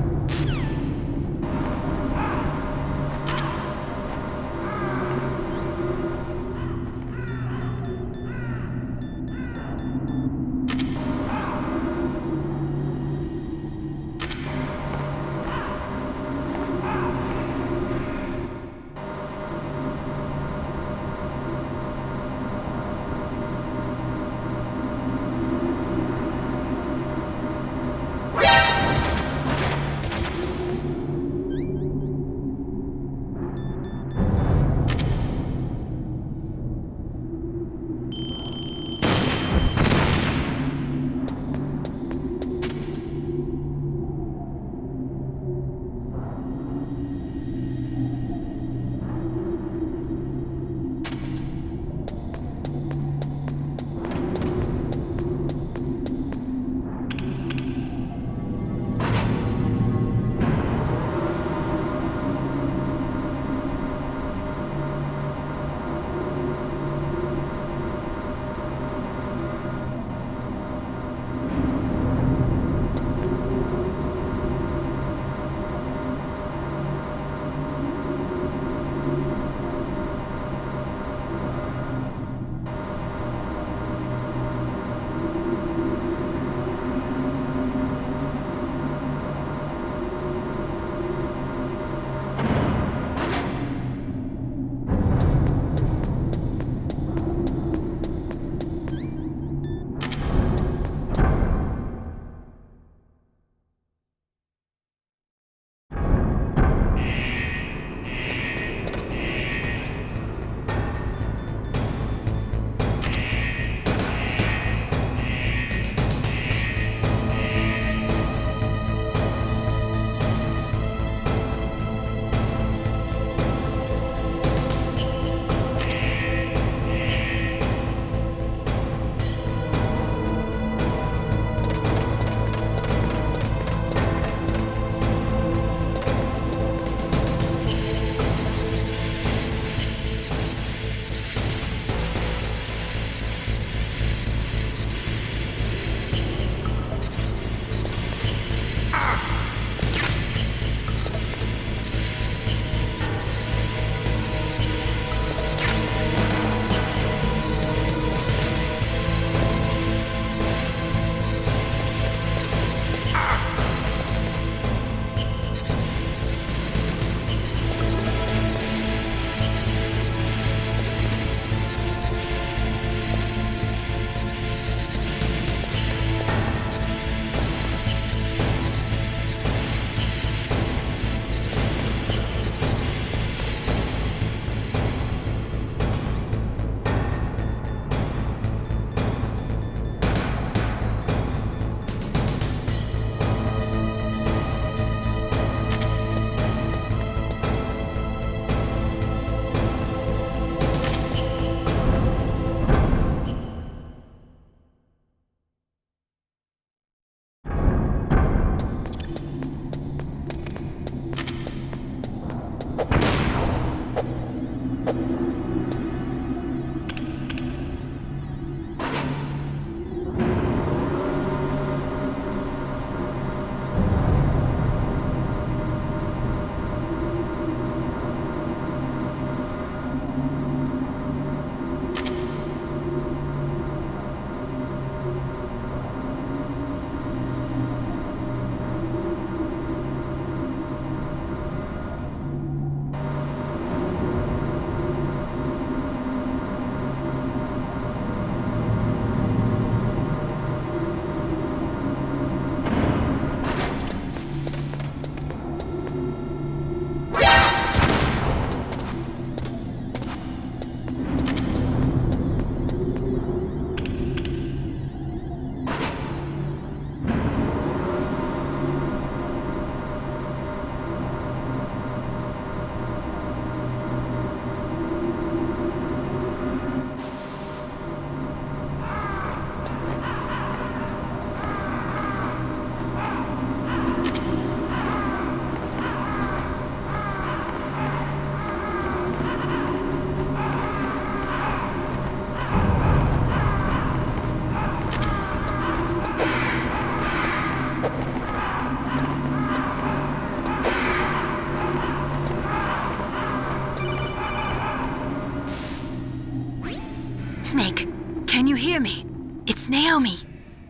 It's Naomi.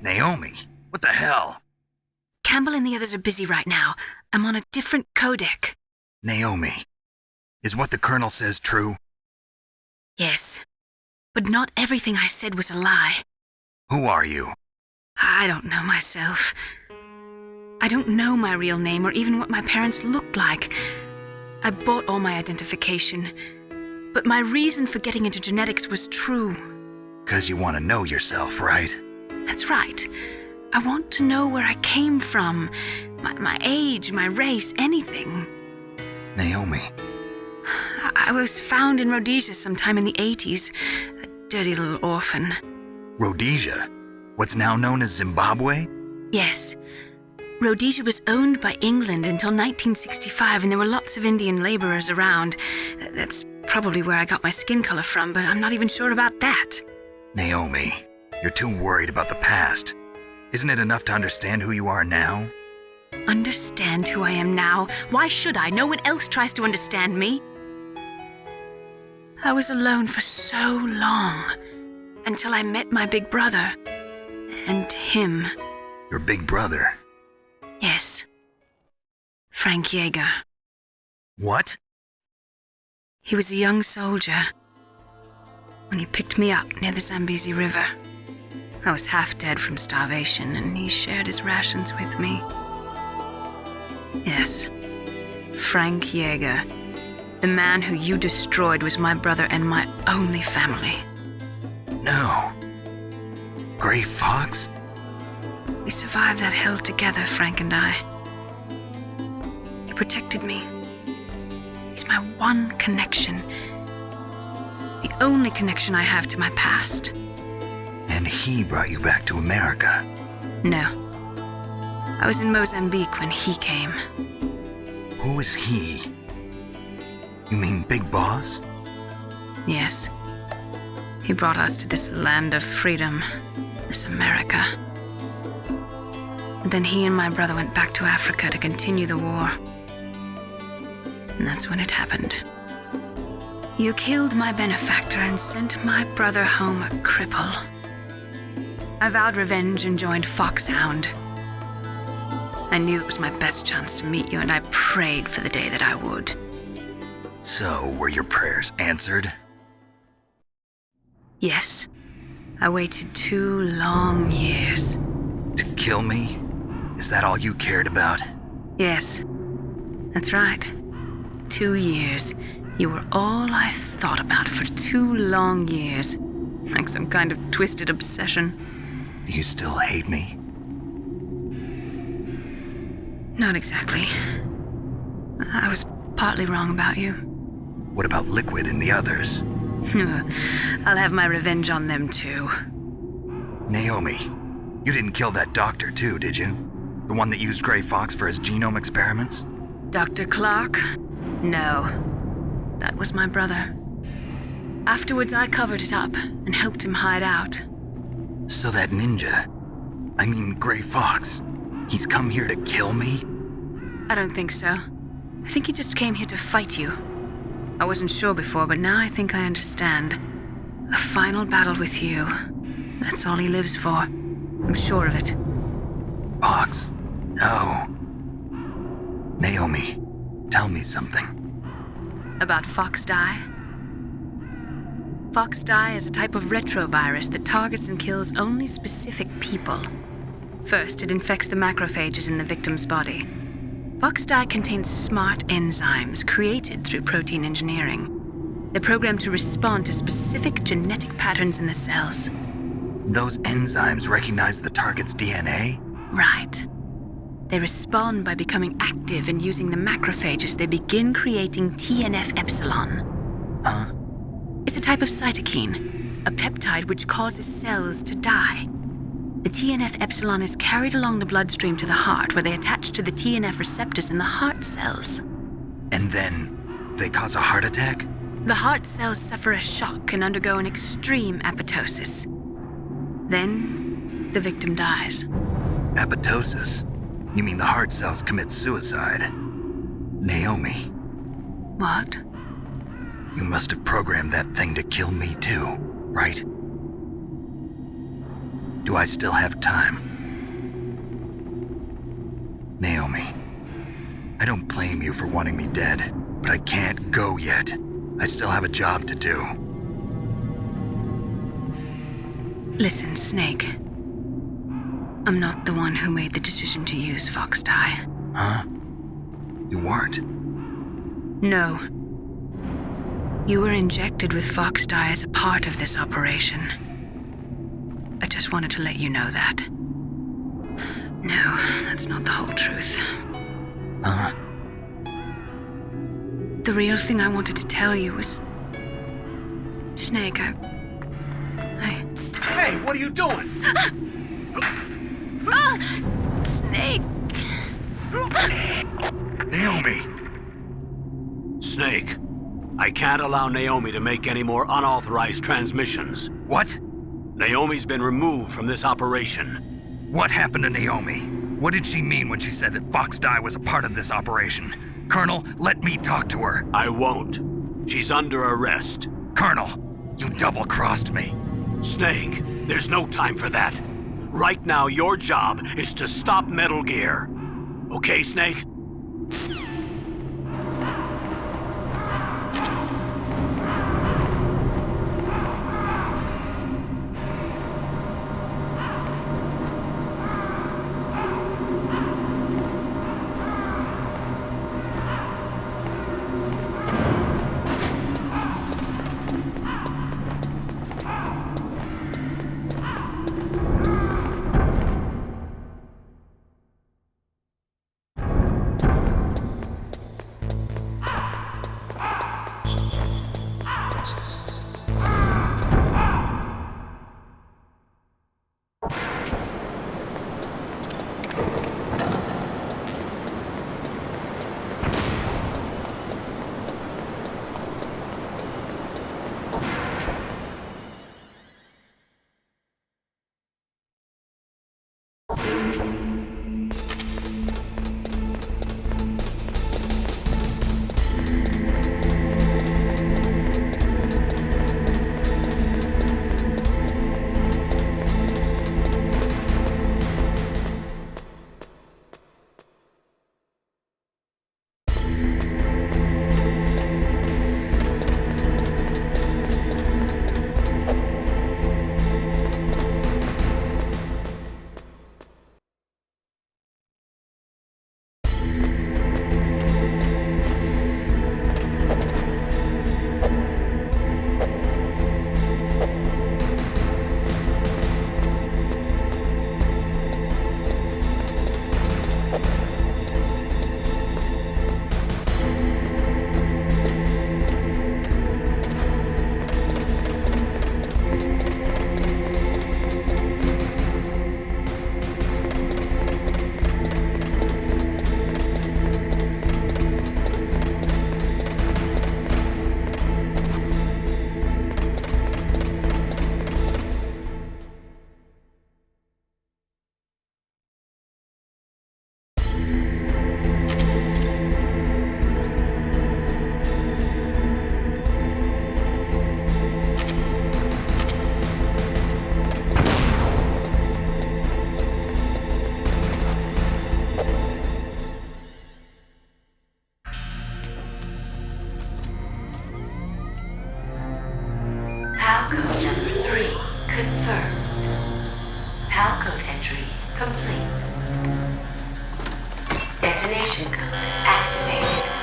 Naomi? What the hell? Campbell and the others are busy right now. I'm on a different codec. Naomi, is what the Colonel says true? Yes. But not everything I said was a lie. Who are you? I don't know myself. I don't know my real name or even what my parents looked like. I bought all my identification. But my reason for getting into genetics was true. 'Cause you want to know yourself, right? That's right. I want to know where I came from. My age, my race, anything. Naomi. I was found in Rhodesia sometime in the 80s. A dirty little orphan. Rhodesia? What's now known as Zimbabwe? Yes. Rhodesia was owned by England until 1965, and there were lots of Indian laborers around. That's probably where I got my skin color from, but I'm not even sure about that. Naomi, you're too worried about the past. Isn't it enough to understand who you are now? Understand who I am now? Why should I? No one else tries to understand me. I was alone for so long, until I met my big brother. And him. Your big brother? Yes. Frank Yeager. What? He was a young soldier when he picked me up near the Zambezi River. I was half dead from starvation, and he shared his rations with me. Yes, Frank Yeager. The man who you destroyed was my brother and my only family. No. Gray Fox? We survived that hell together, Frank and I. He protected me. He's my one connection. The only connection I have to my past. And he brought you back to America? No. I was in Mozambique when he came. Who is he? You mean Big Boss? Yes. He brought us to this land of freedom, this America. And then he and my brother went back to Africa to continue the war. And that's when it happened. You killed my benefactor and sent my brother home a cripple. I vowed revenge and joined Foxhound. I knew it was my best chance to meet you, and I prayed for the day that I would. So, were your prayers answered? Yes. I waited 2 long years. To kill me? Is that all you cared about? Yes. That's right. 2 years. You were all I thought about for 2 long years. Like some kind of twisted obsession. Do you still hate me? Not exactly. I was partly wrong about you. What about Liquid and the others? I'll have my revenge on them too. Naomi, you didn't kill that doctor too, did you? The one that used Gray Fox for his genome experiments? Dr. Clark? No. That was my brother. Afterwards, I covered it up and helped him hide out. So that ninja, I mean Gray Fox, he's come here to kill me? I don't think so. I think he just came here to fight you. I wasn't sure before, but now I think I understand. A final battle with you. That's all he lives for. I'm sure of it. Fox? No. Naomi, tell me something. About Fox Die? Fox Die is a type of retrovirus that targets and kills only specific people. First, it infects the macrophages in the victim's body. Fox Die contains smart enzymes created through protein engineering. They're programmed to respond to specific genetic patterns in the cells. Those enzymes recognize the target's DNA? Right. They respond by becoming active and using the macrophages. They begin creating TNF-epsilon. Huh? It's a type of cytokine, a peptide which causes cells to die. The TNF-epsilon is carried along the bloodstream to the heart, where they attach to the TNF receptors in the heart cells. And then they cause a heart attack? The heart cells suffer a shock and undergo an extreme apoptosis. Then, the victim dies. Apoptosis? You mean the heart cells commit suicide? Naomi. What? You must have programmed that thing to kill me too, right? Do I still have time? Naomi, I don't blame you for wanting me dead, but I can't go yet. I still have a job to do. Listen, Snake. I'm not the one who made the decision to use Fox Dye. Huh? You weren't? No. You were injected with Fox Dye as a part of this operation. I just wanted to let you know that. No, that's not the whole truth. Huh? The real thing I wanted to tell you was... Snake, I... Hey, what are you doing? Snake! Naomi! Snake, I can't allow Naomi to make any more unauthorized transmissions. What? Naomi's been removed from this operation. What happened to Naomi? What did she mean when she said that Fox Dye was a part of this operation? Colonel, let me talk to her. I won't. She's under arrest. Colonel, you double-crossed me. Snake, there's no time for that. Right now, your job is to stop Metal Gear. Okay, Snake?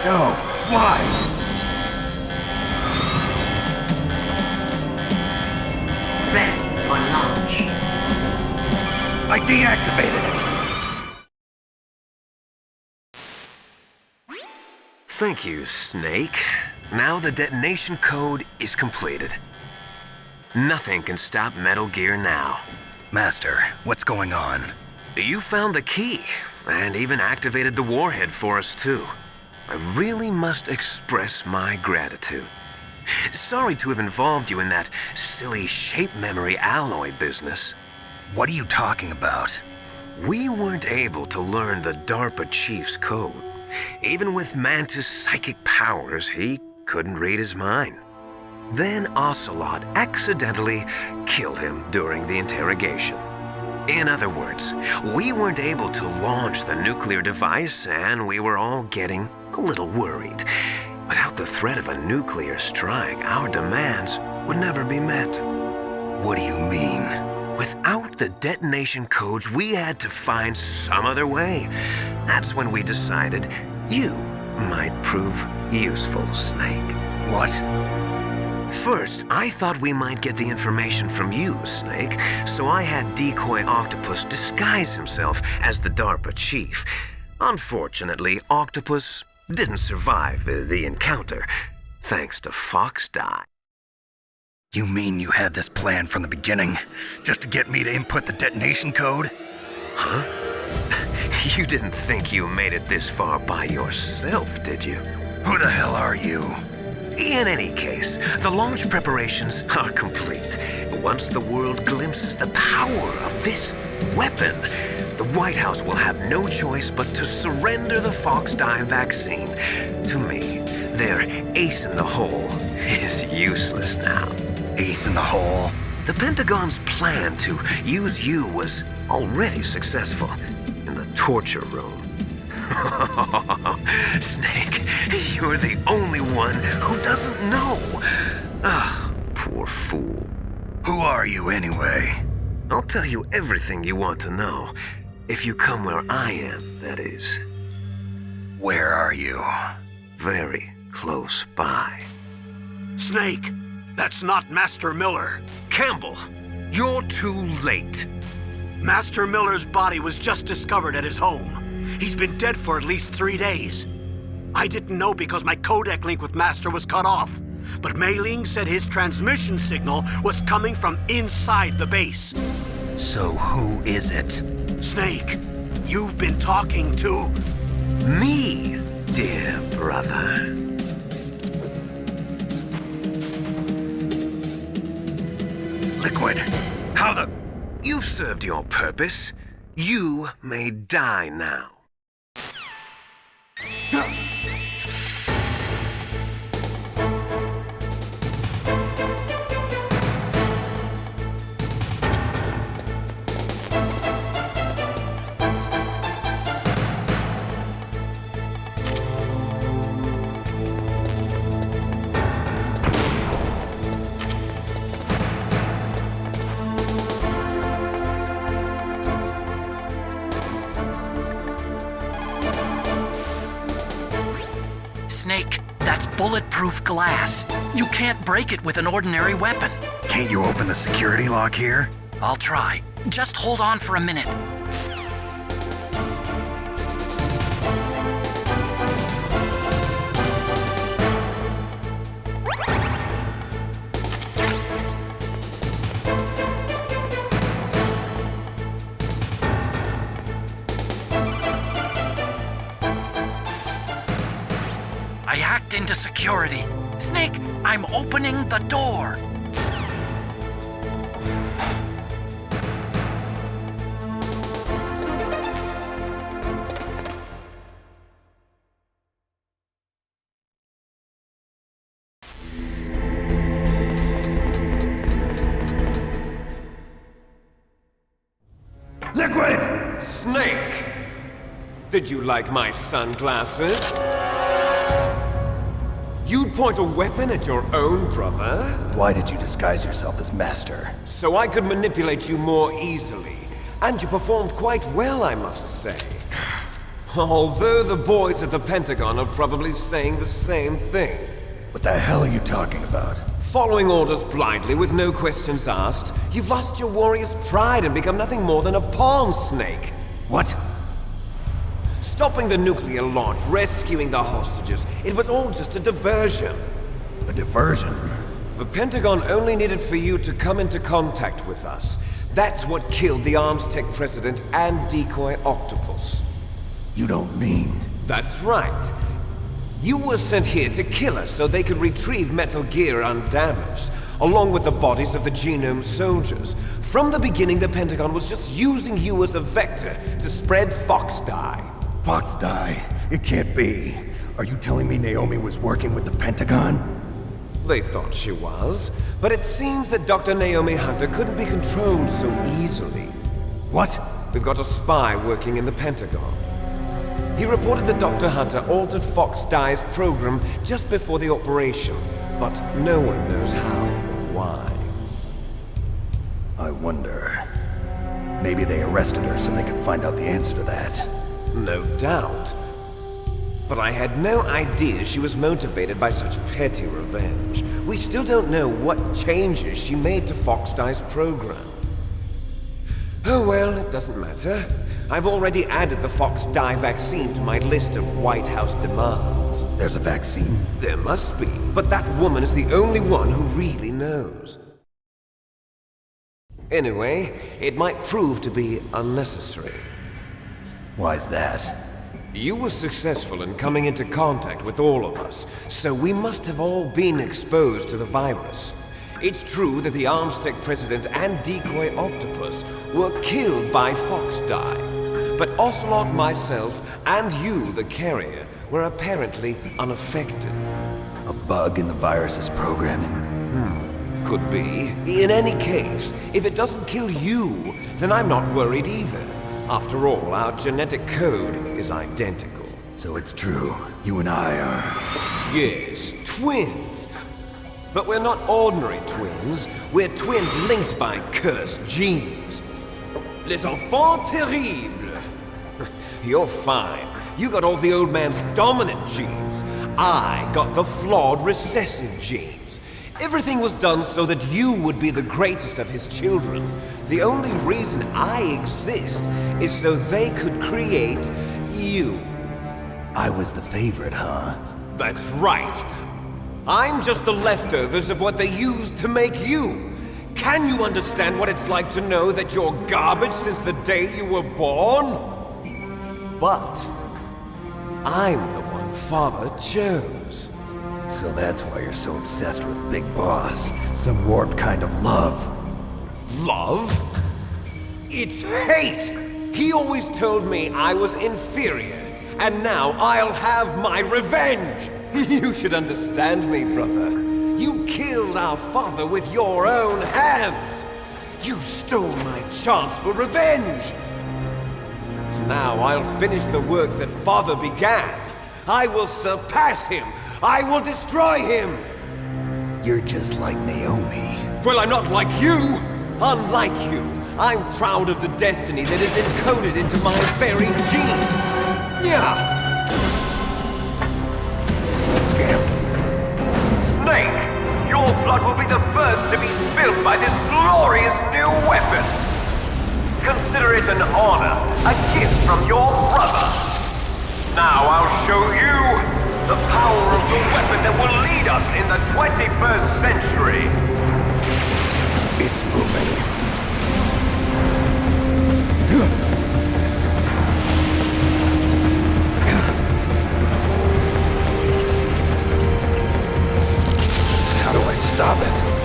No, why? Ready for launch. I deactivated it. Thank you, Snake. Now the detonation code is completed. Nothing can stop Metal Gear now. Master, what's going on? You found the key, and even activated the warhead for us, too. I really must express my gratitude. Sorry to have involved you in that silly shape memory alloy business. What are you talking about? We weren't able to learn the DARPA chief's code. Even with Mantis' psychic powers, he couldn't read his mind. Then Ocelot accidentally killed him during the interrogation. In other words, we weren't able to launch the nuclear device, and we were all getting a little worried. Without the threat of a nuclear strike, our demands would never be met. What do you mean? Without the detonation codes, we had to find some other way. That's when we decided you might prove useful, Snake. What? First, I thought we might get the information from you, Snake, so I had Decoy Octopus disguise himself as the DARPA chief. Unfortunately, Octopus didn't survive the encounter, thanks to Fox Die. You mean you had this plan from the beginning, just to get me to input the detonation code? Huh? You didn't think you made it this far by yourself, did you? Who the hell are you? In any case, the launch preparations are complete. Once the world glimpses the power of this weapon, the White House will have no choice but to surrender the Fox Die vaccine to me. Their ace in the hole is useless now. Ace in the hole? The Pentagon's plan to use you was already successful in the torture room. Snake, you're the only one who doesn't know. Ah, poor fool. Who are you anyway? I'll tell you everything you want to know. If you come where I am, that is. Where are you? Very close by. Snake, that's not Master Miller. Campbell, you're too late. Master Miller's body was just discovered at his home. He's been dead for at least 3 days. I didn't know because my codec link with Master was cut off. But Mei Ling said his transmission signal was coming from inside the base. So who is it? Snake, you've been talking to... me, dear brother. Liquid, how the... You've served your purpose. You may die now. Snake, that's bulletproof glass. You can't break it with an ordinary weapon. Can't you open the security lock here? I'll try. Just hold on for a minute. I hacked into security. Snake, I'm opening the door. Liquid! Snake! Did you like my sunglasses? You'd point a weapon at your own brother? Why did you disguise yourself as Master? So I could manipulate you more easily. And you performed quite well, I must say. Although the boys at the Pentagon are probably saying the same thing. What the hell are you talking about? Following orders blindly with no questions asked, you've lost your warrior's pride and become nothing more than a pawn, Snake. What? Stopping the nuclear launch, rescuing the hostages, it was all just a diversion. A diversion? The Pentagon only needed for you to come into contact with us. That's what killed the Arms Tech president and Decoy Octopus. You don't mean... That's right. You were sent here to kill us so they could retrieve Metal Gear undamaged, along with the bodies of the Genome soldiers. From the beginning, the Pentagon was just using you as a vector to spread Fox Die. Fox Die? It can't be. Are you telling me Naomi was working with the Pentagon? They thought she was, but it seems that Dr. Naomi Hunter couldn't be controlled so easily. What? We've got a spy working in the Pentagon. He reported that Dr. Hunter altered Fox Dye's program just before the operation, but no one knows how or why. I wonder... maybe they arrested her so they could find out the answer to that. No doubt. But I had no idea she was motivated by such petty revenge. We still don't know what changes she made to Fox Dye's program. Oh well, it doesn't matter. I've already added the Fox Dye vaccine to my list of White House demands. There's a vaccine? There must be, but that woman is the only one who really knows. Anyway, it might prove to be unnecessary. Why's that? You were successful in coming into contact with all of us, so we must have all been exposed to the virus. It's true that the Armstech President and Decoy Octopus were killed by Fox Dye, but Ocelot, myself, and you, the carrier, were apparently unaffected. A bug in the virus's programming? Could be. In any case, if it doesn't kill you, then I'm not worried either. After all, our genetic code is identical. So it's true. You and I are... Yes, twins. But we're not ordinary twins. We're twins linked by cursed genes. Les enfants terribles. You're fine. You got all the old man's dominant genes. I got the flawed recessive genes. Everything was done so that you would be the greatest of his children. The only reason I exist is so they could create you. I was the favorite, huh? That's right. I'm just the leftovers of what they used to make you. Can you understand what it's like to know that you're garbage since the day you were born? But I'm the one Father chose. So that's why you're so obsessed with Big Boss. Some warped kind of love. Love? It's hate! He always told me I was inferior, and now I'll have my revenge! You should understand me, brother. You killed our father with your own hands! You stole my chance for revenge! Now I'll finish the work that Father began. I will surpass him! I will destroy him! You're just like Naomi. Well, I'm not like you! Unlike you, I'm proud of the destiny that is encoded into my very genes! Yeah! Snake, your blood will be the first to be spilled by this glorious new weapon! Consider it an honor, a gift from your brother! Now I'll show you the power of the weapon that will lead us in the 21st century! It's moving. How do I stop it?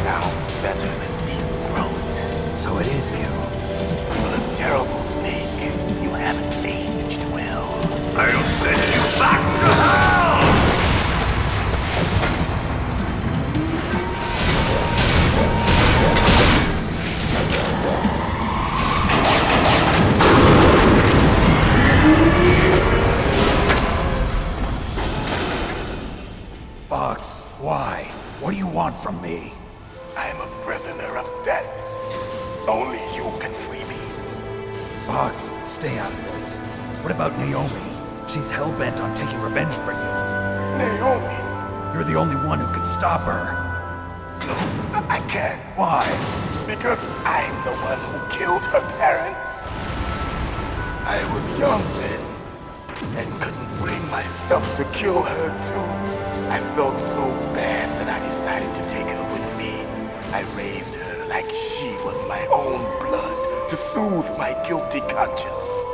sounds better than Deep Throat. So it is you. You look terrible, Snake. You haven't aged well. I'll send you back to hell! Fox, why? What do you want from me? I'm a prisoner of death. Only you can free me. Fox, stay out of this. What about Naomi? She's hell-bent on taking revenge for you. Naomi? You're the only one who can stop her. No, I can't. Why? Because I'm the one who killed her parents. I was young then, and couldn't bring myself to kill her too. I felt so bad that I decided to take her with me. I raised her like she was my own blood to soothe my guilty conscience.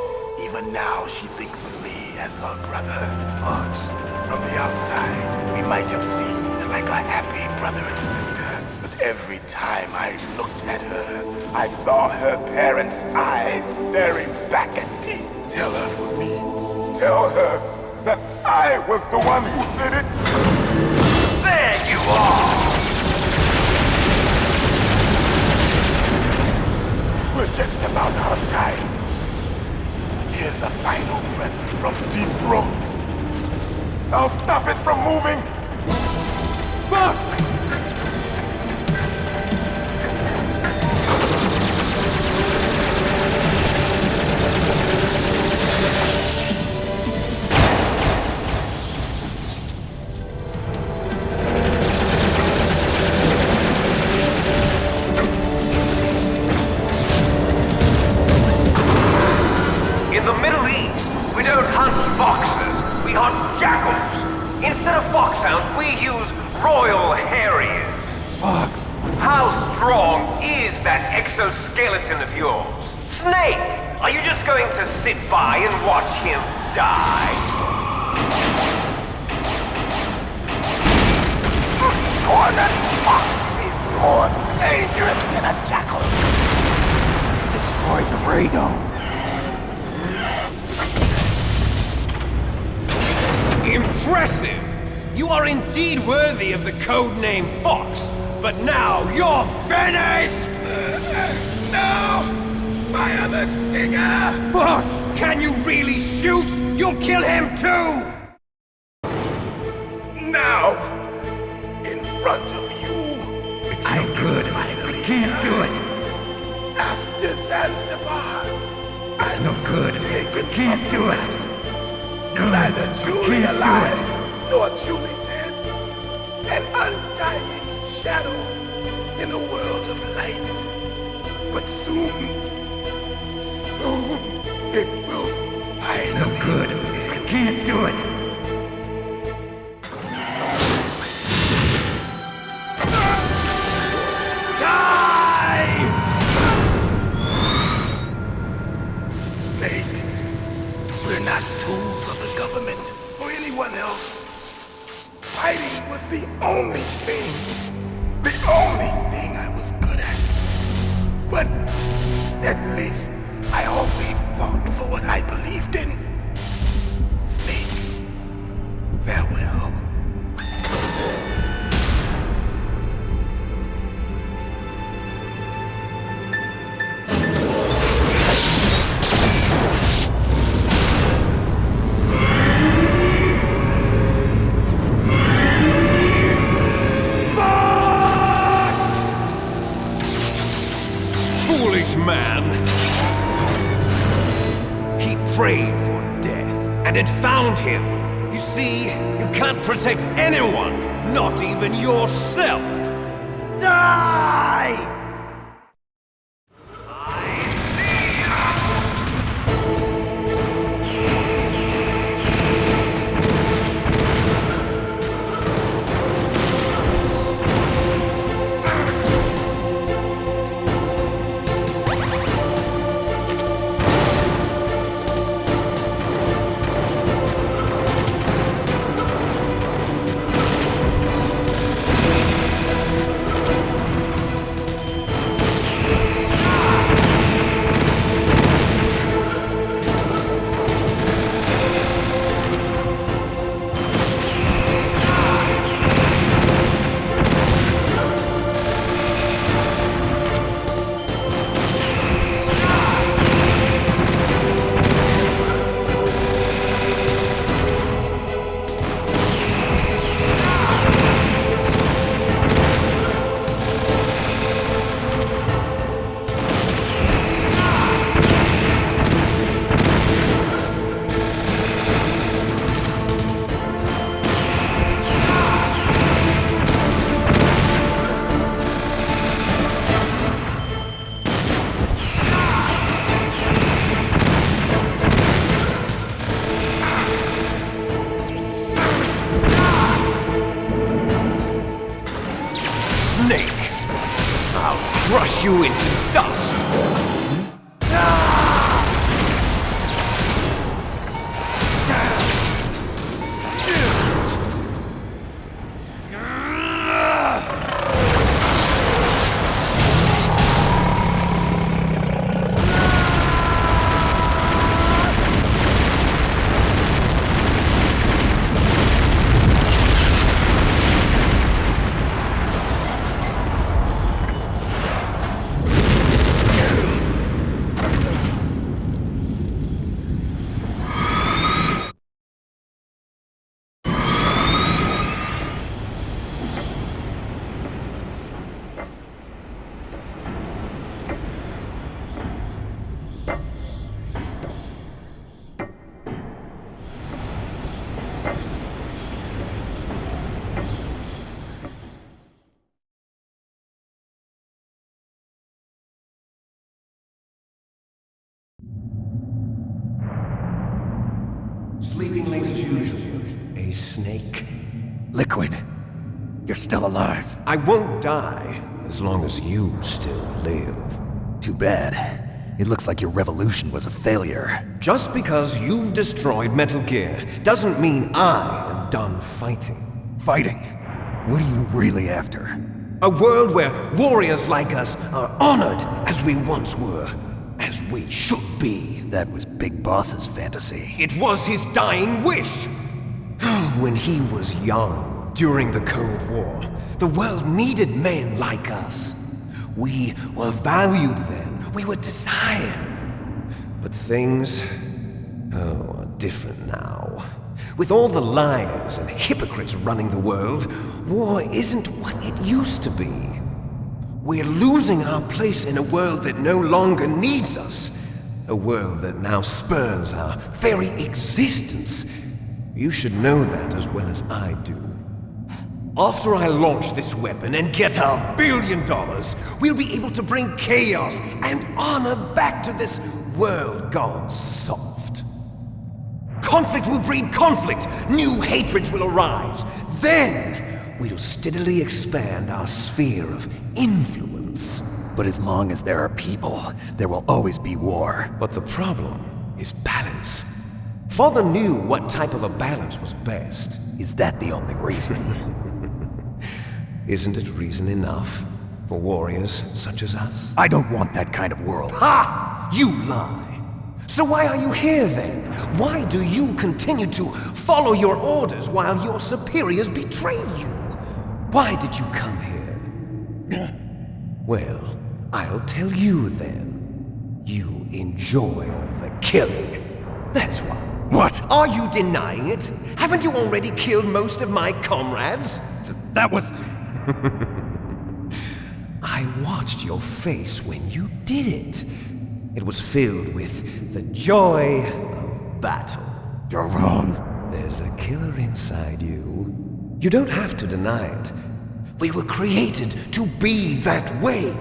Even now she thinks of me as her brother. Fox. From the outside, we might have seemed like a happy brother and sister, but every time I looked at her, I saw her parents' eyes staring back at me. Tell her for me. Tell her that I was the one who did it. There you are! We're just about out of time. Here's a final present from Deep Throat. I'll stop it from moving. Fox! In the Middle East, we don't hunt foxes, we hunt jackals. Instead of foxhounds, we use Royal Harriers. Fox! How strong is that exoskeleton of yours? Snake, are you just going to sit by and watch him die? A cornered fox is more dangerous than a jackal. He destroyed the radome. Impressive! You are indeed worthy of the codename Fox, but now you're finished! No! Fire the stinger! Fox! Can you really shoot? You'll kill him too! Now! In front of you! I good. Finally I can't do it! After Zanzibar! It's no good. I can't do it! No, Neither truly can't alive, nor truly dead. An undying shadow in a world of light. But soon, it will finally no good. end. I can't do it! Snake, we're not tools of the government or anyone else. Fighting was the only thing I was good at. But at least I always fought for what I believed in. Snake, farewell. Man. He prayed for death, and it found him. You see, you can't protect anyone, not even yourself. Die! snake! I'll crush you into dust! Sleeping late as usual. A snake. Liquid, you're still alive. I won't die as long as you still live. Too bad. It looks like your revolution was a failure. Just because you've destroyed Metal Gear doesn't mean I am done fighting. Fighting? What are you really after? A world where warriors like us are honored as we once were. As we should be. That was Big Boss's fantasy. It was his dying wish! When he was young, during the Cold War, the world needed men like us. We were valued then. We were desired. But things, are different now. With all the liars and hypocrites running the world, war isn't what it used to be. We're losing our place in a world that no longer needs us. A world that now spurns our very existence. You should know that as well as I do. After I launch this weapon and get our $1 billion, we'll be able to bring chaos and honor back to this world gone soft. Conflict will breed conflict. New hatreds will arise. Then we'll steadily expand our sphere of influence. But as long as there are people, there will always be war. But the problem is balance. Father knew what type of a balance was best. Is that the only reason? Isn't it reason enough for warriors such as us? I don't want that kind of world. Ha! You lie! So why are you here then? Why do you continue to follow your orders while your superiors betray you? Why did you come here? Well, I'll tell you then. You enjoy all the killing. That's why. What? Are you denying it? Haven't you already killed most of my comrades? That was... I watched your face when you did it. It was filled with the joy of battle. You're wrong. There's a killer inside you. You don't have to deny it. We were created to be that way.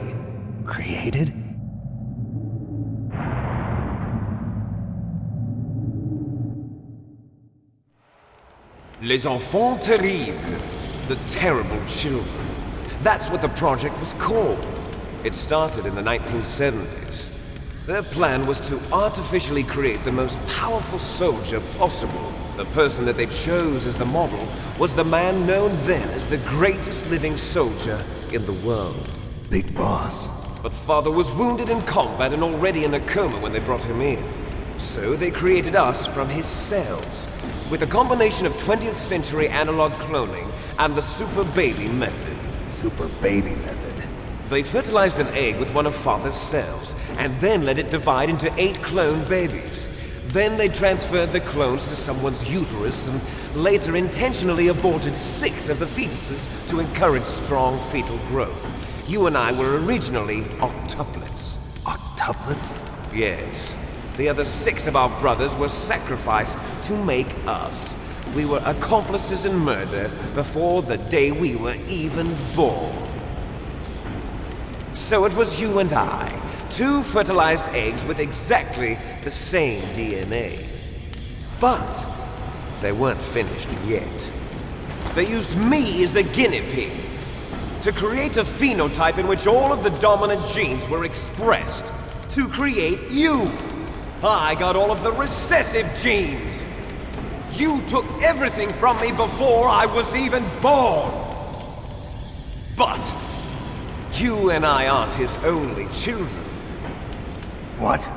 Created? Les enfants terribles. The terrible children. That's what the project was called. It started in the 1970s. Their plan was to artificially create the most powerful soldier possible. The person that they chose as the model was the man known then as the greatest living soldier in the world. Big Boss. But Father was wounded in combat and already in a coma when they brought him in. So they created us from his cells, with a combination of 20th century analog cloning and the super baby method. Super baby method. They fertilized an egg with one of Father's cells, and then let it divide into 8 clone babies. Then they transferred the clones to someone's uterus and later intentionally aborted 6 of the fetuses to encourage strong fetal growth. You and I were originally octuplets. Octuplets? Yes. The other 6 of our brothers were sacrificed to make us. We were accomplices in murder before the day we were even born. So it was you and I, 2 fertilized eggs with exactly the same DNA. But they weren't finished yet. They used me as a guinea pig. To create a phenotype in which all of the dominant genes were expressed. To create you! I got all of the recessive genes! You took everything from me before I was even born! But you and I aren't his only children. What?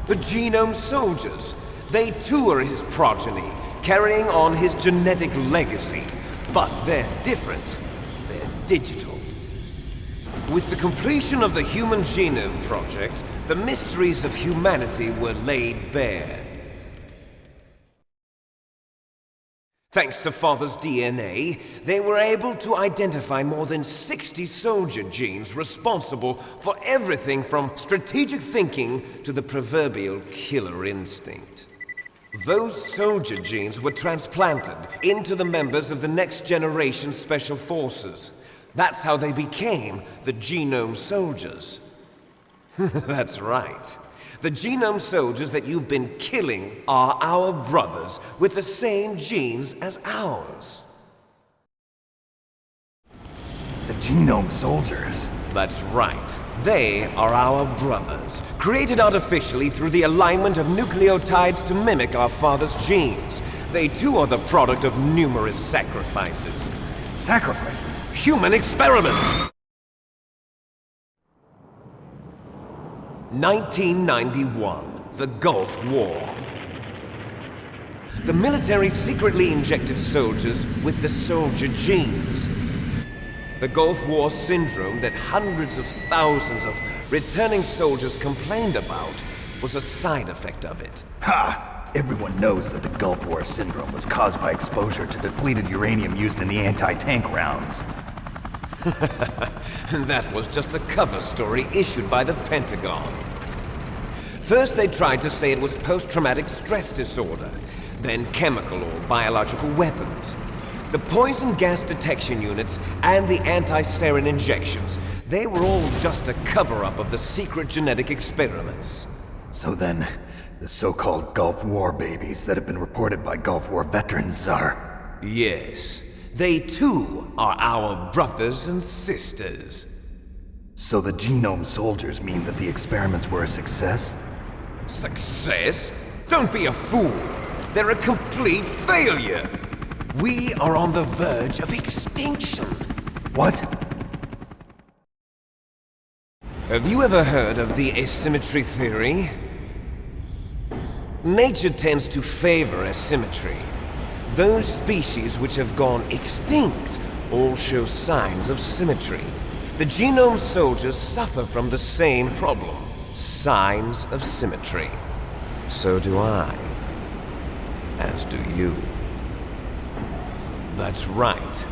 The Genome Soldiers. They too are his progeny, carrying on his genetic legacy. But they're different. They're digital. With the completion of the Human Genome Project, the mysteries of humanity were laid bare. Thanks to Father's DNA, they were able to identify more than 60 soldier genes responsible for everything from strategic thinking to the proverbial killer instinct. Those soldier genes were transplanted into the members of the next generation Special Forces. That's how they became the Genome Soldiers. That's right. The Genome Soldiers that you've been killing are our brothers with the same genes as ours. The Genome Soldiers? That's right. They are our brothers, created artificially through the alignment of nucleotides to mimic our father's genes. They too are the product of numerous sacrifices. Sacrifices? Human experiments! 1991, the Gulf War. The military secretly injected soldiers with the soldier genes. The Gulf War syndrome that hundreds of thousands of returning soldiers complained about was a side effect of it. Ha! Everyone knows that the Gulf War syndrome was caused by exposure to depleted uranium used in the anti-tank rounds. That was just a cover story issued by the Pentagon. First they tried to say it was post-traumatic stress disorder, then chemical or biological weapons. The poison gas detection units and the anti-sarin injections, they were all just a cover-up of the secret genetic experiments. So then, the so-called Gulf War babies that have been reported by Gulf War veterans are... Yes. They too are our brothers and sisters. So the Genome Soldiers mean that the experiments were a success? Success? Don't be a fool! They're a complete failure! We are on the verge of extinction. What? Have you ever heard of the asymmetry theory? Nature tends to favor asymmetry. Those species which have gone extinct all show signs of symmetry. The Genome Soldiers suffer from the same problem. Signs of symmetry. So do I. As do you. That's right.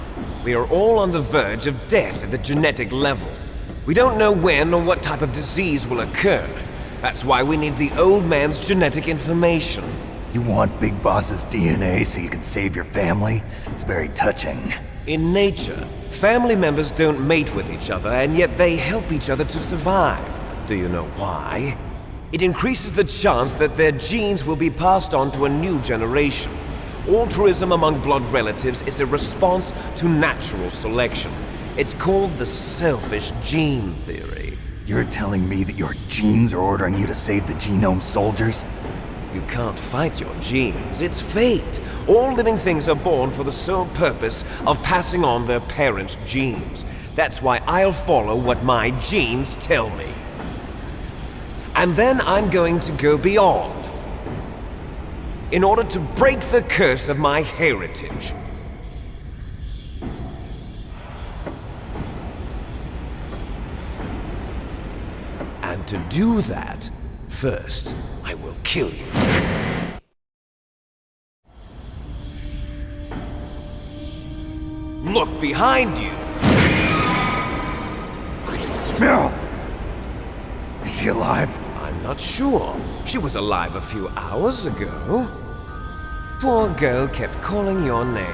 We are all on the verge of death at the genetic level. We don't know when or what type of disease will occur. That's why we need the old man's genetic information. You want Big Boss's DNA so you can save your family? It's very touching. In nature, family members don't mate with each other, and yet they help each other to survive. Do you know why? It increases the chance that their genes will be passed on to a new generation. Altruism among blood relatives is a response to natural selection. It's called the selfish gene theory. You're telling me that your genes are ordering you to save the Genome Soldiers? You can't fight your genes. It's fate. All living things are born for the sole purpose of passing on their parents' genes. That's why I'll follow what my genes tell me. And then I'm going to go beyond. In order to break the curse of my heritage. And to do that, first, I will kill you. Look behind you! Meryl! Is she alive? I'm not sure. She was alive a few hours ago. Poor girl kept calling your name.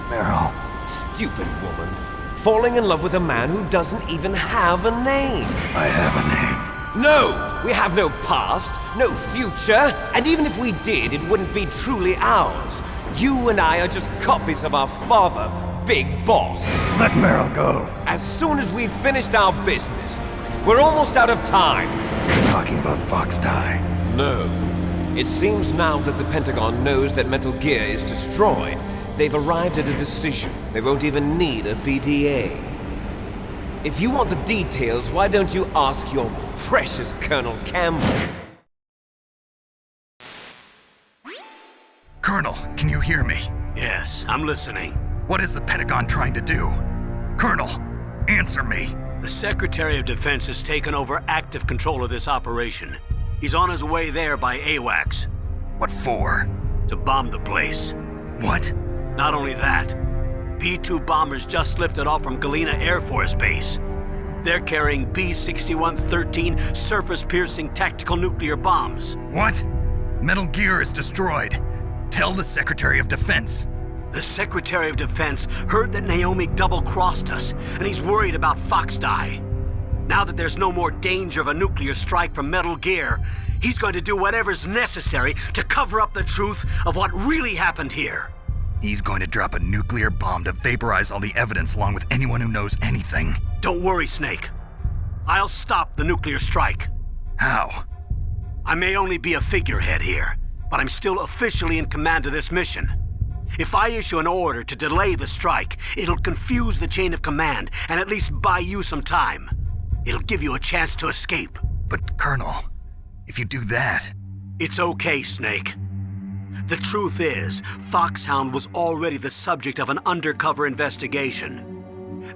Meryl. Stupid woman. Falling in love with a man who doesn't even have a name. I have a name. No! We have no past, no future, and even if we did, it wouldn't be truly ours. You and I are just copies of our father, big boss. Let Meryl go. As soon as we've finished our business, we're almost out of time. You're talking about Fox Die. No. It seems now that the Pentagon knows that Metal Gear is destroyed, they've arrived at a decision. They won't even need a BDA. If you want the details, why don't you ask your precious Colonel Campbell? Colonel, can you hear me? Yes, I'm listening. What is the Pentagon trying to do? Colonel, answer me. The Secretary of Defense has taken over active control of this operation. He's on his way there by AWACS. What for? To bomb the place. What? Not only that, B-2 bombers just lifted off from Galena Air Force Base. They're carrying B-6113 surface-piercing tactical nuclear bombs. What? Metal Gear is destroyed. Tell the Secretary of Defense. The Secretary of Defense heard that Naomi double-crossed us, and he's worried about Fox Die. Now that there's no more danger of a nuclear strike from Metal Gear, he's going to do whatever's necessary to cover up the truth of what really happened here. He's going to drop a nuclear bomb to vaporize all the evidence along with anyone who knows anything. Don't worry, Snake. I'll stop the nuclear strike. How? I may only be a figurehead here, but I'm still officially in command of this mission. If I issue an order to delay the strike, it'll confuse the chain of command and at least buy you some time. It'll give you a chance to escape. But, Colonel, if you do that... It's okay, Snake. The truth is, Foxhound was already the subject of an undercover investigation.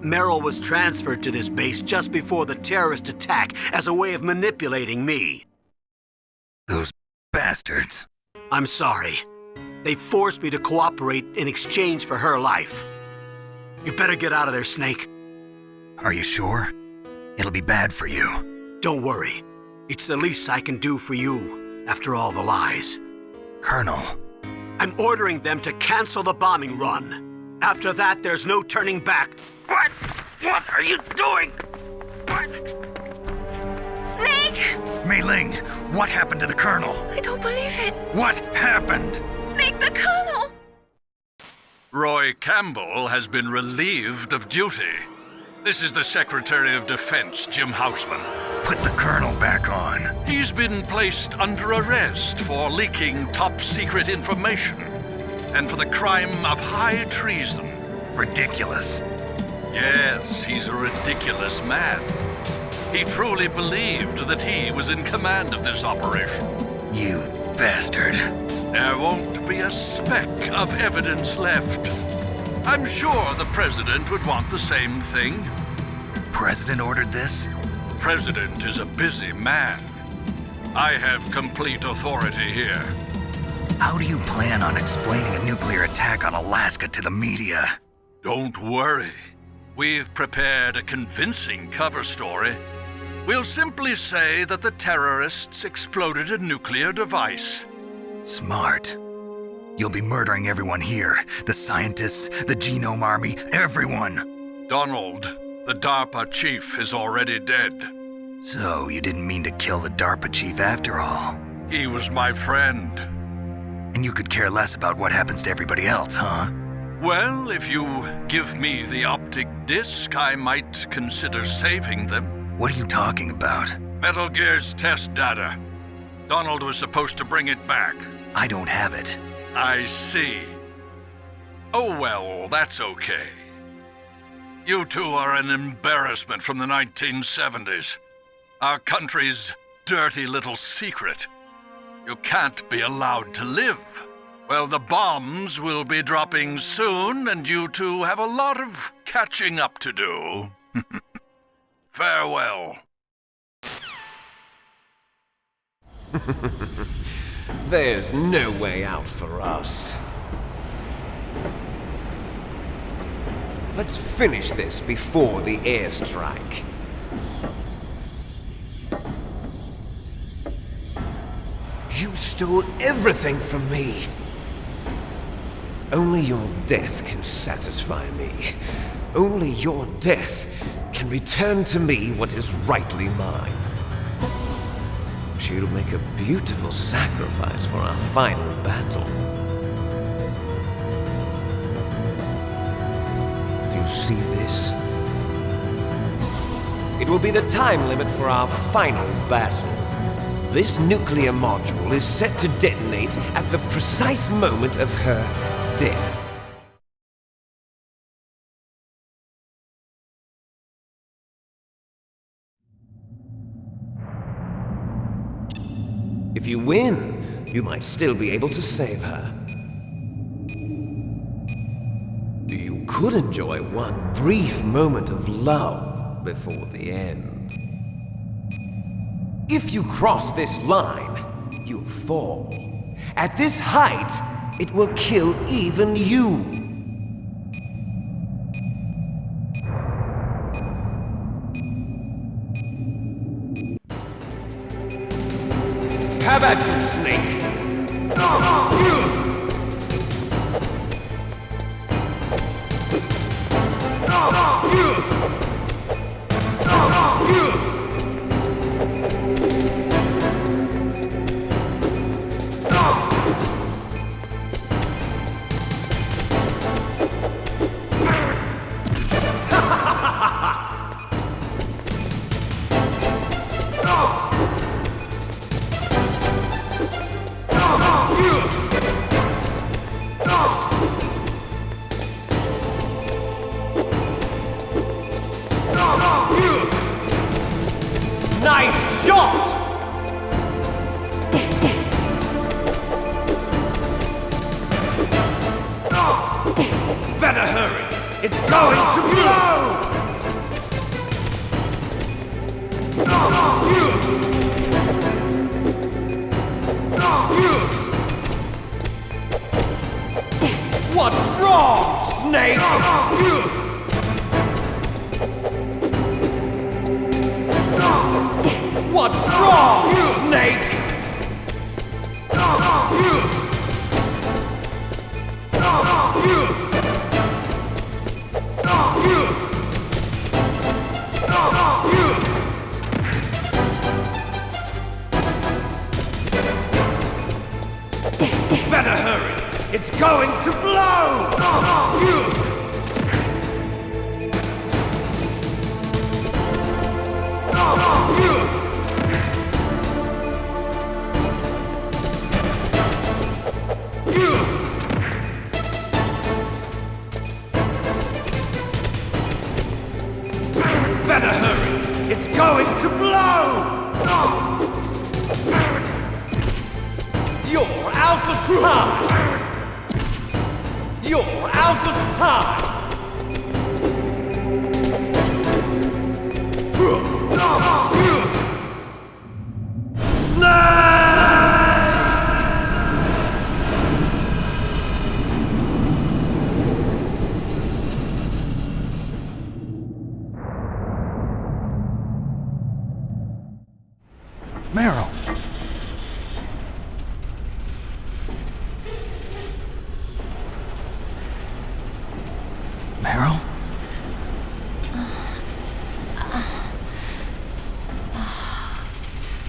Meryl was transferred to this base just before the terrorist attack as a way of manipulating me. Those bastards. I'm sorry. They forced me to cooperate in exchange for her life. You better get out of there, Snake. Are you sure? It'll be bad for you. Don't worry. It's the least I can do for you, after all the lies. Colonel. I'm ordering them to cancel the bombing run. After that, there's no turning back. What? What are you doing? What? Snake! Mei Ling, what happened to the Colonel? I don't believe it. What happened? Snake, the Colonel! Roy Campbell has been relieved of duty. This is the Secretary of Defense, Jim Houseman. Put the Colonel back on. He's been placed under arrest for leaking top-secret information and for the crime of high treason. Ridiculous. Yes, he's a ridiculous man. He truly believed that he was in command of this operation. You bastard. There won't be a speck of evidence left. I'm sure the President would want the same thing. President ordered this? The President is a busy man. I have complete authority here. How do you plan on explaining a nuclear attack on Alaska to the media? Don't worry. We've prepared a convincing cover story. We'll simply say that the terrorists exploded a nuclear device. Smart. You'll be murdering everyone here. The scientists, the Genome Army, everyone. Donald, the DARPA chief, is already dead. So you didn't mean to kill the DARPA chief after all? He was my friend. And you could care less about what happens to everybody else, huh? Well, if you give me the optic disc, I might consider saving them. What are you talking about? Metal Gear's test data. Donald was supposed to bring it back. I don't have it. I see. Oh well, that's okay. You two are an embarrassment from the 1970s. Our country's dirty little secret. You can't be allowed to live. Well, the bombs will be dropping soon, and you two have a lot of catching up to do. Farewell. There's no way out for us. Let's finish this before the airstrike. You stole everything from me. Only your death can satisfy me. Only your death can return to me what is rightly mine. She'll make a beautiful sacrifice for our final battle. you see this? It will be the time limit for our final battle. This nuclear module is set to detonate at the precise moment of her death. If you win, you might still be able to save her. You could enjoy one brief moment of love before the end. If you cross this line, you'll fall. At this height, it will kill even you. How about you, Snake? Nice shot! Better hurry! It's going to blow! What's wrong, Snake? What's wrong, Snake? Better hurry! It's going to blow! Better hurry! It's going to blow! You're out of time! You're out of time! Meryl! Meryl?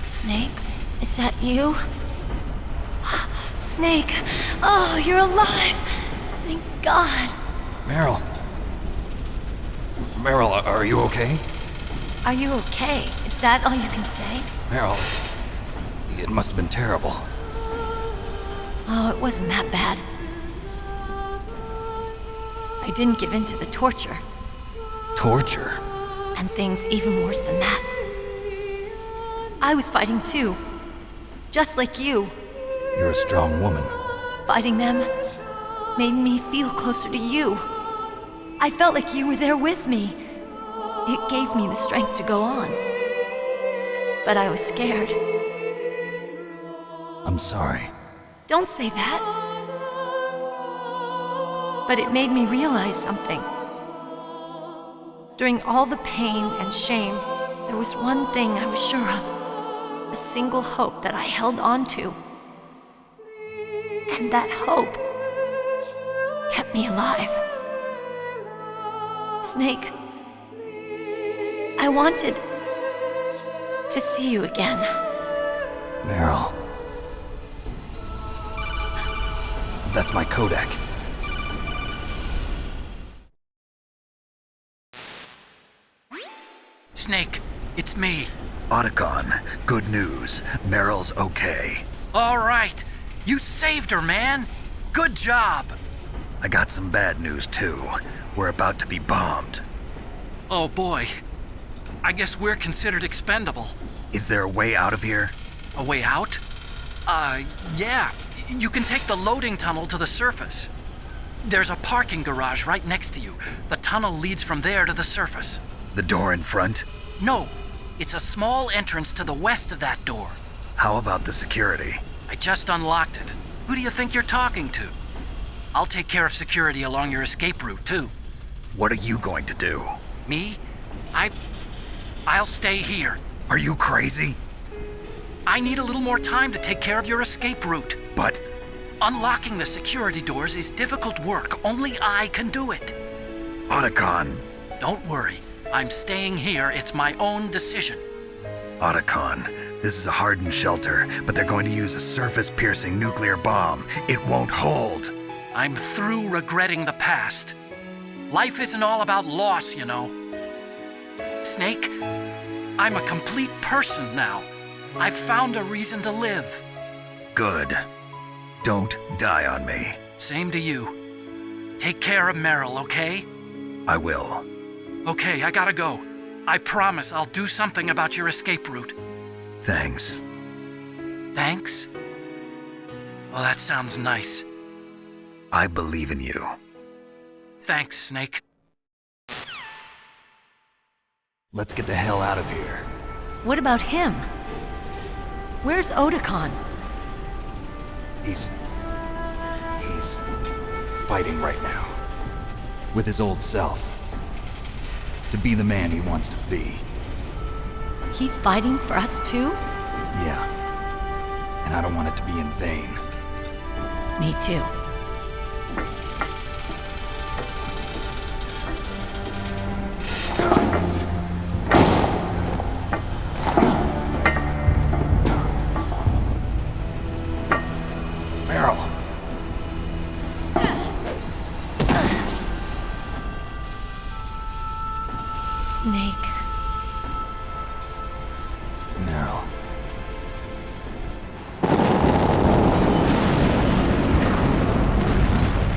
Snake, is that you? Snake! Oh, you're alive! Thank God! Meryl? Meryl, are you okay? Are you okay? Is that all you can say? Meryl, it must have been terrible. Oh, it wasn't that bad. I didn't give in to the torture. Torture? And things even worse than that. I was fighting too. Just like you. You're a strong woman. Fighting them made me feel closer to you. I felt like you were there with me. It gave me the strength to go on. But I was scared. I'm sorry. Don't say that. But it made me realize something. During all the pain and shame, there was one thing I was sure of. A single hope that I held on to. And that hope kept me alive. Snake, I wanted to see you again. Meryl. That's my Kodak. Snake. It's me. Otacon, good news. Meryl's okay. All right. You saved her, man. Good job. I got some bad news, too. We're about to be bombed. Oh, boy. I guess we're considered expendable. Is there a way out of here? A way out? Yeah. You can take the loading tunnel to the surface. There's a parking garage right next to you. The tunnel leads from there to the surface. The door in front? No. It's a small entrance to the west of that door. How about the security? I just unlocked it. Who do you think you're talking to? I'll take care of security along your escape route, too. What are you going to do? Me? I'll stay here. Are you crazy? I need a little more time to take care of your escape route. But... unlocking the security doors is difficult work. Only I can do it. Otacon. Don't worry. I'm staying here. It's my own decision. Otacon, this is a hardened shelter, but they're going to use a surface-piercing nuclear bomb. It won't hold. I'm through regretting the past. Life isn't all about loss, you know. Snake, I'm a complete person now. I've found a reason to live. Good. Don't die on me. Same to you. Take care of Meryl, okay? I will. Okay, I gotta go. I promise I'll do something about your escape route. Thanks. Thanks? Well, that sounds nice. I believe in you. Thanks, Snake. Let's get the hell out of here. What about him? Where's Otacon? He's fighting right now. With his old self. To be the man he wants to be. He's fighting for us too? Yeah. And I don't want it to be in vain. Me too. Meryl. Snake. Meryl.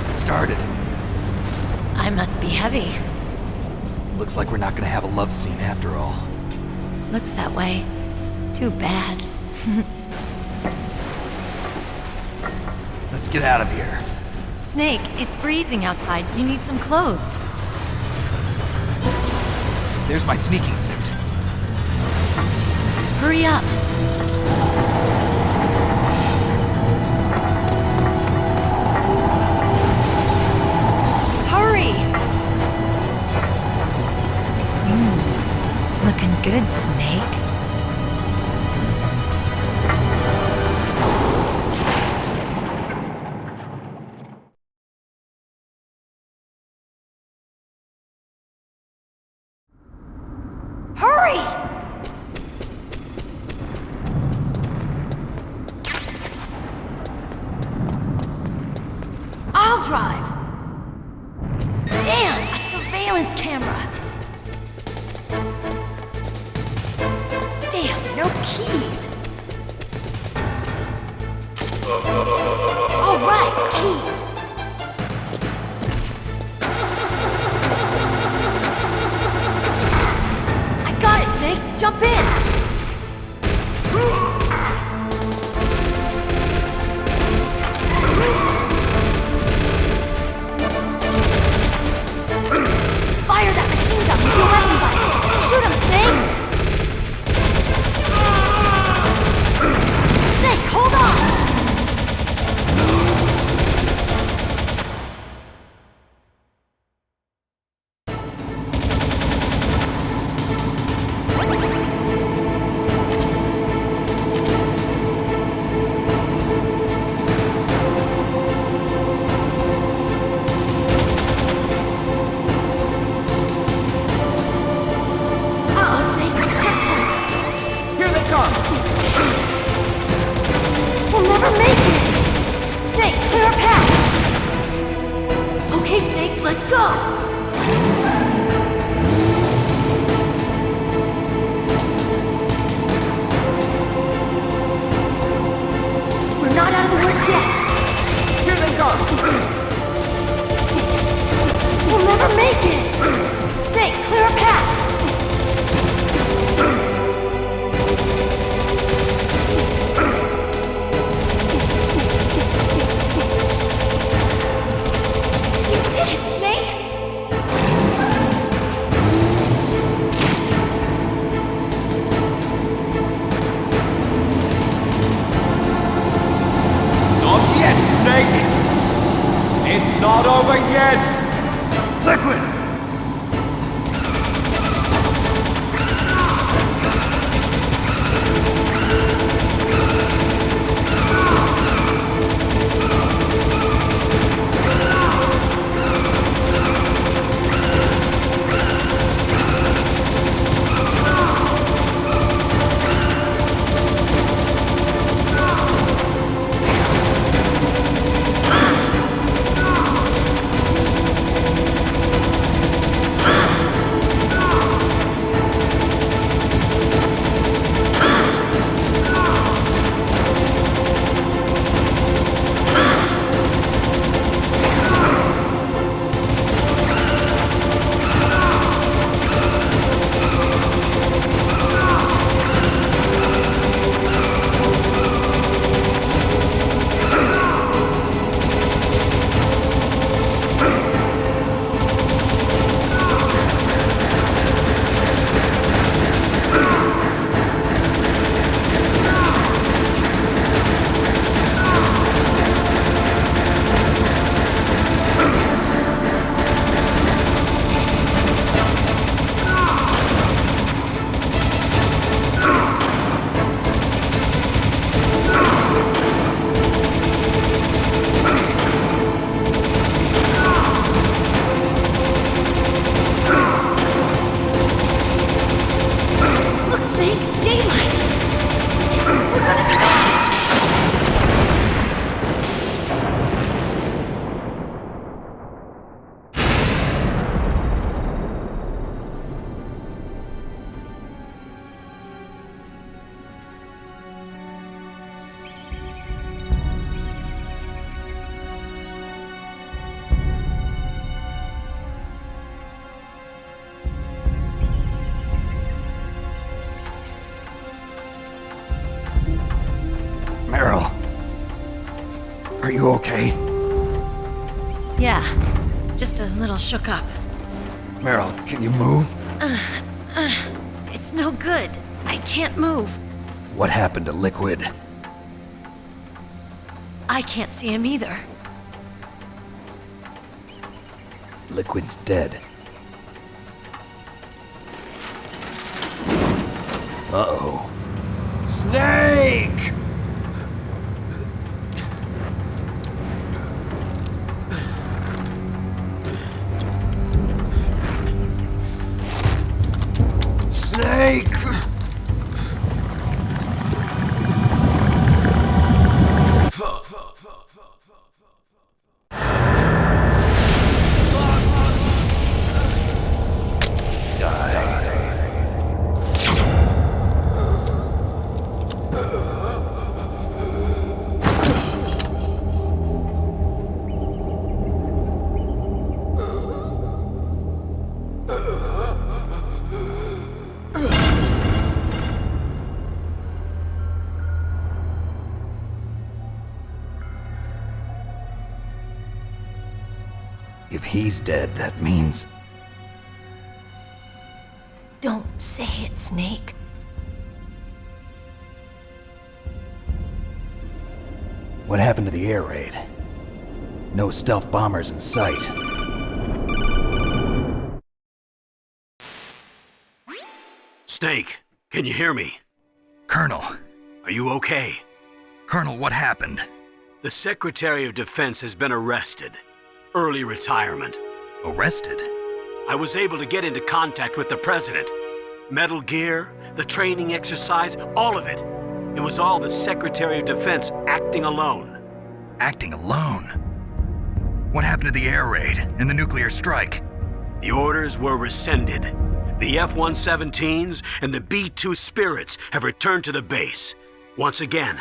It started. I must be heavy. Looks like we're not gonna have a love scene after all. Looks that way. Too bad. Let's get out of here. Snake, it's freezing outside. You need some clothes. There's my sneaking suit. Hurry up. Hurry! Looking good, Snake. Hurry! I'll drive. Damn, a surveillance camera. Damn, no keys. All right, keys. I got it, Snake. Jump in. Fire that machine gun with your weapon button. Shoot him, Snake. Snake, hold on. Snake, daylight! We're gonna crash! Meryl. Are you okay? Yeah, just a little shook up. Meryl, can you move? It's no good. I can't move. What happened to Liquid? I can't see him either. Liquid's dead. Uh-oh. Snake! Snake! If he's dead, that means... Don't say it, Snake. What happened to the air raid? No stealth bombers in sight. Snake, can you hear me? Colonel. Are you okay? Colonel, what happened? The Secretary of Defense has been arrested. Early retirement. Arrested? I was able to get into contact with the President. Metal Gear, the training exercise, all of it. It was all the Secretary of Defense acting alone. Acting alone? What happened to the air raid and the nuclear strike? The orders were rescinded. The F-117s and the B-2 Spirits have returned to the base. Once again,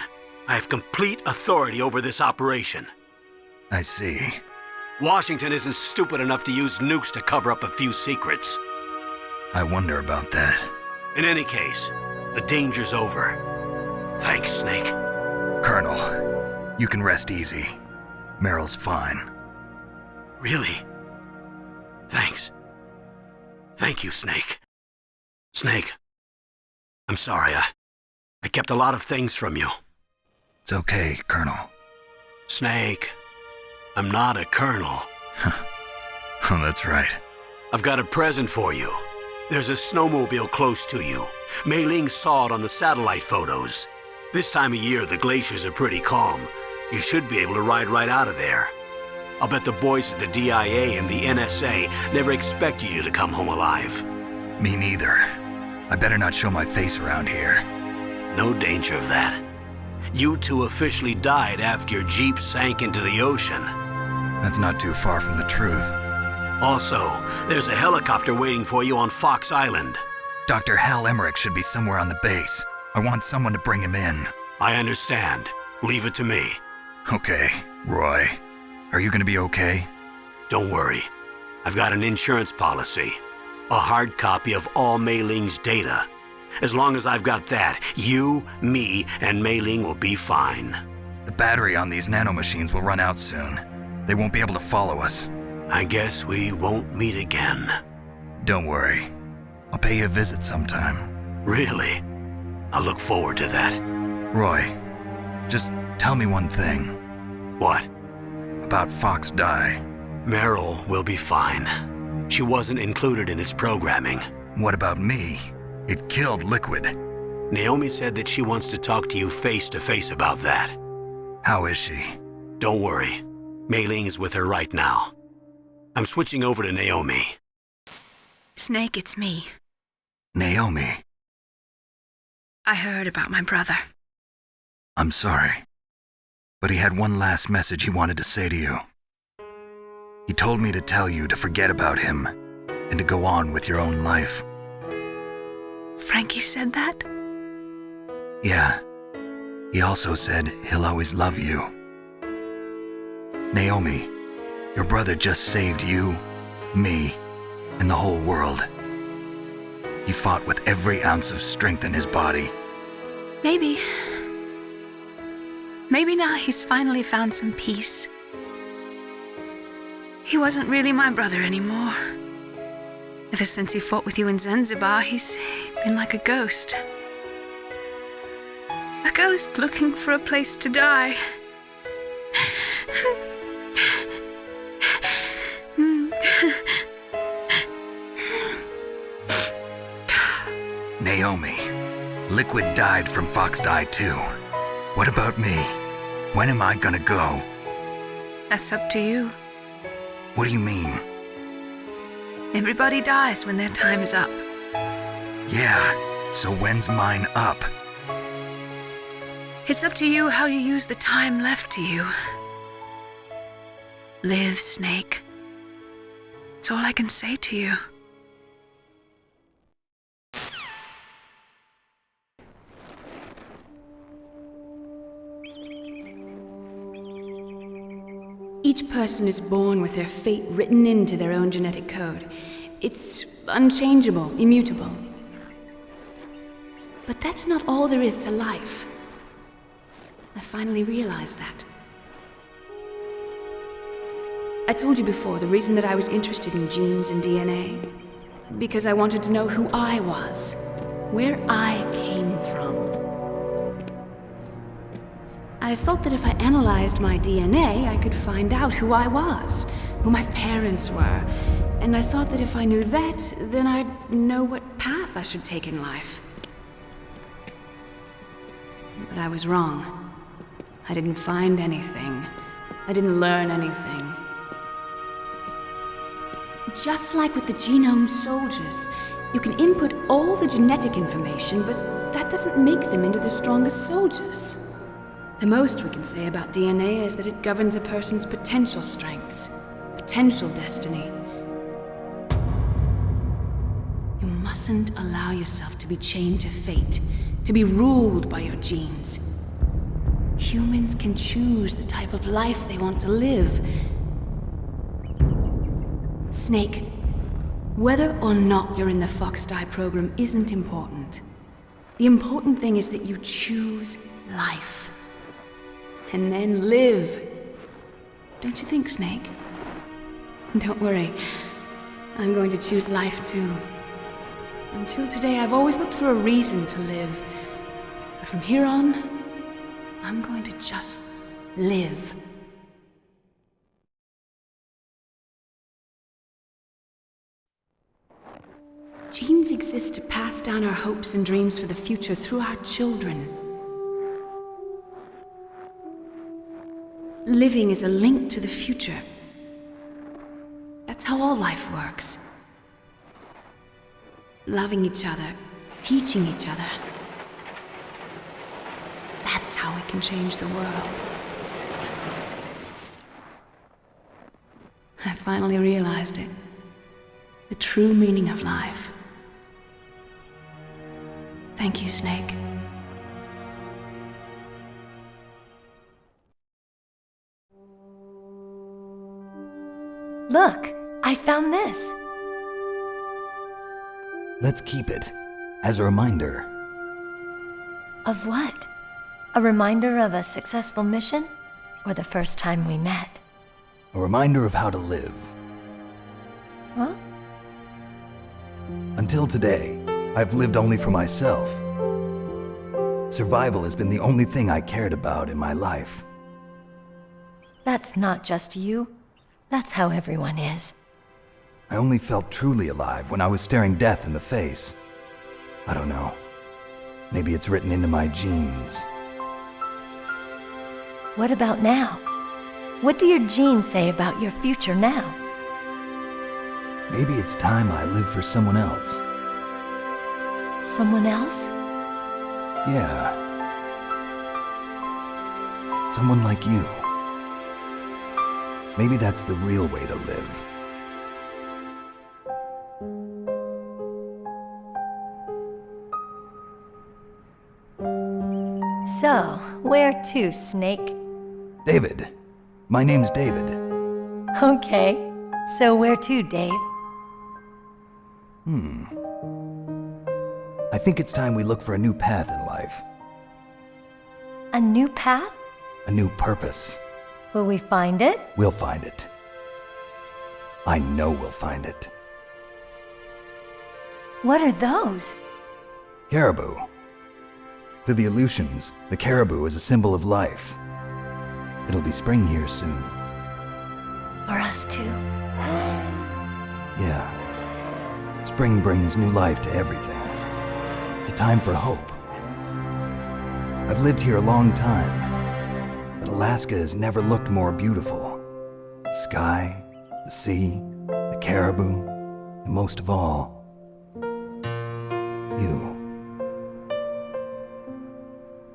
I have complete authority over this operation. I see. Washington isn't stupid enough to use nukes to cover up a few secrets. I wonder about that. In any case, the danger's over. Thanks, Snake. Colonel, you can rest easy. Meryl's fine. Really? Thanks. Thank you, Snake. Snake, I'm sorry. I kept a lot of things from you. It's okay, Colonel. Snake, I'm not a colonel. Oh, that's right. I've got a present for you. There's a snowmobile close to you. Mei Ling saw it on the satellite photos. This time of year, the glaciers are pretty calm. You should be able to ride right out of there. I'll bet the boys at the DIA and the NSA never expected you to come home alive. Me neither. I better not show my face around here. No danger of that. You two officially died after your Jeep sank into the ocean. That's not too far from the truth. Also, there's a helicopter waiting for you on Fox Island. Dr. Hal Emmerich should be somewhere on the base. I want someone to bring him in. I understand. Leave it to me. Okay, Roy. Are you gonna be okay? Don't worry. I've got an insurance policy. A hard copy of all Mei Ling's data. As long as I've got that, you, me, and Mei Ling will be fine. The battery on these nanomachines will run out soon. They won't be able to follow us. I guess we won't meet again. Don't worry. I'll pay you a visit sometime. Really? I look forward to that. Roy, just tell me one thing. What? About Fox Die. Meryl will be fine. She wasn't included in its programming. What about me? It killed Liquid. Naomi said that she wants to talk to you face to face about that. How is she? Don't worry. Mei Ling is with her right now. I'm switching over to Naomi. Snake, it's me. Naomi. I heard about my brother. I'm sorry, but he had one last message he wanted to say to you. He told me to tell you to forget about him and to go on with your own life. Frankie said that? Yeah. He also said he'll always love you. Naomi, your brother just saved you, me, and the whole world. He fought with every ounce of strength in his body. Maybe now he's finally found some peace. He wasn't really my brother anymore. Ever since he fought with you in Zanzibar, he's been like a ghost. A ghost looking for a place to die. Naomi, Liquid died from Fox Die too. What about me? When am I gonna go? That's up to you. What do you mean? Everybody dies when their time is up. Yeah, so when's mine up? It's up to you how you use the time left to you. Live, Snake. That's all I can say to you. Each person is born with their fate written into their own genetic code. It's unchangeable, immutable. But that's not all there is to life. I finally realized that. I told you before the reason that I was interested in genes and DNA. Because I wanted to know who I was, where I came from. I thought that if I analyzed my DNA, I could find out who I was, who my parents were. And I thought that if I knew that, then I'd know what path I should take in life. But I was wrong. I didn't find anything. I didn't learn anything. Just like with the genome soldiers, you can input all the genetic information, but that doesn't make them into the strongest soldiers. The most we can say about DNA is that it governs a person's potential strengths, potential destiny. You mustn't allow yourself to be chained to fate, to be ruled by your genes. Humans can choose the type of life they want to live. Snake, whether or not you're in the Fox Die program isn't important. The important thing is that you choose life. And then live. Don't you think, Snake? Don't worry. I'm going to choose life too. Until today, I've always looked for a reason to live. But from here on, I'm going to just live. Genes exist to pass down our hopes and dreams for the future through our children. Living is a link to the future. That's how all life works. Loving each other, teaching each other. That's how we can change the world. I finally realized it. The true meaning of life. Thank you, Snake. Look, I found this. Let's keep it as a reminder. Of what? A reminder of a successful mission? Or the first time we met? A reminder of how to live. Huh? Until today, I've lived only for myself. Survival has been the only thing I cared about in my life. That's not just you. That's how everyone is. I only felt truly alive when I was staring death in the face. I don't know. Maybe it's written into my genes. What about now? What do your genes say about your future now? Maybe it's time I live for someone else. Someone else? Yeah. Someone like you. Maybe that's the real way to live. So, where to, Snake? David. My name's David. Okay. So where to, Dave? I think it's time we look for a new path in life. A new path? A new purpose. Will we find it? We'll find it. I know we'll find it. What are those? Caribou. To the Aleutians, the caribou is a symbol of life. It'll be spring here soon. For us too? Yeah. Spring brings new life to everything. It's a time for hope. I've lived here a long time, but Alaska has never looked more beautiful. The sky, the sea, the caribou, and most of all, you.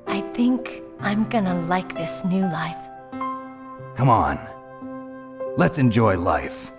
I think I'm gonna like this new life. Come on. Let's enjoy life.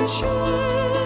Shine.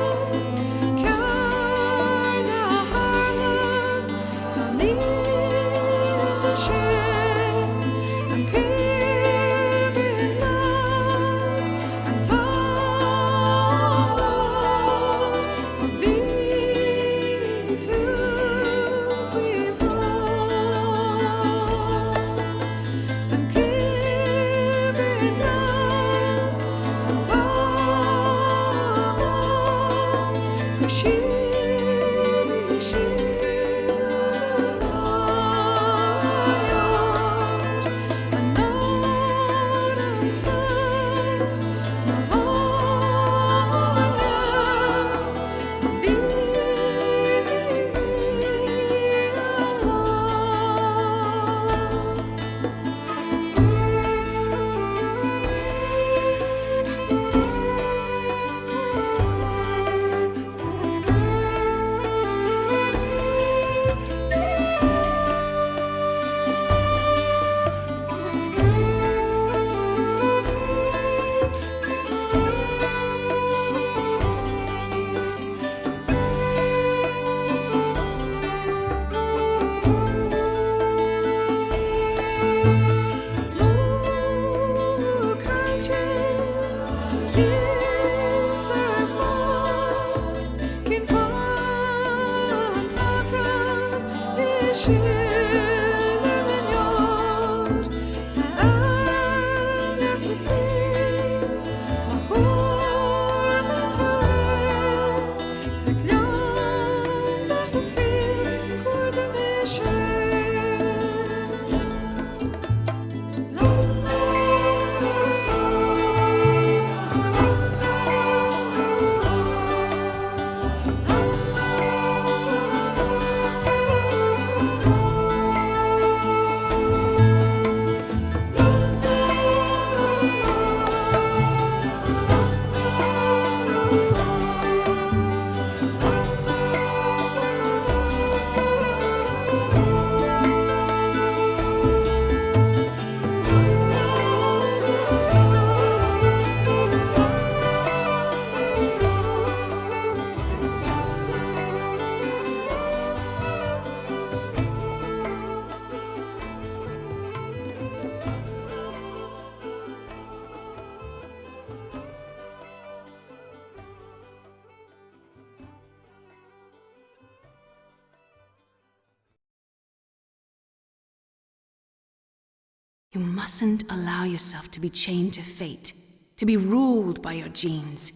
You mustn't allow yourself to be chained to fate, to be ruled by your genes.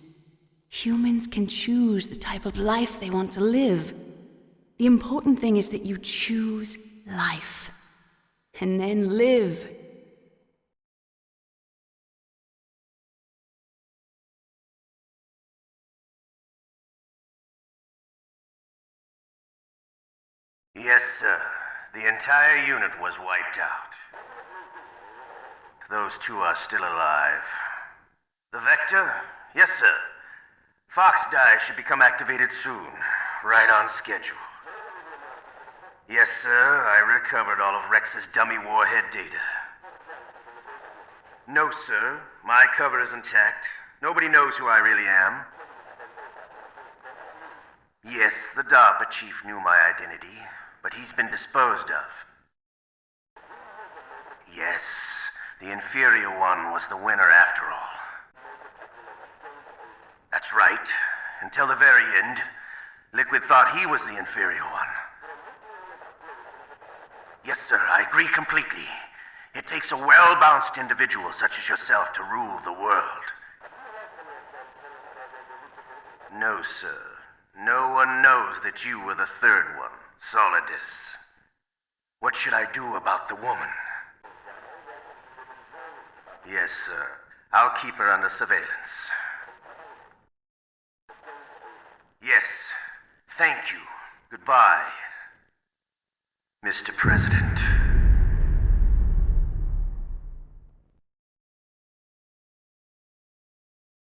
Humans can choose the type of life they want to live. The important thing is that you choose life. And then live. Yes, sir. The entire unit was wiped out. Those two are still alive. The Vector? Yes, sir. Fox Die should become activated soon. Right on schedule. Yes, sir. I recovered all of Rex's dummy warhead data. No, sir. My cover is intact. Nobody knows who I really am. Yes, the DARPA chief knew my identity, but he's been disposed of. Yes, the inferior one was the winner after all. That's right. Until the very end, Liquid thought he was the inferior one. Yes, sir, I agree completely. It takes a well-balanced individual such as yourself to rule the world. No, sir. No one knows that you were the third one, Solidus. What should I do about the woman? Yes, sir. I'll keep her under surveillance. Yes. Thank you. Goodbye, Mr. President.